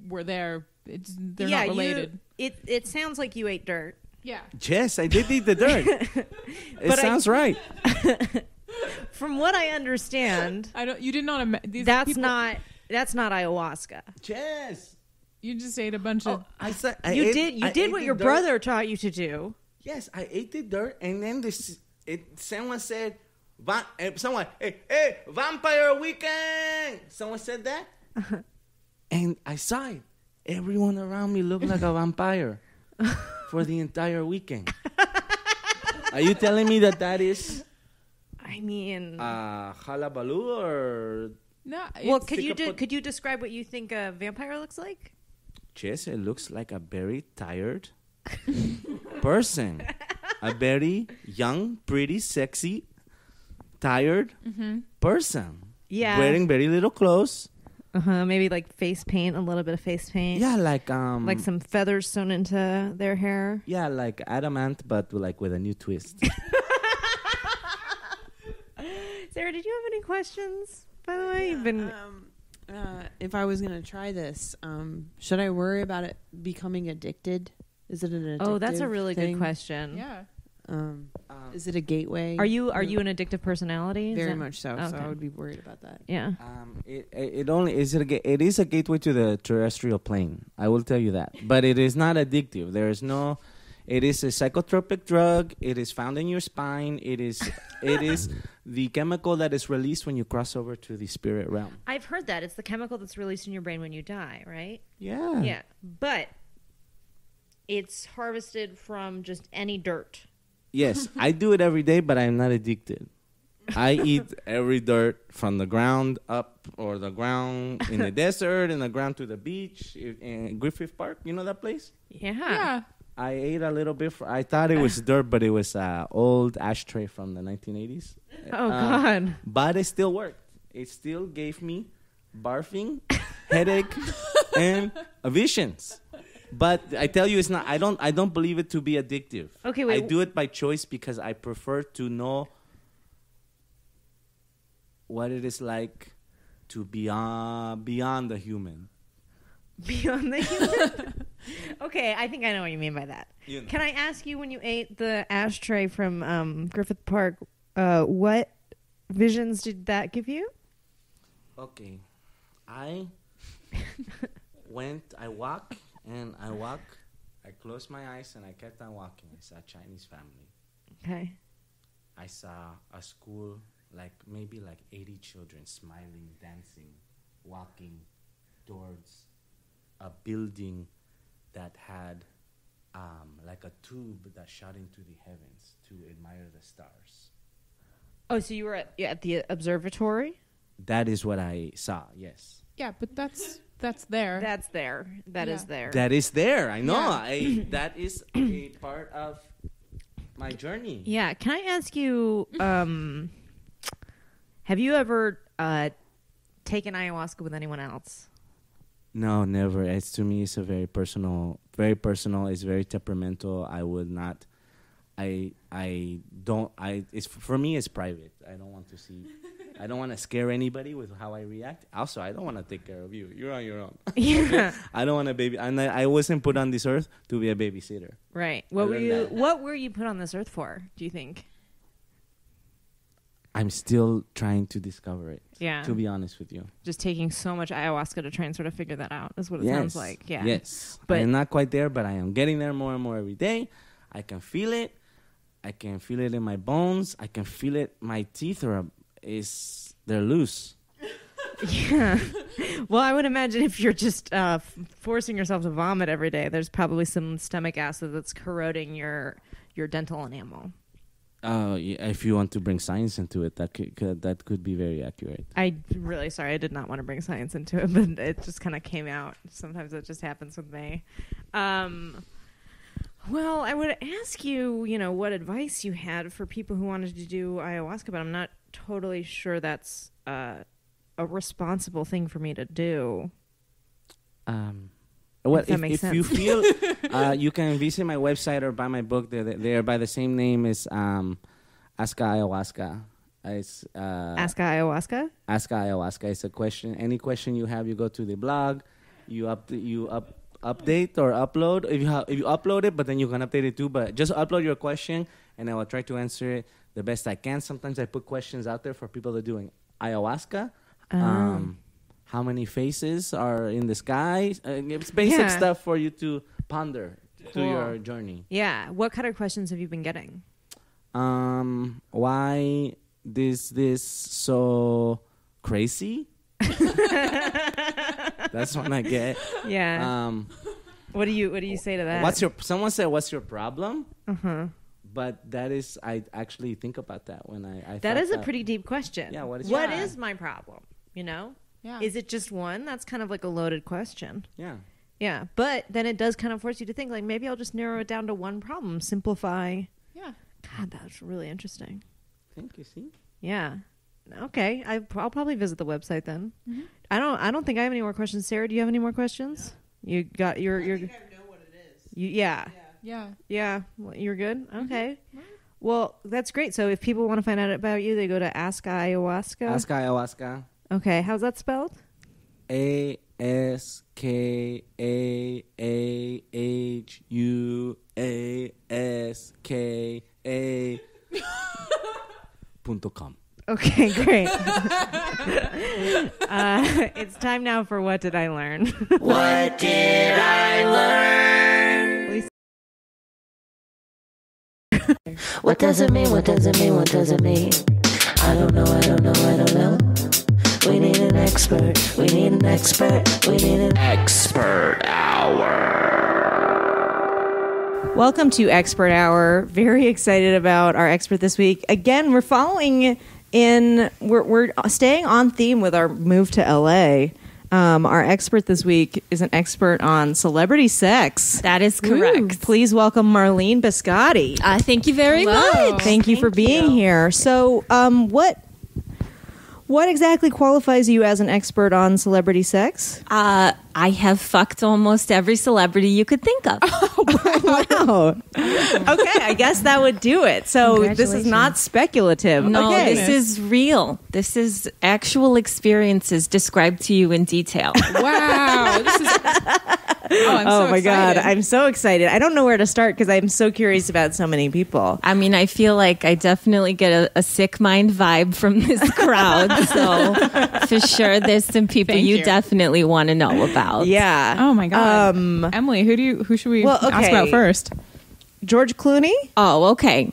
were there. They're not related. It sounds like you ate dirt. Yeah. Yes, I did eat the dirt. It sounds right. From what I understand, You did not. That's not ayahuasca. Yes. You just ate a bunch of. You did what your brother taught you to do. Yes, I ate the dirt, and then someone said, hey, Vampire Weekend. Someone said that, and I saw it. Everyone around me looked like a vampire for the entire weekend. Are you telling me that is? I mean, hullabaloo or no? Well, could you describe what you think a vampire looks like? Yes, it looks like a very tired person, a very young, pretty, sexy, tired person. Yeah, wearing very little clothes. Maybe like face paint, a little bit of face paint. Yeah, like some feathers sewn into their hair. Yeah, like adamant, but like with a new twist. Sarah, did you have any questions? By the way, you've been. If I was going to try this, should I worry about it becoming addicted? Is it an addictive Oh, that's a really thing? good question. Yeah. Is it a gateway? Are you an addictive personality? Very much so. Okay. So I would be worried about that. Yeah. It is a gateway to the terrestrial plane. I will tell you that, but it is not addictive. There is no. It is a psychotropic drug. It is found in your spine. It is the chemical that is released when you cross over to the spirit realm. I've heard that. It's the chemical that's released in your brain when you die, right? Yeah. Yeah. But it's harvested from just any dirt. Yes, I do it every day, but I'm not addicted. I eat every dirt from the ground up or the ground in the desert, in the ground to the beach in Griffith Park. You know that place? Yeah. I ate a little bit. I thought it was dirt, but it was old ashtray from the 1980s. Oh, God. But it still worked. It still gave me barfing, headache, and visions. But I tell you, it's not. I don't believe it to be addictive. Okay, wait. I do it by choice because I prefer to know what it is like to be beyond the human. Beyond the human? Okay, I think I know what you mean by that. You know. Can I ask you, when you ate the ashtray from Griffith Park, what visions did that give you? Okay. I walk, I closed my eyes, and I kept on walking. I saw a Chinese family. Okay. I saw a school, maybe 80 children, smiling, dancing, walking towards a building that had like a tube that shot into the heavens to admire the stars. Oh, so you were at the observatory? That is what I saw, yes. Yeah, but that's there. That's there. That is there. That is there. I know. Yeah. That is a part of my journey. Yeah. Can I ask you, have you ever taken ayahuasca with anyone else? No, never. To me, it's a very personal. It's very temperamental. I would not. It's for me. It's private. I don't want to see. I don't want to scare anybody with how I react. Also, I don't want to take care of you. You're on your own. Yeah. I don't want a baby. And I wasn't put on this earth to be a babysitter. Right. What were you put on this earth for, do you think? I'm still trying to discover it. Yeah. To be honest with you. Just taking so much ayahuasca to try and sort of figure that out is what it sounds like. Yeah. Yes. But I am not quite there, but I am getting there more and more every day. I can feel it. I can feel it in my bones. I can feel it. My teeth they're loose. Yeah. Well, I would imagine if you're just forcing yourself to vomit every day, there's probably some stomach acid that's corroding your dental enamel. Yeah, if you want to bring science into it, that could be very accurate. I'm really sorry. I did not want to bring science into it, but it just kind of came out. Sometimes it just happens with me. Well, I would ask you, what advice you had for people who wanted to do ayahuasca, but I'm not totally sure that's a responsible thing for me to do. Well, if you feel, you can visit my website or buy my book. They're by the same name as Ask Ayahuasca. It's Ask Ayahuasca? Ask Ayahuasca. It's a question. Any question you have, you go to the blog, you update or upload. If you upload it, but then you can update it too. But just upload your question, and I will try to answer it the best I can. Sometimes I put questions out there for people that are doing ayahuasca. How many faces are in the sky? It's basic stuff for you to ponder through your journey. Yeah. What kind of questions have you been getting? Why this so crazy? That's what I get. Yeah. What do you say to that? Someone said, "What's your problem?" Uh-huh. But that is, I actually think about that when I that is a pretty deep question. Yeah. What is my problem? Yeah. Is it just one? That's kind of like a loaded question. Yeah. Yeah. But then it does kind of force you to think, maybe I'll just narrow it down to one problem, simplify. Yeah. God, that's really interesting. Thank you. See? Yeah. Okay. I'll probably visit the website then. Mm-hmm. I don't think I have any more questions. Sarah, do you have any more questions? You got your. I think I know what it is. Yeah. Well, you're good. Okay. Mm-hmm. Well, that's great. So if people want to find out about you, they go to Ask Ayahuasca. Ask Ayahuasca. Okay. How's that spelled? ASKAAHUASKA.com. Okay, great. It's time now for What Did I Learn? What did I learn? What does it mean? What does it mean? What does it mean? I don't know. We need an expert. We need an expert. We need an expert hour. Welcome to Expert Hour. Very excited about our expert this week. Again, we're staying on theme with our move to LA. Our expert this week is an expert on celebrity sex. That is correct. Ooh. Please welcome Marlene Biscotti. Thank you very much. Thank you for being here. So, what exactly qualifies you as an expert on celebrity sex? I have fucked almost every celebrity you could think of. Wow. Okay, I guess that would do it. So this is not speculative. No, okay. this is real. This is actual experiences described to you in detail. Wow. This is... Oh my God. I'm so excited. I don't know where to start because I'm so curious about so many people. I mean, I feel like I definitely get a sick mind vibe from this crowd. So for sure, there's some people you definitely want to know about. Yeah. Oh my God. Emily, who should we ask about first? George Clooney? Oh, okay.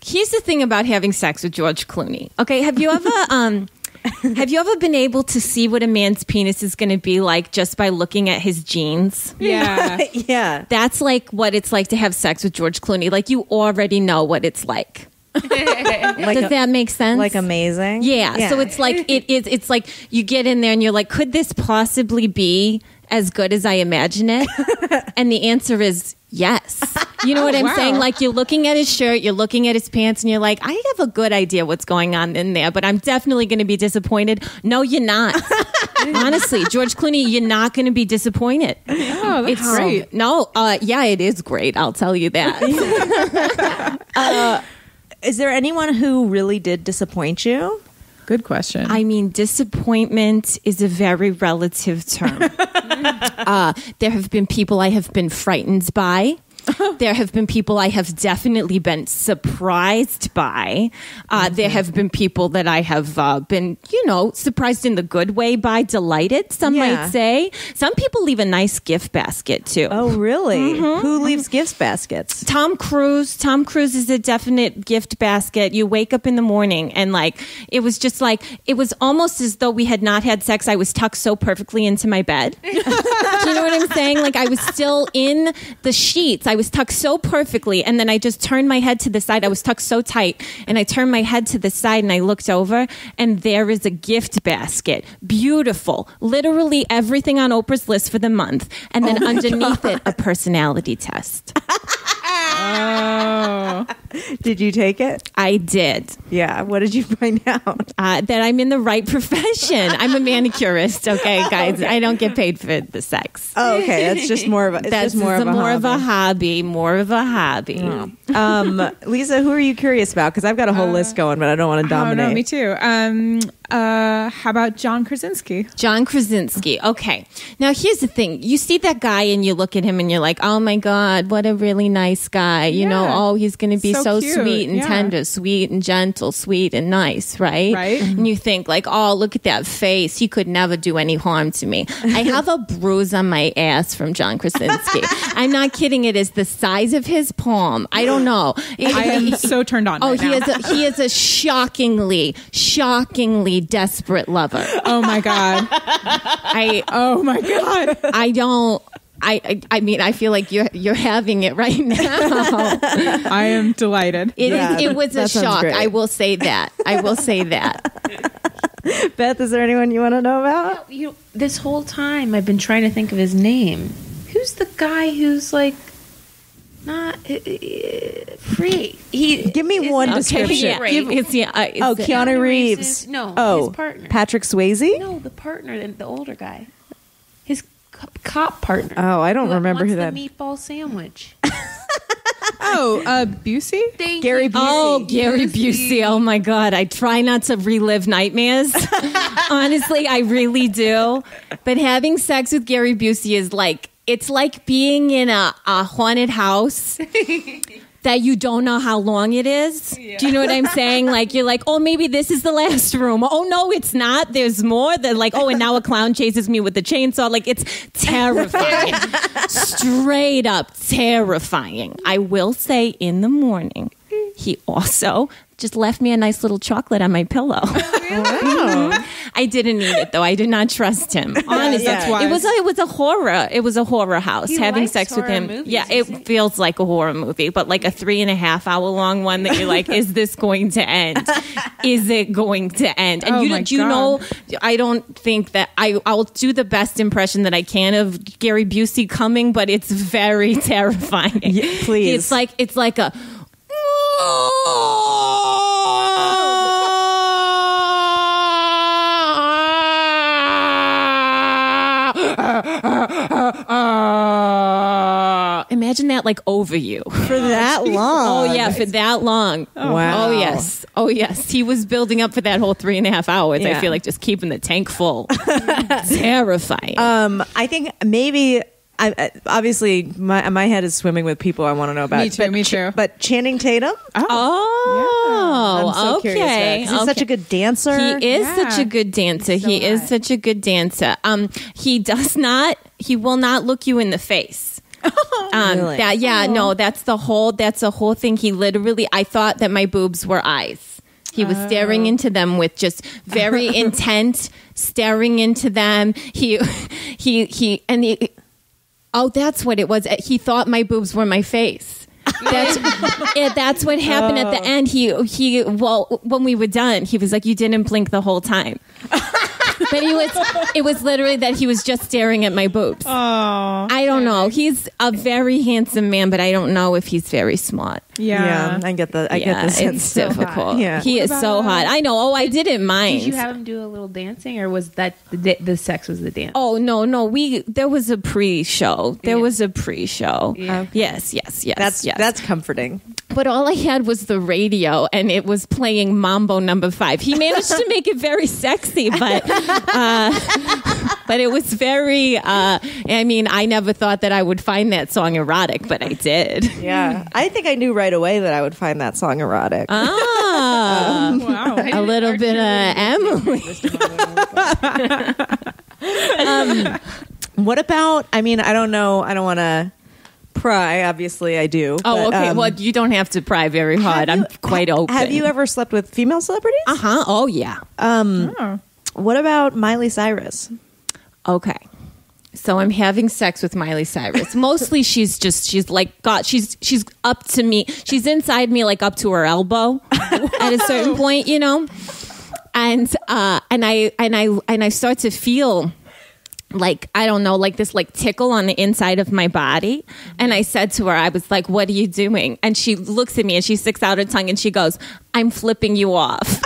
Here's the thing about having sex with George Clooney. Okay, have you ever been able to see what a man's penis is going to be like just by looking at his jeans? Yeah. Yeah. That's like what it's like to have sex with George Clooney. Like you already know what it's like. Does that make sense? Like amazing? Yeah. So it's like it's like you get in there and you're like, could this possibly be as good as I imagine it? And the answer is yes. You know what I'm saying? Like you're looking at his shirt, you're looking at his pants, and you're like, I have a good idea what's going on in there, but I'm definitely going to be disappointed. No, you're not. Honestly, George Clooney, you're not going to be disappointed. Oh, that's great. No, yeah, it is great. I'll tell you that. Is there anyone who really did disappoint you? Good question. I mean, disappointment is a very relative term. There have been people I have been frightened by. There have been people I have definitely been surprised by. There have been people that I have been, surprised in the good way by, delighted, some might say. Some people leave a nice gift basket, too. Oh, really? Who leaves gift baskets? Tom Cruise. Tom Cruise is a definite gift basket. You wake up in the morning and, it was just it was almost as though we had not had sex. I was tucked so perfectly into my bed. Do you know what I'm saying? I was still in the sheets. I was tucked so perfectly, and then I just turned my head to the side. I was tucked so tight, and I turned my head to the side, and I looked over, and there is a gift basket. Beautiful. Literally everything on Oprah's list for the month. And then underneath it, a personality test. Oh. Did you take it? I did. Yeah. What did you find out? That I'm in the right profession. I'm a manicurist. Okay, guys. Okay. I don't get paid for the sex. Oh, okay. That's just more of a. That's more of a hobby. More of a hobby. Oh. Lisa, who are you curious about? Because I've got a whole list going, but I don't want to dominate. Oh, no, me too. How about John Krasinski? John Krasinski. Okay. Now, here's the thing. You see that guy and you look at him and you're like, oh, my God, what a really nice guy. You know, oh, he's going to be so sweet and tender, sweet and gentle, sweet and nice, right? Right. And you think oh, look at that face. He could never do any harm to me. I have a bruise on my ass from John Krasinski. I'm not kidding. It is the size of his palm. I don't know. I am so turned on right now. He is a shockingly desperate lover. Oh my God. Oh my God. I mean, I feel like you're having it right now. I am delighted. It was a shock. Great. I will say that. Beth, is there anyone you want to know about? This whole time I've been trying to think of his name. Who's the guy who's not free? Give me one description. Keanu Reeves. His partner. Patrick Swayze? No, the partner, the older guy. His cop partner. Oh, I don't remember who that. The meatball sandwich. Busey? Gary Busey. Oh, Gary Busey. Oh my God. I try not to relive nightmares. Honestly, I really do. But having sex with Gary Busey is it's like being in a haunted house that you don't know how long it is. Yeah. Do you know what I'm saying? You're oh, maybe this is the last room. Oh, no, it's not. There's more. They're oh, and now a clown chases me with a chainsaw. It's terrifying. Straight up terrifying. I will say in the morning, he also just left me a nice little chocolate on my pillow. I didn't eat it though. I did not trust him. Honestly, it was a horror. It was a horror house. Having sex with him, it feels like a horror movie, but like a 3.5 hour long one that you're like, is this going to end? Is it going to end? And you know, I don't think that I'll do the best impression that I can of Gary Busey coming, but it's very terrifying. Yeah, please, it's like a. Imagine that like over you for that long. Oh yeah, for that long. Wow. Oh yes. He was building up for that whole 3.5 hours. Yeah. I feel like just keeping the tank full. Terrifying. I think maybe. Obviously, my head is swimming with people I want to know about. Me too. But Channing Tatum? Oh, I'm so curious about it, 'cause he's such a good dancer. He is such a good dancer. He is such a good dancer. He will not look you in the face. Really? That's the whole thing. He literally, I thought that my boobs were eyes. He was staring into them with just very intent, staring into them. Oh, that's what it was. He thought my boobs were my face. That's what happened at the end. When we were done, he was like, "You didn't blink the whole time." But it was literally that he was just staring at my boobs. I don't know. He's a very handsome man, but I don't know if he's very smart. Yeah, I get the sense. It's difficult. Yeah. He is so hot. I know. Oh, I didn't mind. Did you have him do a little dancing, or was that the sex was the dance? Oh no. There was a pre-show. There was a pre-show. Yeah. Okay. Yes. That's comforting. But all I had was the radio, and it was playing Mambo No. 5. He managed to make it very sexy, but it was very. I never thought that I would find that song erotic, but I did. Yeah, I think I knew right away that I would find that song erotic. Wow! A little bit of Emily. What about? I don't know. I don't want to pry. Obviously, I do. Oh, but, okay. Well, you don't have to pry very hard. I'm quite open. Have you ever slept with female celebrities? Oh, yeah. What about Miley Cyrus? Okay. So I'm having sex with Miley Cyrus. Mostly she's up to me. She's inside me like up to her elbow at a certain point, you know? And I start to feel like, I don't know, like this like tickle on the inside of my body. And I said to her, I was like, "What are you doing?" And she looks at me and she sticks out her tongue and she goes, "I'm flipping you off."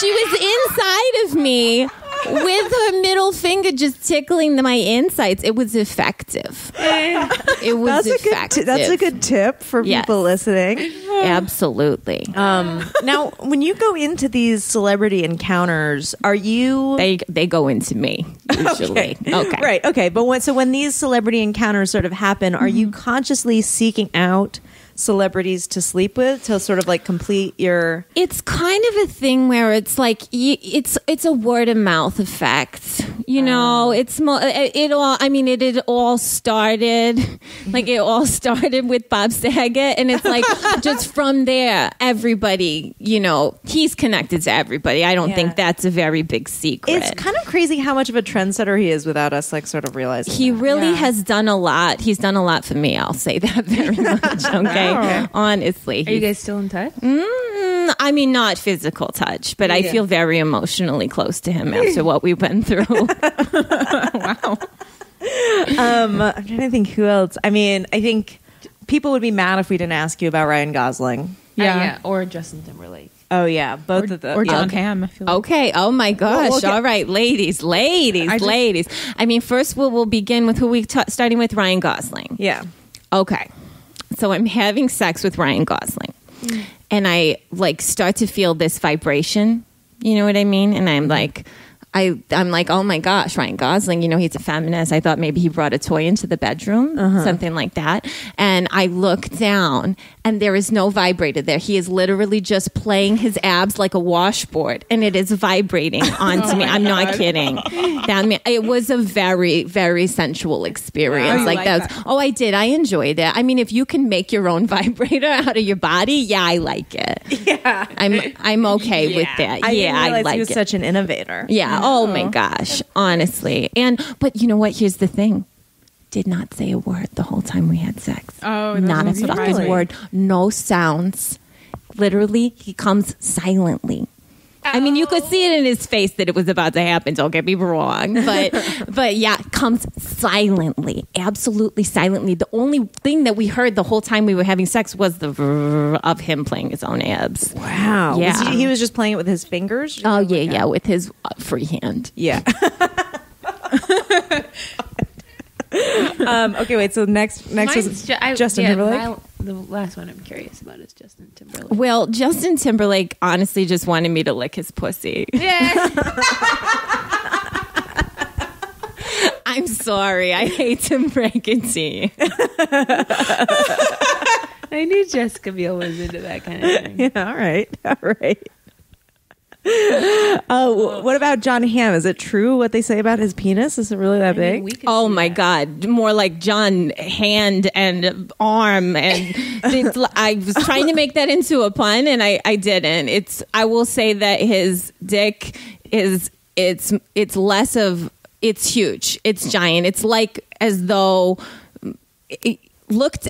She was inside of me with her middle finger just tickling my insides. It was effective. It was effective. That's a good tip for people listening. Absolutely. Now, when you go into these celebrity encounters, are you... They go into me, usually. Okay. Right, okay. But when these celebrity encounters sort of happen, are you consciously seeking out celebrities to sleep with to sort of like complete your... It's kind of a thing where it's like it's a word of mouth effect, you know. It's more it all started with Bob Saget, and it's like just from there everybody, you know, he's connected to everybody. I don't think that's a very big secret. It's kind of crazy how much of a trendsetter he is without us like sort of realizing he really has done a lot. He's done a lot for me, I'll say that very much. Okay. Honestly. Are you guys still in touch? Not physical touch, but I feel very emotionally close to him after what we went through. Wow. I'm trying to think who else. I think people would be mad if we didn't ask you about Ryan Gosling. Or Justin Timberlake. Oh yeah, both of those. Or John Hamm. I feel like. Okay. Oh my gosh. All right, ladies. First we'll begin with who we starting with Ryan Gosling. Yeah. Okay. So I'm having sex with Ryan Gosling, and I like start to feel this vibration. You know what I mean? And I'm like, I'm like, oh my gosh, Ryan Gosling, he's a feminist. I thought maybe he brought a toy into the bedroom, something like that. And I look down and there is no vibrator there. He is literally just playing his abs like a washboard and it is vibrating onto me. I'm not kidding. It was a very, very sensual experience. Wow. That. Oh, I did. I enjoyed it. I mean, if you can make your own vibrator out of your body, yeah, I like it. Yeah. I'm okay with that. I didn't realize like he was it. such an innovator. Yeah. Oh my gosh. Honestly. But you know what? Here's the thing. Did not say a word the whole time we had sex. Oh, not a fucking surprising. word. No sounds. Literally, he comes silently. I mean, you could see it in his face that it was about to happen. Don't get me wrong, but yeah, comes silently, absolutely silently. The only thing that we heard the whole time we were having sex was the of him playing his own abs. Wow. Yeah, He was just playing it with his fingers. Oh yeah, with his free hand. Yeah. Okay, wait. So next was Justin Timberlake. The last one I'm curious about is Justin Timberlake. Well, Justin Timberlake honestly just wanted me to lick his pussy. Yeah. I'm sorry. I hate to break it to you. I knew Jessica Biel was into that kind of thing. Yeah, all right. What about John Hamm? Is it true what they say about his penis? Is it really that big? Oh my God. More like John hand and arm. And I was trying to make that into a pun and I didn't. I will say that his dick it's huge. It's giant. It's like as though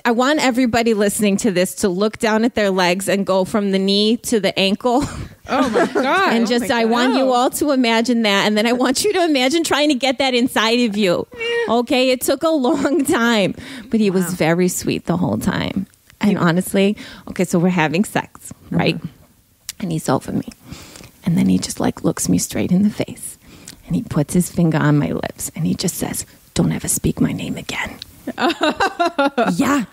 I want everybody listening to this to look down at their legs and go from the knee to the ankle. Oh my God. And I want you all to imagine that. And then I want you to imagine trying to get that inside of you. Okay. It took a long time, but he was very sweet the whole time. And honestly, okay, so we're having sex, right? And he's over me. And then he just looks me straight in the face and he puts his finger on my lips and he just says, "Don't ever speak my name again." Yeah.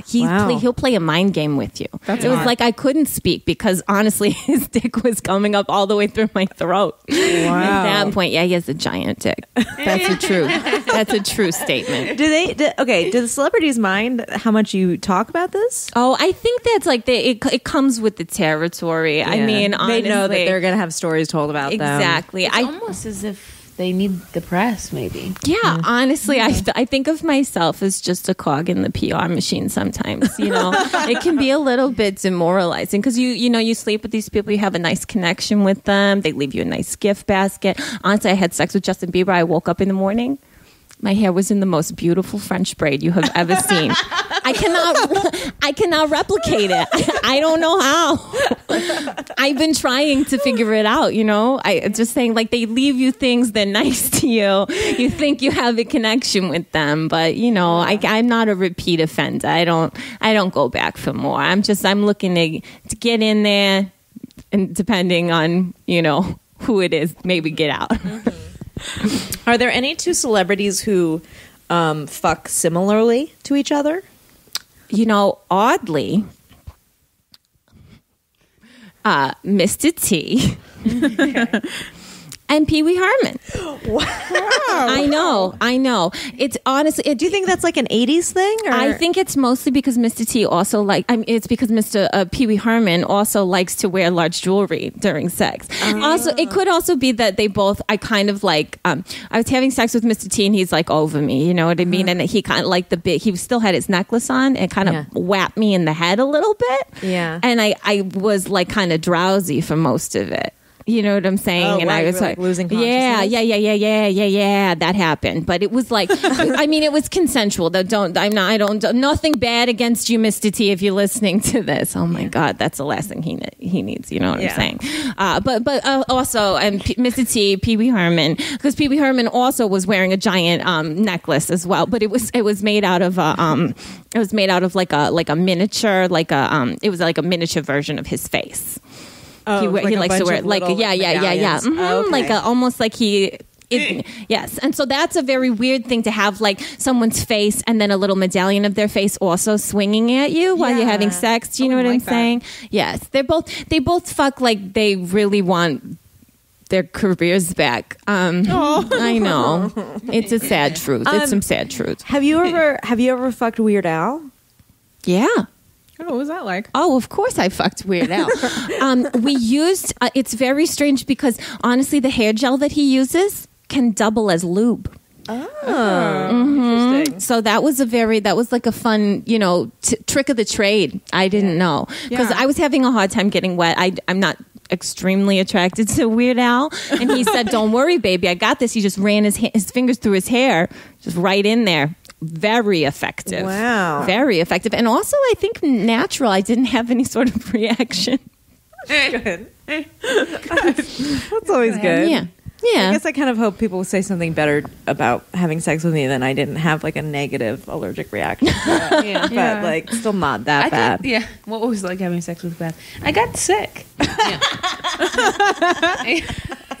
He'll play a mind game with you. It was like I couldn't speak because honestly his dick was coming up all the way through my throat. Wow. At that point, yeah, he has a giant dick. That's a true statement. Do the celebrities mind how much you talk about this? Oh, I think that's it comes with the territory. Yeah. I mean, honestly, they know that they're going to have stories told about them. Exactly. It's almost as if they need the press, maybe. Yeah, honestly, I think of myself as just a cog in the PR machine sometimes. It can be a little bit demoralizing because you sleep with these people, you have a nice connection with them, they leave you a nice gift basket. Honestly, I had sex with Justin Bieber. I woke up in the morning. My hair was in the most beautiful French braid you have ever seen. I cannot replicate it. I don't know how. I've been trying to figure it out, I just saying they leave you things, they're nice to you. You think you have a connection with them, but I'm not a repeat offender. I don't go back for more. I'm looking to get in there and depending on, who it is, maybe get out. Are there any two celebrities who fuck similarly to each other? Oddly, Mr. T and Pee Wee Herman. Wow. I know. It's honestly. Do you think that's like an 80s thing? Or? I think it's mostly because Mr. T also it's because Mr. Pee Wee Herman also likes to wear large jewelry during sex. Also, it could also be that they both. I kind of I was having sex with Mr. T and he's over me. You know what I mean? And he kind of he still had his necklace on and kind of whapped me in the head a little bit. Yeah. And I was kind of drowsy for most of it. You know what I'm saying? Oh, and wow, I was losing consciousness? Yeah. That happened, but it was it was consensual. Nothing bad against you, Mr. T, if you're listening to this. Oh my God, that's the last thing he needs. You know what I'm saying? But also, and Mr. T, Pee Wee Herman, because Pee Wee Herman also was wearing a giant necklace as well, but it was made out of like a miniature, it was like a miniature version of his face. Oh, he likes to wear it medallions. Mm-hmm. Okay. Almost like yes. And so that's a very weird thing to have someone's face and then a little medallion of their face also swinging at you while you're having sex. Do you know what I'm saying? Yes. They both fuck like they really want their careers back. I know. It's a sad truth. It's some sad truth. Have you ever fucked Weird Al? Yeah. Oh, what was that like? Oh, of course I fucked Weird Al. We used, it's very strange because honestly, the hair gel that he uses can double as lube. Interesting. So that was like a fun, trick of the trade. I didn't know because I was having a hard time getting wet. I'm not extremely attracted to Weird Al, and he said, "Don't worry, baby, I got this." He just ran his fingers through his hair, just right in there. Very effective. Wow. Very effective, and also I think natural. I didn't have any sort of reaction. Good. That's always good. Yeah. Yeah. I guess I kind of hope people will say something better about having sex with me than I didn't have like a negative allergic reaction. Yeah. But like still not that bad. Yeah. What was like having sex with Beth? I got sick.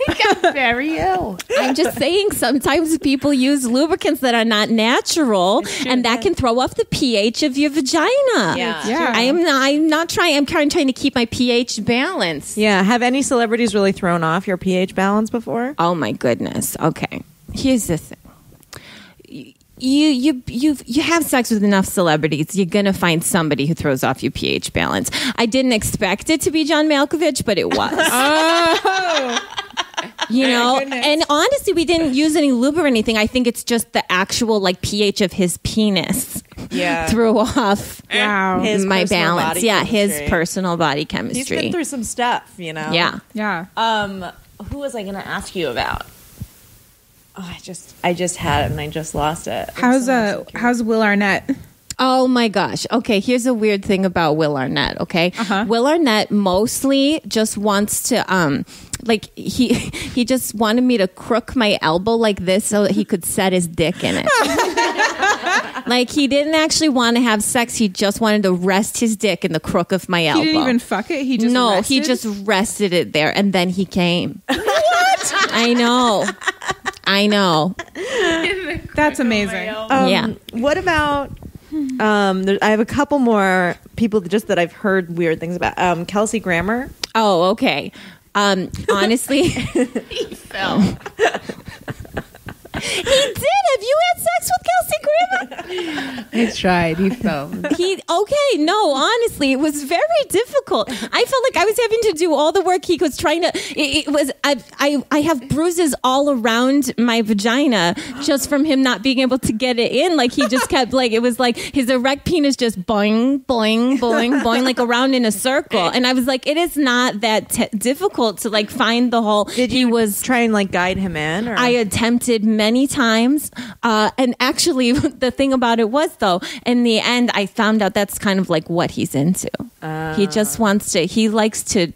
I got very ill. I'm just saying sometimes people use lubricants that are not natural and that can throw off the pH of your vagina. Yeah. I'm trying to keep my pH balanced. Yeah. Have any celebrities really thrown off your pH balance before? Oh my goodness. Okay. Here's the thing. You have sex with enough celebrities, you're gonna find somebody who throws off your pH balance. I didn't expect it to be John Malkovich, but it was. And honestly, we didn't use any lube or anything. I think it's just the actual like pH of his penis. Yeah. Threw off His my personal balance. body Yeah, his chemistry. personal body He's chemistry. been through some stuff, Yeah. Yeah. Who was I going to ask you about? Oh, I just had it and I just lost it. How's Will Arnett? Oh my gosh. Okay, here's a weird thing about Will Arnett, okay? Will Arnett mostly just wants to he just wanted me to crook my elbow like this so that he could set his dick in it. Like he didn't actually want to have sex, he just wanted to rest his dick in the crook of my elbow. He didn't even fuck it? He just No, rested? he just rested it there and then he came. What? I know. That's amazing. Yeah. What about I have a couple more people just that I've heard weird things about. Kelsey Grammer. Oh, okay. Honestly, He fell. he did. Have you had sex with Kelsey Grammer? I tried. He fell. No, honestly, it was very difficult. I felt like I was having to do all the work. He was trying to. I have bruises all around my vagina just from him not being able to get it in. Like he just kept it was like his erect penis just boing, boing, boing, boing, like around in a circle. And I was like, it is not that difficult to like find the hole. Did you try and like guide him in? Or? I attempted many times. And actually, the thing about it was, though, in the end, I found out that's kind of like what he's into. He just wants to, he likes to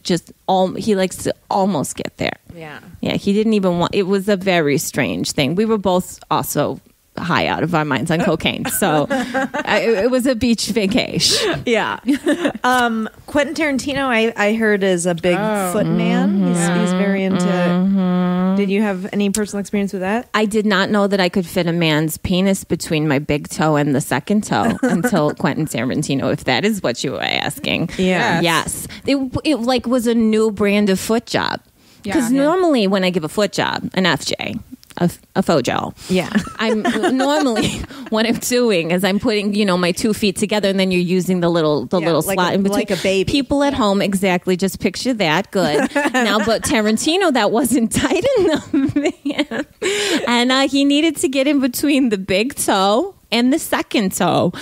almost get there. Yeah. Yeah, he didn't even want, it was a very strange thing. We were both also high out of our minds on cocaine. So it was a beach vacation. Yeah. Quentin Tarantino, I heard, is a big foot man. He's very into. Did you have any personal experience with that? I did not know that I could fit a man's penis between my big toe and the second toe until Quentin Tarantino, if that is what you were asking. Yeah. Yes. It like was a new brand of foot job. Because normally when I give a foot job, an FJ, a faux gel. Yeah. I'm normally what I'm doing is I'm putting, my 2 feet together and then you're using the little slot in between. Like a baby. People at home, exactly. Just picture that. Good. Now, but Tarantino, that wasn't tight enough. Man. And he needed to get in between the big toe and the second toe.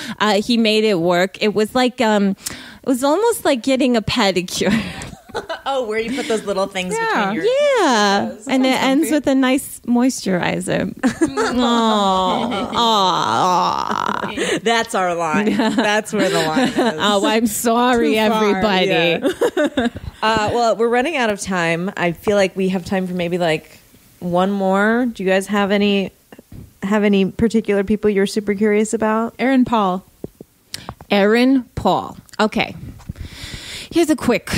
He made it work. It was like, it was almost like getting a pedicure. Oh, where you put those little things between your toes. And it ends with a nice moisturizer. Aww. That's our line. That's where the line is. Oh, I'm sorry, everybody. Yeah. Well, we're running out of time. I feel like we have time for maybe like one more. Do you guys have any particular people you're super curious about? Aaron Paul. Okay. Here's a quick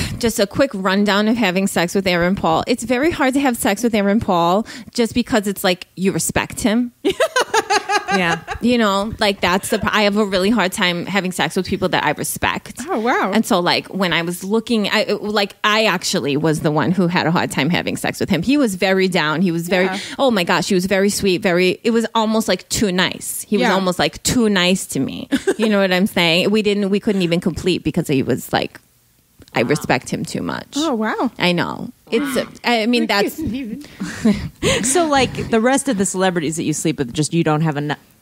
rundown of having sex with Aaron Paul. It's very hard to have sex with Aaron Paul just because it's like you respect him. Yeah. You know, like that's I have a really hard time having sex with people that I respect. Oh, wow. And so like when I was looking, I actually was the one who had a hard time having sex with him. He was very down. He was very, oh my gosh, he was very sweet. It was almost like too nice. He was almost like too nice to me. You know what I'm saying? We couldn't even complete because he was like, I respect him too much. Oh, wow. I know. That's So like the rest of the celebrities that you sleep with, just you don't have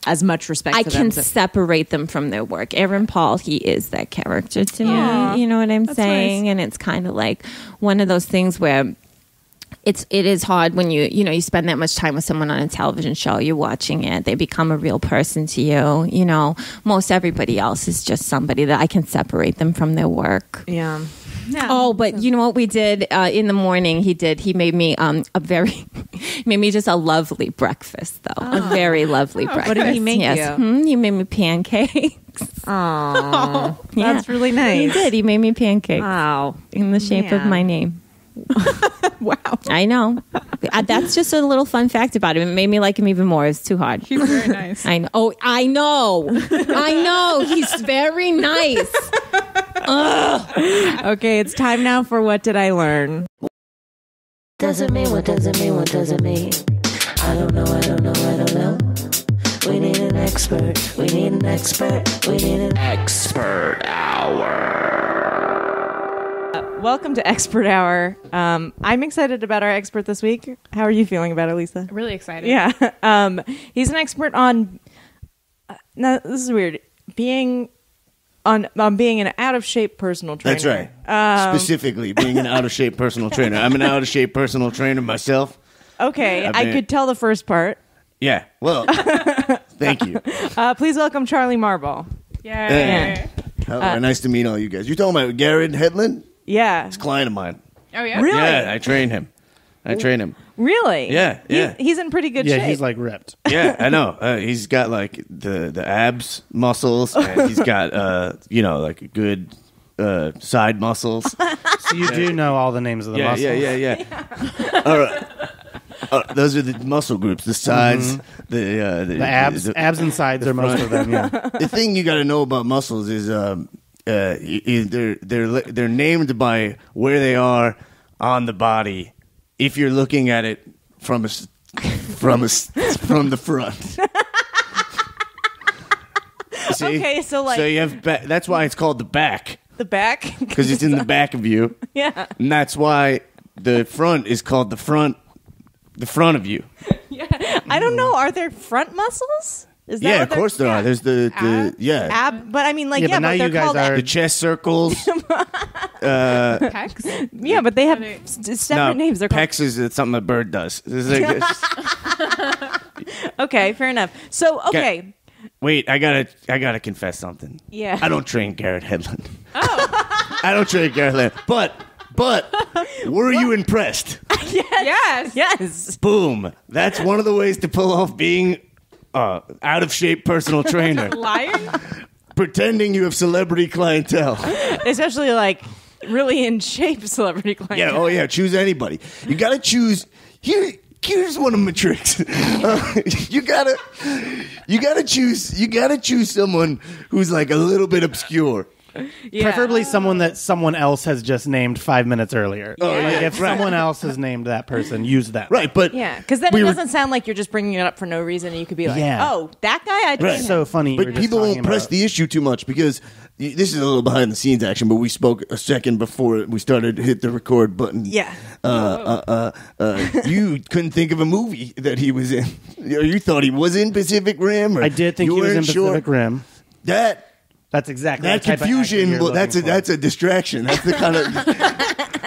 as much respect I for them. can separate them from their work. Aaron Paul, he is that character to me. You know what I'm saying? nice. And it's kind of like one of those things where it is hard when you spend that much time with someone on a television show. You're watching it. They become a real person to you. You know, most everybody else is just somebody that I can separate them from their work. Yeah. Yeah. Oh, but you know what we did in the morning? He made me made me just a lovely breakfast, though. A very lovely breakfast. What did he make you? He made me pancakes. Oh, that's really nice. He did. He made me pancakes. Wow. In the shape of my name. Wow. I know. That's just a little fun fact about him. It made me like him even more. It's too hard. He's very nice. I know. Oh, I know. I know. He's very nice. Okay, it's time now for What Did I Learn? Does it mean? What does it mean? What does it mean? I don't know. I don't know. I don't know. We need an expert. We need an expert. We need an expert hour. Welcome to Expert Hour. I'm excited about our expert this week. How are you feeling about it, Lisa? Really excited. Yeah. He's an expert on. Now this is weird. Being an out of shape personal trainer. That's right. Specifically, being an out of shape personal trainer. I'm an out of shape personal trainer myself. Okay, I could tell the first part. Yeah. Well, thank you. Please welcome Charlie Marble. Yay. Nice to meet all you guys. You're talking about Garrett Hedlund? Yeah. He's a client of mine. Oh, yeah? Really? Yeah, I train him. Really? Yeah. He's in pretty good shape. Yeah, he's like ripped. Yeah, I know. He's got like the abs muscles, and he's got like good side muscles. So you do know all the names of the muscles. Yeah. All right. Those are the muscle groups. The sides, the abs, abs and sides are most of them. Yeah. The thing you got to know about muscles is they're named by where they are on the body. If you're looking at it from the front. See? Okay, so you have that's why it's called the back. The back? Because it's in the back of you. Yeah. And that's why the front is called the front of you. Yeah. I don't know. Are there front muscles? Is that Of course there are. There's the ab, but I mean, like, but now but they're you guys called are the chest circles. pecs. Yeah, but they have separate names. They're pecs is something a bird does. Okay, fair enough. So, okay. Wait, I gotta confess something. Yeah. I don't train Garrett Hedlund. Oh. I don't train Garrett Hedlund. But were you impressed? Yes. Boom. That's one of the ways to pull off being out of shape personal trainer. Lying? Pretending you have celebrity clientele. Especially like really in shape celebrity clientele. Yeah, oh yeah, choose anybody. You gotta choose. Here's one of my tricks. You gotta choose someone who's like a little bit obscure. Yeah. Preferably someone that someone else has just named 5 minutes earlier. Oh, yeah, if someone else has named that person, use that. Right, but yeah, because then it doesn't sound like you're just bringing it up for no reason, and you could be like, "Oh, that guy." Right. So funny. But people won't press the issue too much because this is a little behind the scenes action. But we spoke a second before we started to hit the record button. Yeah. You couldn't think of a movie that he was in. You thought he was in Pacific Rim. Or I did think he was in Pacific Rim. That's exactly that confusion. Well, that's a distraction. That's the kind of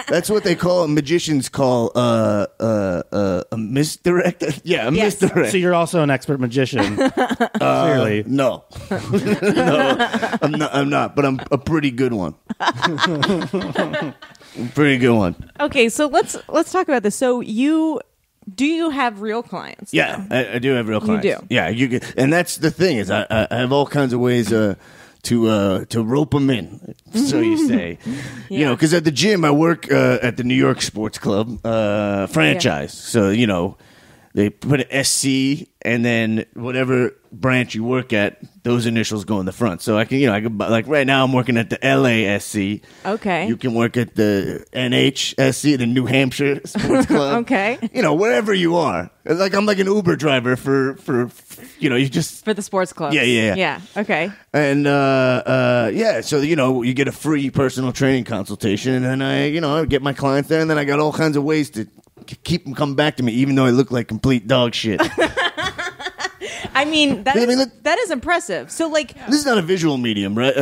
that's what they call magicians call a misdirect. Yeah, a misdirect. So you're also an expert magician. Clearly, no, I'm not. But I'm a pretty good one. Pretty good one. Okay, so let's talk about this. So do you have real clients? Yeah, I do have real clients. You do. Yeah, and that's the thing is I have all kinds of ways to rope them in, so you say. You know, because at the gym I work at the New York Sports Club franchise. So they put an SC, and then whatever branch you work at, those initials go in the front. So I can, like right now I'm working at the LASC. Okay. You can work at the NHSC, the New Hampshire Sports Club. Okay. Wherever you are. Like I'm like an Uber driver for you just for the sports club. Yeah. Okay. And so you get a free personal training consultation, and then I get my clients there, and then I got all kinds of ways to keep them coming back to me, even though I look like complete dog shit. I mean, that is impressive. So, like, this is not a visual medium, right?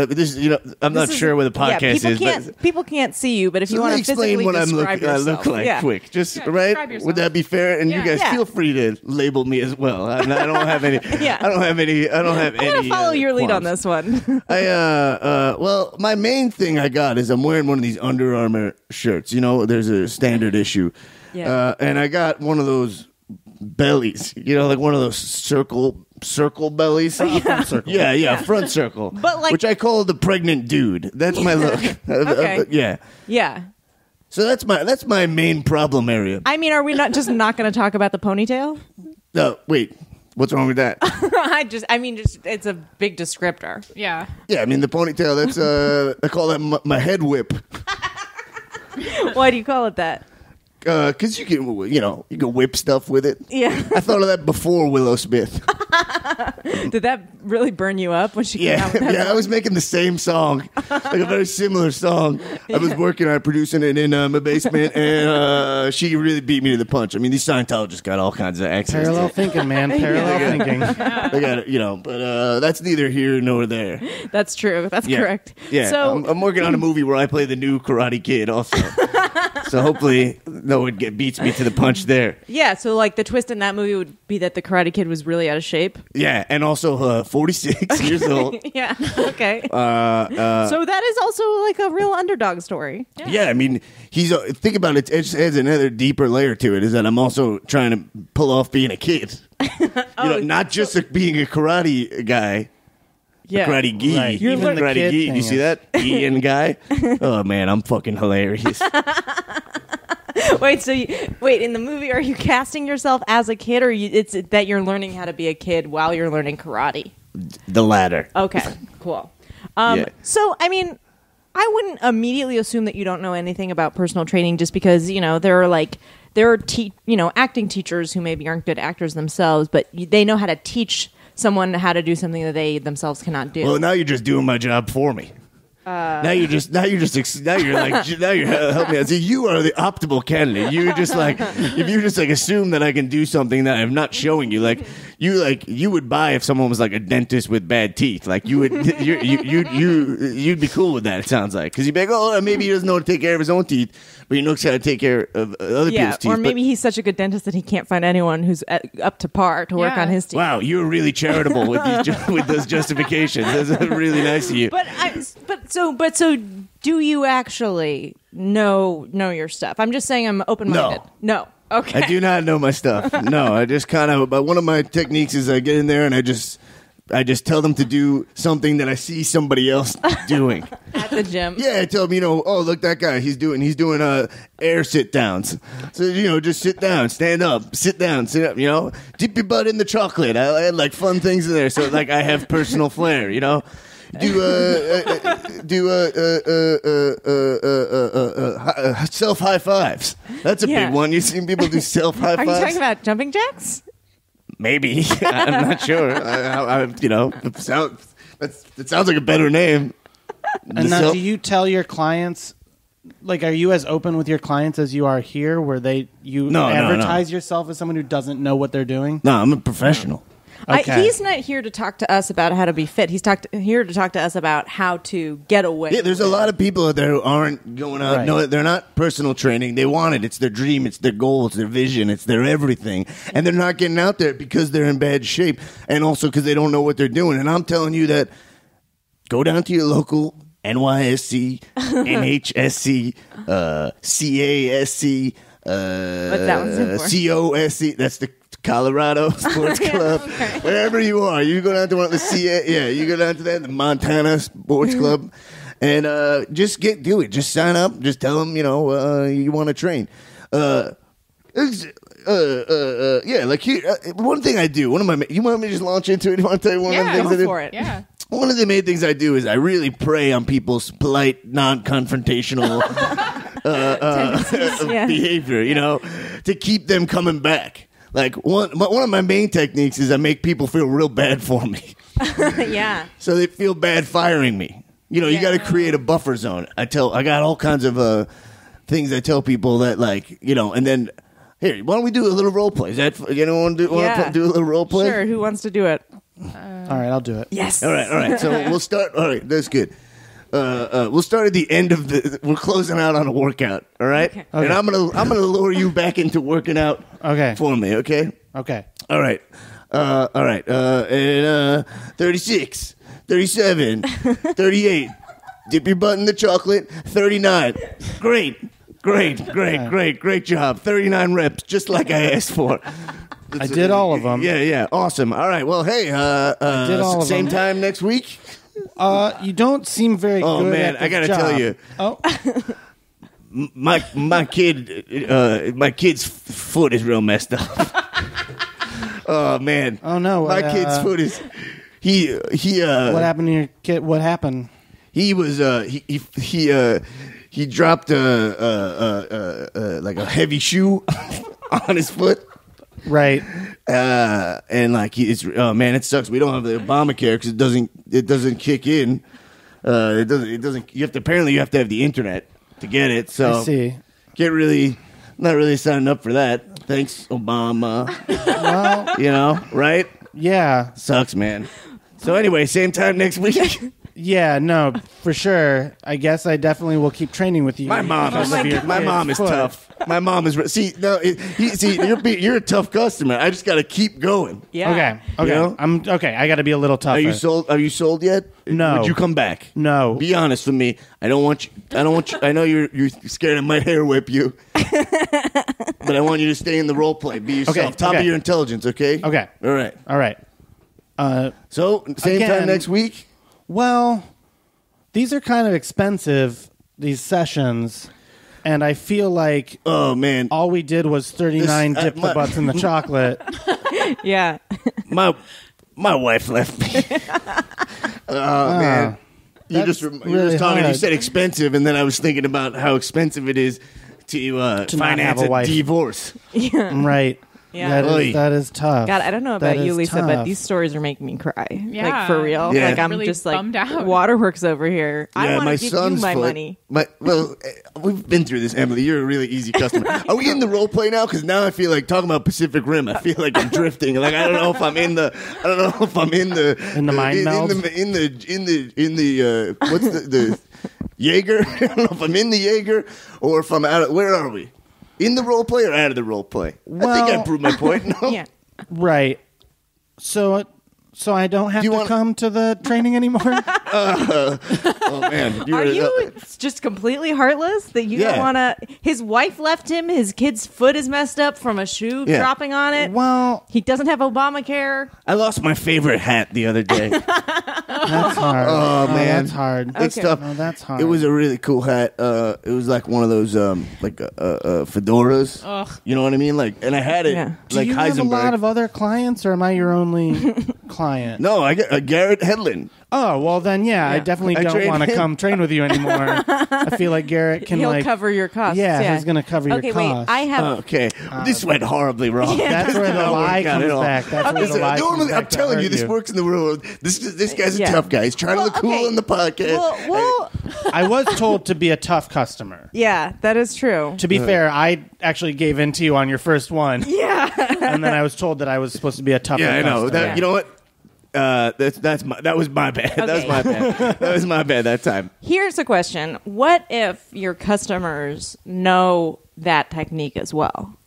I'm not sure what the podcast is. People can't see you, but if you want to physically explain what describe yourself, I look like, quick, right? Would that be fair? And you guys feel free to label me as well. I don't have any. I don't have any. I'm gonna follow your lead on this one. Well, my main thing I got is I'm wearing one of these Under Armour shirts. There's a standard issue, and I got one of those bellies, like one of those circle bellies. Front circle. But which I call the pregnant dude. That's my look. Okay. Yeah. So that's my main problem area. I mean, are we not going to talk about the ponytail? No, wait. What's wrong with that? It's a big descriptor. Yeah. Yeah, I mean the ponytail. That's I call that my head whip. Why do you call it that? Because you can whip stuff with it. Yeah. I thought of that before Willow Smith. Did that really burn you up when she came out with that? Yeah, I was making the same song, like a very similar song. I was working on producing it in my basement, and she really beat me to the punch. I mean, these Scientologists got all kinds of access. Parallel thinking, man. Parallel thinking. They got it, but that's neither here nor there. That's true. That's correct. Yeah, so I'm working on a movie where I play the new Karate Kid also. So hopefully no one beats me to the punch there. Yeah, so like the twist in that movie would be that the Karate Kid was really out of shape. Yeah, and also 46 years old. Yeah, okay. So that is also like a real underdog story. Yeah, I mean, think about it. It just adds another deeper layer to it. Is that I'm also trying to pull off being a kid. Not just being a karate guy. Yeah. Karate gi. Right. Even the karate kid gi. thing You see that? Ian guy? Oh, man, I'm fucking hilarious. Wait, in the movie, are you casting yourself as a kid, or it's that you're learning how to be a kid while you're learning karate? The latter. Okay, cool. So, I mean, I wouldn't immediately assume that you don't know anything about personal training just because, there are acting teachers who maybe aren't good actors themselves, but they know how to teach someone how to do something that they themselves cannot do. Well, now you're just doing my job for me. Now you're helping me out. See, you are the optimal candidate. If you just assume that I can do something that I'm not showing you, you would buy if someone was like a dentist with bad teeth. Like you'd be cool with that. It sounds like because you'd be like, oh, maybe he doesn't know how to take care of his own teeth, but he knows how to take care of other people's teeth. Or maybe he's such a good dentist that he can't find anyone who's up to par to work on his teeth. Wow, you're really charitable with those justifications. That's really nice of you. So do you actually know your stuff? I'm just saying I'm open-minded. No. Okay. I do not know my stuff. No, I just kind of. But one of my techniques is I get in there and I just tell them to do something that I see somebody else doing at the gym. Yeah, I tell them, oh, look, that guy, he's doing air sit downs. So just sit down, stand up, sit down, sit up. Dip your butt in the chocolate. I had fun things in there, so I have personal flair. Do self high fives. That's a big one. You've seen people do self high fives. Are you talking about jumping jacks? Maybe. I'm not sure. That sounds like a better name. And now, do you tell your clients? Are you as open with your clients as you are here, where you advertise yourself as someone who doesn't know what they're doing? No, I'm a professional. Okay. He's not here to talk to us about how to be fit. He's here to talk to us about how to get away. Yeah, there's a lot of people out there who aren't going out. Right. No, they're not personal training. They want it. It's their dream. It's their goal. It's their vision. It's their everything. And they're not getting out there because they're in bad shape and also because they don't know what they're doing. And I'm telling you that go down to your local NYSC, NHSC, CASC, COSC. That's the Colorado Sports Club. Okay. Wherever you are, you go down to one of the you go down to the Montana Sports Club, and just do it. Just sign up. Just tell them you want to train. yeah, like here, one thing I do. You want me to just launch into it? You want to tell you one of the things I do? Go for it. Yeah. One of the main things I do is I really prey on people's polite, non-confrontational behavior, you know, to keep them coming back. Like one of my main techniques is I make people feel real bad for me. Yeah. So they feel bad firing me. You know, you got to create a buffer zone. I got all kinds of things I tell people that, like, you know, and then here, why don't we do a little role play? Is that want to do a little role play? Sure. Who wants to do it? All right, I'll do it. Yes. All right. So we'll start. All right, that's good. We'll start at the end of we're closing out on a workout. All right. Okay. And I'm gonna lure you back into working out. Okay. For me. Okay. Okay. All right. All right. And 36, 37, 38. Dip your butt in the chocolate. 39. Great job. 39 reps, just like I asked for. I did all of them. Yeah. Awesome. All right. Well, hey, I did all of same them. time next week? You don't seem very good. Oh, man, at I this got to tell job. you. Oh. My kid's foot is real messed up. Oh, man. Oh, no. My kid's foot is... He what happened to your kid? What happened? He was he dropped like a heavy shoe on his foot. Right. And like oh man, it sucks. We don't have the Obamacare because it doesn't kick in. It doesn't. You have to have the internet to get it. So I see. Not really signing up for that. Thanks, Obama. Well, you know, right? Yeah. Sucks, man. So anyway, same time next week. Yeah, no, for sure. I guess I definitely will keep training with you. My mom is tough. My mom is you're a tough customer. I just got to keep going. Yeah. Okay. You know? I'm okay. I got to be a little tougher. Are you sold yet? No. Would you come back? No. Be honest with me. I don't want you. I know you're scared I might hair whip you. But I want you to stay in the role play. Be yourself. Okay, Top of your intelligence. Okay. Okay. All right. So same time next week. Well, these are kind of expensive, these sessions, and I feel like all we did was 39 dip the butts in the chocolate. Yeah. My wife left me. Man. You were just talking, hard. you said expensive, and then I was thinking about how expensive it is to finance have a wife. divorce. Yeah. Right. Yeah. That is tough. God, I don't know about That you, is Lisa, but tough. these stories are making me cry. Yeah. Like, for real. Yeah. Like, I'm Really just like, bummed out. waterworks over here. I want to give you my money. We've been through this, Emily. You're a really easy customer. Are we in the role play now? Because now I feel like talking about Pacific Rim. I feel like I'm drifting. Like I don't know if I'm in the mind meld? in the what's the Jaeger? I don't know if I'm in the Jaeger or if I'm out of. Where are we? In the role play or out of the role play? I think I proved my point. No? Yeah. Right. So I don't have to come to the training anymore? Oh, man. Are you just completely heartless that you don't want to... His wife left him. His kid's foot is messed up from a shoe dropping on it. Well... He doesn't have Obamacare. I lost my favorite hat the other day. That's hard. Oh, man. That's hard. It's tough. No, that's hard. It was a really cool hat. It was like one of those fedoras. Ugh. You know what I mean? Like, and I had it Do like you have a Heisenberg. lot of other clients, or am I your only client? No, I get Garrett Hedlund. Oh, well then, I definitely I don't trained want to him. come train with you anymore. I feel like Garrett can He'll cover your costs. Yeah, he's going to cover your Okay, costs. wait. I have... Okay, this went horribly wrong. That's where the lie comes back. That's where the lie comes back. I'm telling you, this works in the world. This guy's a tough guy. He's trying to look cool in the podcast. Well, I was told to be a tough customer. yeah, that is true. To be fair, I actually gave in to you on your first one. Yeah. And then I was told that I was supposed to be a tougher Yeah, I know. customer. You know what? That was my bad. That was my bad. That was my bad that time. Here's a question. What if your customers know that technique as well?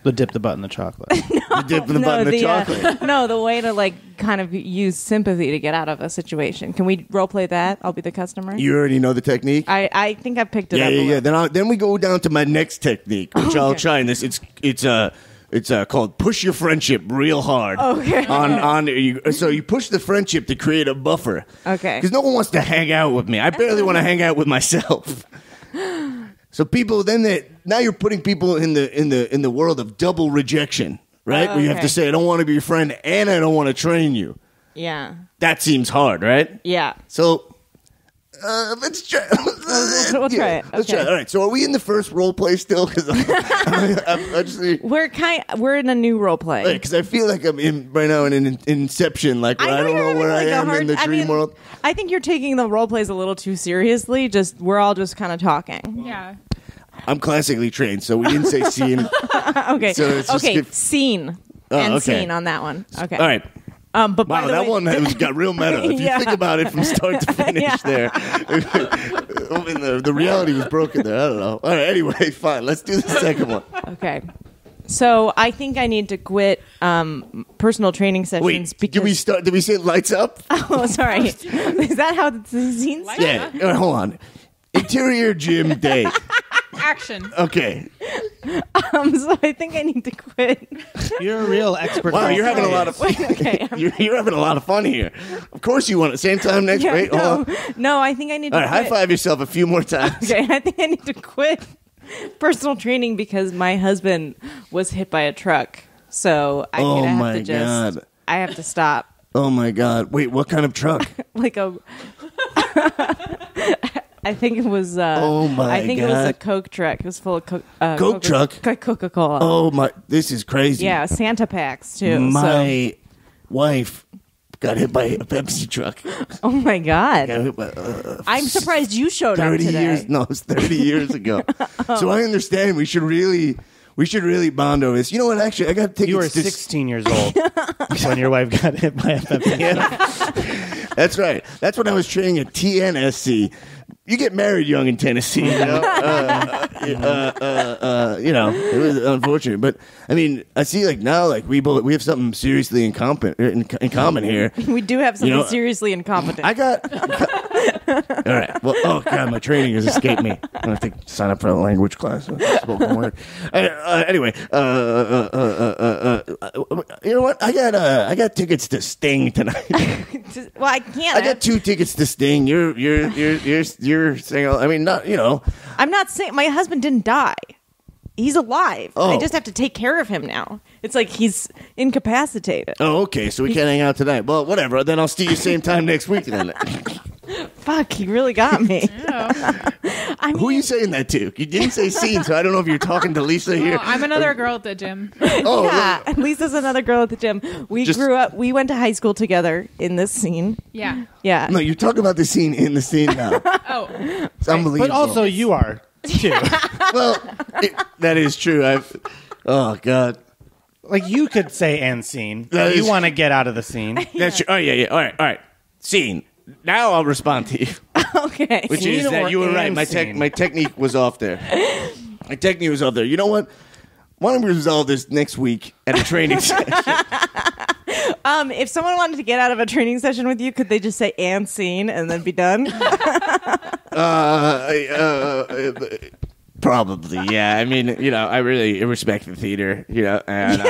The dip the butt in the chocolate. The dip in the butt in the chocolate. No, the way to like kind of use sympathy to get out of a situation. Can we role play that? I'll be the customer. You already know the technique? I think I picked it up. Yeah. Then we go down to my next technique, which I'll try in this. It's called push your friendship real hard. Okay. So you push the friendship to create a buffer. Okay. Because no one wants to hang out with me. I barely want to hang out with myself. So people now you're putting people in the world of double rejection, right? Where you have to say, I don't want to be your friend and I don't want to train you. Yeah. That seems hard, right? Yeah. So let's try. We'll try it. Let's try it. All right. So are we in the first role play still? Because we're in a new role play. Because I feel like I'm in right now in an Inception, like where I don't know where I am in the dream world. I think you're taking the role plays a little too seriously. We're all just kind of talking. Yeah. I'm classically trained, so we didn't say scene. Okay. So it's just scene scene on that one. Okay. All right. But wow, that one got real meta. If you think about it from start to finish there. I mean, the reality was broken there. I don't know. All right, anyway, fine. Let's do the second one. Okay. So I think I need to quit personal training sessions. Wait, did we say lights up? Oh, sorry. Is that how the scene starts? Yeah. All right, hold on. Interior gym day. Action. Okay. So I think I need to quit. You're a real expert. Wow, you're having a lot of fun. Okay. You're having a lot of fun here. Of course you want it. Same time next week. No, I think I need to quit. quit. High five yourself a few more times. Okay, I think I need to quit personal training because my husband was hit by a truck. So I'm going to have to just... God. I have to stop. Oh, my God. Wait, what kind of truck? Like a... I think it was. Oh my I think God. it was a Coke truck. It was full of Coke truck. Coca-Cola. Oh my! This is crazy. Yeah, Santa packs too. My wife got hit by a Pepsi truck. Oh my God! Got hit by, I'm surprised you showed up today. 30 years? No, it was 30 years ago. So I understand. We should really bond over this. You know what? Actually, I got tickets. You were 16 years old when your wife got hit by a Pepsi. Yeah. That's right. That's when I was training at TNSC. You get married young in Tennessee, you know. You know, it was unfortunate, but I mean, I see like now, like we have something seriously in common here. We do have something seriously incompetent. I got. All right. Well, oh God, my training has escaped me. I have to sign up for a language class. Spoken word. Anyway, you know what? I got tickets to Sting tonight. Well, I can't. I got 2 tickets to Sting. You're saying, I mean, not, you know. I'm not saying my husband didn't die. He's alive. Oh. I just have to take care of him now. It's like he's incapacitated. Oh, okay. So we can't hang out tonight. Well, whatever. Then I'll see you same time next week then. Fuck, he really got me. Who are you saying that to? You didn't say scene, so I don't know if you're talking to Lisa here. Oh, I'm another girl at the gym. Oh, yeah. And Lisa's another girl at the gym. We grew up. We went to high school together in this scene. Yeah. Yeah. No, you're talking about the scene in the scene now. Oh. It's unbelievable. But also you are, too. Well, that is true. Oh, God. Like you could say and scene. You want to get out of the scene. That's true. Oh, yeah. All right. Scene. Now I'll respond to you. Okay. Which is that you were right. My technique was off there. My technique was off there. You know what? Why don't we resolve this next week at a training session? If someone wanted to get out of a training session with you, could they just say and scene and then be done? Probably, yeah. I mean, you know, I really respect the theater, you know, and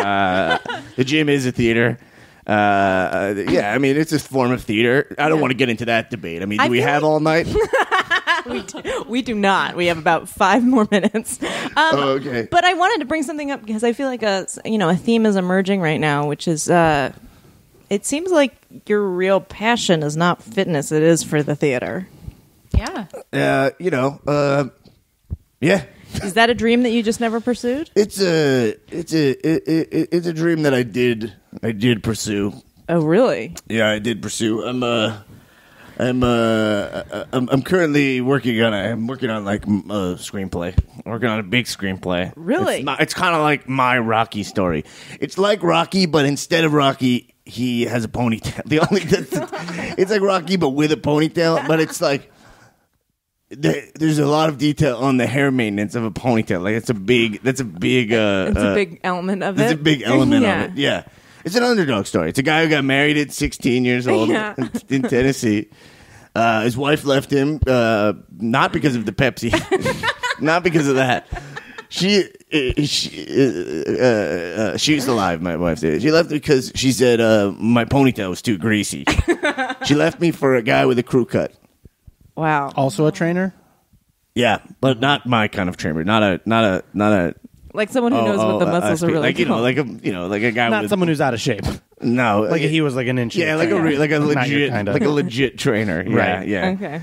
the gym is a theater. Yeah, I mean, it's a form of theater. I don't want to get into that debate. I mean, do we have all night? We do not. We have about 5 more minutes. Okay. But I wanted to bring something up because I feel like a theme is emerging right now, which is it seems like your real passion is not fitness; it is for the theater. Yeah. You know, yeah. Is that a dream that you just never pursued? It's a dream that I did pursue. Oh, really? Yeah, I did pursue. I'm currently working on like a screenplay. I'm working on a big screenplay. Really? It's kind of like my Rocky story. It's like Rocky, but instead of Rocky, he has a ponytail. It's like Rocky, but with a ponytail. But it's like there's a lot of detail on the hair maintenance of a ponytail. Like it's a big it's a big element of it. It's a big element of it. Yeah. It's an underdog story. It's a guy who got married at 16 years old in Tennessee. His wife left him, not because of the Pepsi, not because of that. She's alive, my wife did. She left because she said my ponytail was too greasy. She left me for a guy with a crew cut. Wow. Also a trainer? Yeah, but not my kind of trainer. Not a. Like someone who knows what the muscles are really like called. like a guy. Not with, someone who's out of shape. No, like he was like an inch. Yeah, like a legit, kinda. like a legit trainer. Yeah, Right. yeah, Okay.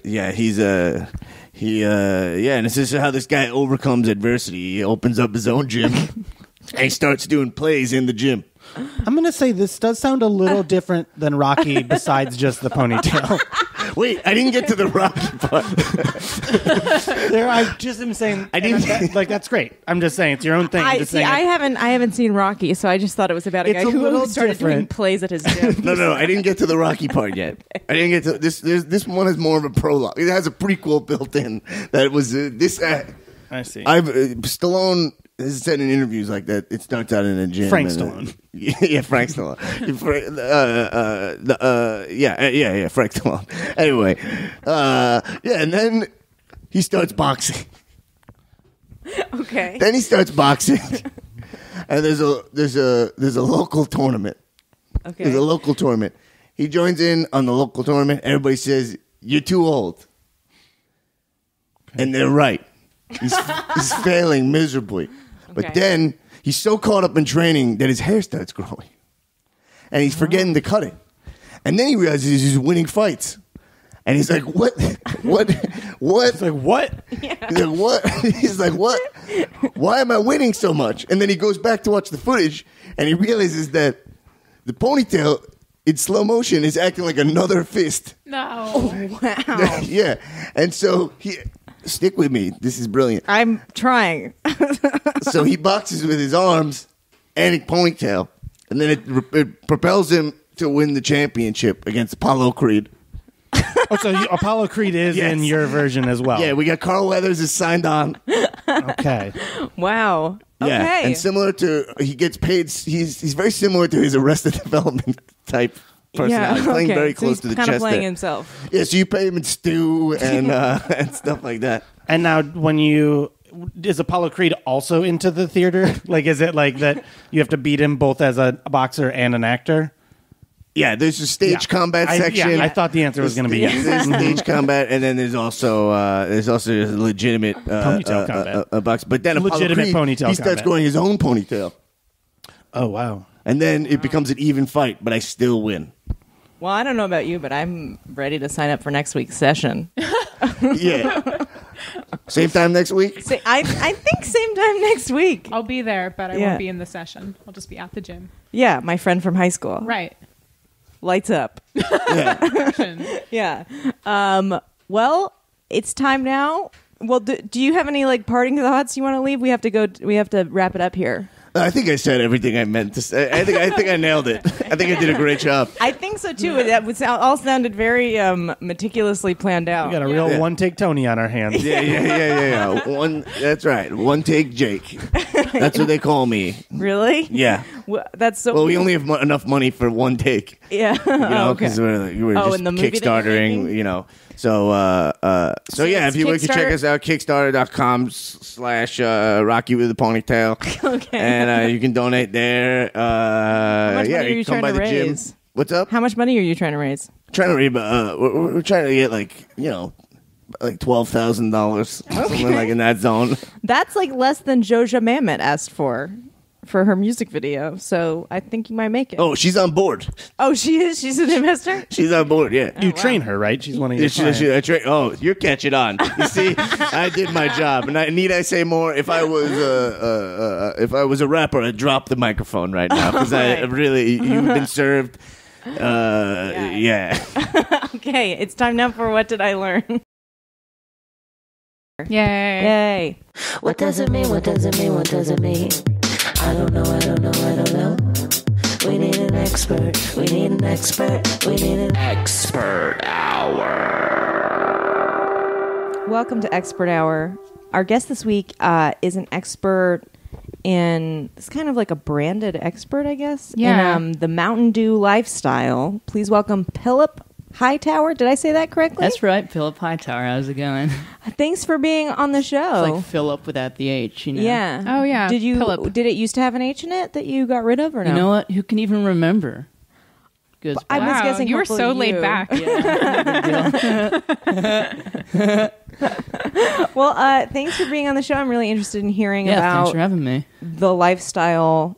yeah. He's and this is how this guy overcomes adversity. He opens up his own gym and he starts doing plays in the gym. I'm gonna say this does sound a little different than Rocky. Besides just the ponytail. Wait, I didn't get to the Rocky part. I just am saying. I didn't that's great. I'm just saying it's your own thing. I'm just saying I haven't seen Rocky, so I just thought it was about a guy who started doing plays at his gym. No, I didn't get to the Rocky part yet. I didn't get to this. This one is more of a prologue. It has a prequel built in. That was this. I see. Stallone has said in interviews like that. It starts out in a gym. Frank Stallone. Yeah, Frank Stallone. Yeah, Frank Stallone. Anyway, and then he starts boxing. Okay. Then he starts boxing, and there's a local tournament. Okay. There's a local tournament. He joins in on the local tournament. Everybody says you're too old, and they're right. He's failing miserably. But then he's so caught up in training that his hair starts growing. And he's forgetting to cut it. And then he realizes he's winning fights. And he's like, what? What? He's like, what? Yeah. He's like, what? He's like, what? Why am I winning so much? And then he goes back to watch the footage and he realizes that the ponytail in slow motion is acting like another fist. No. Oh, wow. Yeah. And so stick with me. This is brilliant. I'm trying. So he boxes with his arms and a ponytail, and then it propels him to win the championship against Apollo Creed. Oh, so Apollo Creed is in your version as well. Yeah, we got Carl Weathers is signed on. Okay. Wow. Yeah, Okay. and similar to he gets paid. He's very similar to his Arrested Development type personality. Yeah, Playing very so close he's to the kind chest. of playing there. himself. Yeah, so you pay him in stew and and stuff like that. And now, is Apollo Creed also into the theater? Like, is it like that you have to beat him both as a boxer and an actor? Yeah, there's a stage combat section. I thought the answer was going to be yes. There's stage combat, and then there's also legitimate ponytail combat. box. But then Legitimate Apollo Creed, ponytail he starts combat. growing his own ponytail. Oh wow! And then it becomes an even fight, but I still win. Well, I don't know about you, but I'm ready to sign up for next week's session. Yeah. Same time next week? I think same time next week. I'll be there, but I Yeah. won't be in the session. I'll just be at the gym. Yeah, my friend from high school. Right. Lights up. Yeah. Well, it's time now. Well, do you have any parting thoughts you want to leave? We have to wrap it up here. I think I said everything I meant to say. I think I nailed it. I think I did a great job. I think so too. That all sounded very meticulously planned out. We got a real one-take Tony on our hands. Yeah. That's right. One take Jake. That's what they call me. Really? Yeah. Well, that's so. Well, we only have enough money for one take. Yeah. Because we're just in the movie that you're Kickstartering. making? So yeah, if you can check Kickstarter- us out, Kickstarter.com/Rocky with a Ponytail. Okay. And you can donate there. How much money are you can come trying by to the gym. raise? What's up? How much money are you trying to raise? Trying to read, we're trying to get like $12,000, something like in that zone. That's less than Joja Mamet asked for her music video. So I think you might make it. Oh, she's on board. Oh, she is? She's an investor? She's on board, yeah. You train her, right? She's one of your clients. Oh, you're catching on. You see, I did my job, and need I say more? If I was a rapper, I'd drop the microphone right now because I really you've been served. Yeah. Okay, it's time now for What Did I Learn? Yay. Yay. What does it mean? What does it mean? What does it mean? I don't know. We need an expert. We need an expert. We need an expert hour. Welcome to Expert Hour. Our guest this week is an expert in, it's kind of like a branded expert, I guess. Yeah. In the Mountain Dew lifestyle. Please welcome Philip Hightower. Did I say that correctly? That's right, Philip Hightower. How's it going? Thanks for being on the show. It's like Philip without the H, you know? Yeah. Oh, yeah. Did Philip. it used to have an H in it that you got rid of or no? You know what? Who can even remember? Good. I was Wow, guessing you were hopefully so laid you. back. Yeah, no big deal. Well, thanks for being on the show. I'm really interested in hearing thanks about for having me. the lifestyle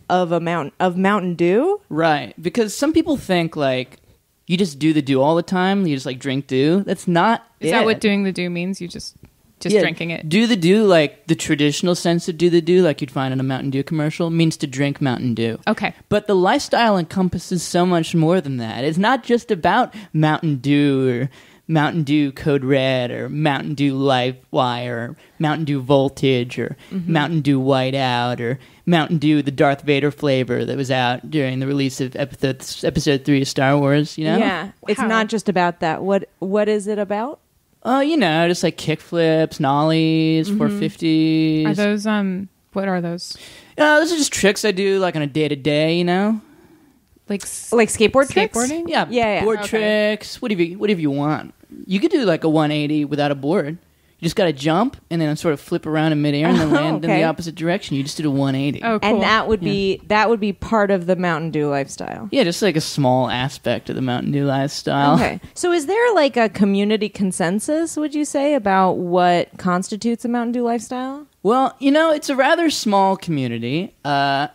of Mountain Dew. Right, because some people think like you just do the dew all the time. You just like drink dew. That's not. Is that what doing the dew means? You just drinking it. Do the dew, like the traditional sense of do the dew, like you'd find in a Mountain Dew commercial, means to drink Mountain Dew. Okay. But the lifestyle encompasses so much more than that. It's not just about Mountain Dew or Mountain Dew Code Red or Mountain Dew Live Wire or Mountain Dew Voltage or Mountain Dew Whiteout or Mountain Dew the Darth Vader flavor that was out during the release of episode 3 of Star Wars, you know? Yeah, it's not just about that. What is it about? You know, just like kick flips, nollies, 450s. Are those what are those? Those are just tricks I do like on a day-to-day, you know? Like skateboard tricks? Skateboarding? Yeah, board tricks, whatever you want. You could do like a 180 without a board. You just got to jump and then sort of flip around in midair and then land in the opposite direction. You just did a 180. Oh, cool. And that would be part of the Mountain Dew lifestyle. Yeah, just like a small aspect of the Mountain Dew lifestyle. Okay. So is there like a community consensus, would you say, about what constitutes a Mountain Dew lifestyle? Well, you know, it's a rather small community. I'm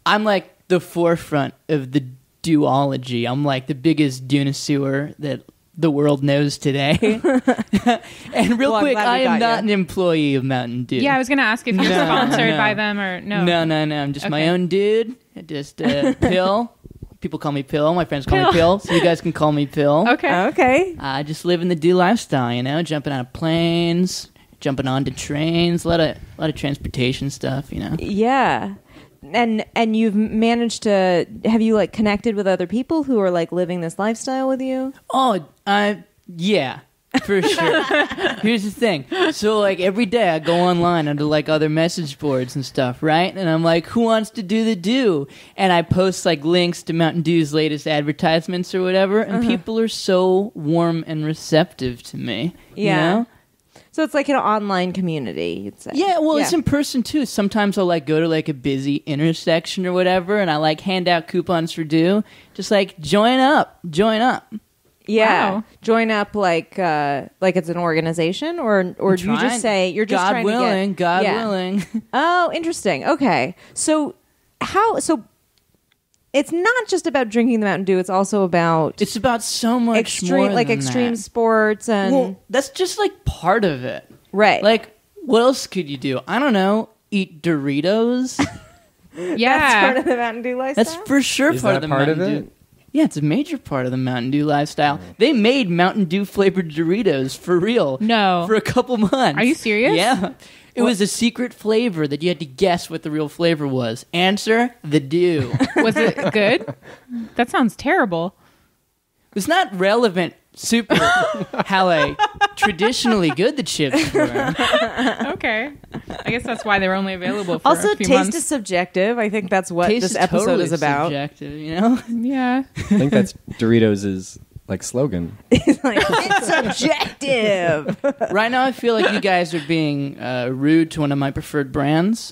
like the forefront of the duology. I'm like the biggest Dunasewer that the world knows today. And real quick, I am not an employee of Mountain Dew. Yeah, I was going to ask if you're sponsored by them or no. No. I'm just my own dude. Just Pill. People call me Pill. My friends call me Pill, so you guys can call me Pill. Okay. I just live in the Dew lifestyle, you know, jumping out of planes, jumping onto trains, a lot of transportation stuff, you know. Yeah. And you've managed to, have you like connected with other people who are like living this lifestyle with you? Oh, yeah, for sure. Here's the thing. So like every day I go online onto like other message boards and stuff, right? And I'm like, who wants to do the Dew? And I post like links to Mountain Dew's latest advertisements or whatever, and people are so warm and receptive to me. Yeah. You know? So it's like an online community, you'd say. Yeah, well, it's in person too. Sometimes I'll like go to like a busy intersection or whatever, and I like hand out coupons for Dew. Just like join up. Yeah, wow. Join up like it's an organization, or do you just say you're just trying to get God willing. Oh, interesting. Okay, so it's not just about drinking the Mountain Dew. It's also about so much extreme, more like than extreme that. sports and. Well, that's just like part of it, right? Like, what else could you do? I don't know. Eat Doritos. Yeah, that's part of the Mountain Dew lifestyle. That's for sure part of the Mountain Dew. Yeah, it's a major part of the Mountain Dew lifestyle. They made Mountain Dew flavored Doritos for real. No, for a couple months. Are you serious? Yeah. It was a secret flavor that you had to guess what the real flavor was. Answer, the Dew. Was it good? That sounds terrible. It's not relevant super how traditionally good the chips were. Okay. I guess that's why they were only available for also, a few taste months. is subjective. I think that's what Taste this is episode totally is about. Subjective, you know? Yeah. I think that's Doritos' like slogan. It's subjective. Right now, I feel like you guys are being rude to one of my preferred brands.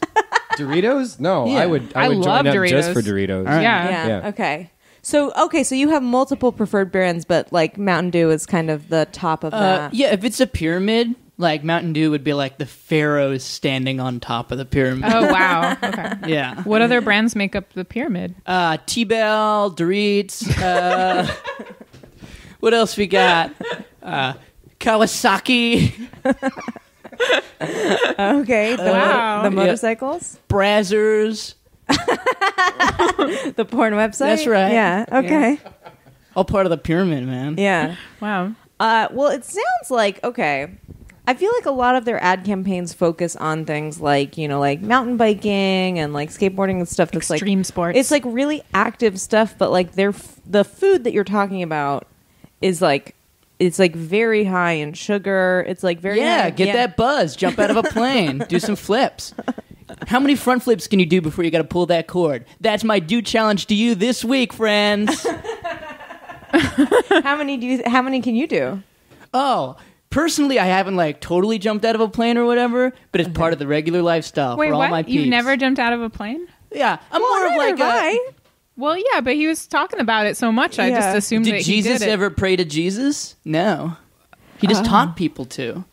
Doritos? No, Yeah. I would I join love up Doritos. just for Doritos. All right. Yeah. Okay. So you have multiple preferred brands, but like Mountain Dew is kind of the top of that. Yeah, if it's a pyramid, like Mountain Dew would be like the pharaohs standing on top of the pyramid. Oh, wow. Okay. Yeah. What other brands make up the pyramid? T-Bell, Doritos. What else we got? Kawasaki. Okay. The motorcycles? Brazzers. The porn website? That's right. Yeah. Okay. Yeah. All part of the pyramid, man. Yeah. Wow. Well, it sounds like, okay, I feel like a lot of their ad campaigns focus on things like, you know, like mountain biking and like skateboarding and stuff that's extreme sports. It's like really active stuff, but like the food that you're talking about is like, it's like very high in sugar. It's like very high. Get that buzz. Jump out of a plane. Do some flips. How many front flips can you do before you got to pull that cord? That's my Dew challenge to you this week, friends. How many can you do? Oh, personally, I haven't like totally jumped out of a plane or whatever, but it's part of the regular lifestyle Wait, for all what? my peeps. You've never jumped out of a plane? Yeah, I'm more of like a... Well, yeah, but he was talking about it so much, I just assumed that Did he Jesus did it. ever pray to Jesus? No. He just taught people to.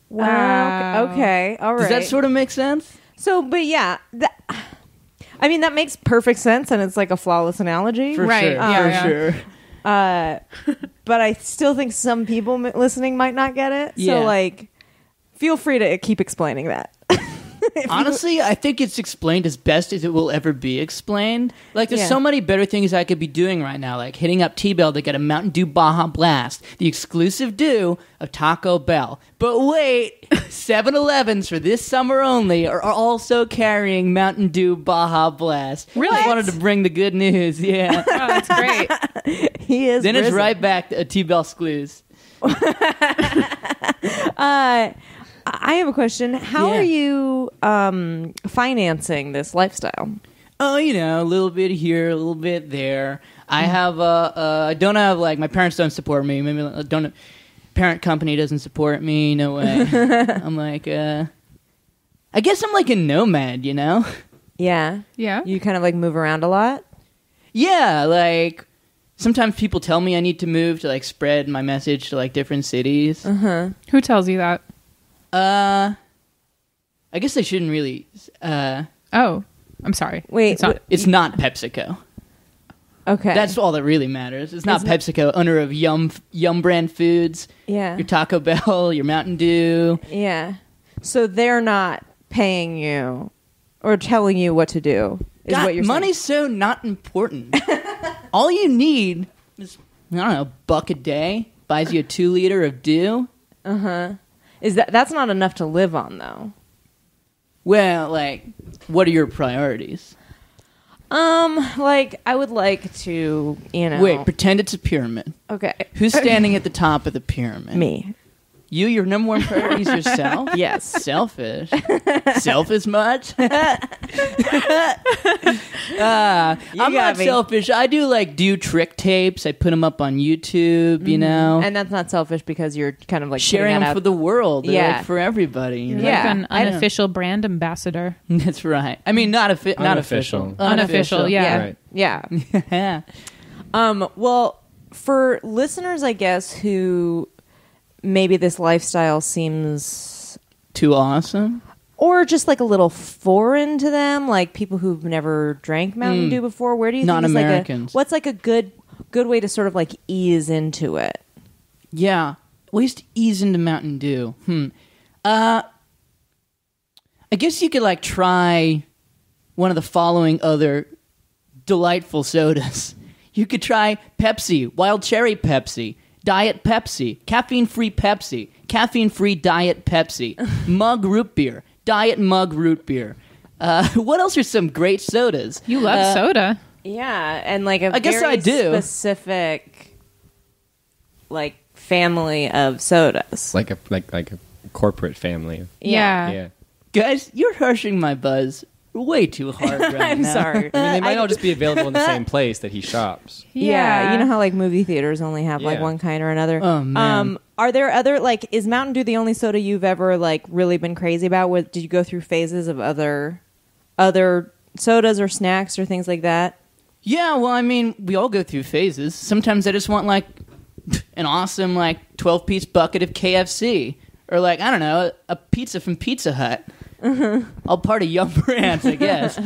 Wow. Okay. All right. Does that sort of make sense? So, but yeah, I mean, that makes perfect sense, and it's like a flawless analogy. For sure. But I still think some people listening might not get it. Yeah. So, like, feel free to keep explaining that. Honestly, I think it's explained as best as it will ever be explained. Like, there's so many better things I could be doing right now, like hitting up T-Bell to get a Mountain Dew Baja Blast, the exclusive dew of Taco Bell. But wait, 7-Elevens for this summer only are also carrying Mountain Dew Baja Blast. Really? I wanted to bring the good news, yeah. Oh, that's great. He is Then it's risen. right back to T-Bell Sclues. I have a question. How are you financing this lifestyle? Oh, you know, a little bit here, a little bit there. I have I don't have, like, my parents don't support me. Maybe parent company doesn't support me. No way. I'm like, I guess I'm like a nomad, you know? Yeah. Yeah. You kind of like move around a lot? Yeah, like sometimes people tell me I need to move to like spread my message to like different cities. Uh-huh. Who tells you that? I guess I shouldn't really. Oh, I'm sorry. Wait, it's not PepsiCo. Okay, that's all that really matters. It's not PepsiCo, owner of Yum brand foods. Yeah, your Taco Bell, your Mountain Dew. Yeah, so they're not paying you or telling you what to do. Is what you're money's so not important. All you need is, I don't know, $1 a day buys you a 2-liter of dew. Is that's not enough to live on though? Well, like, what are your priorities? Like I would like to, you know. Wait, pretend it's a pyramid. Okay. Who's standing at the top of the pyramid? Me. Your number one priority is yourself? Yes. Selfish. Selfish much? I'm not selfish. I do trick tapes. I put them up on YouTube, you know. And that's not selfish because you're kind of like sharing them for the world. They're like for everybody. You know? Like an unofficial brand ambassador. That's right. I mean, not official. Unofficial, yeah. Right. Yeah. Well, for listeners, I guess, who maybe this lifestyle seems too awesome, or just like a little foreign to them, like people who've never drank Mountain Dew before. Where do you think non-Americans? What's like a good way to sort of like ease into it? Yeah, ways to ease into Mountain Dew. I guess you could like try one of the following other delightful sodas. You could try Pepsi, Wild Cherry Pepsi, Diet Pepsi, caffeine-free Pepsi, caffeine-free Diet Pepsi, Mug Root Beer, Diet Mug Root Beer. What else are some great sodas? You love soda. Yeah, and like I guess I do. Specific like family of sodas. Like a corporate family. Yeah. Guys, you're harshing my buzz way too hard right I'm now. sorry. I mean, they might all just be available in the same place that he shops. Yeah, you know how like movie theaters only have like Yeah. one kind or another. Oh man. Are there other like is Mountain Dew the only soda you've ever like really been crazy about? Did you go through phases of other sodas or snacks or things like that? Yeah, well, I mean, we all go through phases. Sometimes I just want like an awesome like 12-piece bucket of KFC, or like I don't know, a pizza from Pizza Hut. All part of Yum Brands, I guess.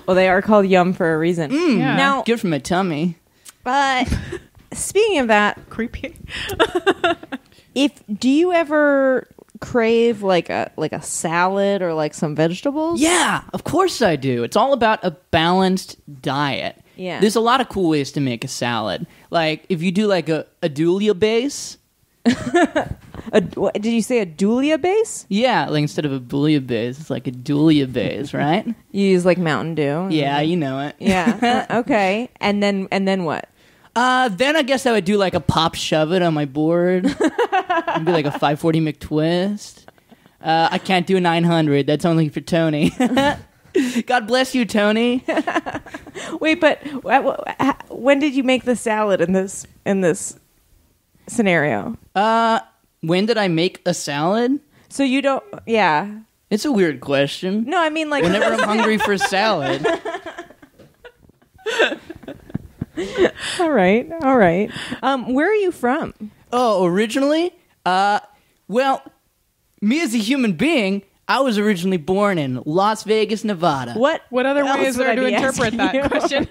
Well, they are called Yum for a reason. Yeah. Now, good for my tummy. Speaking of that, creepy. Do you ever crave like a salad or like some vegetables? Yeah, of course I do. It's all about a balanced diet. Yeah. There's a lot of cool ways to make a salad. Like if you do like a Dulia base. Did you say a Dulia base? Yeah, like instead of a Boulia base, it's like a Dulia base, right? You use like Mountain Dew. Yeah, you know it. Yeah. Okay. And then what? Then I guess I would do like a pop shove it on my board. Maybe like a 540 McTwist. I can't do a 900. That's only for Tony. God bless you, Tony. Wait, but when did you make the salad in this scenario? When did I make a salad? So you don't... Yeah. It's a weird question. No, I mean like... Whenever I'm hungry for salad. All right. Where are you from? Oh, originally? Well, me as a human being, I was originally born in Las Vegas, Nevada. What other way is there to interpret that question?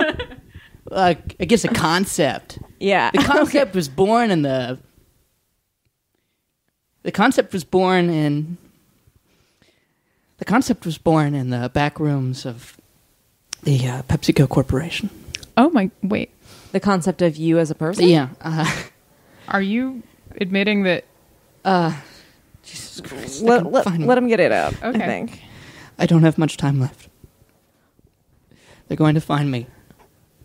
I guess a concept. Yeah. The concept was born in the concept was born in the back rooms of the PepsiCo Corporation. Oh my, wait. The concept of you as a person? Yeah. Are you admitting that? Jesus Christ. Let him get it out, Okay. I think. I don't have much time left. They're going to find me.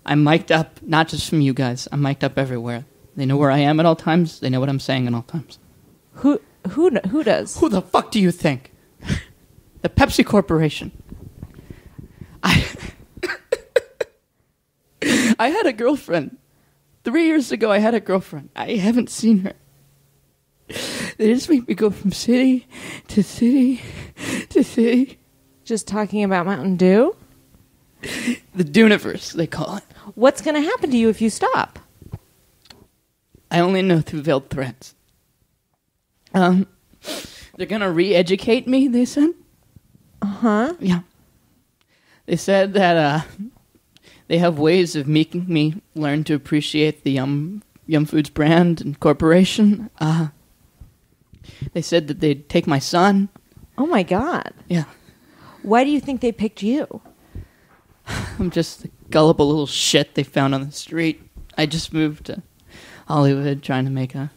I'm mic'd up, not just from you guys. I'm mic'd up everywhere. They know where I am at all times. They know what I'm saying at all times. Who does? Who the fuck do you think? The Pepsi Corporation. I had a girlfriend. 3 years ago, I had a girlfriend. I haven't seen her. They just make me go from city to city to city. Just talking about Mountain Dew? The Duniverse, they call it. What's going to happen to you if you stop? I only know through veiled threats. They're going to re-educate me, they said. Uh-huh. Yeah. They said that they have ways of making me learn to appreciate the Yum Foods brand and corporation. They said that they'd take my son. Oh, my God. Yeah. Why do you think they picked you? I'm just the gullible little shit they found on the street. I just moved to Hollywood trying to make a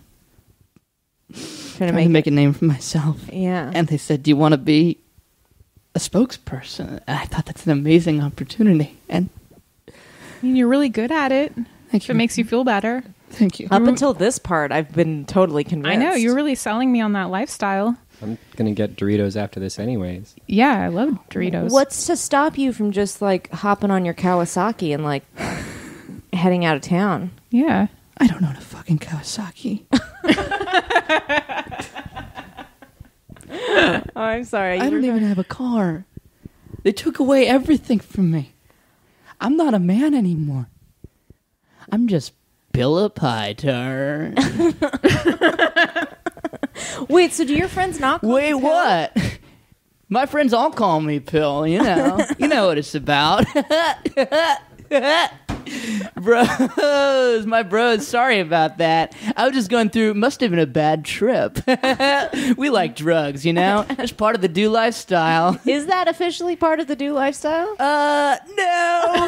name for myself. Yeah. And they said, "Do you want to be a spokesperson?" And I thought that's an amazing opportunity. And I mean, you're really good at it. Thank you. If it makes you feel better. Thank you. Up until this part, I've been totally convinced. I know. You're really selling me on that lifestyle. I'm gonna get Doritos after this, anyways. Yeah, I love Doritos. What's to stop you from just, like, hopping on your Kawasaki and, like, heading out of town? Yeah. I don't own a fucking Kawasaki. Oh, I'm sorry. I don't even have a car. They took away everything from me. I'm not a man anymore. I'm just Philip Hightower. Wait, so do your friends not call Wait, you Pill? what? My friends all call me Pill, you know. You know what it's about. My bros, sorry about that. I was just going through, must have been a bad trip. We like drugs, you know? It's part of the Do lifestyle. Is that officially part of the Do lifestyle? No.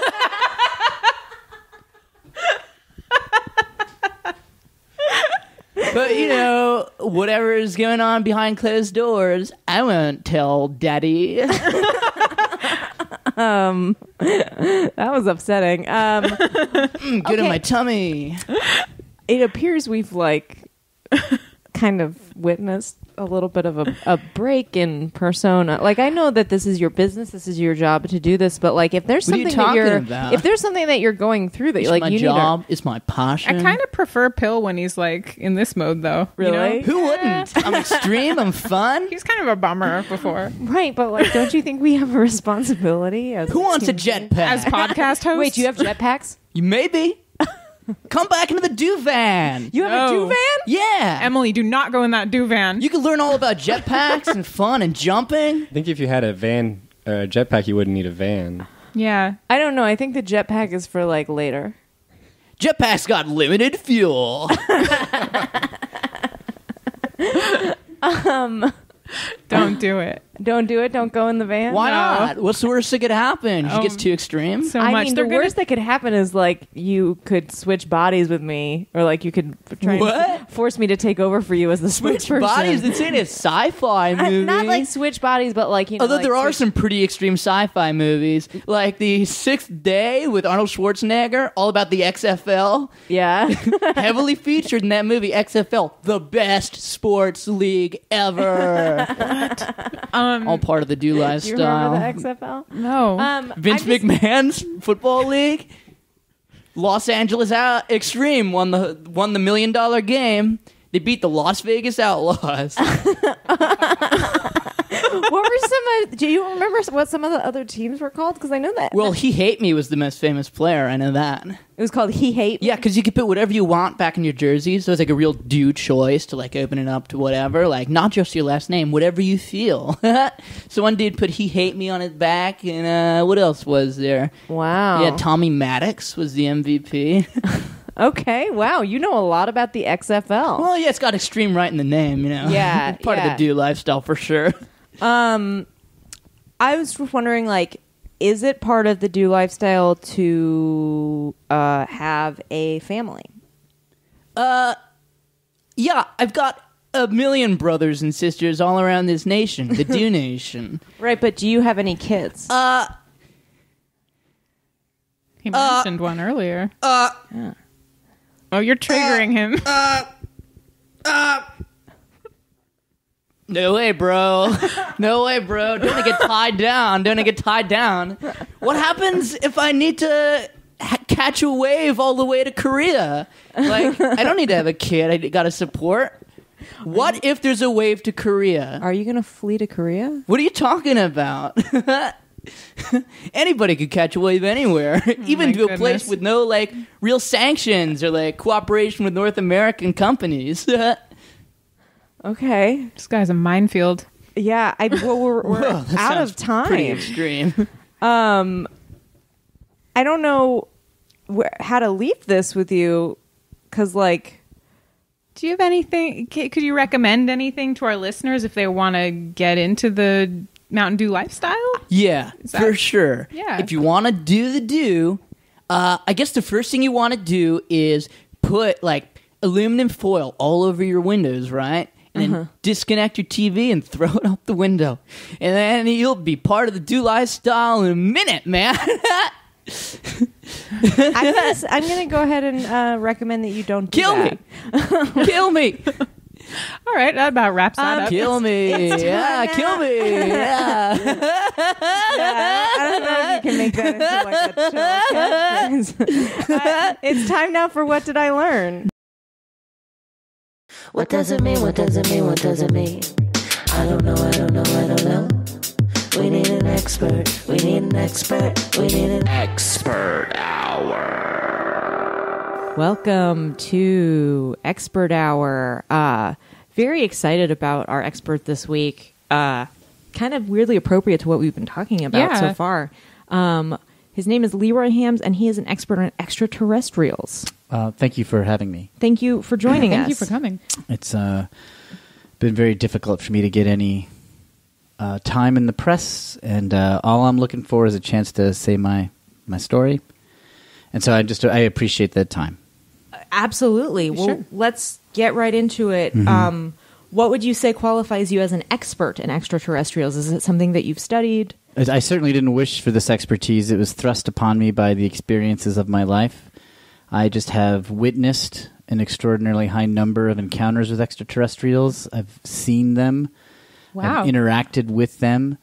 But, you know, whatever is going on behind closed doors, I won't tell Daddy. That was upsetting. Good in my tummy. It appears we've, like, kind of witnessed a little bit of a break in persona. Like, I know that this is your business, this is your job to do this, but, like, if there's What are you something talking about? if there's something that you're going through that It's like my you job. need It's my passion. I kind of prefer Pill when he's like in this mode, though. You know? Really? Who wouldn't? I'm extreme. I'm fun. He's kind of a bummer before. right, but like, don't you think we have a responsibility? As Who wants a jetpack? As podcast host? Wait, do you have jetpacks? You maybe. Come back into the Do van. You have a Do van? Yeah. Emily, do not go in that Do van. You can learn all about jetpacks and fun and jumping. I think if you had a jetpack, you wouldn't need a van. Yeah. I don't know. I think the jetpack is for like later. Jetpack's got limited fuel. Don't do it. Don't do it. Don't go in the van. Why No. not? What's the worst that could happen? If it gets too extreme? So I much. mean, They're the gonna- worst that could happen is like you could switch bodies with me, or like you could try and What? force me to take over for you as the Switch spokesperson. bodies? It's in a sci-fi movie. Not like switch bodies, but like, you know. Although like there are switch- some pretty extreme sci-fi movies, like The Sixth Day with Arnold Schwarzenegger, all about the XFL. Yeah. Heavily featured in that movie, XFL, the best sports league ever. All part of the Do Do you lifestyle. remember the XFL? No. Vince McMahon's football league. Los Angeles Extreme won the $1 million game. They beat the Las Vegas Outlaws. What were some? Do you remember what some of the other teams were called? Because I know that. Well, He Hate Me was the most famous player. I know that. It was called He Hate Me? Yeah, because you could put whatever you want back in your jersey. So it's like a real due choice to like open it up to whatever. Like, not just your last name, whatever you feel. So one dude put He Hate Me on his back. And what else was there? Wow. Yeah, Tommy Maddox was the MVP. Okay, wow. You know a lot about the XFL. Well, yeah, it's got extreme right in the name, you know. Yeah. Part of the do lifestyle for sure. I was wondering, like, is it part of the do lifestyle to have a family? Yeah, I've got a million brothers and sisters all around this nation, the do nation. Right, but do you have any kids? He mentioned one earlier. Yeah. Oh, you're triggering him. No way, bro. No way, bro. Don't want to get tied down. Don't want to get tied down. What happens if I need to catch a wave all the way to Korea? Like, I don't need to have a kid. I got to support. What if there's a wave to Korea? Are you going to flee to Korea? What are you talking about? Anybody could catch a wave anywhere, even to a place with no like real sanctions or like cooperation with North American companies. Okay, this guy's a minefield. Yeah, we're Whoa, out of time. Pretty extreme. I don't know how to leave this with you, because like, do you have anything? Could you recommend anything to our listeners if they want to get into the Mountain Dew lifestyle? Yeah, for sure. Yeah. If you want to do the do, I guess the first thing you want to do is put like aluminum foil all over your windows, right? And then disconnect your TV and throw it out the window. And then you'll be part of the do lifestyle in a minute, man. I'm gonna go ahead and recommend that you don't do that. Kill me. All right, that about wraps that up. Kill me. Yeah, kill me. Yeah. I don't know if you can make that into like a show. It's time now for What Did I Learn? What does it mean? What does it mean? What does it mean? I don't know, I don't know, I don't know. We need an expert. We need an expert. We need an expert hour. Welcome to Expert Hour. Very excited about our expert this week. Kind of weirdly appropriate to what we've been talking about so far. His name is Leroy Hams, and he is an expert on extraterrestrials. Thank you for having me. Thank you for joining us. Thank you for coming. It's been very difficult for me to get any time in the press, and all I'm looking for is a chance to say my story. And so I appreciate the time. Absolutely. Well, Sure. let's get right into it. Mm-hmm. What would you say qualifies you as an expert in extraterrestrials? Is it something that you've studied? I certainly didn't wish for this expertise. It was thrust upon me by the experiences of my life. I just have witnessed an extraordinarily high number of encounters with extraterrestrials. I've seen them. Wow. I've interacted with them.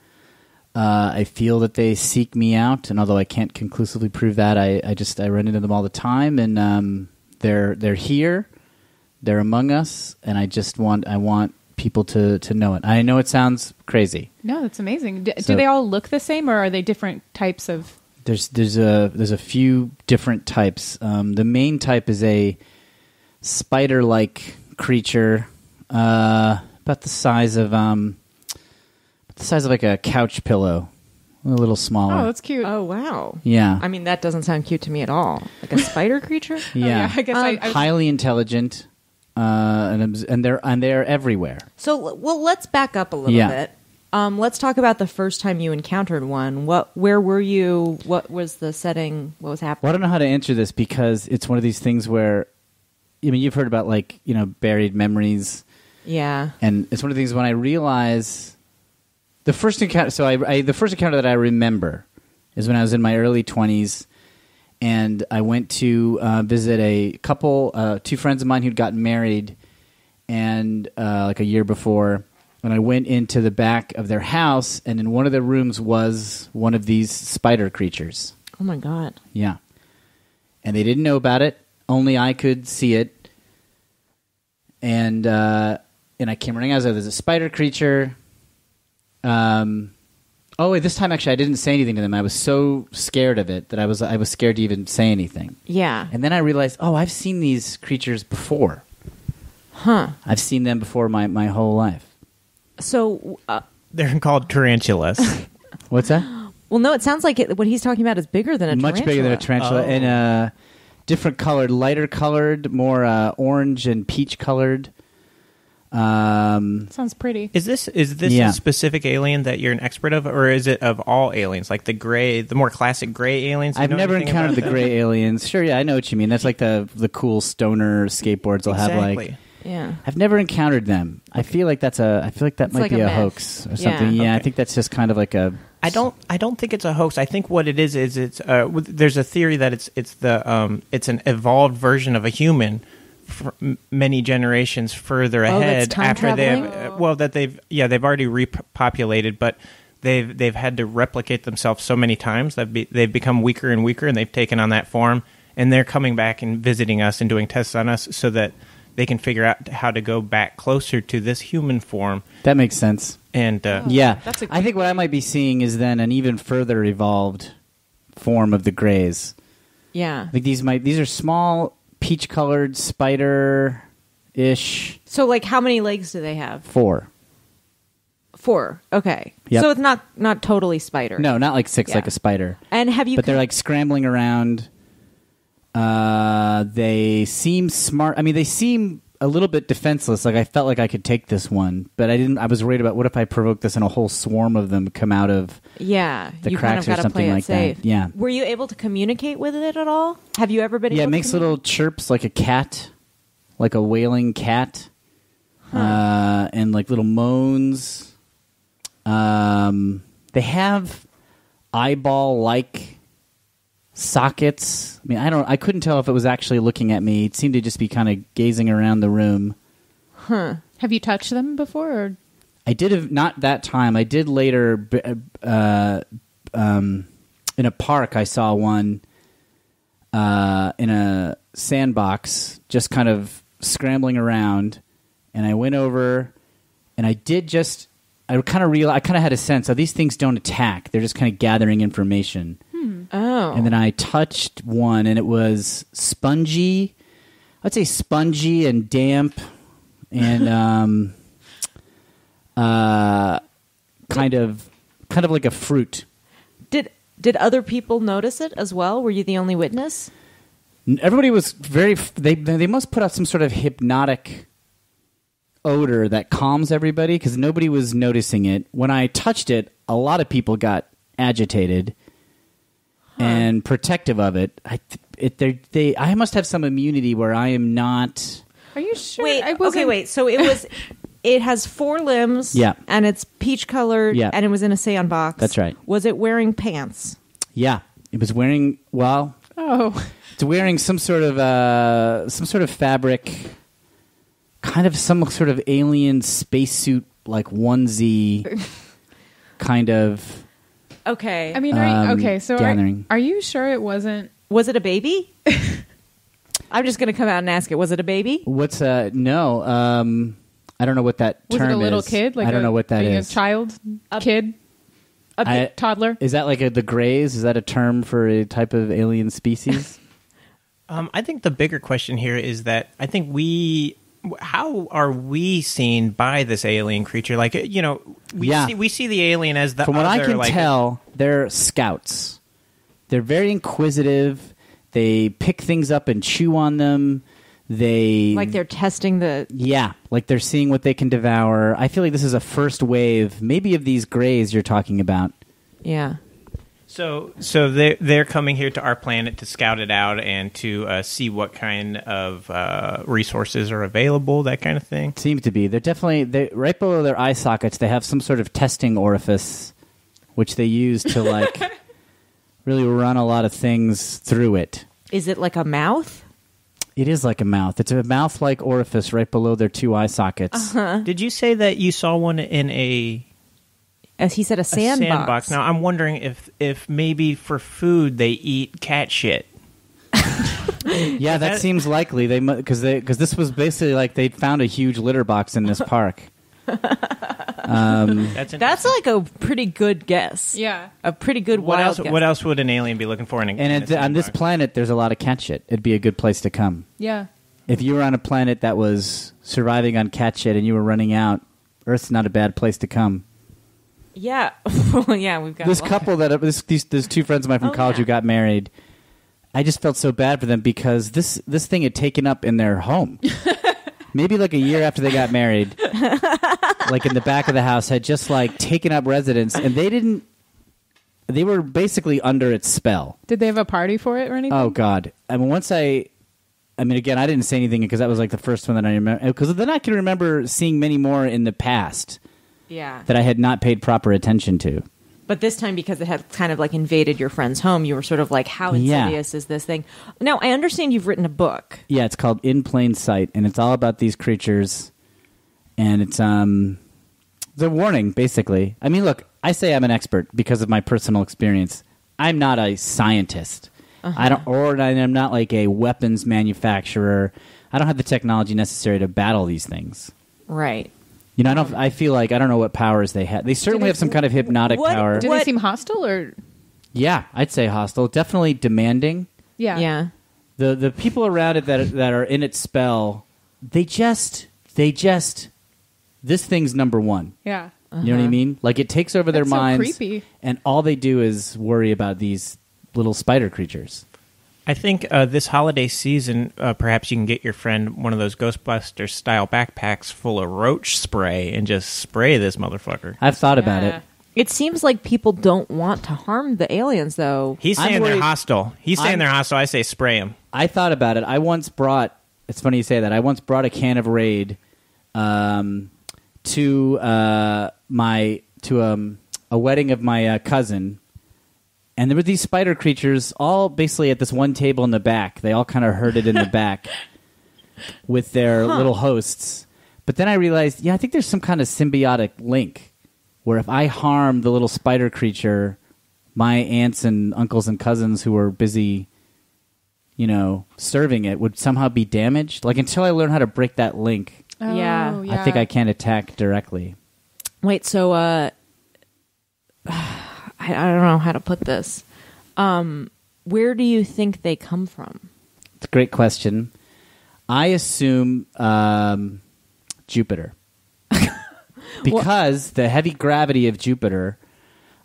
I feel that they seek me out, and although I can't conclusively prove that, I run into them all the time, and they're here, they're among us, and I want people to know it. I know it sounds crazy. No, that's amazing. Do they all look the same, or are they different types of? There's a few different types. The main type is a spider-like creature, about the size of like a couch pillow, a little smaller. Oh, that's cute. Oh, wow. Yeah. I mean, that doesn't sound cute to me at all. Like a spider creature? Yeah. I guess I was... Highly intelligent, and they're everywhere. So, well, let's back up a little bit. Let's talk about the first time you encountered one. Where were you? What was the setting? What was happening? Well, I don't know how to answer this because it's one of these things where, I mean, you've heard about buried memories. Yeah. And it's one of the things when I realize the first encounter. So the first encounter that I remember is when I was in my early 20s, and I went to visit a couple, two friends of mine who'd gotten married, and like a year before. And I went into the back of their house, and in one of their rooms was one of these spider creatures. Oh, my God. Yeah. And they didn't know about it. Only I could see it. And I came running out. There's a spider creature. This time actually I didn't say anything to them. I was so scared of it that I was scared to even say anything. Yeah. And then I realized, I've seen these creatures before. Huh. I've seen them before my whole life. So they're called tarantulas. What's that? Well, no, it sounds like what he's talking about is bigger than a tarantula. Much bigger than a tarantula, and different colored, lighter colored, more orange and peach colored. Sounds pretty. Is this a specific alien that you're an expert of, or is it of all aliens, like the more classic gray aliens? I've never encountered the gray aliens. Sure, yeah, I know what you mean. That's like the cool stoner skateboards they'll have like. Yeah. I've never encounred them. I feel like that might like be a a myth. Hoax or something. Yeah. Yeah, I Okay. think that's just kind of like a. I don't think it's a hoax. I think what it is it's there's a theory that it's an evolved version of a human many generations further ahead time after traveling? they've already repopulated, but they've had to replicate themselves so many times that they've become weaker and weaker, and they've taken on that form, and they're coming back and visiting us and doing tests on us so that they can figure out how to go back closer to this human form. That makes sense. And yeah, I think what I might be seeing is then an even further evolved form of the Greys. Yeah. Like these are small, peach-colored spider-ish. So, like, how many legs do they have? 4. 4. Okay. Yep. So it's not totally spider. No, not like 6 like a spider. And have you? But they're like scrambling around. They seem smart. I mean, they seem a little bit defenseless. Like I felt like I could take this one, but I didn't. I was worried about what if I provoke this and a whole swarm of them come out of the cracks kind of or something play it like safe. that. Yeah. Were you able to communicate with it at all? Have you ever been? Yeah, able it makes to little chirps like a cat, like a wailing cat, and like little moans. They have eyeball-like sockets. I mean, I couldn't tell if it was actually looking at me. It seemed to just be kind of gazing around the room. Huh. Have you touched them before? Or? I did not that time. I did later in a park. I saw one in a sandbox just kind of scrambling around, and I went over and I kind of had a sense of these things don't attack. They're just kind of gathering information. Oh. And then I touched one, and it was spongy. I'd say spongy and damp, and kind of like a fruit. Did other people notice it as well? Were you the only witness? Everybody was they must put out some sort of hypnotic odor that calms everybody because nobody was noticing it. When I touched it, a lot of people got agitated and protective of it. I must have some immunity where I am not. Are you sure? Wait. So it was. It has 4 limbs. Yeah. And it's peach colored. Yeah. And it was in a sandbox. That's right. Was it wearing pants? Yeah, it was wearing. Well, it's wearing some sort of fabric, kind of some sort of alien spacesuit like onesie, kind of. Okay. I mean, gathering. Are you sure it wasn't? Was it a baby? I'm just going to come out and ask it. Was it a baby? What's no? I don't know what that Was term it a little is. kid? Like I don't know what that is. A child, kid, toddler. Is that like the Greys? Is that a term for a type of alien species? I think the bigger question here is that I think how are we seen by this alien creature? Like, we see the alien as the From what I other, can tell, they're scouts. They're very inquisitive. They pick things up and chew on them. Like they're testing the... Yeah, like they're seeing what they can devour. I feel like this is a first wave, maybe of these Greys you're talking about. Yeah. So they're coming here to our planet to scout it out and to see what kind of resources are available, that kind of thing. Seems to be. They're definitely right below their eye sockets. They have some sort of testing orifice, which they use to like really run a lot of things through it. Is it like a mouth? It is like a mouth. It's a mouth-like orifice right below their 2 eye sockets. Did you say that you saw one in a... As he said, a sandbox. Now, I'm wondering if maybe for food they eat cat shit. Yeah, that seems likely. Because this was basically like they found a huge litter box in this park. That's like a pretty good guess. Yeah. A pretty good What wild else? guess. What else would an alien be looking for in a And on this planet, there's a lot of cat shit. It'd be a good place to come. Yeah. If you were on a planet that was surviving on cat shit and you were running out, Earth's not a bad place to come. Yeah. Yeah, we've got This a lot. couple that there's two friends of mine from college who got married. I just felt so bad for them because this thing had taken up in their home. Maybe like a year after they got married, like in the back of the house, had just like taken up residence, and they were basically under its spell. Did they have a party for it or anything? Oh God! I mean, again, I didn't say anything because that was like the first one that I remember. Because then I can remember seeing many more in the past. Yeah. That I had not paid proper attention to. But this time, because it had kind of like invaded your friend's home, you were sort of like, how insidious is this thing? Now, I understand you've written a book. Yeah, it's called In Plain Sight, and it's all about these creatures. And it's the warning, basically. I mean, look, I say I'm an expert because of my personal experience. I'm not a scientist. I'm not like a weapons manufacturer. I don't have the technology necessary to battle these things. Right. You know, I feel like I don't know what powers they have. They certainly have some kind of hypnotic power. Did they seem hostile or? Yeah, I'd say hostile. Definitely demanding. Yeah. Yeah. The people around it that are in its spell, they just this thing's number one. Yeah. You know what I mean? Like it takes over their That's so minds, creepy. and all they do is worry about these little spider creatures. I think this holiday season, perhaps you can get your friend one of those Ghostbusters-style backpacks full of roach spray and just spray this motherfucker. I've thought about it. It seems like people don't want to harm the aliens, though. He's saying they're hostile. He's saying they're hostile. I say spray him. I thought about it. I once brought. It's funny you say that. I once brought a can of Raid to a wedding of my cousin. And there were these spider creatures all basically at this one table in the back. They all kind of herded in the back with their little hosts. But then I realized, I think there's some kind of symbiotic link where if I harm the little spider creature, my aunts and uncles and cousins who were busy, serving it would somehow be damaged. Like until I learn how to break that link, Yeah. I think I can't attack directly. Wait, so I don't know how to put this. Where do you think they come from? It's a great question. I assume Jupiter. Because the heavy gravity of Jupiter,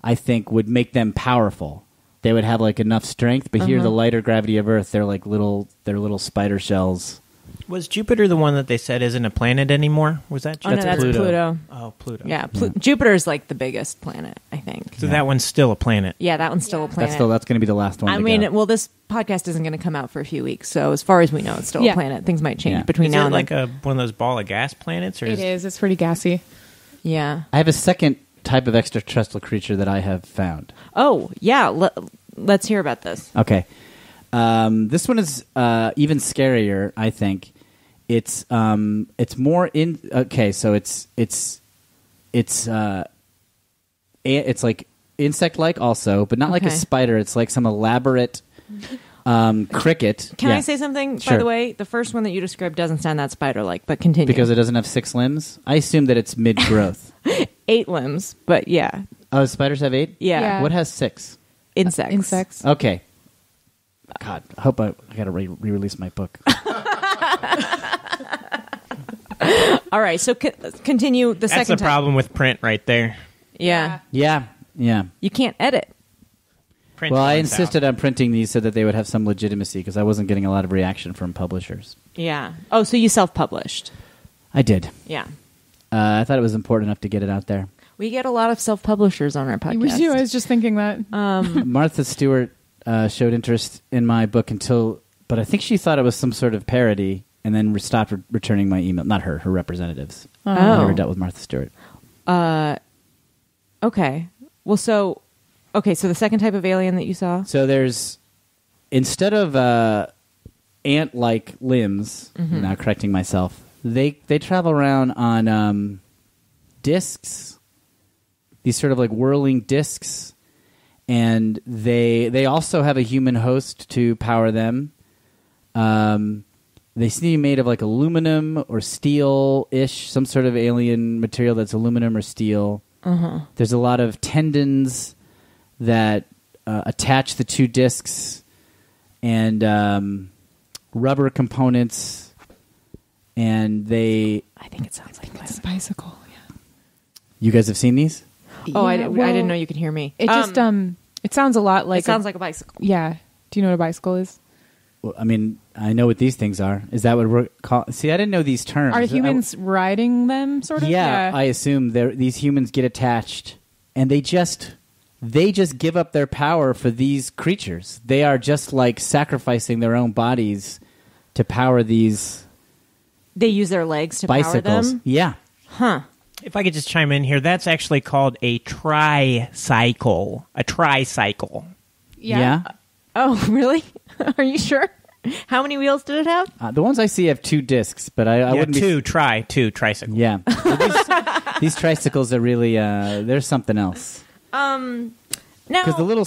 I think, would make them powerful. They would have like enough strength, but here the lighter gravity of Earth, they're little spider shells. Was Jupiter the one that they said isn't a planet anymore? Was that Jupiter? Oh, no, that's Pluto. Oh, Pluto. Yeah, Jupiter's like the biggest planet, I think. So that one's still a planet. Yeah, that one's still a planet. That's going to be the last one. I mean, well, this podcast isn't going to come out for a few weeks, so as far as we know, it's still a planet. Things might change between now and then. Is it like one of those ball of gas planets? Or It is. It's pretty gassy. Yeah. I have a second type of extraterrestrial creature that I have found. Oh, yeah. Let's hear about this. Okay. This one is even scarier, I think. It's more in. Okay, so it's like insect-like also, but not like a spider. It's like some elaborate cricket. Can I say something? Sure. By the way, the first one that you described doesn't sound that spider-like, but continue. Because it doesn't have 6 limbs? I assume that it's mid-growth. 8 limbs, but yeah. Oh, spiders have 8? Yeah. What has 6? Insects. Okay. God, I hope I got to re-release my book. All right, so continue the second time. That's the problem with print right there. Yeah. Yeah. You can't edit. Well, I insisted on printing these so that they would have some legitimacy because I wasn't getting a lot of reaction from publishers. Yeah. Oh, so you self-published. I did. Yeah. I thought it was important enough to get it out there. We get a lot of self-publishers on our podcast. We do. I was just thinking that. Martha Stewart showed interest in my book but I think she thought it was some sort of parody and then stopped returning my email. Not her representatives. Oh. I never dealt with Martha Stewart. Okay. Well, so the second type of alien that you saw? So there's, instead of ant-like limbs, now correcting myself, they travel around on discs, these sort of like whirling discs, and they also have a human host to power them. They seem to be made of like aluminum or steel-ish, some sort of alien material that's aluminum or steel. Uh-huh. There's a lot of tendons that attach the two discs, and rubber components, and they... I think it sounds like it's a bicycle. Yeah. You guys have seen these? Oh, I Yeah, didn't know you could hear me. It just it sounds a lot like it sounds like a bicycle. Yeah. Do you know what a bicycle is? Well, I mean, I know what these things are. Is that what we're called? See, I didn't know these terms. Are humans riding them, sort of? Yeah, I assume these humans get attached, and they just give up their power for these creatures. They are just like sacrificing their own bodies to power these. They use their legs to power bicycles. them? Yeah. Huh. If I could just chime in here, that's actually called a tricycle. A tricycle. Yeah. Oh, really? Are you sure? How many wheels did it have? The ones I see have 2 discs, but I wouldn't two tricycles. Yeah. These tricycles are really they're something else. Now, Because the little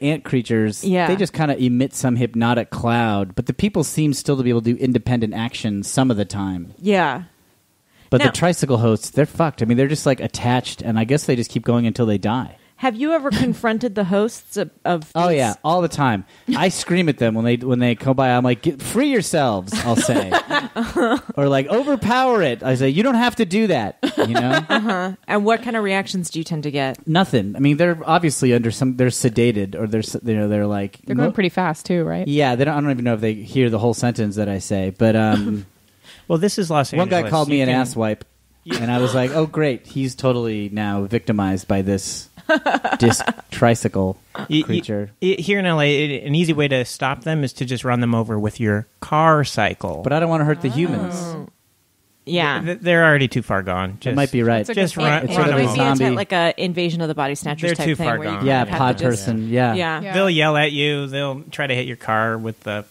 ant creatures, they just kind of emit some hypnotic cloud, but the people seem still to be able to do independent action some of the time. Yeah. But the tricycle hosts, they're fucked. I mean, they're just like attached, and I guess they just keep going until they die. Have you ever confronted the hosts of Oh yeah, all the time. I scream at them when they come by. I'm like, free yourselves, I'll say. Or like, overpower it. I say, you don't have to do that, you know? Uh-huh. And what kind of reactions do you tend to get? Nothing. I mean, they're obviously they're sedated, or they're like... They're going pretty fast too, right? Yeah, I don't even know if they hear the whole sentence that I say, but... well, this is Los Angeles. One guy called me an asswipe, and I was like, oh great, he's totally now victimized by this disc tricycle creature. Here in LA, an easy way to stop them is to just run them over with your car cycle. But I don't want to hurt the humans. Yeah. They're already too far gone. It might be right. Just run It's them over. zombie. Like a Invasion of the Body Snatchers They're type too thing. far where you gone. Yeah, have pod to just- person. Yeah. They'll yell at you. They'll try to hit your car with the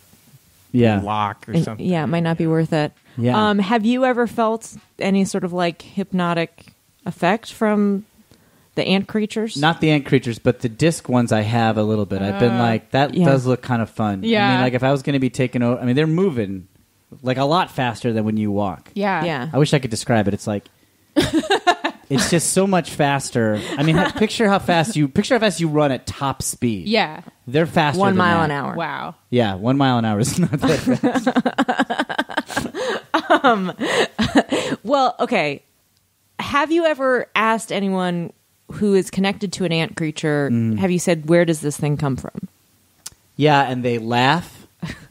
lock or And- something. Yeah, it might not be worth it. Yeah. Have you ever felt any sort of like hypnotic effect from the ant creatures? Not the ant creatures, but the disc ones I have a little bit. I've been like, that does look kind of fun. Yeah. I mean, like if I was going to be taken over, I mean, they're moving like a lot faster than when you walk. Yeah. Yeah. I wish I could describe it. It's like, it's just so much faster. I mean, picture how fast you run at top speed. Yeah. They're faster 1 than mile that. an hour. Wow. Yeah, 1 mile an hour is not that fast. Well, okay. Have you ever asked anyone who is connected to an ant creature, have you said, where does this thing come from? Yeah, and they laugh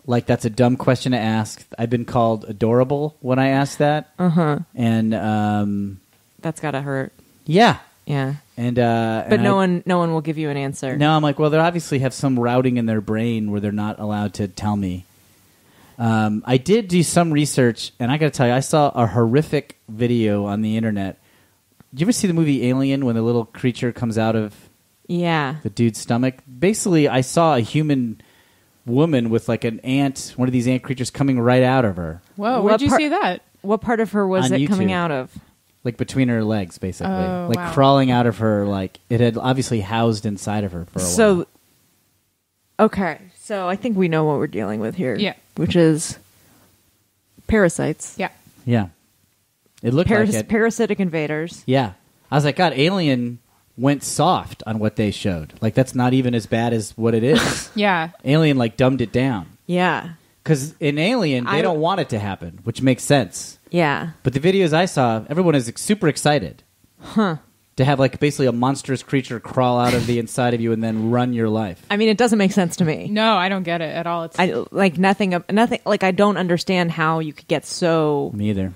like that's a dumb question to ask. I've been called adorable when I ask that. Uh-huh. And that's gotta hurt. Yeah. Yeah. And but no one will give you an answer. No, I'm like, well, they obviously have some routing in their brain where they're not allowed to tell me. I did do some research, and I got to tell you, I saw a horrific video on the internet. Did you ever see the movie Alien when the little creature comes out of the dude's stomach? Basically, I saw a human woman with like an ant, one of these ant creatures coming right out of her. Whoa, where'd you see that? What part of her was On it coming YouTube. out of? Like between her legs, basically. Oh, like wow. crawling out of her, like it had obviously housed inside of her for a while. So, okay. So I think we know what we're dealing with here. Yeah. Which is parasites. Yeah. Yeah. It looked like it. Parasitic invaders. Yeah. I was like, God, Alien went soft on what they showed. Like, that's not even as bad as what it is. Yeah. Alien, like, dumbed it down. Yeah. Because in Alien, they don't want it to happen, which makes sense. Yeah. But the videos I saw, everyone is super excited. Huh. To have, like, basically a monstrous creature crawl out of the inside of you and then run your life. I mean, it doesn't make sense to me. No, I don't get it at all. It's nothing. Like, I don't understand how you could get so. Me either.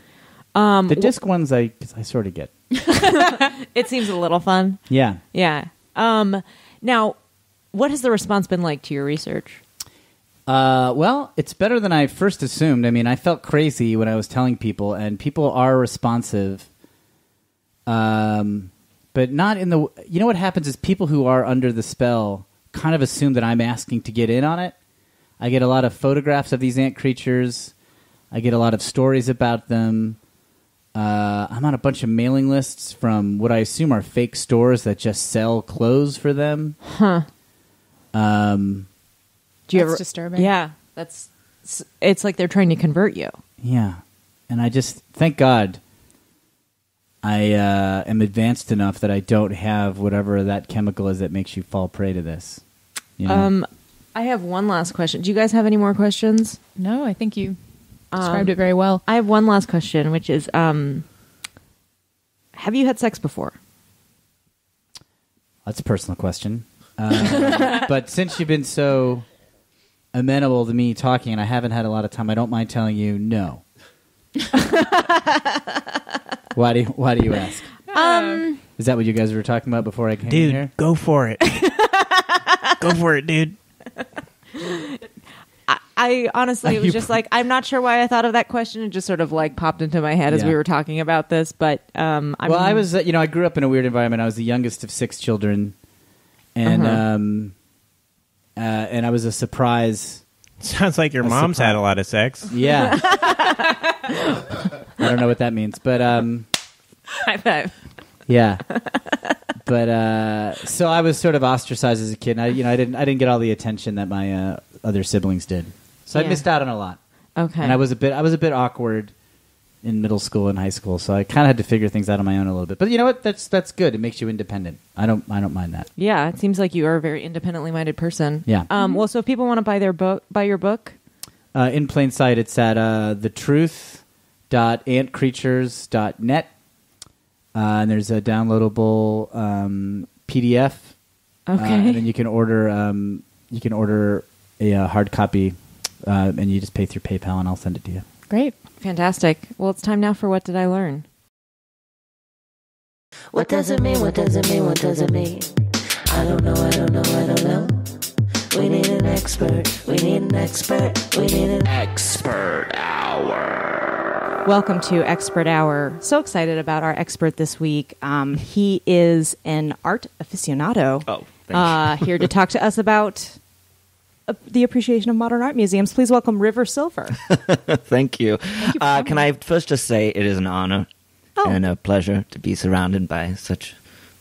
The disc ones, I sort of get. It seems a little fun. Yeah. Yeah. Now, what has the response been like to your research? Well, it's better than I first assumed. I mean, I felt crazy when I was telling people, and people are responsive. But not in the... You know what happens is people who are under the spell kind of assume that I'm asking to get in on it. I get a lot of photographs of these ant creatures. I get a lot of stories about them. I'm on a bunch of mailing lists from what I assume are fake stores that just sell clothes for them. Huh. That's disturbing. Yeah, that's it's like they're trying to convert you. Yeah. And I just, thank God, I am advanced enough that I don't have whatever that chemical is that makes you fall prey to this. You know? I have one last question. Do you guys have any more questions? No, I think you described it very well. I have one last question, which is, have you had sex before? That's a personal question. But since you've been so amenable to me talking and I haven't had a lot of time, I don't mind telling you no. Why do you ask? Is that what you guys were talking about before I came in here? Dude, go for it. Go for it, dude. I honestly, it was just like, I'm not sure why I thought of that question. It just sort of like popped into my head as we were talking about this. But I was, I grew up in a weird environment. I was the youngest of 6 children, and and I was a surprise. Sounds like your mom's had a lot of sex. Yeah. I don't know what that means, but high five. Yeah. But so I was sort of ostracized as a kid. And I didn't get all the attention that my other siblings did. So I missed out on a lot. Okay. And I was a bit awkward in middle school and high school, so I kind of had to figure things out on my own a little bit. But you know what? That's good. It makes you independent. I don't mind that. Yeah, it seems like you are a very independently minded person. Yeah. Well, so if people want to buy your book, in plain sight, it's at thetruth.antcreatures.net. And there's a downloadable PDF. Okay. And then you can order a hard copy, and you just pay through PayPal, and I'll send it to you. Great. Fantastic. Well, it's time now for What Did I Learn? What does it mean? What does it mean? What does it mean? I don't know. We need an expert. We need an expert. We need an expert hour. Welcome to Expert Hour. So excited about our expert this week. He is an art aficionado. Oh, thanks. Here to talk to us about the appreciation of modern art museums. Please welcome River Silver. Thank you. Can I first just say it is an honor and a pleasure to be surrounded by such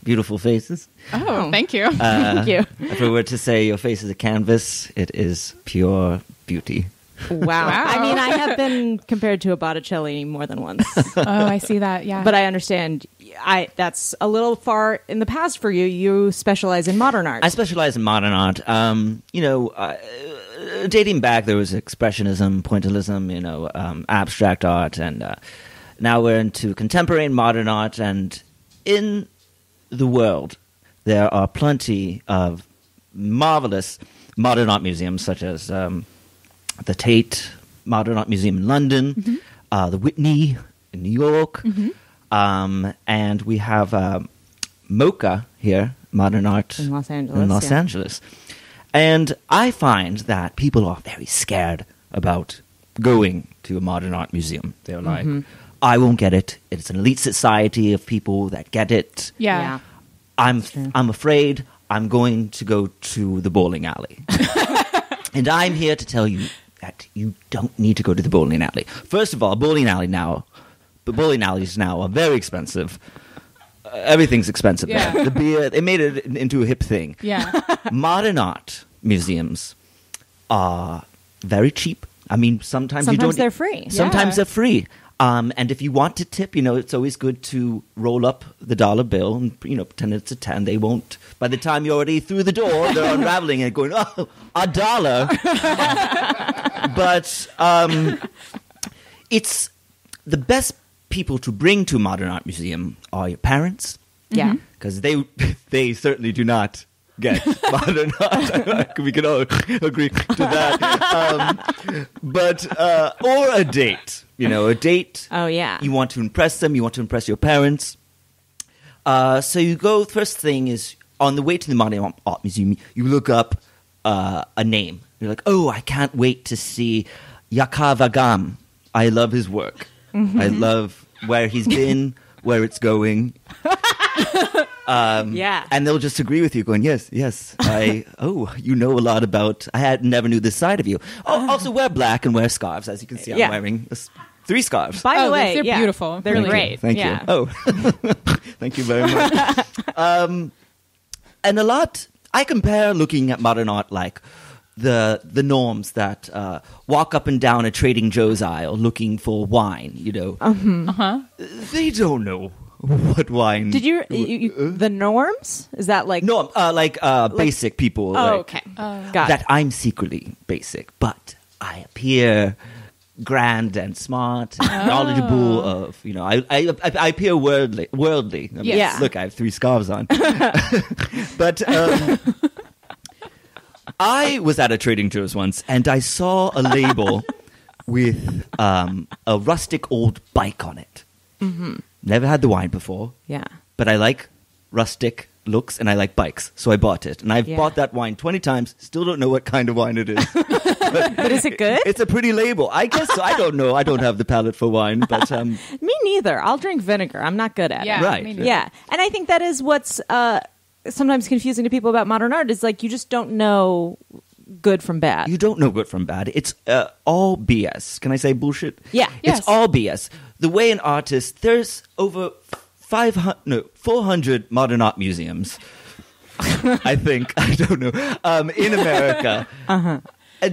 beautiful faces. Oh, thank you. Thank you. If I were to say your face is a canvas, it is pure beauty. Wow. I mean, I have been compared to a Botticelli more than once. Oh, I see that, yeah. But I understand that's a little far in the past for you. You specialize in modern art. I specialize in modern art. Dating back, there was expressionism, pointillism, abstract art, and now we're into contemporary and modern art. And in the world, there are plenty of marvelous modern art museums, such as the Tate Modern Art Museum in London, the Whitney in New York, and we have MoCA here, Modern Art in Los Angeles. And I find that people are very scared about going to a modern art museum. They're like, I won't get it. It's an elite society of people that get it. Yeah. I'm afraid I'm going to go to the bowling alley. And I'm here to tell you that you don't need to go to the bowling alley. First of all, bowling alleys now are very expensive. Everything's expensive. Yeah. The beer, they made it into a hip thing. Yeah. Modern art museums are very cheap. I mean, sometimes they're free. Sometimes they're free. And if you want to tip, it's always good to roll up the dollar bill and, pretend it's a 10. They won't. By the time you're already through the door, they're unraveling and going, oh, $1. But it's the best people to bring to a modern art museum are your parents. Yeah. Because they certainly do not get modern art. We can all agree to that. Or a date. A date. Oh, yeah. You want to impress them. You want to impress your parents. So you go, first thing is, on the way to the Modern Art Museum, you look up a name. You're like, oh, I can't wait to see Yakar Vagam. I love his work. I love where he's been, where it's going. Yeah. And they'll just agree with you, going, yes, you know a lot about, never knew this side of you. Oh, also wear black and wear scarves. As you can see, I'm wearing 3 scarves. By the way, they're beautiful. They're great. Thank you. Oh, thank you very much. And a lot, I compare looking at modern art like the norms that walk up and down a Trading Joe's aisle looking for wine. They don't know what wine. Did you the norms? Is that like basic people? Oh, like, okay. Got that it. I'm secretly basic, but I appear grand and smart, and knowledgeable. Of I appear worldly. I mean, Yes. Look, I have 3 scarves on, but. I was at a Trading Joe's once, and I saw a label with a rustic old bike on it. Mm-hmm. Never had the wine before. Yeah. But I like rustic looks, and I like bikes, so I bought it. And I've Yeah. bought that wine 20 times, still don't know what kind of wine it is. But is it good? It's a pretty label. I guess so. I don't know. I don't have the palate for wine, but... Me neither. I'll drink vinegar. I'm not good at Yeah, it. Right. me neither. Yeah. And I think that is what's sometimes confusing to people about modern art is like you just don't know good from bad. You don't know good from bad. It's all BS. Can I say bullshit? Yeah. Yes. It's all BS. The way an artist, there's over 400 modern art museums. I think. I don't know. In America. Uh-huh.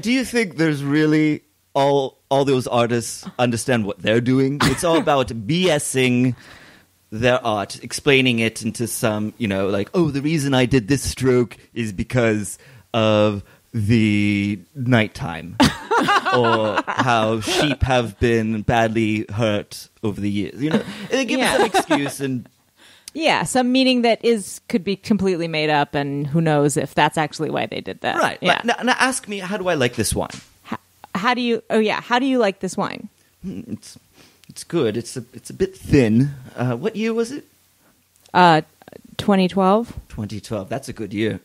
Do you think there's really all those artists understand what they're doing? It's all about BSing their art, explaining it into some, the reason I did this stroke is because of the nighttime. Or how sheep have been badly hurt over the years. They give us an excuse and... Yeah, some meaning that could be completely made up, and who knows if that's actually why they did that. Right. Yeah. Now ask me, how do I like this wine? How do you? Oh yeah. How do you like this wine? It's good. It's a bit thin. What year was it? 2012. 2012. That's a good year.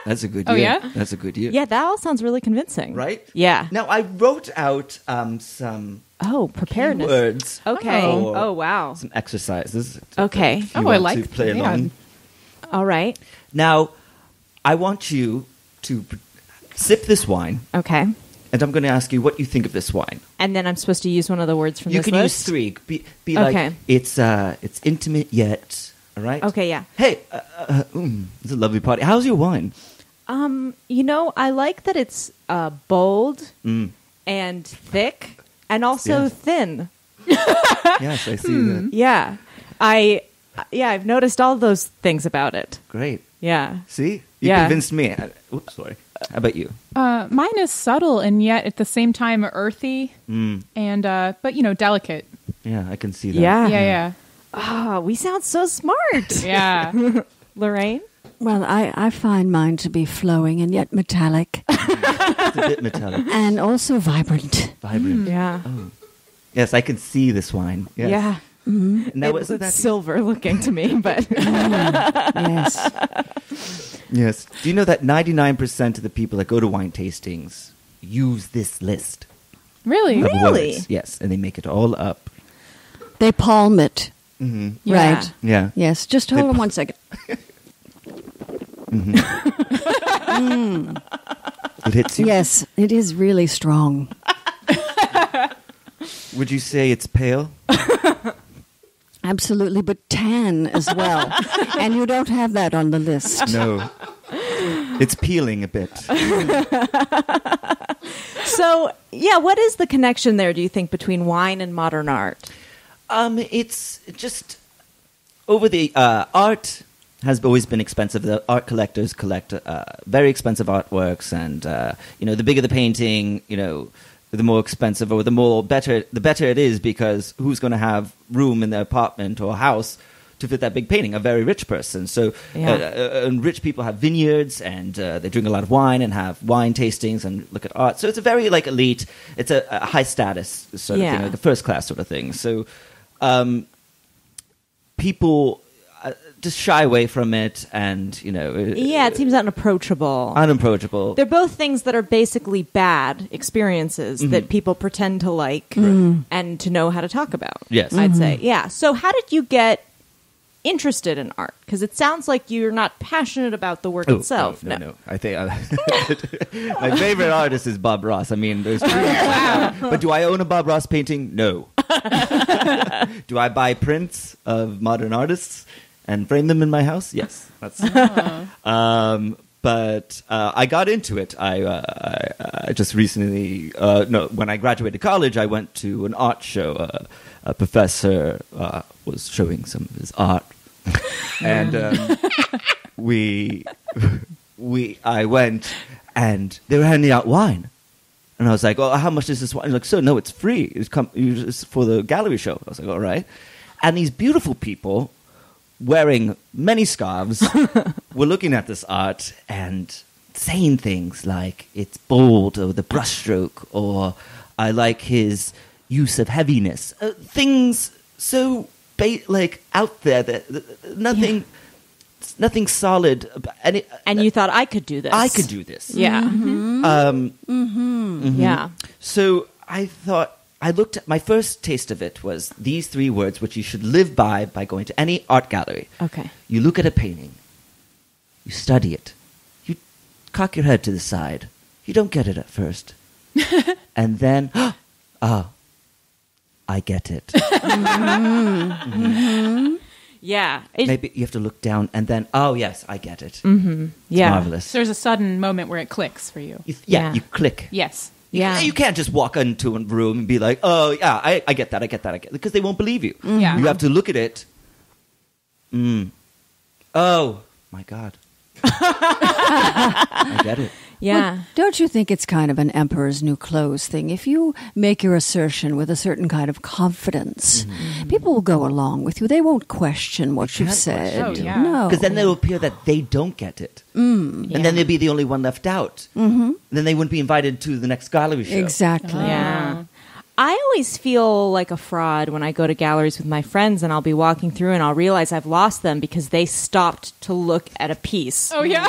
That's a good Oh, year. yeah? That's a good year. Yeah, that all sounds really convincing. Right? Yeah. Now I wrote out some preparedness. words. Okay. for Oh wow. Some exercises. Okay. If you want to play along. All right. Now, I want you to sip this wine. Okay. And I'm going to ask you what you think of this wine. And then I'm supposed to use one of the words from You this can list? use 3. Be Okay. like, it's intimate yet. All right? Okay, yeah. Hey, it's a lovely party. How's your wine? I like that it's bold and thick and also Yes. thin. Yes, I see that. Yeah. I've noticed all those things about it. Great. Yeah. See? You Yeah. convinced me. Oops, sorry. How about you? Mine is subtle and yet at the same time earthy and but delicate. Yeah, I can see that. Yeah. Oh, we sound so smart. Yeah. Lorraine? Well, I find mine to be flowing and yet metallic. It's a bit metallic. And also vibrant. Vibrant. Yeah. Oh. Yes, I can see this wine. Yes. Yeah. Mm-hmm. Now, It's isn't that silver looking to me, but Yes. Yes. Do you know that 99% of the people that go to wine tastings use this list Really? of words? Yes, and they make it all up. They palm it. Mm-hmm. Yeah. Right. Yeah. Yes. Just hold on one second. It hits you? Yes, it is really strong. Would you say it's pale? Absolutely, but tan as well. And you don't have that on the list. No. It's peeling a bit. So, what is the connection there, do you think, between wine and modern art? It's just over the art has always been expensive. The art collectors collect very expensive artworks, and the bigger the painting, the more expensive or the better it is, because who's going to have room in their apartment or house to fit that big painting? A very rich person. So and rich people have vineyards, and they drink a lot of wine and have wine tastings and look at art. So it's a very elite. It's a high status sort of thing, like a first class sort of thing. So people just shy away from it, and it seems unapproachable. Unapproachable. They're both things that are basically bad experiences that people pretend to like and to know how to talk about. Yes. I'd say. Yeah. So how did you get interested in art? Because it sounds like you're not passionate about the work itself. No. I think my favorite artist is Bob Ross. I mean, there's but do I own a Bob Ross painting? No. Do I buy prints of modern artists and frame them in my house? Yes. That's But I got into it. I just recently, when I graduated college, I went to an art show. A professor was showing some of his art, and I went, and they were handing out wine, and I was like, "Oh, how much is this wine?" Like, "So no, it's free. It's for the gallery show." I was like, "All right," and these beautiful people, wearing many scarves, were looking at this art and saying things like, "It's bold," or "the brushstroke," or "I like his use of heaviness." Things so out there that nothing solid. And you thought, I could do this. I could do this. Yeah. Yeah. So I thought, I looked at, my first taste of it was these 3 words, which you should live by going to any art gallery. Okay. You look at a painting. You study it. You cock your head to the side. You don't get it at first. And then, I get it. Yeah. Maybe you have to look down and then, oh, yes, I get it. Mm-hmm. It's marvelous. So there's a sudden moment where it clicks for you. You click. Yes. You can't just walk into a room and be like, oh, yeah, I get that, because they won't believe you. Yeah. You have to look at it. Oh, my God. I get it. Yeah. Well, don't you think it's kind of an emperor's new clothes thing? If you make your assertion with a certain kind of confidence, people will go along with you. They won't question what you've said. Oh, yeah. No. Because then it will appear that they don't get it. And then they'll be the only one left out. And then they wouldn't be invited to the next gallery show. Exactly. Yeah. I always feel like a fraud when I go to galleries with my friends and I'll be walking through and I'll realize I've lost them because they stopped to look at a piece. Oh, yeah.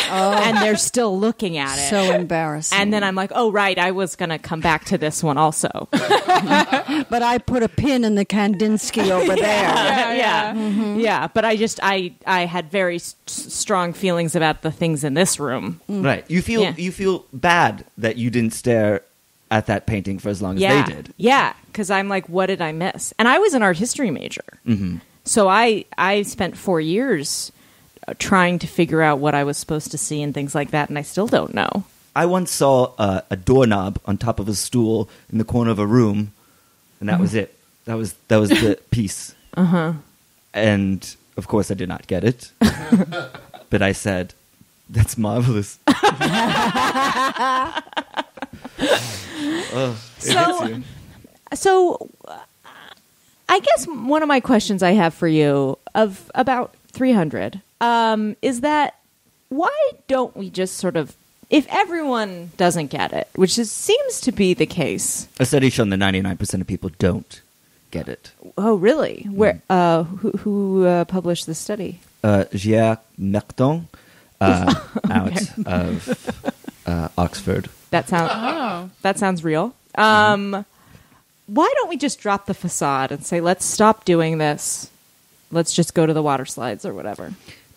And they're still looking at it. So embarrassing. And then I'm like, oh, right, I was going to come back to this one also. But I put a pin in the Kandinsky over there. Yeah. But I had very strong feelings about the things in this room. Right. You feel bad that you didn't stare at that painting for as long as they did. Yeah, because I'm like, what did I miss? And I was an art history major. So I spent 4 years trying to figure out what I was supposed to see and things like that, and I still don't know. I once saw a doorknob on top of a stool in the corner of a room, and that was it. That was the piece. And, of course, I did not get it. But I said, that's marvelous. So, I guess one of my questions I have for you of about 300 is that why don't we just sort of, if everyone doesn't get it, which seems to be the case. A study shown that 99% of people don't get it. Oh, really? Where? Who published this study? Jacques Merton out of Oxford. That sounds real. Why don't we just drop the facade and say, let's stop doing this. Let's just go to the water slides or whatever.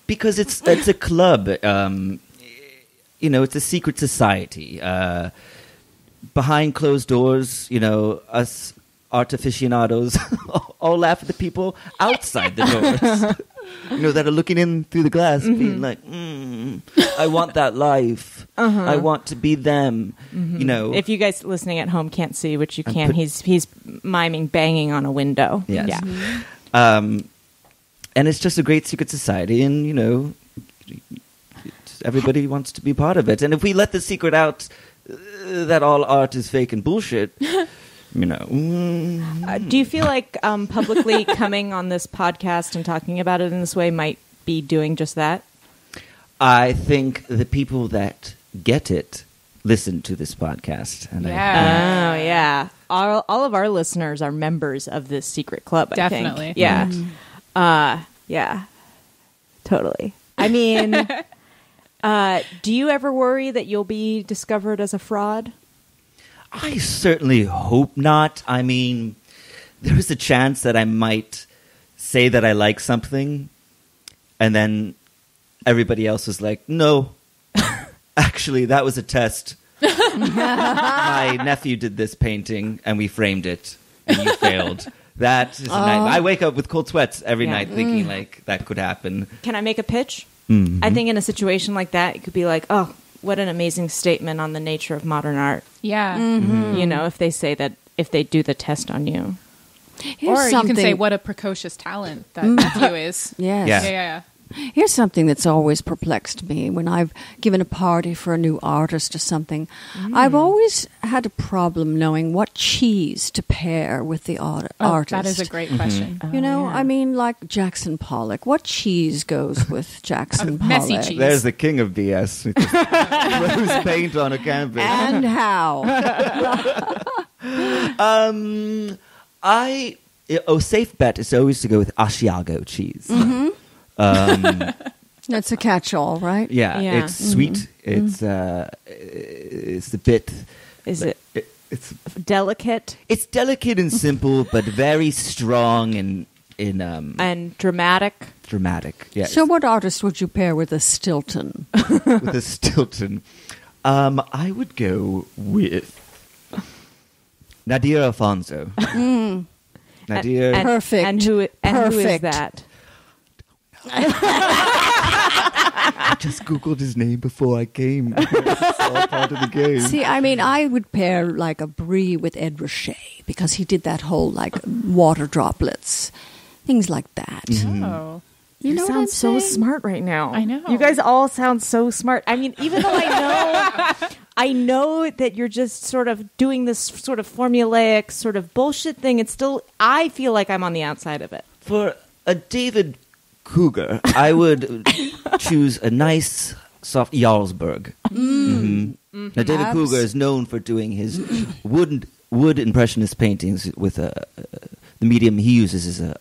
Because it's a club. It's a secret society. Behind closed doors, us art aficionados all laugh at the people outside the doors. That are looking in through the glass, being like, I want that life. I want to be them. If you guys listening at home can't see, which you can, he's miming banging on a window. Yes. Yeah. And it's just a great secret society, and everybody wants to be part of it. And if we let the secret out that all art is fake and bullshit. Do you feel like publicly coming on this podcast and talking about it in this way might be doing just that? I think the people that get it listen to this podcast. And all of our listeners are members of this secret club. Definitely. I think. Yeah. Totally. I mean, do you ever worry that you'll be discovered as a fraud? I certainly hope not. I mean, there is a chance that I might say that I like something, and then everybody else is like, no, actually, that was a test. My nephew did this painting, and we framed it, and you failed. That is a nightmare. I wake up with cold sweats every night thinking, like, that could happen. Can I make a pitch? Mhm. I think in a situation like that, it could be like, oh, what an amazing statement on the nature of modern art. Yeah. You know, if they say that, if they do the test on you. Or you can say what a precocious talent that Matthew is. Yes. Yeah. Here's something that's always perplexed me when I've given a party for a new artist or something. I've always had a problem knowing what cheese to pair with the artist. That is a great question. You know, I mean, like Jackson Pollock. What cheese goes with Jackson Pollock? Messy cheese. There's the king of BS. Rose paint on a canvas. And how? Safe bet is always to go with Asiago cheese. That's a catch-all, right? Yeah, it's sweet. It's a bit. Is it? It's delicate. It's delicate and simple, but very strong and dramatic. Dramatic. Yeah. So, what artist would you pair with a Stilton? With a Stilton, I would go with Nadir Alfonso. Nadir, perfect. And who is that? I just Googled his name before I came. It's all part of the game. See, I mean, I would pair like a Brie with Ed Ruscha because he did that whole like water droplets, things like that. Oh. You know what sound I'm so saying? smart right now. I know. You guys all sound so smart. I mean, even though I know that you're just sort of doing this sort of formulaic sort of bullshit thing, it's still, I feel like I'm on the outside of it. For a David Cougar, I would choose a nice, soft Jarlsberg. Now, David Cougar is known for doing his wood impressionist paintings with the medium he uses is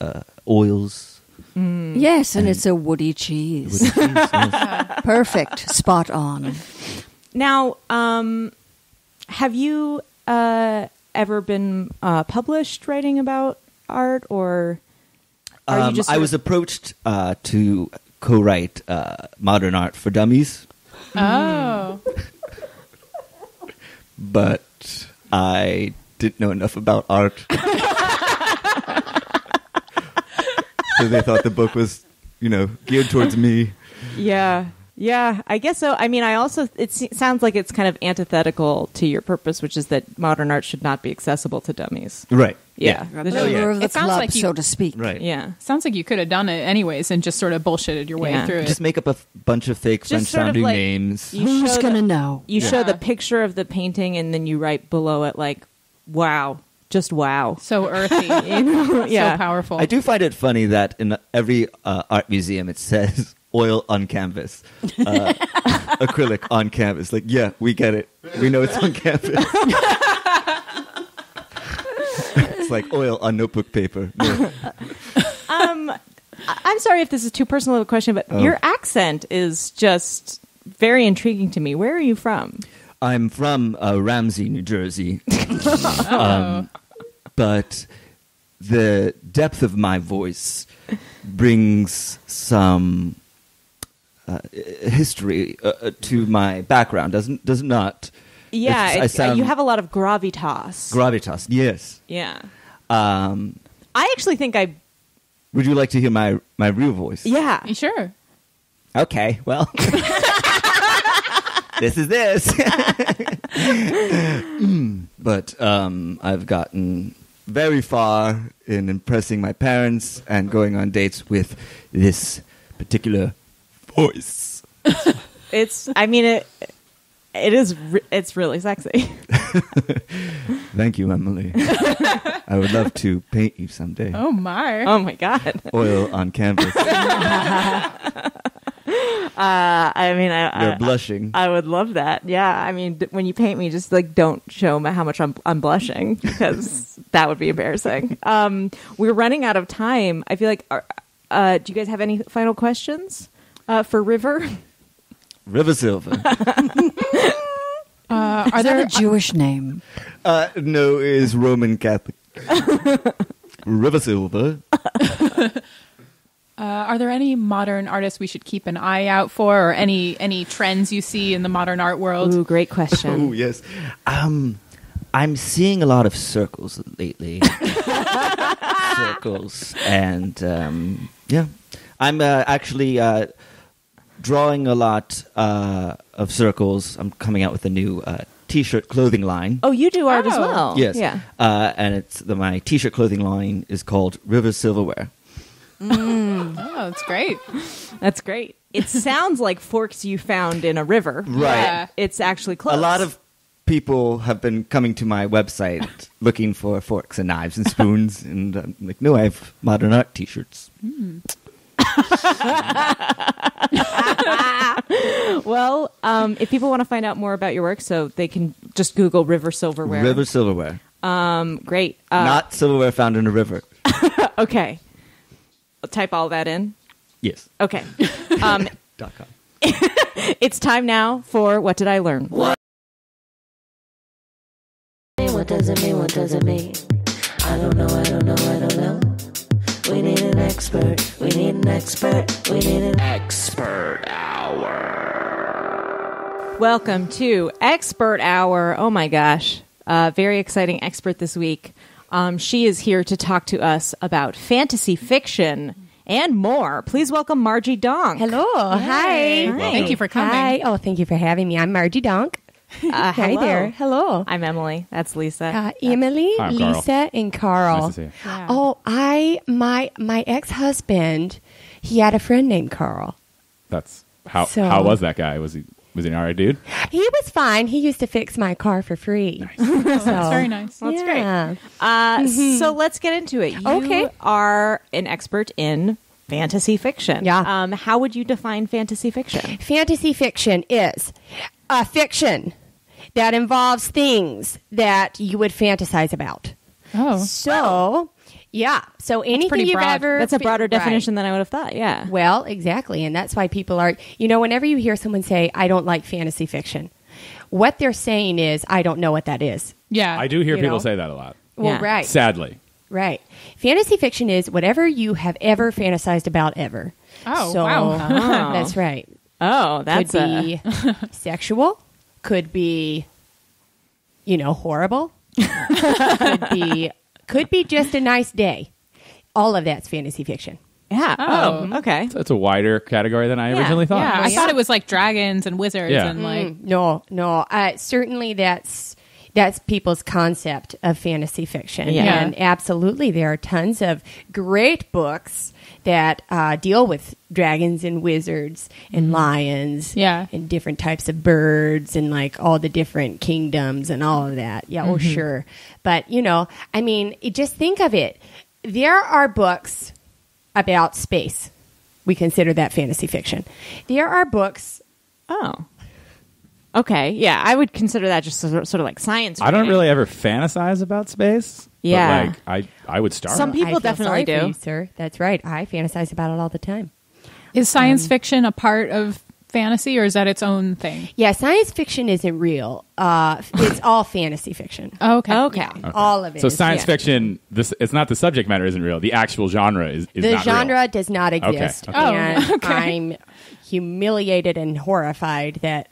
oils. Yes, and it's a woody cheese. Perfect. Spot on. Now, have you ever been published writing about art, or are you just? I was approached to co-write Modern Art for Dummies. Oh. But I didn't know enough about art. So they thought the book was, geared towards me. Yeah, I guess so. I mean, it sounds like it's kind of antithetical to your purpose, which is that modern art should not be accessible to dummies. Right. Yeah. The member of the club, so to speak. Right. Yeah. Sounds like you could have done it anyways and just sort of bullshitted your way through it. Just make up a bunch of fake Just sort of French-sounding like- names. Who's going to know? You show the picture of the painting, and then you write below it like, "Wow, just wow." So earthy. Yeah. So powerful. I do find it funny that in every art museum it says oil on canvas, acrylic on canvas. Like, yeah, we get it. We know it's on canvas. It's like oil on notebook paper. No. I'm sorry if this is too personal of a question, but your accent is just very intriguing to me. Where are you from? I'm from Ramsey, New Jersey. But the depth of my voice brings some history to my background, does it not? Yeah, I sound you have a lot of gravitas. gravitas. Yes. Yeah. I actually think I. Would you like to hear my real voice? Yeah. Sure. Okay. Well, this is this. But I've gotten very far in impressing my parents and going on dates with this particular voice. It's really sexy. Thank you, Emily. I would love to paint you someday. Oh my. Oh my God. Oil on canvas. You're blushing. I would love that. Yeah. I mean, when you paint me, just like don't show me how much I'm blushing, because that would be embarrassing. We're running out of time. I feel like, do you guys have any final questions for River? River Silver. Is that a Jewish name? No, it is Roman Catholic. River Silver. Are there any modern artists we should keep an eye out for, or any trends you see in the modern art world? Ooh, great question. Oh, yes. I'm seeing a lot of circles lately. Circles. And, yeah. I'm actually drawing a lot of circles. I'm coming out with a new T-shirt clothing line. Oh, you do art as well. Yes. Yeah. And it's my T-shirt clothing line is called River Silverware. Oh, that's great. That's great. It sounds like forks you found in a river. Right. Yeah. It's actually close. A lot of people have been coming to my website looking for forks and knives and spoons, and I'm like, no, I have modern art T-shirts. Well, if people want to find out more about your work, so they can just Google River Silverware. River Silverware. Great. Not silverware found in a river. Okay. I'll type all that in. Yes. Okay. .com. It's time now for What Did I Learn? What does it mean? What does it mean? I don't know. We need an expert. We need an expert. We need an expert hour. Welcome to Expert Hour. Oh my gosh. Very exciting expert this week. She is here to talk to us about fantasy fiction and more. Please welcome Margie Donk. Hello. Hi. Thank you for coming. Hi. Oh, thank you for having me. I'm Margie Donk. Hi hello. there. Hello. I'm Emily. That's Lisa. Emily, Hi, I'm Carl. Lisa, and Carl. Nice to see you. Yeah. Oh, my ex-husband, he had a friend named Carl. That's how So- how was that guy? Was he an alright dude? He was fine. He used to fix my car for free. That's very nice. That's yeah. great. So let's get into it. You Okay. are an expert in fantasy fiction. Yeah. How would you define fantasy fiction? Fantasy fiction is a fiction that involves things that you would fantasize about. Oh. So, yeah. So anything pretty you've broad. ever... That's a broader Right. definition than I would have thought. Yeah. Well, exactly. And that's why people are... whenever you hear someone say, I don't like fantasy fiction, what they're saying is, I don't know what that is. Yeah. I do hear You people know? say that a lot. Well, Yeah. right. Sadly. Right. Fantasy fiction is whatever you have ever fantasized about ever. Oh, So, wow. That's right. Oh, that's could be sexual. Could be, horrible. could be just a nice day. All of that's fantasy fiction. Yeah. Oh. Okay. That's a wider category than I originally thought. Yeah, I thought it was like dragons and wizards Yeah. and like No. Certainly that's people's concept of fantasy fiction. Yeah. And absolutely there are tons of great books that deal with dragons and wizards and lions and different types of birds and like all the different kingdoms and all of that. Yeah, oh sure. But, just think of it. There are books about space. We consider that fantasy fiction. There are books... Oh. Okay, yeah, I would consider that just sort of like science. I don't reading. really ever fantasize about space. Yeah. But I would start. Some people I feel definitely sorry for do. you, sir. That's right. I fantasize about it all the time. is science fiction a part of fantasy or is that its own thing? Yeah, science fiction isn't real. It's all fantasy fiction. Okay. Yeah, all of it. So is science fantasy. fiction, it's not the subject matter isn't real. The actual genre is The not genre real. does not exist. Okay. And I'm humiliated and horrified that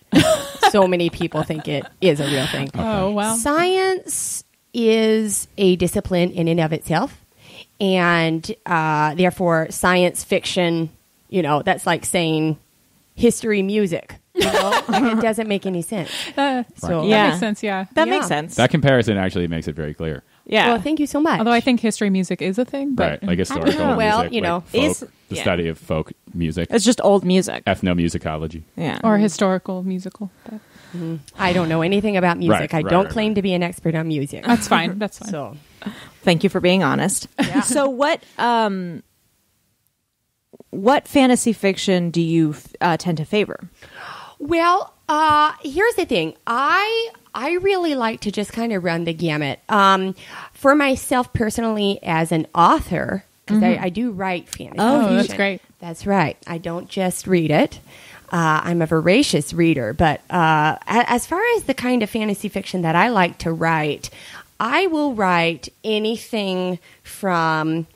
so many people think it is a real thing. Oh, wow. Science is a discipline in and of itself. And therefore, science fiction, that's like saying history music. It doesn't make any sense. That makes sense, yeah. That makes sense. That comparison actually makes it very clear. Yeah. Well, thank you so much. Although I think history music is a thing. But Right, like historical know. Well, music. Like folk, the study of folk music. It's just old music. Ethnomusicology. Yeah. Or historical musical. But I don't know anything about music. Right, I right, don't right, claim to be an expert on music. That's fine. That's fine. So, Thank you for being honest. So what fantasy fiction do you tend to favor? well, here's the thing. I really like to just kind of run the gamut. For myself personally, as an author, because I do write fantasy fiction. That's great. That's right. I don't just read it. I'm a voracious reader. But as far as the kind of fantasy fiction that I like to write, I will write anything from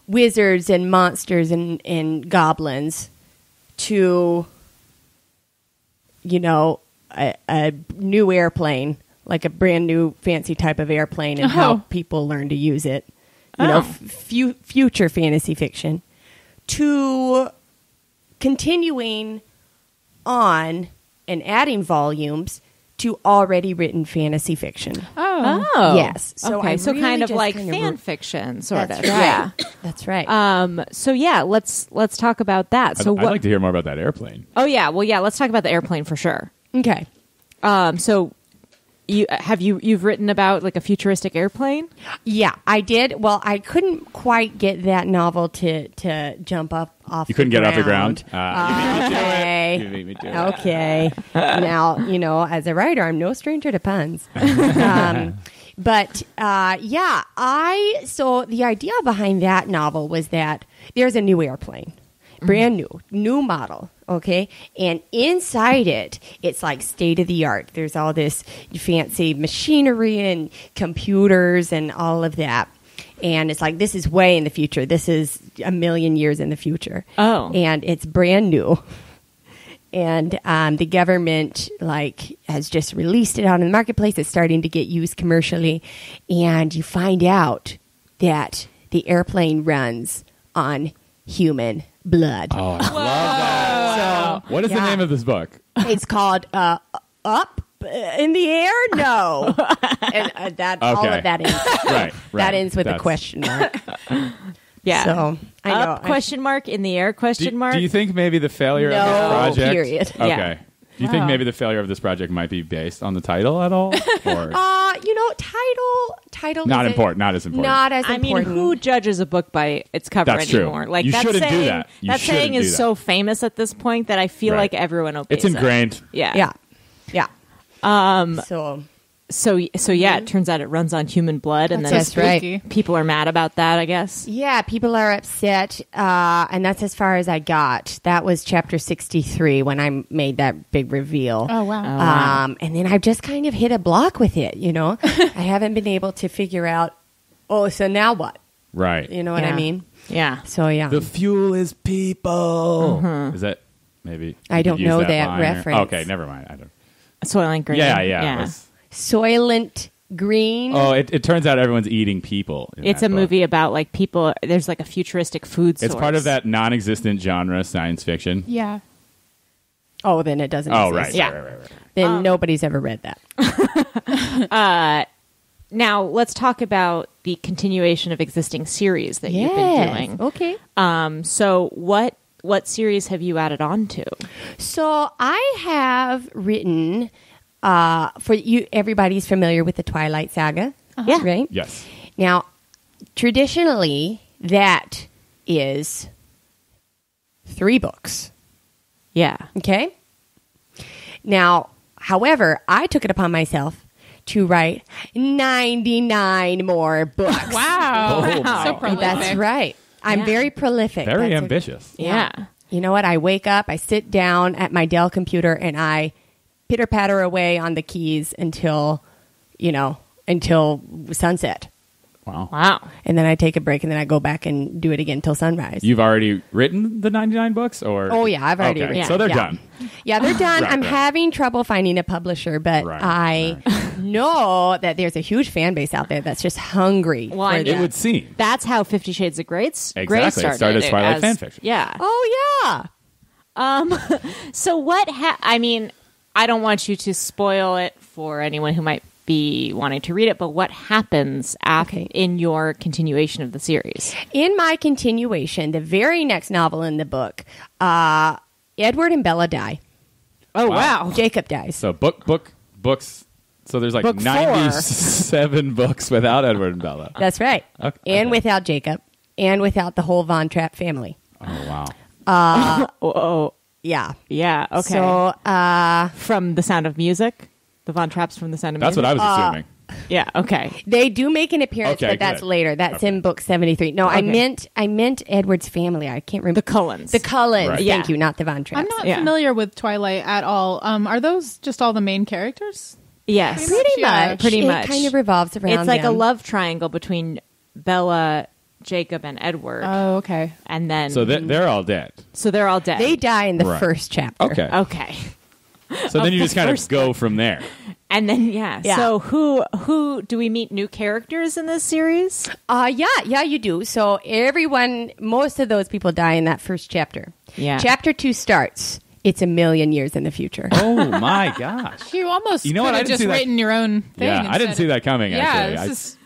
wizards and monsters and goblins to, a new airplane, like a brand new fancy type of airplane and how people learn to use it. Future fantasy fiction to continuing on and adding volumes to already written fantasy fiction. Oh. Yes. So okay. I So really kind of just like kind of fan fiction, sort That's of. right. Yeah. That's right. So yeah, let's talk about that. So I'd like to hear more about that airplane. Oh yeah. Well, yeah. Let's talk about the airplane for sure. Okay. So you've written about like a futuristic airplane? Yeah, I did. Well, I couldn't quite get that novel to jump up off. You couldn't the get off the ground. ground? You beat me to it. Okay. Now, as a writer, I'm no stranger to puns. But so the idea behind that novel was that there's a new airplane, brand new model. Okay. And inside it's like state of the art. There's all this fancy machinery and computers and all of that. And it's like, this is way in the future. This is a million years in the future. Oh. And it's brand new. And the government has just released it out in the marketplace. It's starting to get used commercially. And you find out that the airplane runs on human blood. Oh, I love that. What is the name of this book? It's called Up in the Air? No. And that all Okay. of that ends. Right. That ends with a That's- question mark. Yeah. So I know. Up, question mark, in the air question mark. Do you think maybe the failure of No, this project? period. Okay. Yeah. Do you think Wow. maybe the failure of this project might be based on the title at all? Or title not is important, not as important. Not as I mean, important. who judges a book by its cover That's true. anymore? Like You that shouldn't do saying, that. You that saying shouldn't do is that. so famous at this point that I feel Right. like everyone obeys It's ingrained. it. Yeah. Yeah. So yeah, it turns out it runs on human blood, and That's then right. people are mad about that, I guess. Yeah, people are upset, and that's as far as I got. That was chapter 63 when I made that big reveal. Oh, wow. And then I've just kind of hit a block with it, I haven't been able to figure out, so now what? Right. You know what I mean? Yeah. So, yeah. The fuel is people. Mhm. Is that maybe? I don't use know that line or- reference. Okay, never mind. I don't. Soylent Green. Yeah. Let's- Soylent Green. Oh, it turns out everyone's eating people. in It's that a book. movie about like people. There's like a futuristic food source. It's part of that non-existent genre, science fiction. Yeah. Oh, then it doesn't Oh, exist. right. Yeah. Right. Then nobody's ever read that. Now let's talk about the continuation of existing series that you've been Yes. doing. Okay. So what series have you added on to? So I have written for you. Everybody's familiar with the Twilight Saga, Yeah. right? Yes. Now, traditionally, that is 3 books. Yeah. Okay. Now, however, I took it upon myself to write 99 more books. Wow. Oh, wow. So prolific. That's right. I'm Yeah. very prolific. Very That's ambitious. Yeah. You know what? I wake up, I sit down at my Dell computer, and I pitter patter away on the keys until sunset. Wow. Wow. And then I take a break, and then I go back and do it again till sunrise. You've already written the 99 books, or? Oh, yeah, I've already Okay, written. so they're Yeah. done. Yeah, they're done. Right, I'm right. having trouble finding a publisher, but Right, I know that there's a huge fan base out there that's just hungry. Well, I for know. that. It would seem. That's how 50 Shades of Grey started. Exactly. It started as Twilight fan fiction. Yeah. Oh, yeah. So what? I mean, I don't want you to spoil it for anyone who might be wanting to read it. But what happens in your continuation of the series? In my continuation, the very next novel in the book, Edward and Bella die. Oh wow! Jacob dies. So books. So there's like Book 97 books without Edward and Bella. That's right. Okay. And without Jacob, and without the whole Von Trapp family. Oh wow. Yeah. Yeah. Okay. So from The Sound of Music, the Von Trapps from The Sound of That's Music. what I was assuming. Yeah. Okay. they do make an appearance, Okay, but that's good. later. That's in book 73. No, I meant Edward's family. I can't remember. The Cullens. The Cullens. Right. Thank you, not the Von Trapps. I'm not familiar with Twilight at all. Are those just all the main characters? Yes. Pretty much. Pretty It much. kind of revolves around It's like a them. love triangle between Bella, Jacob, and Edward. Oh, okay. And then So they're all dead. So they're all dead. They die in the Right. first chapter. Okay. Okay. So then you the just kind of first go from there. And then yeah. Yeah. So who do we meet new characters in this series? Yeah, you do. So most of those people die in that first chapter. Yeah. Chapter 2 starts, it's a million years in the future. Oh my gosh! You almost You know what? could I have didn't just see that. written your own thing. Yeah, I didn't see that coming. Yeah, actually. this is.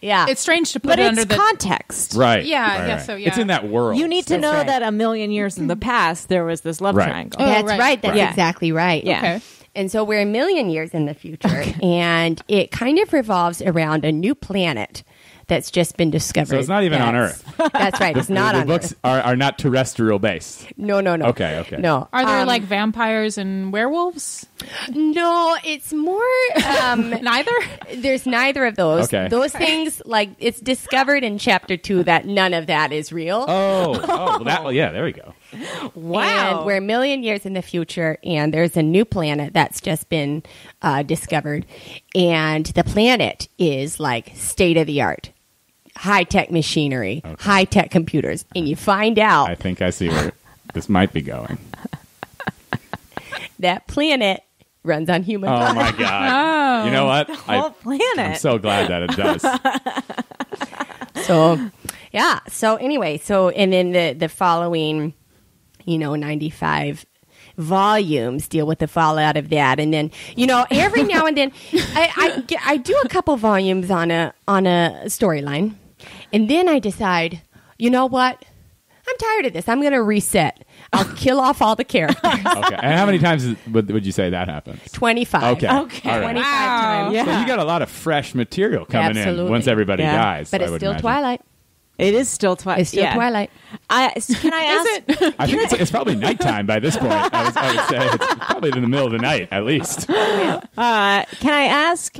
Yeah, it's strange to put But it it's under the context. Right. Yeah, right, I guess right. so. Yeah, It's in that world. You need to That's know right. that a million years in the past there was this love Right. triangle. Oh, That's right. right. That's Right. exactly right. Yeah. Okay. And so we're a million years in the future, and it kind of revolves around a new planet that's just been discovered. So it's not even on That's- Earth. That's right. It's not the on books Earth. are not terrestrial based. No. Okay. No. Are there like vampires and werewolves? No, it's more Neither. There's neither of those. Okay. Those things, like, it's discovered in chapter 2 that none of that is real. Yeah, there we go. Wow. And we're a million years in the future, and there's a new planet that's just been discovered. And the planet is like state of the art, high tech machinery, high tech computers. And you find out I think I see where this might be going. that planet runs on human Oh blood. my god! You know what? Whole planet. I'm so glad that it does. So, yeah. So anyway, and then the following, 95 volumes deal with the fallout of that, and then every now and then I do a couple volumes on a storyline, and then I decide, you know what? I'm tired of this. I'm going to reset. I'll kill off all the characters. Okay. And how many times would you say that happens? 25. Okay. All right. 25 times. So you got a lot of fresh material coming Absolutely. in once everybody Yeah. dies. But I it's would still imagine. Twilight. It is still Twilight. It's still Twilight. Can I ask? I think it's probably nighttime by this point. I would say it's probably in the middle of the night at least. Can I ask?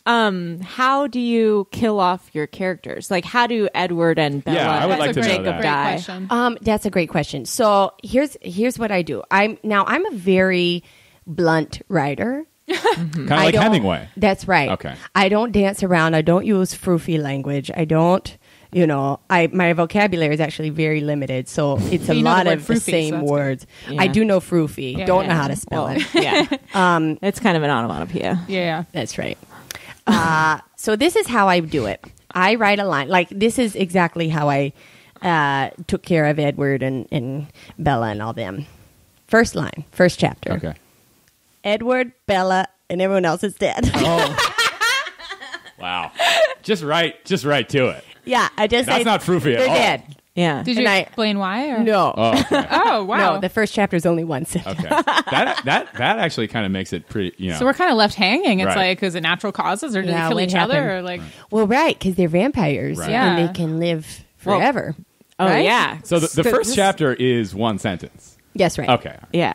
How do you kill off your characters? Like, how do Edward and Bella? Yeah, I would like to know Jacob that. die? Question. That's a great question. So here's what I do. I'm a very blunt writer. Kind of like Hemingway. That's right. Okay. I don't dance around. I don't use froofy language. I don't. My vocabulary is actually very limited, so it's a You know the lot word of the froofy, same so that's words. good. I Yeah. do know froofy. Yeah, don't yeah. know how to spell Well, it. yeah. It's kind of an onomatopoeia. Yeah. That's right. So this is how I do it. I write a line. Like, this is exactly how I took care of Edward and Bella and all them. First line, first chapter. Okay. Edward, Bella, and everyone else is dead. Wow. Just right to it. Yeah, I just That's say not froofy at they're all. dead. Yeah. Did you And I- explain why? Or? No. Oh, okay. Oh, wow. No, the first chapter is only one sentence. Okay. That actually kind of makes it pretty, So we're kind of left hanging. It's Right. like, is it natural causes, or do Yeah, they kill what each other, happened? or like? Well, right, because they're vampires Right. Yeah. and they can live forever. Oh right? yeah. So the first chapter is one sentence. Yes, right. Okay. Yeah.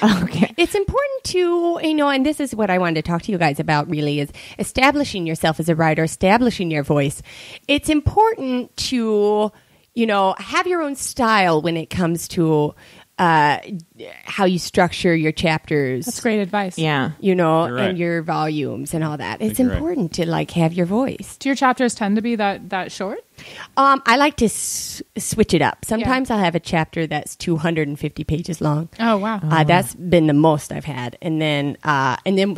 Okay. It's important to, and this is what I wanted to talk to you guys about really, is establishing yourself as a writer, establishing your voice. It's important to, have your own style when it comes to how you structure your chapters. That's great advice. Yeah. You're right. And your volumes and all that. It's you're right. important to have your voice. Do your chapters tend to be that short? I like to switch it up. Sometimes I'll have a chapter that's 250 pages long. Oh wow. That's been the most I've had, and then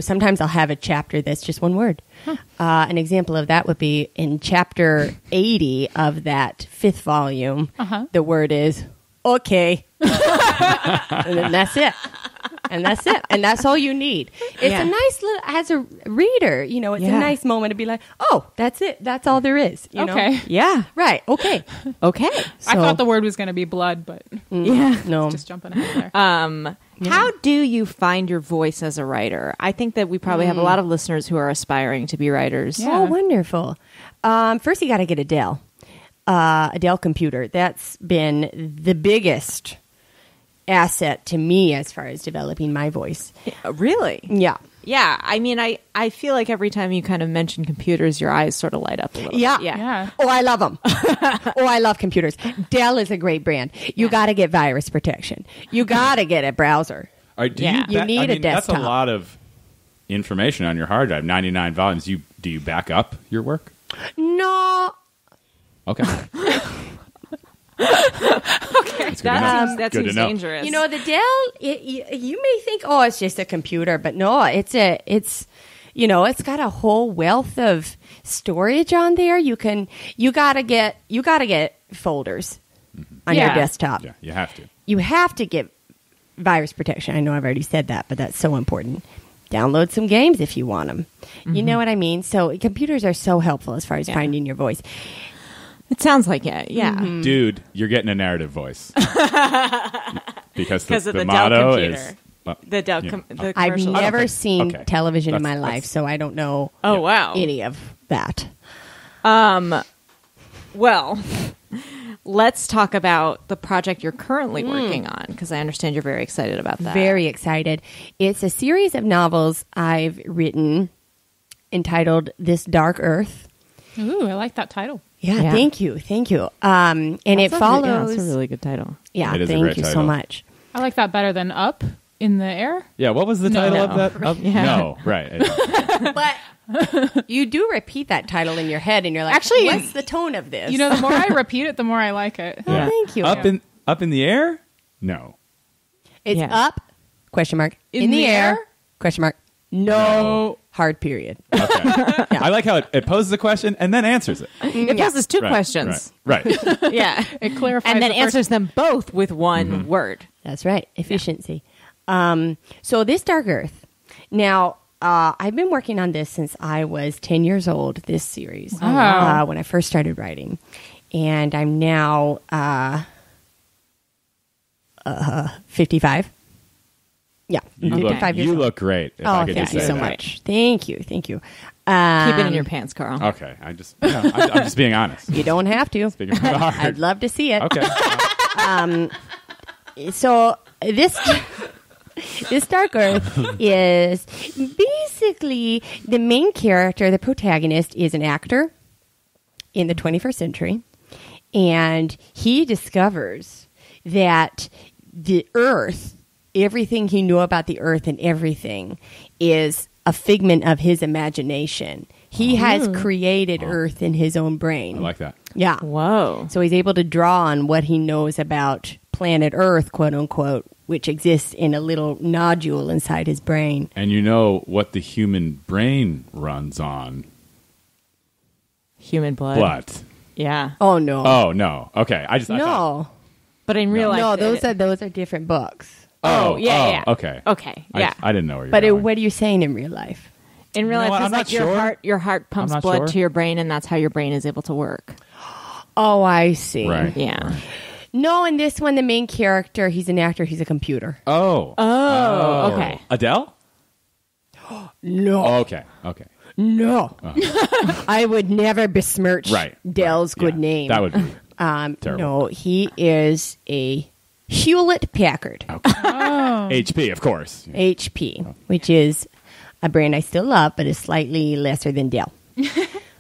sometimes I'll have a chapter that's just one word. An example of that would be in chapter 80 of that 5th volume. The word is okay, and then that's it. And that's it. And that's all you need. It's a nice little, as a reader, it's a nice moment to be like, oh, that's it. That's all there is. You know? Okay. Yeah. Right. Okay. Okay. I thought the word was going to be blood, but Yeah. No. just jumping ahead there. How do you find your voice as a writer? I think that we probably have a lot of listeners who are aspiring to be writers. Yeah. Oh, wonderful. First, you got to get a Dell computer. That's been the biggest asset to me as far as developing my voice. Really? Yeah. Yeah. I mean, I feel like every time you kind of mention computers, your eyes sort of light up a little. Yeah. bit. Yeah. Yeah. Oh, I love them. I love computers. Dell is a great brand. You got to get virus protection. You got to get a browser. All right, Yeah. You need a That's desktop. a lot of information on your hard drive. 99 volumes. Do you back up your work? No. Okay. Okay. That's good to know. That Good seems to know. dangerous. The Dell, you may think, oh, it's just a computer, but no, it's got a whole wealth of storage on there. You gotta get folders on your desktop. Yeah, you have to. You have to get virus protection. I know I've already said that, but that's so important. Download some games if you want them. You know what I mean? So computers are so helpful as far as finding your voice. It sounds like it, yeah. Dude, you're getting a narrative voice. Because of the the motto Dell is... computer. The Dell the I've commercial. never seen Okay. television in That's- my life, that's- so I don't know wow. any of that. Well, let's talk about the project you're currently working on, because I understand you're very excited about that. Very excited. It's a series of novels I've written entitled This Dark Earth. Ooh, I like that title. Yeah. Thank you. And it follows... That's a really good title. Yeah, It is a thank great you so title. much. I like that better than Up in the Air. Yeah, what was the No. title No. of that? Yeah. No, right. But you do repeat that title in your head, and you're like, Actually, what's the tone of this? You know, the more I repeat it, the more I like it. Oh, thank you. Up in the air? No. It's Yeah. up, question mark, in the air, question mark, no, hard period. Okay. I like how it poses a question and then answers it. It poses two Right, questions. Right. Yeah. It clarifies And then the first- answers them both with one word. That's right, efficiency. So this Dark Earth. Now, I've been working on this since I was 10 years old, this series, Wow. when I first started writing. And I'm now 55. Yeah, You 55 years you old. look great. If Oh, I could thank just you say so that. much. Thank you. Keep Keep it in your pants, Carl. Okay, I'm just being honest. You don't have to. Speaking from the heart. I'd love to see it. Okay. So this Dark Earth is basically the main character, the protagonist, is an actor in the 21st century, and he discovers that the Earth, everything he knew about the Earth and everything, is a figment of his imagination. He has created Earth in his own brain. I like that. Yeah. Whoa. So he's able to draw on what he knows about planet Earth, quote unquote, which exists in a little nodule inside his brain. And you know what the human brain runs on? Human blood. Blood. Yeah. Oh no. Oh no. Okay. I no. thought, But in real life, No, those are different books. yeah. Okay. Okay. Yeah. I didn't know where you But were going. what are you saying in real life? In real You know life, what? it's I'm like not sure. your heart pumps I'm not blood sure. to your brain, and that's how your brain is able to work. Oh, I see. Right. Yeah. No, in this one, the main character, he's an actor, he's a computer. Oh. Oh. Okay. Adele? No. Oh, okay. Okay. No. I would never besmirch Right. Dell's good Yeah. name. That would be terrible. No, he is a Hewlett Packard. HP, of course. HP, which is a brand I still love, but is slightly lesser than Dell.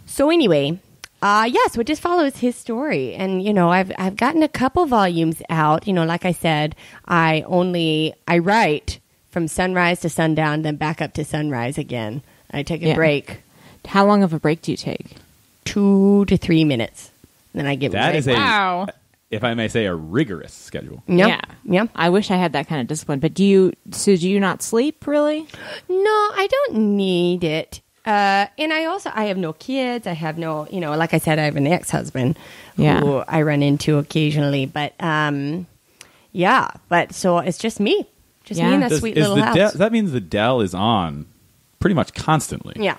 So anyway, so it just follows his story, and I've gotten a couple volumes out. Like I said, I write from sunrise to sundown, then back up to sunrise again. I take a break. How long of a break do you take? 2 to 3 minutes. Then I get That right is back. if I may say, a rigorous schedule. Yep. Yeah. I wish I had that kind of discipline. But do you not sleep really? No, I don't need it. And I have no kids. I have no, like I said, I have an ex-husband who I run into occasionally. But, but so it's just me. Just me in that sweet little house. That means the Dell is on pretty much constantly. Yeah.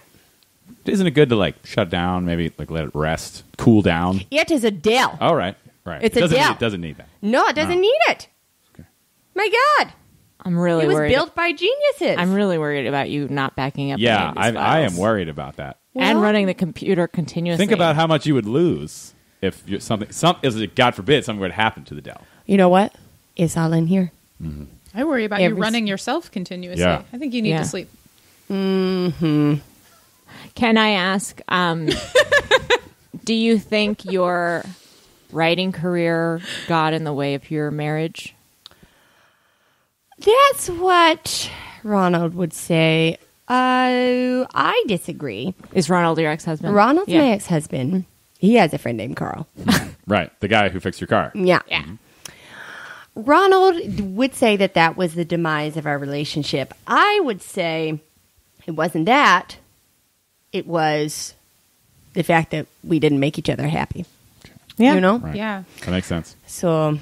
Isn't it good to shut down, maybe let it rest, cool down? It is a Dell. All right. It's a Dell. It doesn't need that. No, it doesn't need it. Okay. My God. I'm really worried. It was built by geniuses. I'm really worried about you not backing up. Yeah, any of these I am files. worried about that. And running the computer continuously. Think about how much you would lose if God forbid, something would happen to the Dell. You know what? It's all in here. Mm-hmm. I worry about you running yourself continuously. Yeah. I think you need to sleep. Mm-hmm. Can I ask, do you think your writing career got in the way of your marriage? That's what Ronald would say. I disagree. Is Ronald your ex-husband? Ronald's my ex-husband. He has a friend named Carl. Right. The guy who fixed your car. Yeah. Ronald would say that was the demise of our relationship. I would say it wasn't that. It was the fact that we didn't make each other happy. Yeah. Right. Yeah. That makes sense. So,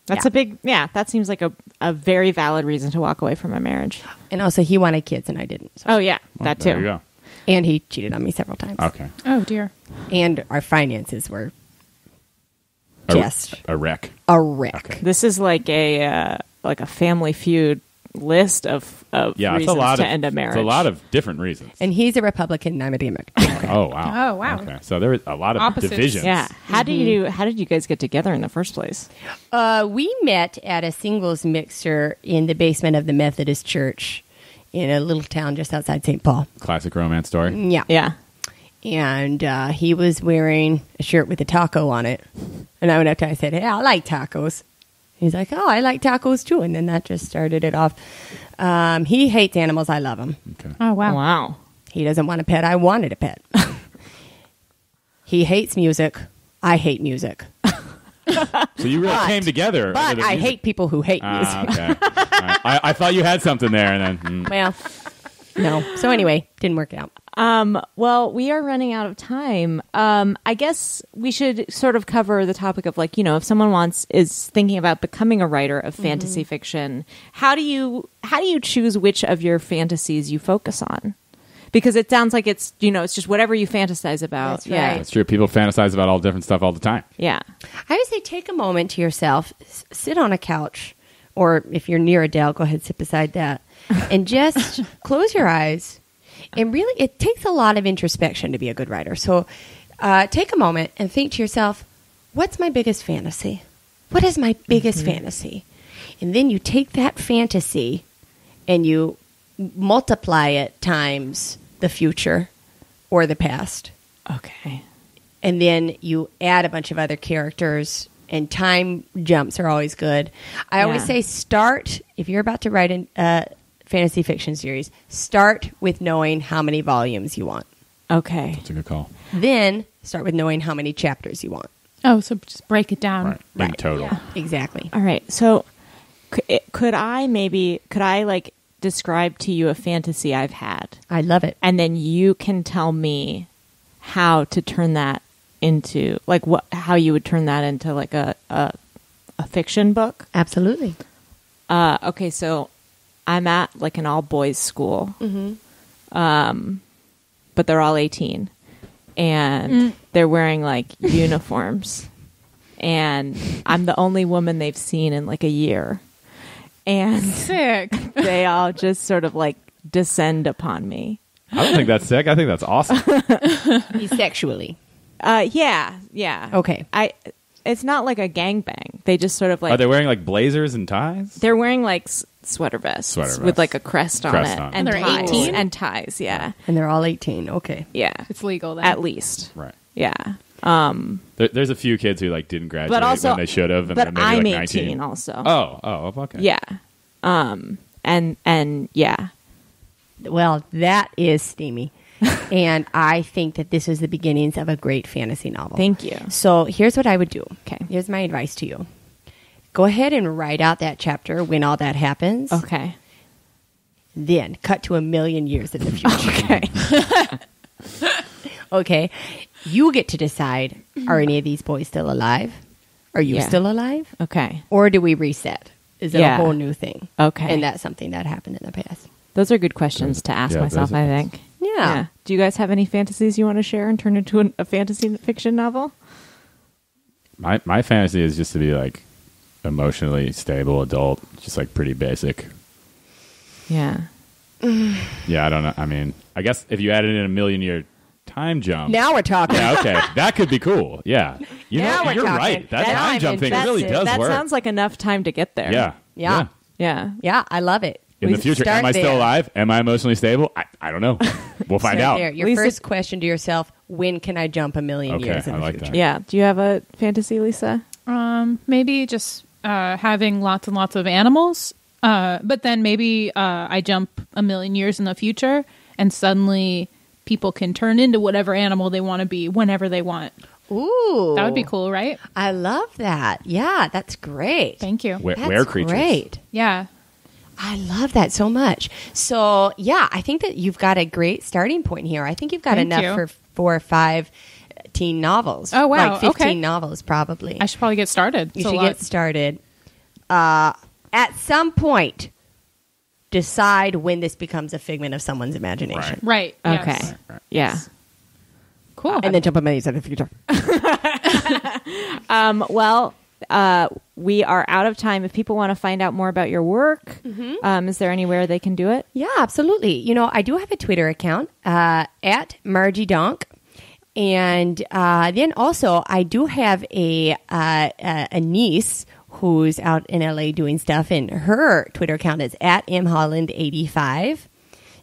That's a big, that seems like a very valid reason to walk away from a marriage. And also, he wanted kids and I didn't. So. Oh, yeah, that too. There you go. And he cheated on me several times. Okay. Oh, dear. And our finances were A wreck. A wreck. Okay. This is like a Family Feud list of reasons to end a marriage. It's a lot of different reasons. And he's a Republican and I'm a Democrat. Oh, wow. Oh, wow. Okay. So there is a lot of Opposites. divisions. Yeah. How did you guys get together in the first place? We met at a singles mixer in the basement of the Methodist Church in a little town just outside St. Paul. Classic romance story. Yeah. Yeah. And he was wearing a shirt with a taco on it. And I went up to him and I said, hey, I like tacos. He's like, oh, I like tacos too. And then that just started it off. He hates animals. I love him. Okay. Oh, wow. Wow. He doesn't want a pet. I wanted a pet. He hates music. I hate music. So you really came together. But I hate people who hate music. Okay. Right. I thought you had something there, and then Well, no. So anyway, didn't work out. Well, we are running out of time. I guess we should sort of cover the topic of if someone is thinking about becoming a writer of fantasy fiction, how do you choose which of your fantasies you focus on? Because it sounds like it's just whatever you fantasize about. That's right. Yeah. that's true. People fantasize about all different stuff all the time. Yeah. I would say take a moment to yourself, sit on a couch, or if you're near Adele, go ahead, sit beside that, and just close your eyes. And really, it takes a lot of introspection to be a good writer. So take a moment and think to yourself, what's my biggest fantasy? What is my biggest fantasy? And then you take that fantasy and you multiply it times the future or the past. Okay. And then you add a bunch of other characters, and time jumps are always good. I always say start, if you're about to write a fantasy fiction series, start with knowing how many volumes you want. Okay. That's a good call. Then start with knowing how many chapters you want. Oh, so just break it down. Right. In total. Yeah, exactly. All right. So could I describe to you a fantasy I've had? I love it. And then you can tell me how to turn that into how you would turn that into a fiction book. Absolutely. Okay, so I'm at an all boys school. Mm-hmm. But they're all 18 and they're wearing uniforms, and I'm the only woman they've seen in a year. And sick. They all just sort of descend upon me. I don't think that's sick. I think that's awesome. Sexually. Yeah. Okay. It's not like a gangbang. They just sort of Are they wearing blazers and ties? They're wearing sweater vests with a crest on it. And they're ties. 18? And ties, yeah. And they're all 18. Okay. Yeah. It's legal then. At least. Right. Yeah. There's a few kids who didn't graduate But also, when they should have, and but they're maybe I'm 19 18 also. Oh, okay. Yeah. And yeah. Well, that is steamy. And I think that this is the beginnings of a great fantasy novel. Thank you. So here's what I would do. Okay. Here's my advice to you. Go ahead and write out that chapter when all that happens. Okay. Then cut to 1,000,000 years in the future. Okay. Okay. You get to decide, are any of these boys still alive? Are you still alive? Okay. Or do we reset? Is it a whole new thing? Okay. And that's something that happened in the past. Those are good questions to ask myself, I think. Yeah. Do you guys have any fantasies you want to share and turn into a fantasy fiction novel? My fantasy is just to be emotionally stable adult, just pretty basic. Yeah. Yeah, I don't know. I mean, I guess if you added in a 1,000,000-year time jump. Now we're talking. Yeah, okay. That could be cool. Yeah. You're talking. right. That time jump thing really does that work. That sounds like enough time to get there. Yeah. Yeah. Yeah. Yeah, I love it. In the future, am I still alive? Am I emotionally stable? I don't know. We'll find out. There. Your first question to yourself, when can I jump 1,000,000 years in the future? That. Yeah. Do you have a fantasy, Lisa? Maybe just having lots and lots of animals. But then maybe I jump 1,000,000 years in the future, and suddenly people can turn into whatever animal they want to be whenever they want. Ooh. That would be cool, right? I love that. Yeah, that's great. Thank you. Were creatures. Great. Yeah. I love that so much. So, yeah, I think that you've got a great starting point here. I think you've got enough for 4 or 5 teen novels. Oh, wow. 15 okay. novels, probably. I should probably get started. You should get started. at some point decide when this becomes a figment of someone's imagination. Right. Okay. Yes. Yeah. Cool. And then jump on these in the future. We are out of time. If people want to find out more about your work, is there anywhere they can do it? Yeah, absolutely. You know, I do have a Twitter account at Margie Donk. And then also I do have a niece who's out in LA doing stuff, and her Twitter account is at mholland85.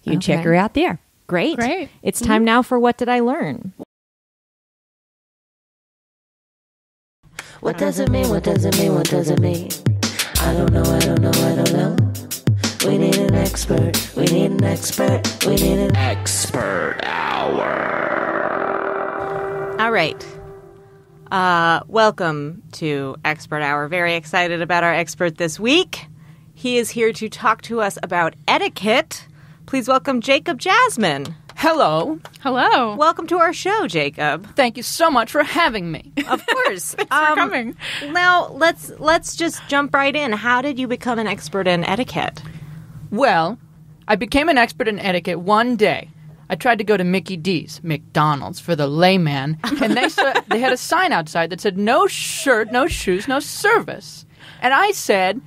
You can check her out there. Great. It's time now for What Did I Learn? What does it mean? What does it mean? What does it mean? I don't know. I don't know. I don't know. We need an expert. We need an expert. We need an expert hour. All right. Welcome to Expert Hour. Very excited about our expert this week. He is here to talk to us about etiquette. Please welcome Jacob Jasmine. Hello. Hello. Welcome to our show, Jacob. Thank you so much for having me. Of course. Thanks for coming. Now, let's just jump right in. How did you become an expert in etiquette? Well, I became an expert in etiquette one day. I tried to go to Mickey D's, McDonald's, for the layman, and they had a sign outside that said, no shirt, no shoes, no service. And I said,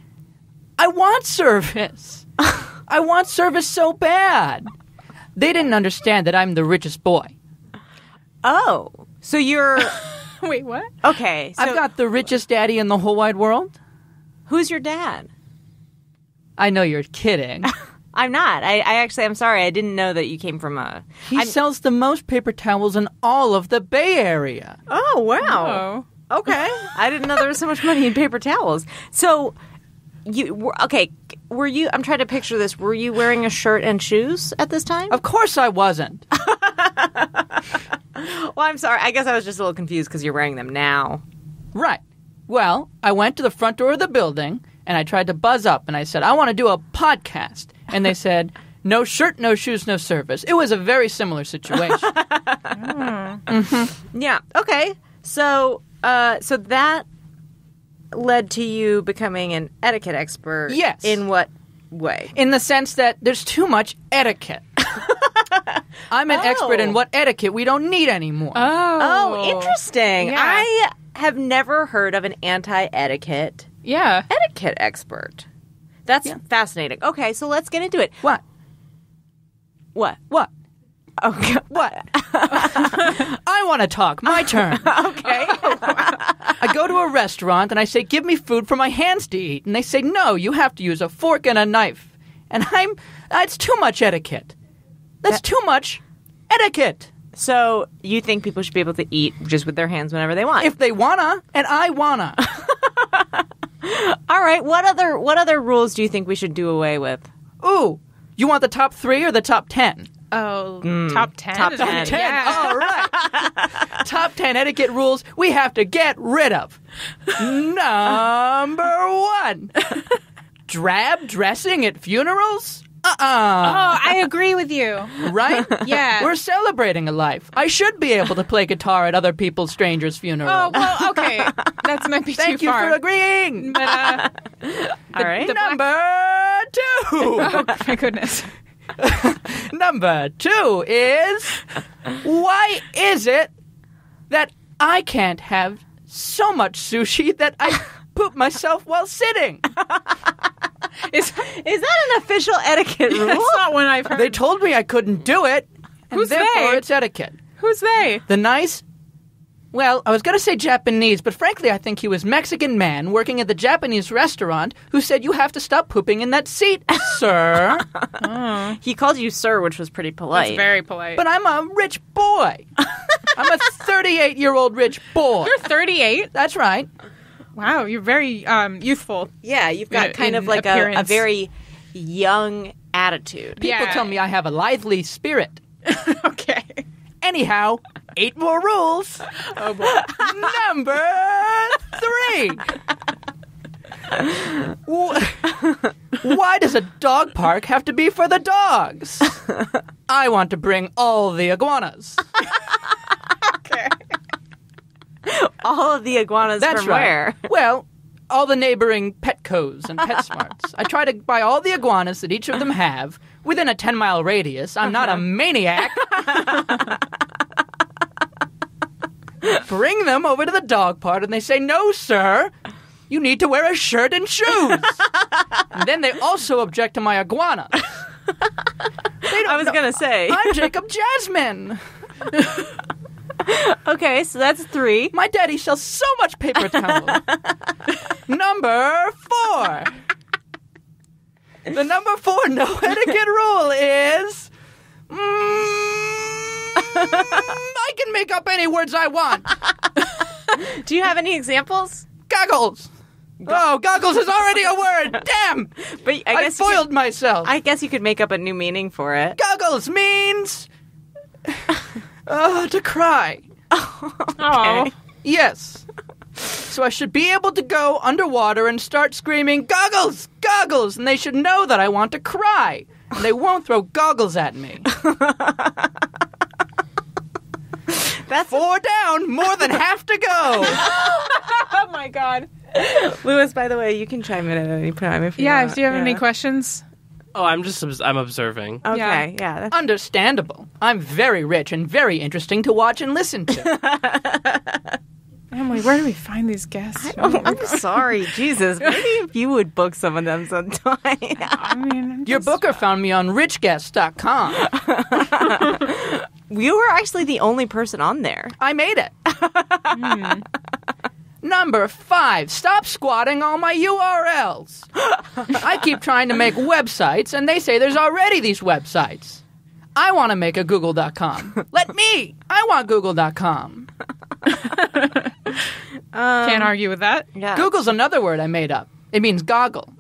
I want service. I want service so bad. They didn't understand that I'm the richest boy. Oh, so you're... Wait, what? Okay. So I've got the richest daddy in the whole wide world. Who's your dad? I know you're kidding. I'm not. I actually, I'm sorry. I didn't know that you came from a... He sells the most paper towels in all of the Bay Area. Oh, wow. Oh. Okay. I didn't know there was so much money in paper towels. So... were you, I'm trying to picture this, were you wearing a shirt and shoes at this time? Of course I wasn't. Well, I'm sorry. I guess I was just a little confused because you're wearing them now. Right. Well, I went to the front door of the building, and I tried to buzz up, and I said, I want to do a podcast. And they said, no shirt, no shoes, no service. It was a very similar situation. Yeah. Okay. So that led to you becoming an etiquette expert. Yes. In what way? In the sense that there's too much etiquette. I'm an expert in what etiquette we don't need anymore. Oh, interesting. Yeah. I have never heard of an anti-etiquette etiquette expert. That's fascinating. Okay, so let's get into it. What? Okay. What? I want to talk. My turn. Okay. I go to a restaurant and I say, give me food for my hands to eat. And they say, no, you have to use a fork and a knife. And it's too much etiquette. That's too much etiquette. So you think people should be able to eat just with their hands whenever they want? If they wanna, and I wanna. All right. What other rules do you think we should do away with? Ooh, you want the top 3 or the top 10? Oh, top 10. Top 10. Yeah. All right. Top 10 etiquette rules we have to get rid of. Number 1. Drab dressing at funerals? Oh, I agree with you. Right? Yeah. We're celebrating a life. I should be able to play guitar at other people's strangers' funerals. Oh, well, okay. That might be Thank too you far. for agreeing. But, all right. Number 2. Oh, my goodness. Number 2 is, why is it that I can't have so much sushi that I poop myself while sitting? Is that an official etiquette rule? That's not one I've heard. They told me I couldn't do it, and Who's therefore they? it's etiquette. Who's they? The nice... Well, I was going to say Japanese, but frankly I think he was Mexican man working at the Japanese restaurant who said you have to stop pooping in that seat, sir. Oh. He called you sir, which was pretty polite. That's very polite. But I'm a rich boy. I'm a 38-year-old rich boy. You're 38? That's right. Wow, you're very youthful. Yeah, you've got kind of like a very young attitude. People tell me I have a lively spirit. Okay. Anyhow, 8 more rules. Oh, boy. Number 3. Why does a dog park have to be for the dogs? I want to bring all the iguanas. Okay. All of the iguanas That's from right. where? Well, all the neighboring Petcos and PetSmarts. I try to buy all the iguanas that each of them have within a 10-mile radius. I'm not a maniac. Bring them over to the dog park, and they say, "No, sir. You need to wear a shirt and shoes." And then they also object to my iguana. I was going to say. I'm Jacob Jasmine. Okay, so that's 3. My daddy sells so much paper towel. Number 4. The number 4 no etiquette rule is... I can make up any words I want. Do you have any examples? Goggles. Goggles is already a word. Damn. But I foiled myself. I guess you could make up a new meaning for it. Goggles means to cry. Okay. Yes. So I should be able to go underwater and start screaming, "Goggles! Goggles!" And they should know that I want to cry. And they won't throw goggles at me. That's 4 down, more than half to go. Oh my God. Lewis, by the way, you can chime in at any time if you want. Do you have any questions? Oh, I'm observing. Okay, yeah. Understandable. I'm very rich and very interesting to watch and listen to. Emily, where do we find these guests? I'm sorry. Jesus. Maybe if you would book some of them sometime. I mean, Your booker found me on richguests.com. You were actually the only person on there. I made it. Number 5, stop squatting all my URLs. I keep trying to make websites, and they say there's already these websites. I want to make a google.com. Let me. I want google.com. Can't argue with that. Yeah. Google's another word I made up. It means goggle.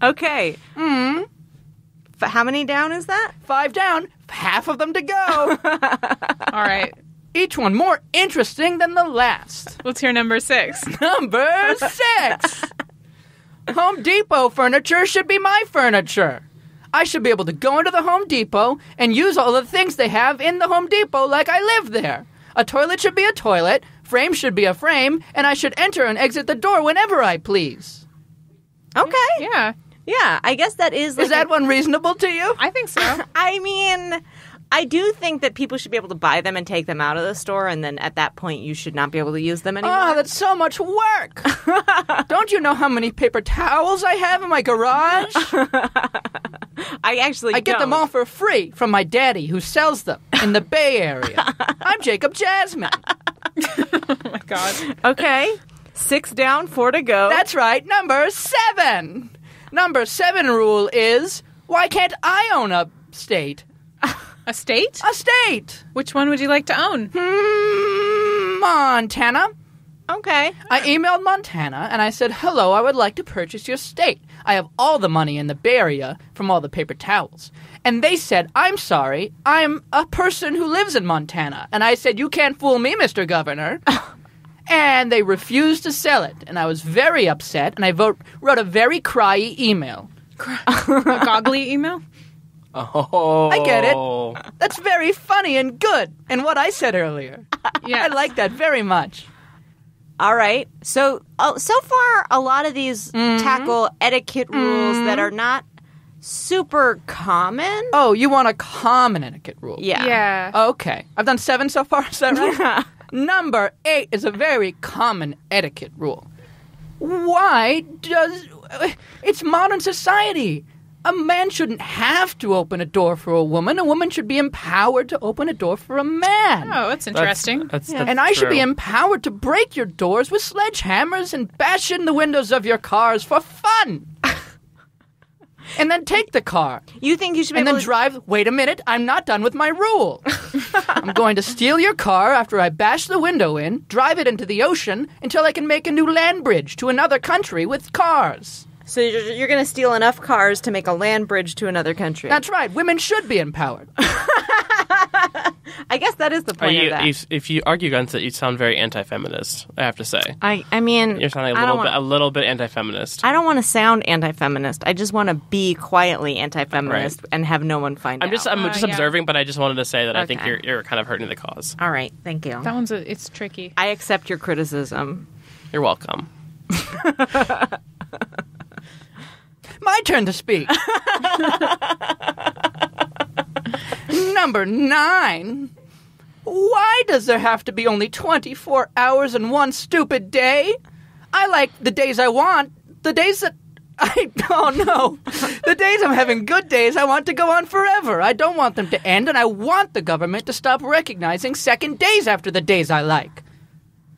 Okay. How many down is that? 5 down, half of them to go. All right. Each one more interesting than the last. Let's hear number 6. Number 6. Home Depot furniture should be my furniture. I should be able to go into the Home Depot and use all the things they have in the Home Depot like I live there. A toilet should be a toilet, frame should be a frame, and I should enter and exit the door whenever I please. Okay. Yeah. Yeah, I guess that is... Is that one reasonable to you? I think so. I mean, I do think that people should be able to buy them and take them out of the store, and then at that point you should not be able to use them anymore. Oh, that's so much work. Don't you know how many paper towels I have in my garage? I get them all for free from my daddy who sells them in the Bay Area. I'm Jacob Jasmine. Oh, my God. Okay. 6 down, 4 to go. That's right. Number 7. Number 7 rule is, why can't I own a state? A state? A state. Which one would you like to own? Montana. Okay. I emailed Montana and I said, "Hello, I would like to purchase your state. I have all the money in the Bay Area from all the paper towels." And they said, "I'm sorry, I'm a person who lives in Montana." And I said, "You can't fool me, Mr. Governor." And they refused to sell it. And I was very upset, and I wrote a very cryy email. A goggly email? Oh. I get it. That's very funny and good. And what I said earlier. Yeah. I like that very much. All right. So far, a lot of these tackle etiquette rules that are not super common. Oh, you want a common etiquette rule? Yeah. Yeah. Okay. I've done 7 so far, is that right? Yeah. Number 8 is a very common etiquette rule. Why does... It's modern society. A man shouldn't have to open a door for a woman. A woman should be empowered to open a door for a man. Oh, that's interesting. That's and I should be true. empowered to break your doors with sledgehammers and bash in the windows of your cars for fun. And then take the car. You think you should be and able then to... drive... Wait a minute, I'm not done with my rule. I'm going to steal your car after I bash the window in, drive it into the ocean, until I can make a new land bridge to another country with cars. So you're going to steal enough cars to make a land bridge to another country. That's right. Women should be empowered. I guess that is the point of that. If you argue against it, you sound very anti-feminist. I have to say. I mean, you're sounding a little bit anti-feminist. I don't want to sound anti-feminist. I just want to be quietly anti-feminist and have no one find out. I'm just observing, but I just wanted to say that I think you're kind of hurting the cause. All right, thank you. That one's it's tricky. I accept your criticism. You're welcome. My turn to speak. Number 9. Why does there have to be only 24 hours in one stupid day? I like the days I want. The days that the days I'm having good days, I want to go on forever. I don't want them to end, and I want the government to stop recognizing second days after the days I like.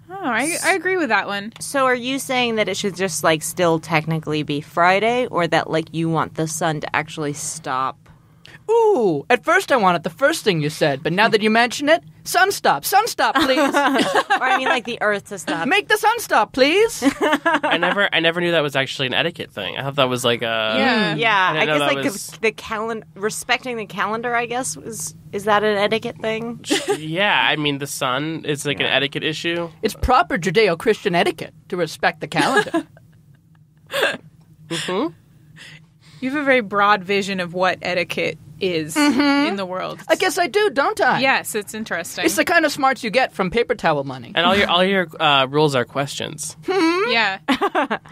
Oh, I agree with that one. So are you saying that it should just, like, still technically be Friday, or that, like, you want the sun to actually stop? Ooh, at first I wanted the first thing you said, but now that you mention it, sun stop, please. Or I mean, like, the earth to stop. Make the sun stop, please. I never knew that was actually an etiquette thing. I thought that was like a... Yeah, I guess, like, the calendar, respecting the calendar, I guess, is that an etiquette thing? Yeah, I mean, the sun is like an etiquette issue. It's proper Judeo-Christian etiquette to respect the calendar. Mm-hmm. You have a very broad vision of what etiquette is in the world. I guess I do, don't I? Yes, it's interesting. It's the kind of smarts you get from paper towel money. And all your rules are questions. Yeah.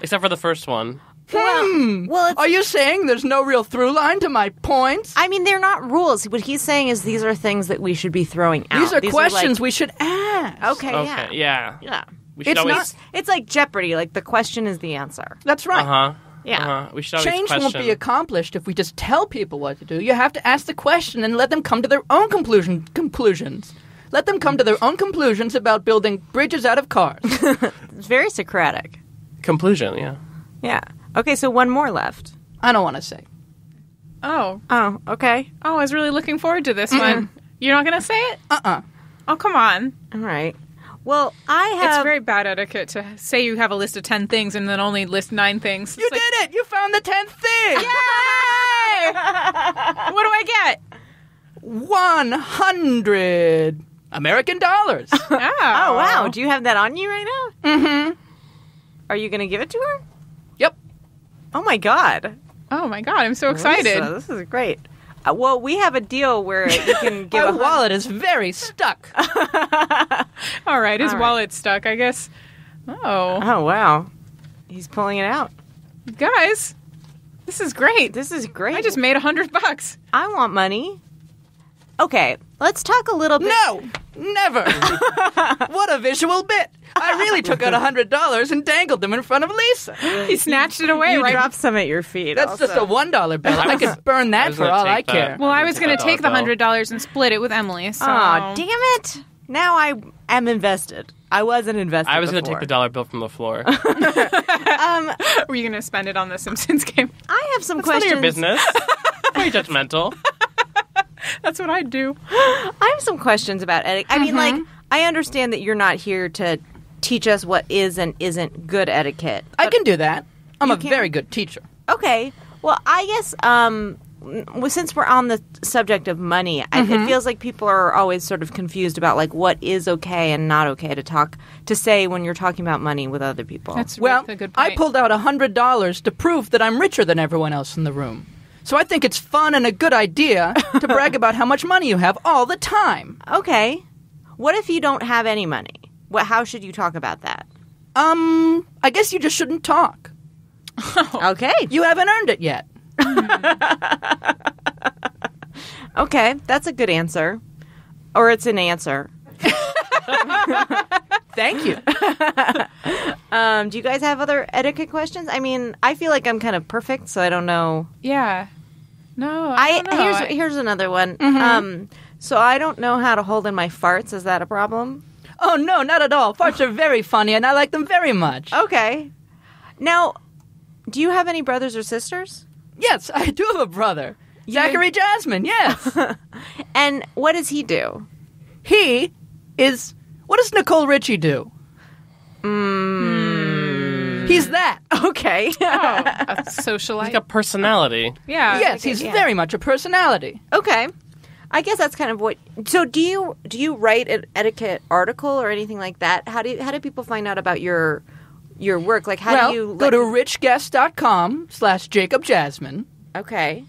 Except for the first one. Well, are you saying there's no real through line to my points? I mean, they're not rules. What he's saying is these are things that we should be throwing out. These are questions we should ask. Okay, yeah. We should always... It's like Jeopardy. Like, the question is the answer. That's right. Uh-huh. Yeah. Uh-huh. We should always Change question. won't be accomplished if we just tell people what to do. You have to ask the question and let them come to their own conclusions. Let them come to their own conclusions about building bridges out of cars. It's very Socratic. Conclusion, yeah. Yeah. Okay, so one more left. I don't want to say. Oh, okay. Oh, I was really looking forward to this one. You're not going to say it? Oh, come on. All right. Well, I have... It's very bad etiquette to say you have a list of 10 things and then only list 9 things. You did it! You found the 10th thing! Yay! What do I get? 100 American dollars. Oh, wow. Do you have that on you right now? Mm-hmm. Are you going to give it to her? Yep. Oh, my God. Oh, my God. I'm so excited. This is great. Well, we have a deal where you can give My wallet is very stuck. All right, his wallet's stuck, I guess. Oh, wow. He's pulling it out. Guys, this is great. This is great. I just made $100. I want money. Okay, let's talk a little bit. No, never. What a visual bit. I really took out $100 and dangled them in front of Lisa. He snatched it away. You right? dropped some at your feet. That's also. just a $1 bill. I could burn that for all I care. Well, I was going to take the $100 and split it with Emily. So. Aw, damn it. Now I am invested. I wasn't invested I was going to before. take the dollar bill from the floor. Were you going to spend it on the Simpsons game? I have some That's questions. none of your business. Very judgmental. That's what I'd do. I have some questions about etiquette. I mean, like, I understand that you're not here to teach us what is and isn't good etiquette. I can do that. I'm a very good teacher. Okay. Well, I guess since we're on the subject of money, it feels like people are always sort of confused about, like, what is okay and not okay to say when you're talking about money with other people. That's a good point. I pulled out $100 to prove that I'm richer than everyone else in the room. So I think it's fun and a good idea to brag about how much money you have all the time. Okay. What if you don't have any money? How should you talk about that? I guess you just shouldn't talk. Okay. You haven't earned it yet. Okay, that's a good answer. Or it's an answer. Thank you. Do you guys have other etiquette questions? I mean, I feel like I'm kind of perfect, so I don't know. Yeah. No, I don't know. Here's another one. So I don't know how to hold in my farts. Is that a problem? Oh, no, not at all. Farts are very funny, and I like them very much. Okay. Now, do you have any brothers or sisters? Yes, I do have a brother. Zachary Jasmine, yes. And what does he do? He is... What does Nicole Richie do? He's that. Okay. A socialite. Like a personality. Yeah. Yes, he's very much a personality. Okay. I guess that's kind of what. So do you write an etiquette article or anything like that? How do people find out about your work? Like how do you go to richguest.com/JacobJasmine. Okay.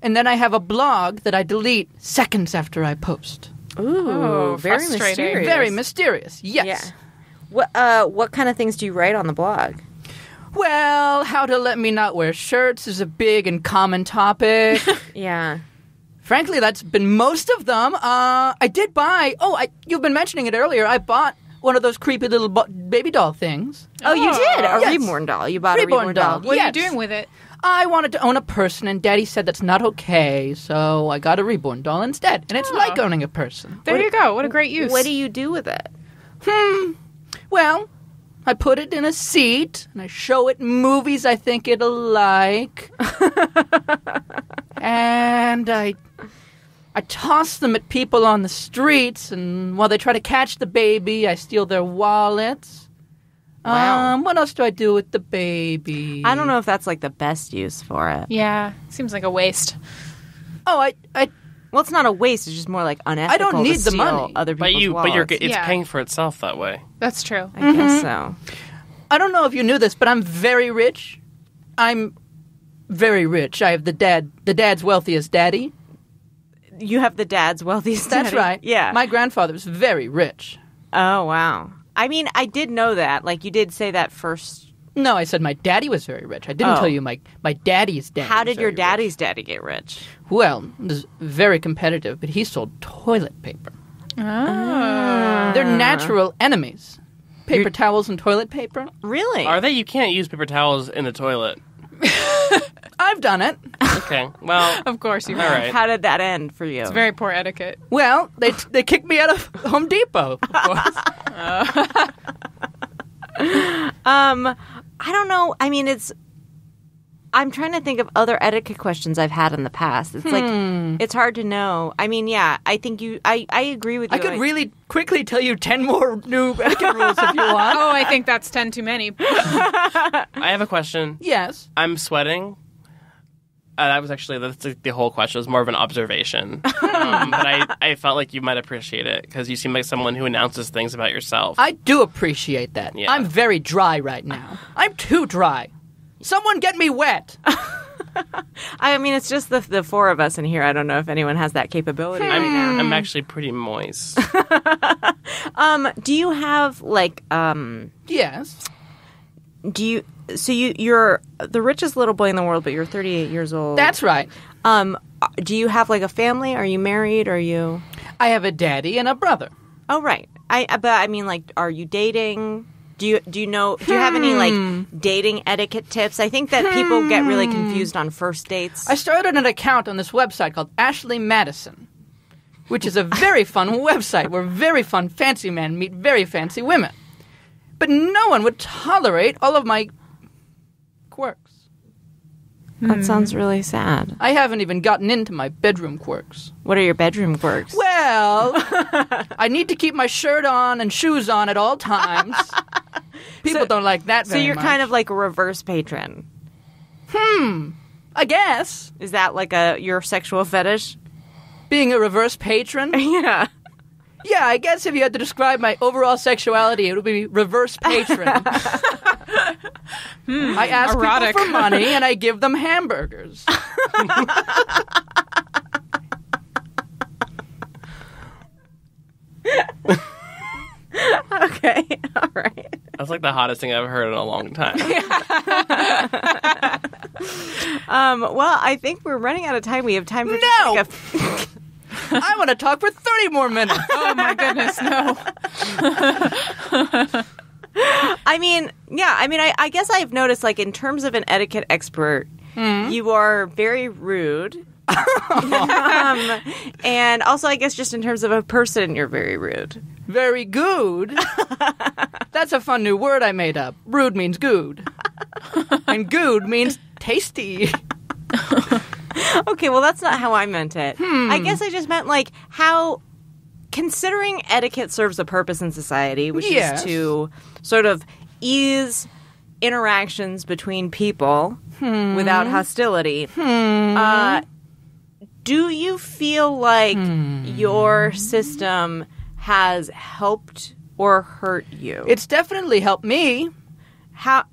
And then I have a blog that I delete seconds after I post. Ooh, very frustrating. mysterious. Very mysterious. Yes. Yeah. What kind of things do you write on the blog? Well, how to let me not wear shirts is a big and common topic. Yeah. Frankly, that's been most of them. I did buy... you've been mentioning it earlier. I bought one of those creepy little baby doll things. Oh, you did? A Yes. reborn doll. You bought a reborn doll. What are you doing with it? I wanted to own a person, and Daddy said that's not okay, so I got a reborn doll instead. And it's like owning a person. There you go. What a great use. What do you do with it? Well, I put it in a seat, and I show it movies I think it'll like. And I toss them at people on the streets, and while they try to catch the baby, I steal their wallets. Wow. What else do I do with the baby? I don't know if that's like the best use for it. Yeah. Seems like a waste. Oh, well, it's not a waste. It's just more like unethical. I don't need to the steal money. Other people's wallets. It's paying for itself that way. That's true. I guess so. I don't know if you knew this, but I'm very rich. I'm very rich. I have the dad's wealthiest daddy. You have the dad's wealthiest daddy? That's right. Yeah. My grandfather's very rich. Oh, wow. I mean, I did know that. Like, you did say that first. No, I said my daddy was very rich. I didn't tell you my daddy's daddy. How did your daddy's daddy get rich? Well, it was very competitive, but he sold toilet paper. Oh. They're natural enemies. Paper towels and toilet paper. Really? Are they? You can't use paper towels in the toilet. I've done it. Okay, well... Of course you all have. right. How did that end for you? It's very poor etiquette. Well, they kicked me out of Home Depot, of course. I don't know. I mean, I'm trying to think of other etiquette questions I've had in the past. It's like, it's hard to know. I mean, yeah, I think I agree with you. I could really quickly tell you 10 more new etiquette rules if you want. Oh, I think that's 10 too many. I have a question. Yes. I'm sweating. That's the whole question. It was more of an observation. But I felt like you might appreciate it because you seem like someone who announces things about yourself. I do appreciate that. Yeah. I'm very dry right now. I'm too dry. Someone get me wet. I mean, it's just the four of us in here. I don't know if anyone has that capability right now. I'm actually pretty moist. Do you have like Yes. You're the richest little boy in the world, but you're 38 years old. That's right. Do you have like a family? Are you married? Are you? I have a daddy and a brother. Oh, right. But I mean, like, are you dating? Do you have any like dating etiquette tips? I think that people get really confused on first dates. I started an account on this website called Ashley Madison, which is a very fun website where very fun fancy men meet very fancy women. But no one would tolerate all of my quirks. That sounds really sad. I haven't even gotten into my bedroom quirks. What are your bedroom quirks? Well, I need to keep my shirt on and shoes on at all times. People don't like that very much. So you're kind of like a reverse patron. I guess. Is that like your sexual fetish? Being a reverse patron? Yeah. Yeah, I guess if you had to describe my overall sexuality, it would be reverse patron. I ask erotic. people for money, and I give them hamburgers. Okay, all right. That's like the hottest thing I've heard in a long time. Well, I think we're running out of time. We have time for No! just like I want to talk for 30 more minutes. Oh, my goodness, no. I mean, yeah. I mean, I guess I've noticed, like, in terms of an etiquette expert, you are very rude. And also, I guess, just in terms of a person, you're very rude. Very good. That's a fun new word I made up. Rude means good. And good means tasty. Okay, well, that's not how I meant it. I guess I just meant, like, how, considering etiquette serves a purpose in society, which Yes. is to sort of ease interactions between people without hostility, Do you feel like your system has helped or hurt you? It's definitely helped me. How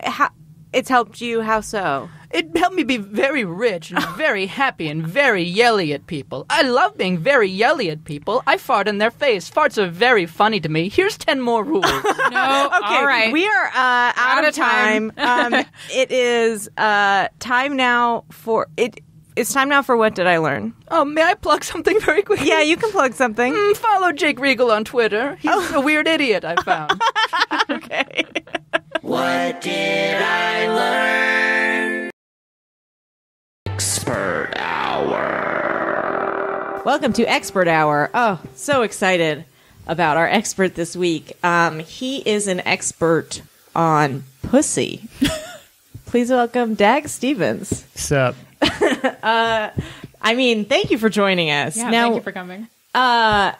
it's helped you? How so? It helped me be very rich and very happy and very yelly at people. I love being very yelly at people. I fart in their face. Farts are very funny to me. Here's 10 more rules. No, okay, all right. We are out of time. It is time now for it. It's time now for What Did I Learn? Oh, may I plug something very quickly? Yeah, you can plug something. Follow Jake Regal on Twitter. He's a weird idiot, I found. Okay. What did I learn? Expert Hour. Welcome to Expert Hour. Oh, so excited about our expert this week. He is an expert on pussy. Please welcome Dag Stevens. What's up? I mean, thank you for joining us. Yeah, now, thank you for coming. I'm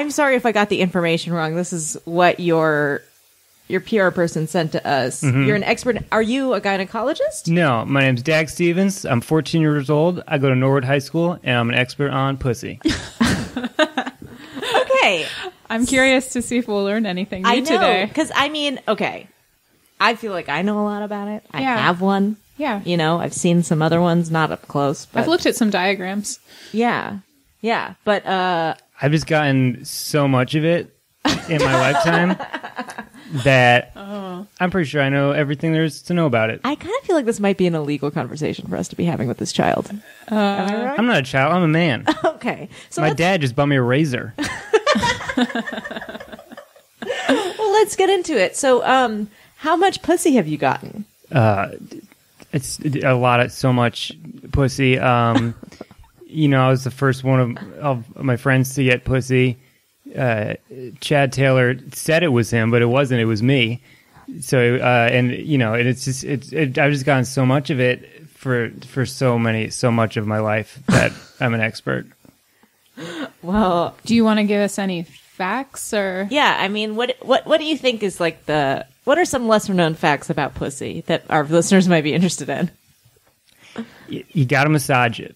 sorry if I got the information wrong. This is what your PR person sent to us. Mhm. You're an expert. Are you a gynecologist? No, my name's Dag Stevens. I'm 14 years old. I go to Norwood High School, and I'm an expert on pussy. Okay. I'm curious to see if we'll learn anything new today. Because, I mean, okay. I feel like I know a lot about it. I Yeah. have one. Yeah. You know, I've seen some other ones, not up close. But I've looked at some diagrams. Yeah. Yeah. But, I've just gotten so much of it in my lifetime that I'm pretty sure I know everything there is to know about it. I kind of feel like this might be an illegal conversation for us to be having with this child. Am I right? I'm not a child. I'm a man. Okay. So my dad just bought me a razor. Well, let's get into it. So, how much pussy have you gotten? It's a lot of so much pussy. You know, I was the first one of my friends to get pussy. Chad Taylor said it was him, but it wasn't. It was me. So, and you know, and it's just I've just gotten so much of it for so much of my life that I'm an expert. Well, do you want to give us any facts or? Yeah, I mean, what do you think is like what are some lesser known facts about pussy that our listeners might be interested in? You got to massage it.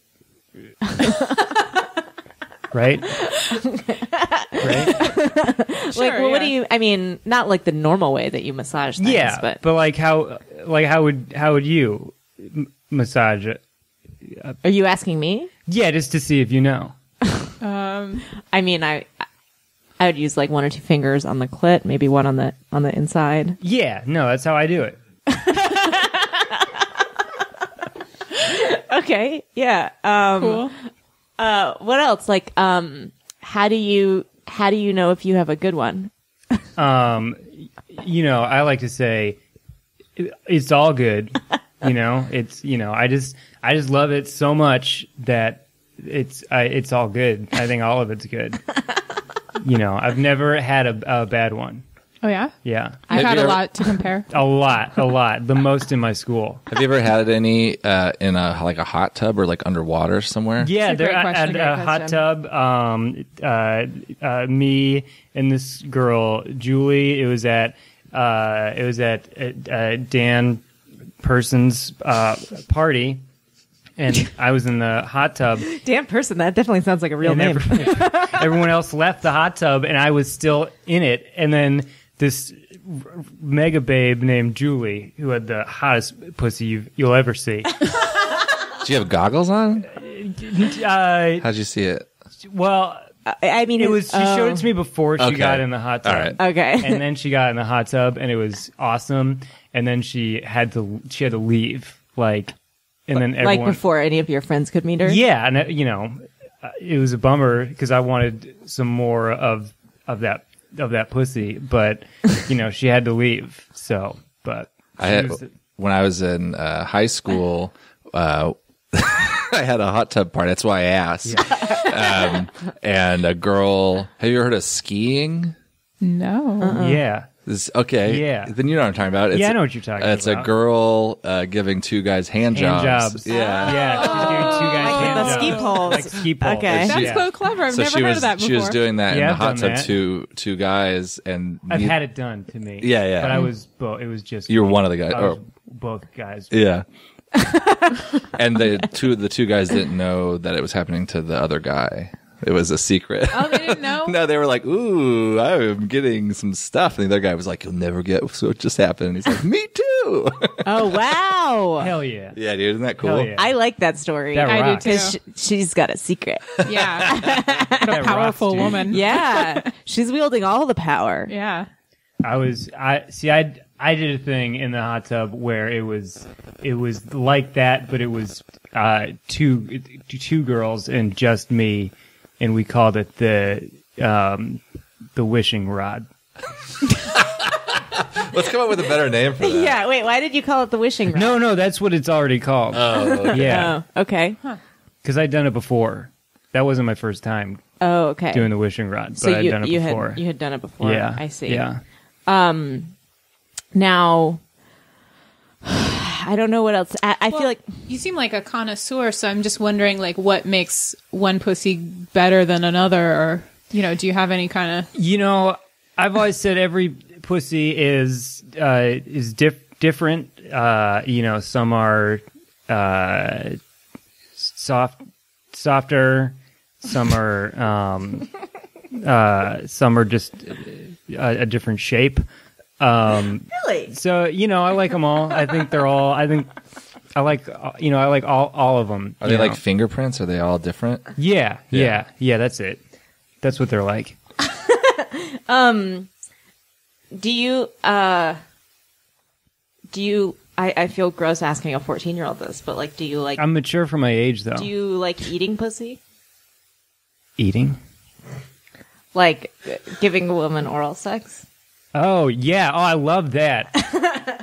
Right? Like, well, what do you? I mean, not like the normal way that you massage things. Yeah, but like how would you massage it? Are you asking me? Yeah, just to see if you know. I mean, I would use like one or two fingers on the clit, maybe one on the inside. Yeah, no, that's how I do it. Okay, yeah. Cool. What else? Like, how do you know if you have a good one? You know, I like to say it's all good. You know, it's, you know, I just love it so much that it's all good. I think all of it's good. You know, I've never had a bad one. Oh yeah? Yeah. I've had a lot to compare. A lot. The most in my school. Have you ever had any in a hot tub or like underwater somewhere? Yeah, they're at a hot tub. Me and this girl, Julie. It was at Dan Person's party. And I was in the hot tub. Dan Person, that definitely sounds like a real name. Everyone else left the hot tub, and I was still in it. And then this mega babe named Julie, who had the hottest pussy you'll ever see. Did you have goggles on? How'd you see it? Well, I mean, it was. She showed it to me before she got in the hot tub. All right. Okay. And then she got in the hot tub, and it was awesome. And then she had to leave, like. And then everyone, like before any of your friends could meet her? Yeah, and you know, it was a bummer because I wanted some more of that pussy, but you know, she had to leave. So, but when I was in high school, I had a hot tub party. That's why I asked. Yeah. And a girl. Have you ever heard of skiing? No. Yeah. Okay. Yeah. Then you know what I'm talking about. I know what you're talking about. It's a girl giving two guys hand jobs. Yeah. Yeah. She's doing two guys hand jobs. Ski poles. Like ski poles. Okay. That's so clever. I've never heard of that before. She was doing that in the I've hot done tub that. two guys. And I've had it done to me. Yeah, yeah. But I was both. It was just. You were one of the guys. I was both guys. Yeah. And the two guys didn't know that it was happening to the other guy. It was a secret. Oh, they didn't know? No, they were like, "Ooh, I'm getting some stuff." And the other guy was like, "You'll never get what just happened." And he's like, "Me too." Oh, wow. Hell yeah. Yeah, dude, isn't that cool? Hell yeah. I like that story. That I do rocks. too. Because she's got a secret. Yeah. What a That powerful rocks, dude. woman. Yeah. She's wielding all the power. Yeah. I did a thing in the hot tub where it was like that, but it was two girls and just me, and we called it the wishing rod. Let's come up with a better name for that. Yeah, wait, why did you call it the wishing rod? No, that's what it's already called. Oh, okay. Yeah, Oh, okay. because I'd done it before. That wasn't my first time Oh, okay. doing the wishing rod, but So I'd done it you before. had done it before. Yeah, I see. Yeah. Now, I don't know what else. I feel like you seem like a connoisseur, so I'm just wondering, like, what makes one pussy better than another, or do you have any kind of? I've always said every pussy is different. Some are softer. Some are just a different shape. Really? So I like them all. I think they're all. I like all of them. Are they like fingerprints? Are they all different? Yeah. That's it. That's what they're like. do you I feel gross asking a 14-year-old this, but like, do you like? I'm mature for my age, though. Do you like eating pussy? Eating? Like giving a woman oral sex? Oh yeah! Oh, I love that.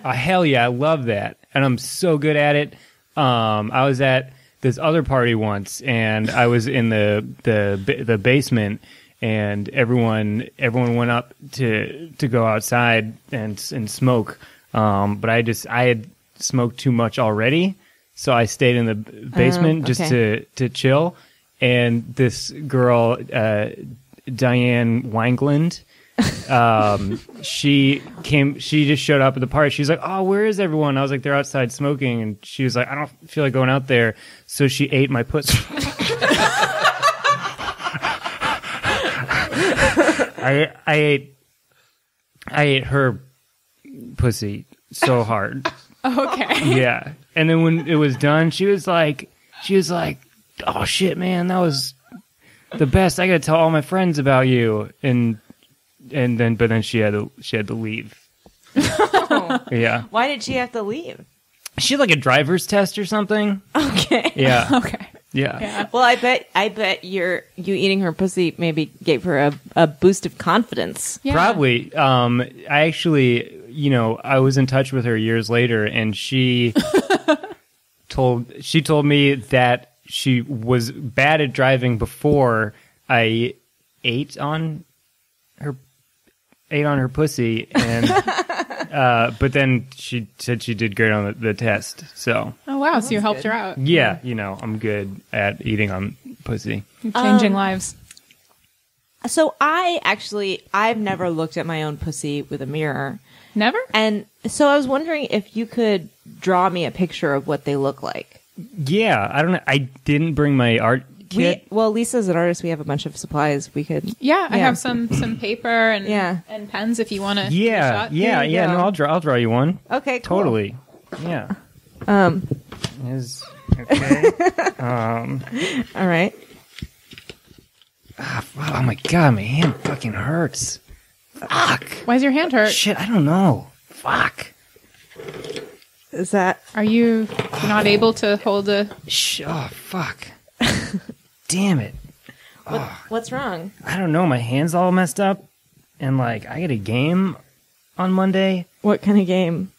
Oh, hell yeah, I love that, and I'm so good at it. I was at this other party once, and I was in the basement, and everyone went up to go outside and smoke. But I had smoked too much already, so I stayed in the basement just to chill. And this girl, Diane Wangland, she just showed up at the party. She's like, "Oh, where is everyone?" I was like, "They're outside smoking." And she was like, "I don't feel like going out there." So she ate my pussy. I ate her pussy so hard. Okay. Yeah. And then when it was done, she was like, "Oh shit, man, that was the best. I got to tell all my friends about you." But then she had to leave. Yeah. Why did she have to leave? She had like a driver's test or something. Okay. Yeah. Okay. Yeah. Well, I bet you eating her pussy maybe gave her a boost of confidence. Yeah. Probably. I actually, I was in touch with her years later, and she told me that she was bad at driving before I ate on her pussy, and but then she said she did great on the test. So. Oh wow! So you helped her out. Yeah, I'm good at eating on pussy. You're changing lives. So I've never looked at my own pussy with a mirror. Never? And so I was wondering if you could draw me a picture of what they look like. Yeah, I don't know. I didn't bring my art kit. Lisa's an artist. We have a bunch of supplies. We could. Yeah, I have some paper and pens if you want to. Yeah. No, I'll draw you one. Okay, cool. Totally. Yeah. Is okay. All right. Oh my god, my hand fucking hurts. Fuck. Why's your hand hurt? Shit, I don't know. Fuck. Is that? Are you not able to hold a? Oh fuck. Damn it. What's wrong? I don't know. My hand's all messed up, and I got a game on Monday. What kind of game?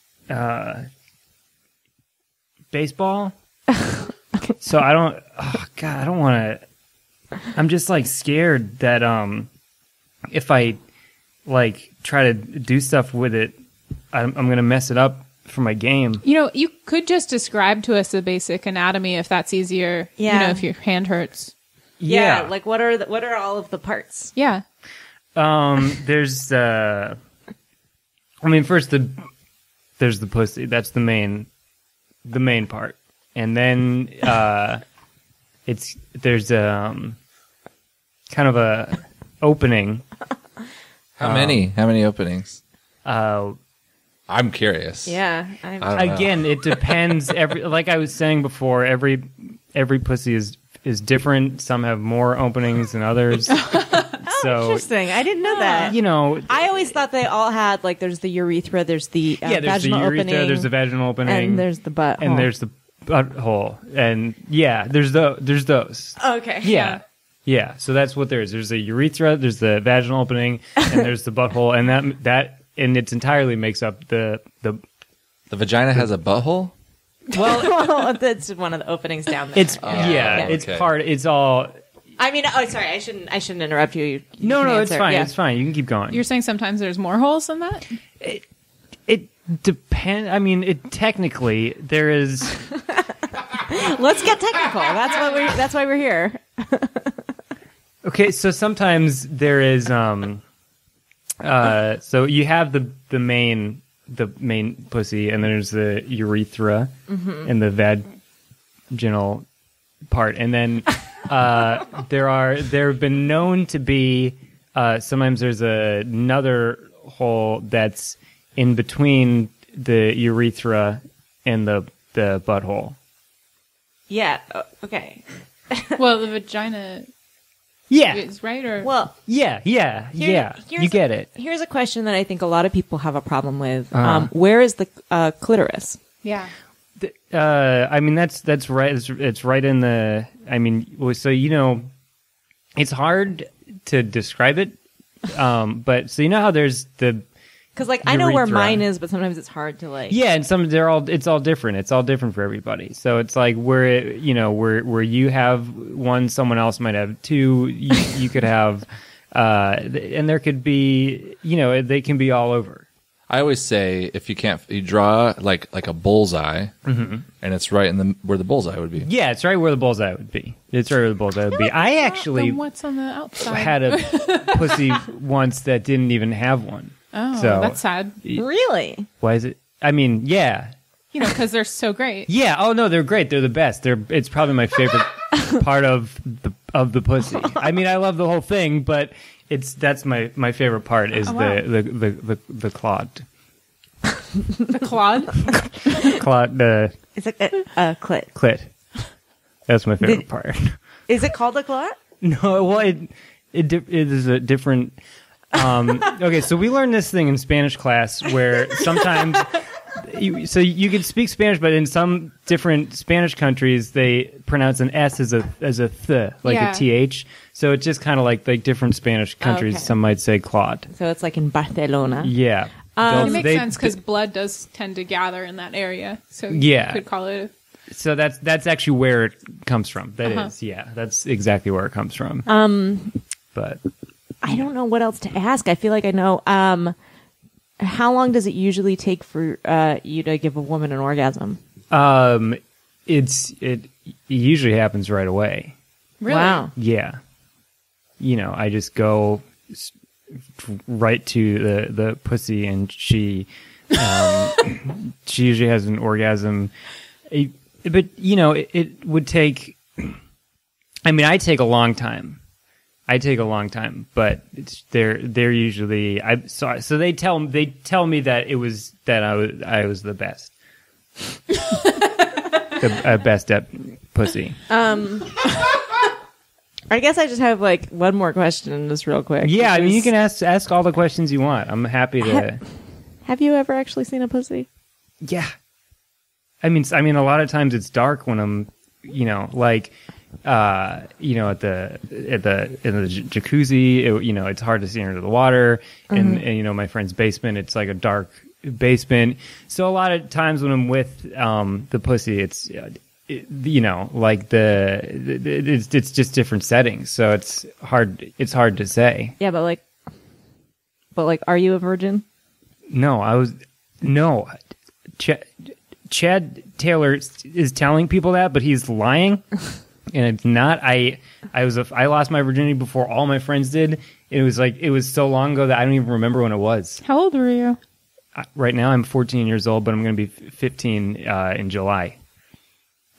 Baseball. So I don't. Oh god, I don't want to. I'm just scared that if I try to do stuff with it, I'm gonna mess it up for my game. You could just describe to us the basic anatomy if that's easier. Yeah. If your hand hurts. Yeah. What are all of the parts? Yeah. There's first there's the pussy. That's the main the main part, and then there's kind of a opening. How many openings? I'm curious. Yeah. Again, it depends. Like I was saying before, every pussy is different. Some have more openings than others. So interesting. I didn't know that. You know, I always thought they all had like there's the urethra, there's the there's vaginal the urethra, opening, there's the vaginal opening, and there's the butthole. and there's the butthole, and there's those. Okay. Yeah. So that's what there is. There's the urethra, there's the vaginal opening, and there's the butthole, and that and it's entirely makes up the vagina has a butthole. Well, that's one of the openings down there. It's it's part. It's all. I mean, sorry, I shouldn't interrupt you. You No, can it's answer. fine. Yeah. It's fine. You can keep going. You're saying sometimes there's more holes than that? It depends. I mean, technically there is. Let's get technical. That's why we're here. Okay, so sometimes there is. So you have the main pussy, and then there's the urethra and the vaginal part, and then there have been known to be sometimes there's another hole that's in between the urethra and the butthole. Yeah. Okay. Well, the vagina. Yeah. Is right or well. Yeah. You get it. Here's a question that I think a lot of people have a problem with. Uh-huh. Where is the clitoris? Yeah. I mean that's right. It's right in the. I mean, so it's hard to describe it. But so how there's the. Because I know where urethra. mine is, but sometimes it's hard to like. Yeah, and it's all different. It's all different for everybody. So it's like where you have one, someone else might have two. You could have, and there could be they can be all over. I always say if you draw like a bullseye, and it's right in where the bullseye would be. Yeah, it's right where the bullseye would be. I actually what's on the outside? had a pussy once that didn't even have one. Oh, so, that's sad. Really? Why is it? I mean, yeah. Because they're so great. Yeah. Oh no, they're great. They're the best. It's probably my favorite part of the pussy. I mean, I love the whole thing, but that's my favorite part is the clod. The clod? Clod. It's like a clit. Clit. That's my favorite part. Is it called a clot? No. Well, it is a different. Okay, so we learned this thing in Spanish class where sometimes you can speak Spanish, but in some different Spanish countries they pronounce an S as a th, like a th. So it's just kind of like different Spanish countries. Okay. Some might say clot. So it's like in Barcelona. Yeah, it makes sense because blood does tend to gather in that area. So you could call it. So that's actually where it comes from. That is, that's exactly where it comes from. But. I don't know what else to ask. I feel like I know. How long does it usually take for you to give a woman an orgasm? It usually happens right away. Really? Wow. Yeah. I just go right to the pussy, and she usually has an orgasm. But it would take. I mean, I take a long time. But they're usually so they tell me that I was the best, the best at pussy. I guess I just have one more question, just real quick. Yeah, I mean you can ask all the questions you want. I'm happy to. Have you ever actually seen a pussy? Yeah, I mean a lot of times it's dark when I'm at the jacuzzi, it's hard to see under the water, and my friend's basement, it's like a dark basement. So a lot of times when I'm with the pussy, it's it's just different settings. So it's hard to say. Yeah, but are you a virgin? No, Chad Taylor is telling people that, but he's lying. And it's not. I lost my virginity before all my friends did. It was so long ago that I don't even remember when it was. How old were you? right now I'm 14 years old, but I'm going to be 15 in July.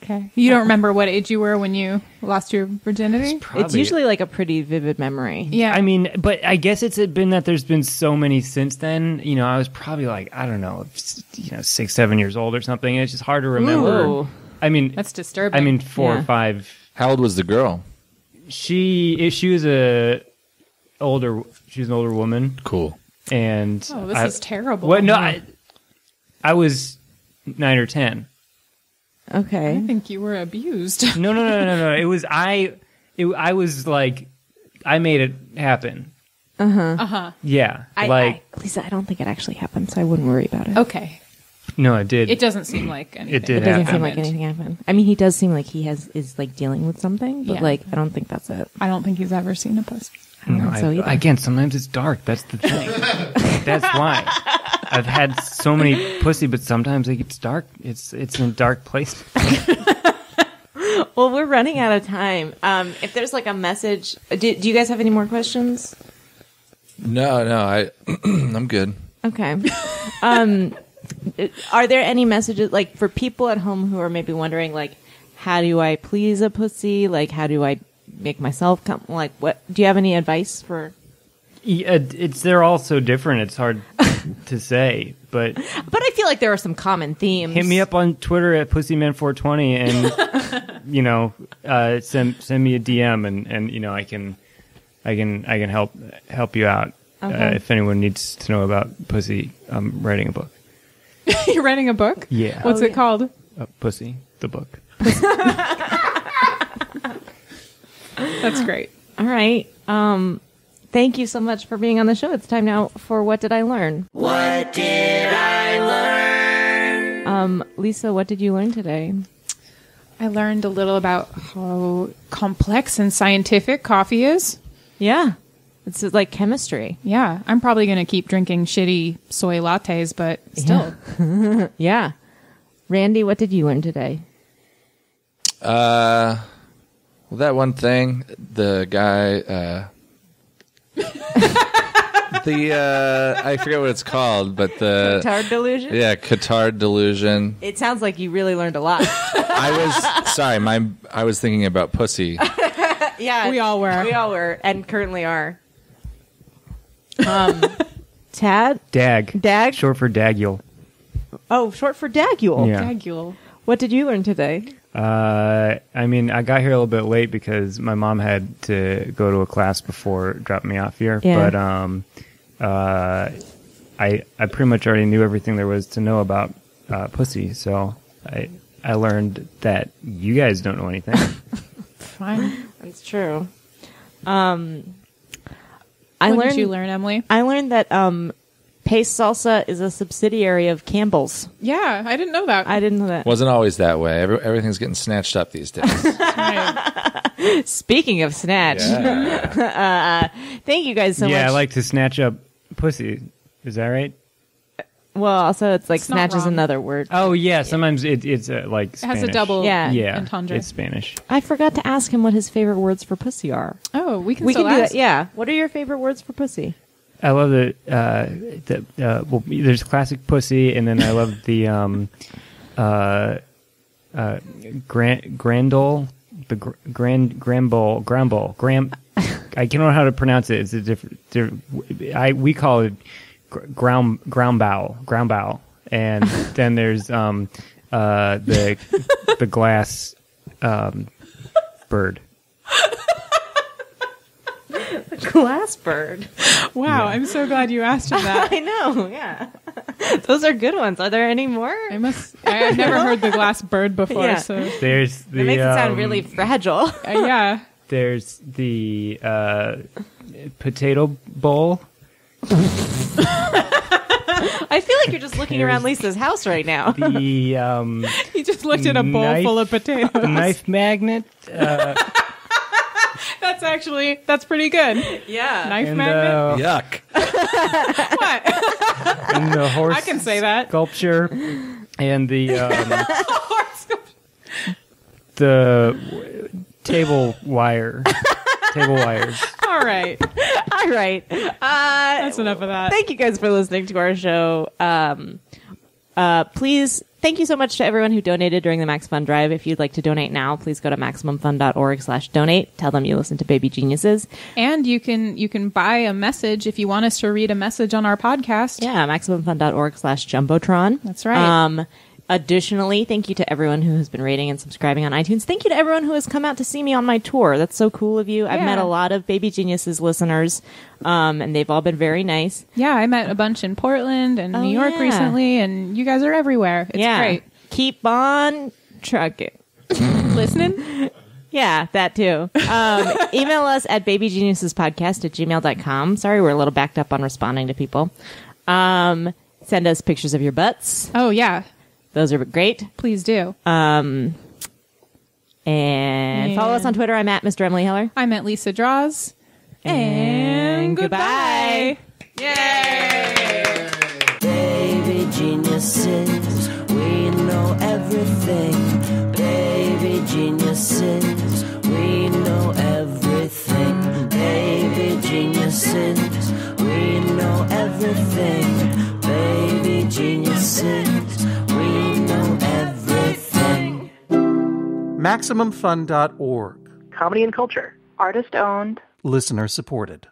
Okay. You don't remember what age you were when you lost your virginity? It's usually like a pretty vivid memory. Yeah. I mean, but I guess it's been that there's been so many since then. You know, I was probably like, I don't know, 6, 7 years old or something. It's just hard to remember. Ooh. I mean, that's disturbing. I mean, 4 or 5. How old was the girl? She was an older woman. Cool. And this is terrible. What? No, I was 9 or 10. Okay. I think you were abused. No. It was I was like, I made it happen. Yeah. Lisa, I don't think it actually happened, so I wouldn't worry about it. Okay. No, it did. It doesn't seem like anything. It did. It doesn't seem like anything happened. I mean, he does seem like he is like dealing with something, but like I don't think that's it. I don't think he's ever seen a pussy. I don't think so either. Again, sometimes it's dark. That's the thing. That's why. I've had so many pussy, but sometimes like, it's dark. It's in a dark place. Well, we're running out of time. If there's like a message, do you guys have any more questions? No, I'm good. Okay. Are there any messages like for people at home who are maybe wondering like, how do I please a pussy? Like, how do I make myself come? Like, what do you have any advice for? Yeah, they're all so different. It's hard to say, but I feel like there are some common themes. Hit me up on Twitter at pussyman420 and send me a DM and I can help you out. Okay. If anyone needs to know about pussy, I'm writing a book. You're writing a book? Yeah. What's it called? Pussy, the book. That's great. All right. Thank you so much for being on the show. It's time now for What Did I Learn? What did I learn? Lisa, what did you learn today? I learned a little about how complex and scientific coffee is. Yeah. It's like chemistry. Yeah. I'm probably going to keep drinking shitty soy lattes, but still. Yeah. Yeah. Randy, what did you learn today? Well, that one thing, the guy, I forget what it's called, but the Cotard delusion? Yeah, Cotard delusion. It sounds like you really learned a lot. I was thinking about pussy. Yeah. We all were. And currently are. Tad? Dag. Short for Dagule. Oh, short for Dagule. Yeah. Dagule. What did you learn today? I mean, I got here a little bit late because my mom had to go to a class before dropping me off here. Yeah. But I pretty much already knew everything there was to know about pussy. So I learned that you guys don't know anything. Fine. That's true. What did you learn, Emily? I learned that Pace Salsa is a subsidiary of Campbell's. Yeah, I didn't know that. I didn't know that. Wasn't always that way. Everything's getting snatched up these days. Speaking of snatch, thank you guys so much. Yeah, I like to snatch up pussy. Is that right? Well, also it's like It's not snatch is wrong. another word. Oh yeah, sometimes it's like It has a Spanish. double Yeah. entendre. It's Spanish. I forgot to ask him what his favorite words for pussy are. Oh, we can We still can do ask. that. Yeah. What are your favorite words for pussy? I love well, there's classic pussy, and then I love the grandol, the grambol. I don't know how to pronounce it. It's a different. We call it ground bow, and then there's the glass bird. Glass bird. Wow, I'm so glad you asked him that. I know, yeah. Those are good ones. Are there any more? I've never heard the glass bird before, Yeah. so There's the. It makes it sound really fragile. yeah. There's the potato bowl. I feel like you're just looking around Lisa's house right now. The He just looked at a bowl full of potatoes. Knife magnet. That's pretty good. Yeah. Knife And, magnet. Yuck. What? And the horse. I can say that. Sculpture, and the the table wires. All right. All right. That's enough of that. Thank you guys for listening to our show. Please, thank you so much to everyone who donated during the Max Fun Drive. If you'd like to donate now, please go to MaximumFun.org/donate. Tell them you listen to Baby Geniuses. And you can buy a message if you want us to read a message on our podcast. Yeah, MaximumFun.org/Jumbotron. That's right. Additionally, thank you to everyone who has been rating and subscribing on iTunes. Thank you to everyone who has come out to see me on my tour. That's so cool of you. I've met a lot of Baby Geniuses listeners, and they've all been very nice. Yeah, I met a bunch in Portland and New York recently, and you guys are everywhere. It's great. Keep on trucking. Listening? Yeah, that too. Email us at babygeniusespodcast@gmail.com. Sorry, we're a little backed up on responding to people. Send us pictures of your butts. Oh, yeah. Those are great. Please do. And follow us on Twitter. I'm at Mr. Emily Heller. I'm at Lisa Draws. And goodbye. Yay! Baby geniuses, we know everything. Baby geniuses, we know everything. Baby geniuses, we know everything. Baby geniuses, we know everything. MaximumFun.org. Comedy and culture. Artist owned. Listener supported.